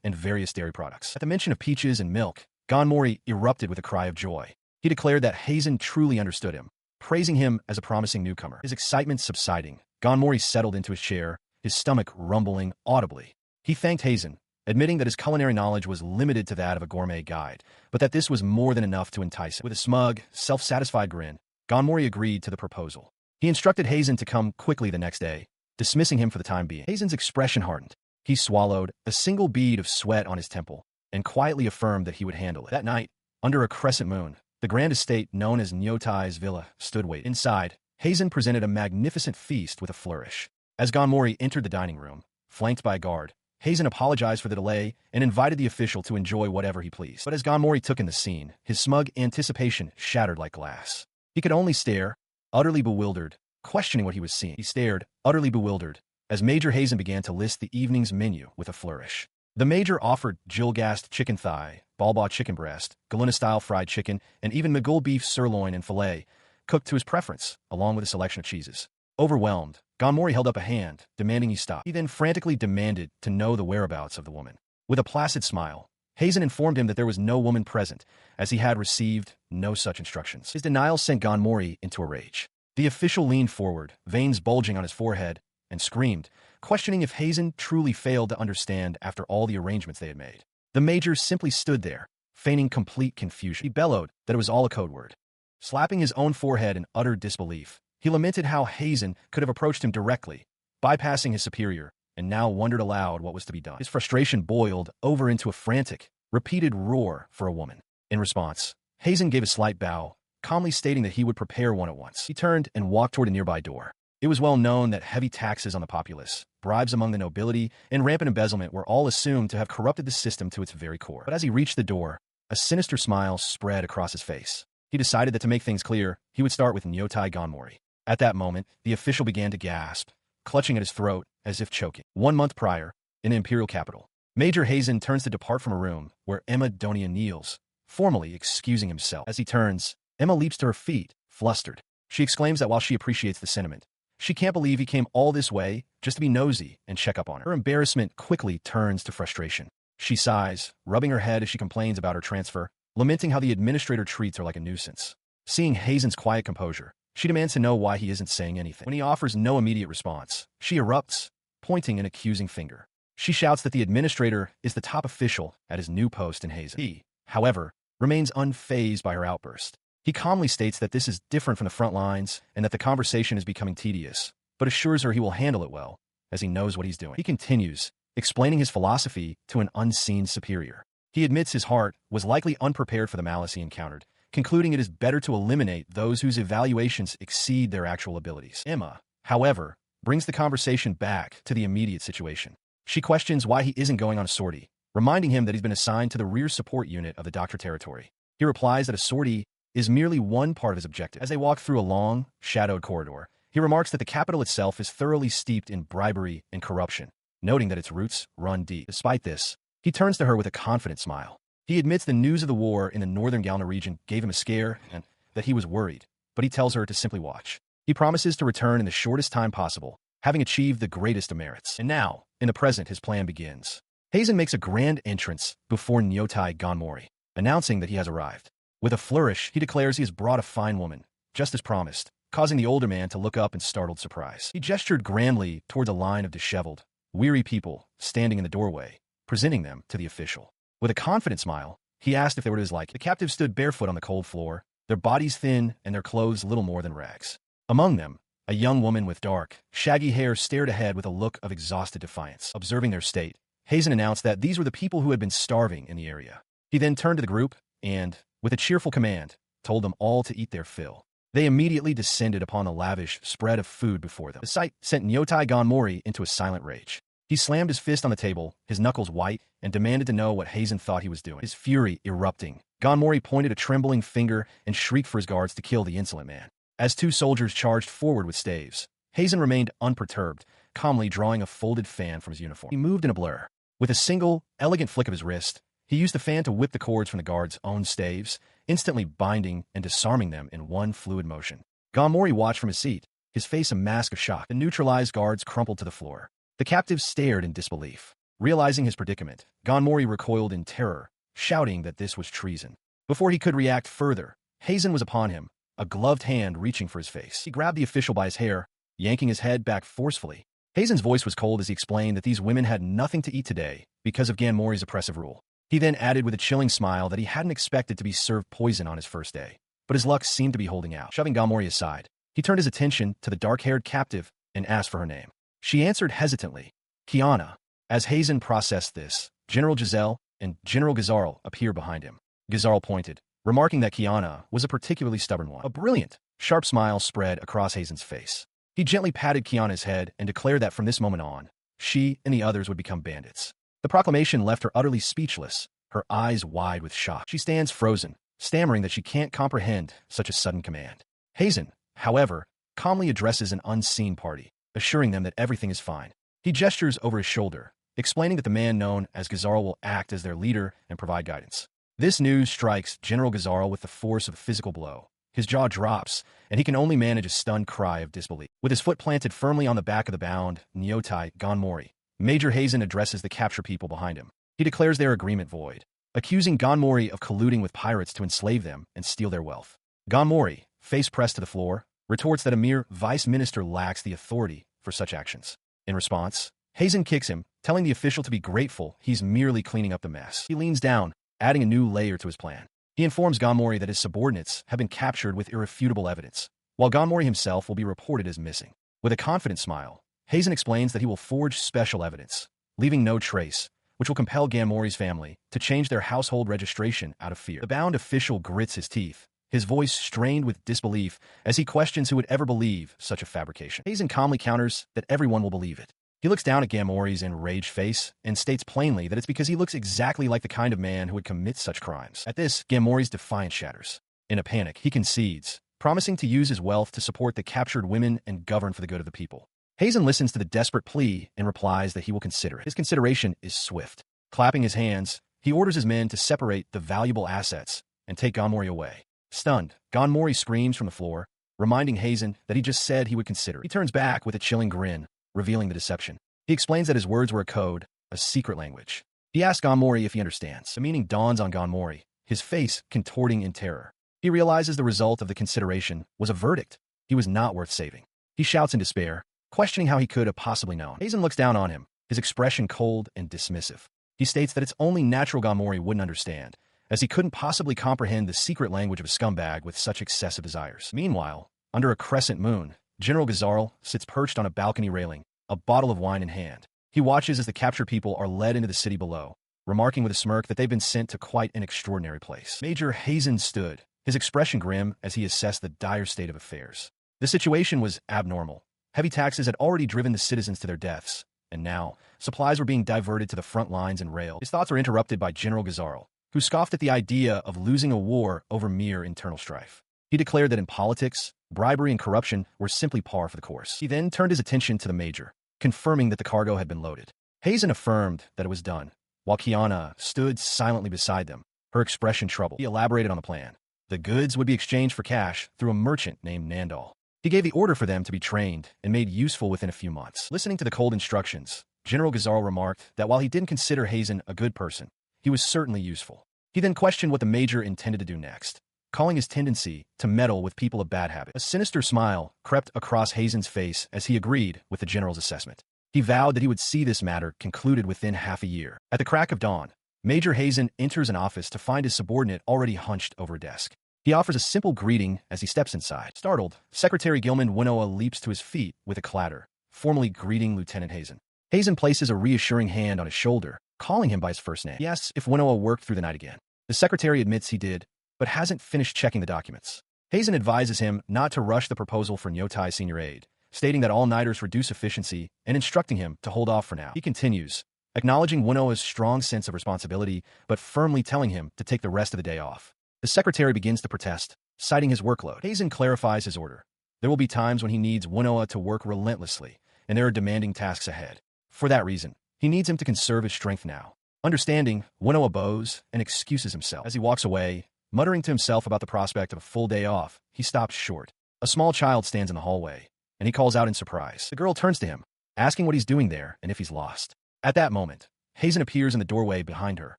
and various dairy products. At the mention of peaches and milk, Ganmori erupted with a cry of joy. He declared that Hazen truly understood him, praising him as a promising newcomer. His excitement subsiding, Ganmori settled into his chair, his stomach rumbling audibly. He thanked Hazen, admitting that his culinary knowledge was limited to that of a gourmet guide, but that this was more than enough to entice him. With a smug, self-satisfied grin, Ganmori agreed to the proposal. He instructed Hazen to come quickly the next day, dismissing him for the time being. Hazen's expression hardened. He swallowed a single bead of sweat on his temple and quietly affirmed that he would handle it. That night, under a crescent moon, the grand estate known as Nyotai's villa stood waiting. Inside, Hazen presented a magnificent feast with a flourish. As Ganmori entered the dining room, flanked by a guard, Hazen apologized for the delay and invited the official to enjoy whatever he pleased. But as Ganmori took in the scene, his smug anticipation shattered like glass. He could only stare, utterly bewildered, questioning what he was seeing. He stared, utterly bewildered, as Major Hazen began to list the evening's menu with a flourish. The Major offered Jilgast chicken thigh, Balbaw chicken breast, Galena-style fried chicken, and even Magul beef sirloin and filet, cooked to his preference, along with a selection of cheeses. Overwhelmed, Ganmori held up a hand, demanding he stop. He then frantically demanded to know the whereabouts of the woman. With a placid smile, Hazen informed him that there was no woman present, as he had received no such instructions. His denial sent Ganmori into a rage. The official leaned forward, veins bulging on his forehead, and screamed, questioning if Hazen truly failed to understand after all the arrangements they had made. The Major simply stood there, feigning complete confusion. He bellowed that it was all a code word. Slapping his own forehead in utter disbelief, he lamented how Hazen could have approached him directly, bypassing his superior, and now wondered aloud what was to be done. His frustration boiled over into a frantic, repeated roar for a woman. In response, Hazen gave a slight bow, calmly stating that he would prepare one at once. He turned and walked toward a nearby door. It was well known that heavy taxes on the populace, bribes among the nobility, and rampant embezzlement were all assumed to have corrupted the system to its very core. But as he reached the door, a sinister smile spread across his face. He decided that to make things clear, he would start with Nyotai Ganmori. At that moment, the official began to gasp, clutching at his throat as if choking. 1 month prior, in the imperial capital, Major Hazen turns to depart from a room where Emma Donia kneels, formally excusing himself. As he turns, Emma leaps to her feet, flustered. She exclaims that while she appreciates the sentiment, she can't believe he came all this way just to be nosy and check up on her. Her embarrassment quickly turns to frustration. She sighs, rubbing her head as she complains about her transfer, lamenting how the administrator treats her like a nuisance. Seeing Hazen's quiet composure, she demands to know why he isn't saying anything. When he offers no immediate response, she erupts, pointing an accusing finger. She shouts that the administrator is the top official at his new post in Hazen. He, however, remains unfazed by her outburst. He calmly states that this is different from the front lines and that the conversation is becoming tedious, but assures her he will handle it well, as he knows what he's doing. He continues, explaining his philosophy to an unseen superior. He admits his heart was likely unprepared for the malice he encountered, concluding it is better to eliminate those whose evaluations exceed their actual abilities. Emma, however, brings the conversation back to the immediate situation. She questions why he isn't going on a sortie, reminding him that he's been assigned to the rear support unit of the Doctor territory. He replies that a sortie is merely one part of his objective. As they walk through a long, shadowed corridor, he remarks that the capital itself is thoroughly steeped in bribery and corruption, noting that its roots run deep. Despite this, he turns to her with a confident smile. He admits the news of the war in the northern Galena region gave him a scare and that he was worried, but he tells her to simply watch. He promises to return in the shortest time possible, having achieved the greatest of merits. And now, in the present, his plan begins. Hazen makes a grand entrance before Nyotai Ganmori, announcing that he has arrived. With a flourish, he declares he has brought a fine woman, just as promised, causing the older man to look up in startled surprise. He gestured grandly toward the line of disheveled, weary people standing in the doorway, presenting them to the official. With a confident smile, he asked if they were to his liking. The captives stood barefoot on the cold floor, their bodies thin and their clothes little more than rags. Among them, a young woman with dark, shaggy hair stared ahead with a look of exhausted defiance. Observing their state, Hazen announced that these were the people who had been starving in the area. He then turned to the group and, with a cheerful command, told them all to eat their fill. They immediately descended upon the lavish spread of food before them. The sight sent Nyotai Ganmori into a silent rage. He slammed his fist on the table, his knuckles white, and demanded to know what Hazen thought he was doing. His fury erupting, Ganmori pointed a trembling finger and shrieked for his guards to kill the insolent man. As two soldiers charged forward with staves, Hazen remained unperturbed, calmly drawing a folded fan from his uniform. He moved in a blur. With a single, elegant flick of his wrist, he used the fan to whip the cords from the guards' own staves, instantly binding and disarming them in one fluid motion. Ganmori watched from his seat, his face a mask of shock. The neutralized guards crumpled to the floor. The captives stared in disbelief. Realizing his predicament, Ganmori recoiled in terror, shouting that this was treason. Before he could react further, Hazen was upon him, a gloved hand reaching for his face. He grabbed the official by his hair, yanking his head back forcefully. Hazen's voice was cold as he explained that these women had nothing to eat today because of Ganmori's oppressive rule. He then added with a chilling smile that he hadn't expected to be served poison on his first day, but his luck seemed to be holding out. Shoving Ganmori aside, he turned his attention to the dark-haired captive and asked for her name. She answered hesitantly, Kiana. As Hazen processed this, General Giselle and General Gazarl appeared behind him. Gazarl pointed, remarking that Kiana was a particularly stubborn one. A brilliant, sharp smile spread across Hazen's face. He gently patted Kiana's head and declared that from this moment on, she and the others would become bandits. The proclamation left her utterly speechless, her eyes wide with shock. She stands frozen, stammering that she can't comprehend such a sudden command. Hazen, however, calmly addresses an unseen party, assuring them that everything is fine. He gestures over his shoulder, explaining that the man known as Gazarl will act as their leader and provide guidance. This news strikes General Gazarl with the force of a physical blow. His jaw drops, and he can only manage a stunned cry of disbelief. With his foot planted firmly on the back of the bound Nyotai Ganmori, Major Hazen addresses the capture people behind him. He declares their agreement void, accusing Ganmori of colluding with pirates to enslave them and steal their wealth. Ganmori, face pressed to the floor, retorts that a mere vice minister lacks the authority for such actions. In response, Hazen kicks him, telling the official to be grateful he's merely cleaning up the mess. He leans down, adding a new layer to his plan. He informs Ganmori that his subordinates have been captured with irrefutable evidence, while Ganmori himself will be reported as missing. With a confident smile, Hazen explains that he will forge special evidence, leaving no trace, which will compel Ganmori's family to change their household registration out of fear. The bound official grits his teeth, his voice strained with disbelief as he questions who would ever believe such a fabrication. Hazen calmly counters that everyone will believe it. He looks down at Ganmori's enraged face and states plainly that it's because he looks exactly like the kind of man who would commit such crimes. At this, Ganmori's defiance shatters. In a panic, he concedes, promising to use his wealth to support the captured women and govern for the good of the people. Hazen listens to the desperate plea and replies that he will consider it. His consideration is swift. Clapping his hands, he orders his men to separate the valuable assets and take Ganmori away. Stunned, Ganmori screams from the floor, reminding Hazen that he just said he would consider it. He turns back with a chilling grin, revealing the deception. He explains that his words were a code, a secret language. He asks Ganmori if he understands. The meaning dawns on Ganmori, his face contorting in terror. He realizes the result of the consideration was a verdict. He was not worth saving. He shouts in despair, questioning how he could have possibly known. Hazen looks down on him, his expression cold and dismissive. He states that it's only natural Ganmori wouldn't understand, as he couldn't possibly comprehend the secret language of a scumbag with such excessive desires. Meanwhile, under a crescent moon, General Gazarl sits perched on a balcony railing, a bottle of wine in hand. He watches as the captured people are led into the city below, remarking with a smirk that they've been sent to quite an extraordinary place. Major Hazen stood, his expression grim as he assessed the dire state of affairs. The situation was abnormal. Heavy taxes had already driven the citizens to their deaths, and now, supplies were being diverted to the front lines and rail. His thoughts were interrupted by General Gazarl, who scoffed at the idea of losing a war over mere internal strife. He declared that in politics, bribery and corruption were simply par for the course. He then turned his attention to the major, confirming that the cargo had been loaded. Hazen affirmed that it was done, while Kiana stood silently beside them, her expression troubled. He elaborated on the plan. The goods would be exchanged for cash through a merchant named Nandal. He gave the order for them to be trained and made useful within a few months. Listening to the cold instructions, General Gazarl remarked that while he didn't consider Hazen a good person, he was certainly useful. He then questioned what the major intended to do next, calling his tendency to meddle with people a bad habit. A sinister smile crept across Hazen's face as he agreed with the general's assessment. He vowed that he would see this matter concluded within half a year. At the crack of dawn, Major Hazen enters an office to find his subordinate already hunched over a desk. He offers a simple greeting as he steps inside. Startled, Secretary Gilman Winnoa leaps to his feet with a clatter, formally greeting Lieutenant Hazen. Hazen places a reassuring hand on his shoulder, calling him by his first name. He asks if Winnoa worked through the night again. The secretary admits he did, but hasn't finished checking the documents. Hazen advises him not to rush the proposal for Nyotai's senior aide, stating that all-nighters reduce efficiency and instructing him to hold off for now. He continues, acknowledging Winoa's strong sense of responsibility, but firmly telling him to take the rest of the day off. The secretary begins to protest, citing his workload. Hazen clarifies his order. There will be times when he needs Winoa to work relentlessly, and there are demanding tasks ahead. For that reason, he needs him to conserve his strength now. Understanding, Winoa bows and excuses himself. As he walks away, muttering to himself about the prospect of a full day off, he stops short. A small child stands in the hallway, and he calls out in surprise. The girl turns to him, asking what he's doing there and if he's lost. At that moment, Hazen appears in the doorway behind her,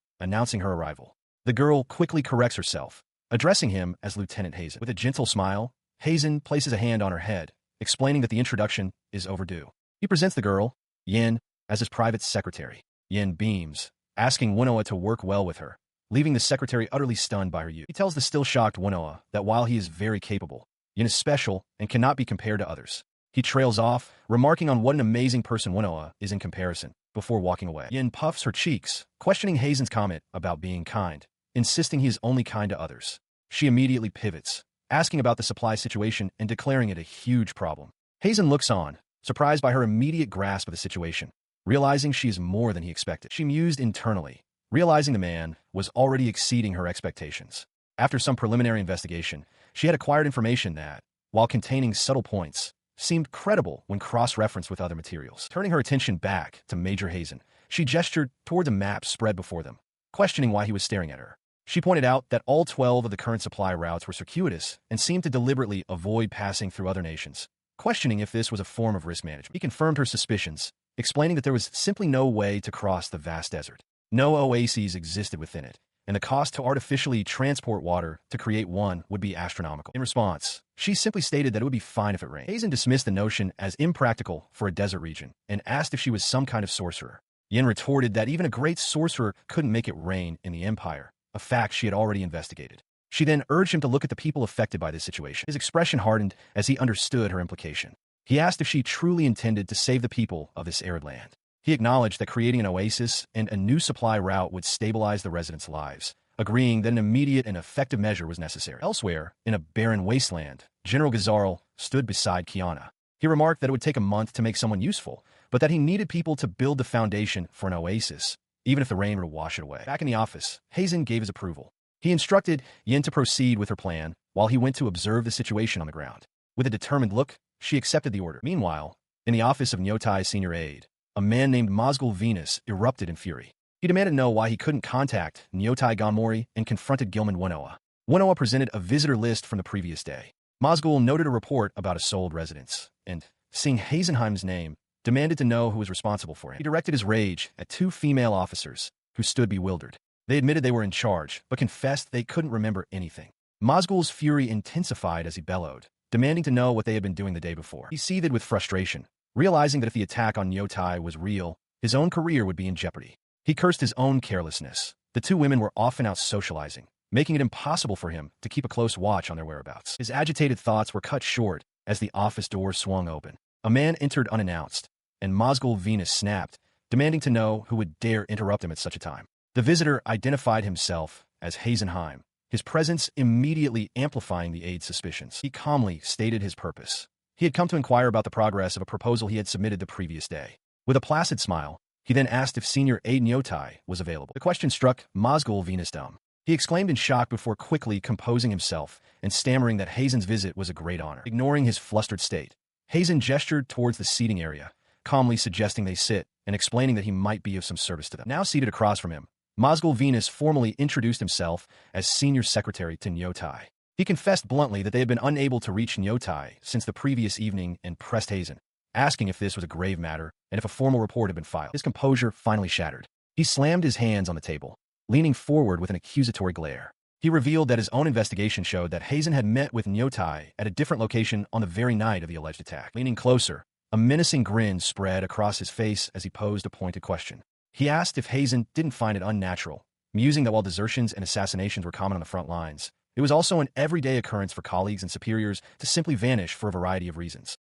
announcing her arrival. The girl quickly corrects herself, addressing him as Lieutenant Hazen. With a gentle smile, Hazen places a hand on her head, explaining that the introduction is overdue. He presents the girl, Yin, as his private secretary. Yin beams, asking Winoa to work well with her, leaving the secretary utterly stunned by her youth. He tells the still-shocked Winoa that while he is very capable, Yin is special and cannot be compared to others. He trails off, remarking on what an amazing person Winoa is in comparison, before walking away. Yin puffs her cheeks, questioning Hazen's comment about being kind, insisting he is only kind to others. She immediately pivots, asking about the supply situation and declaring it a huge problem. Hazen looks on, surprised by her immediate grasp of the situation, realizing she is more than he expected. She mused internally, realizing the man was already exceeding her expectations. After some preliminary investigation, she had acquired information that, while containing subtle points, seemed credible when cross-referenced with other materials. Turning her attention back to Major Hazen, she gestured toward the map spread before them, questioning why he was staring at her. She pointed out that all 12 of the current supply routes were circuitous and seemed to deliberately avoid passing through other nations, questioning if this was a form of risk management. He confirmed her suspicions, explaining that there was simply no way to cross the vast desert. No oases existed within it, and the cost to artificially transport water to create one would be astronomical. In response, she simply stated that it would be fine if it rained. Hazen dismissed the notion as impractical for a desert region and asked if she was some kind of sorcerer. Yin retorted that even a great sorcerer couldn't make it rain in the Empire, a fact she had already investigated. She then urged him to look at the people affected by this situation. His expression hardened as he understood her implication. He asked if she truly intended to save the people of this arid land. He acknowledged that creating an oasis and a new supply route would stabilize the residents' lives, agreeing that an immediate and effective measure was necessary. Elsewhere, in a barren wasteland, General Gazarl stood beside Kiana. He remarked that it would take a month to make someone useful, but that he needed people to build the foundation for an oasis, even if the rain were to wash it away. Back in the office, Hazen gave his approval. He instructed Yin to proceed with her plan while he went to observe the situation on the ground. With a determined look, she accepted the order. Meanwhile, in the office of Nyotai's senior aide, a man named Mozgul Venus erupted in fury. He demanded to know why he couldn't contact Nyotai Gonmori and confronted Gilman Winoa. Winoa presented a visitor list from the previous day. Mozgul noted a report about a sold residence, and, seeing Hazenheim's name, demanded to know who was responsible for him. He directed his rage at two female officers, who stood bewildered. They admitted they were in charge, but confessed they couldn't remember anything. Mozgul's fury intensified as he bellowed, demanding to know what they had been doing the day before. He seethed with frustration, realizing that if the attack on Nyotai was real, his own career would be in jeopardy. He cursed his own carelessness. The two women were often out socializing, making it impossible for him to keep a close watch on their whereabouts. His agitated thoughts were cut short as the office door swung open. A man entered unannounced, and Mozgul Venus snapped, demanding to know who would dare interrupt him at such a time. The visitor identified himself as Hazenheim, his presence immediately amplifying the aide's suspicions. He calmly stated his purpose. He had come to inquire about the progress of a proposal he had submitted the previous day. With a placid smile, he then asked if Senior Aide Nyotai was available. The question struck Mozgul Venus dumb. He exclaimed in shock before quickly composing himself and stammering that Hazen's visit was a great honor. Ignoring his flustered state, Hazen gestured towards the seating area, calmly suggesting they sit and explaining that he might be of some service to them. Now seated across from him, Mozgul Venus formally introduced himself as Senior Secretary to Nyotai. He confessed bluntly that they had been unable to reach Nyotai since the previous evening and pressed Hazen, asking if this was a grave matter and if a formal report had been filed. His composure finally shattered. He slammed his hands on the table, leaning forward with an accusatory glare. He revealed that his own investigation showed that Hazen had met with Nyotai at a different location on the very night of the alleged attack. Leaning closer, a menacing grin spread across his face as he posed a pointed question. He asked if Hazen didn't find it unnatural, musing that while desertions and assassinations were common on the front lines, it was also an everyday occurrence for colleagues and superiors to simply vanish for a variety of reasons.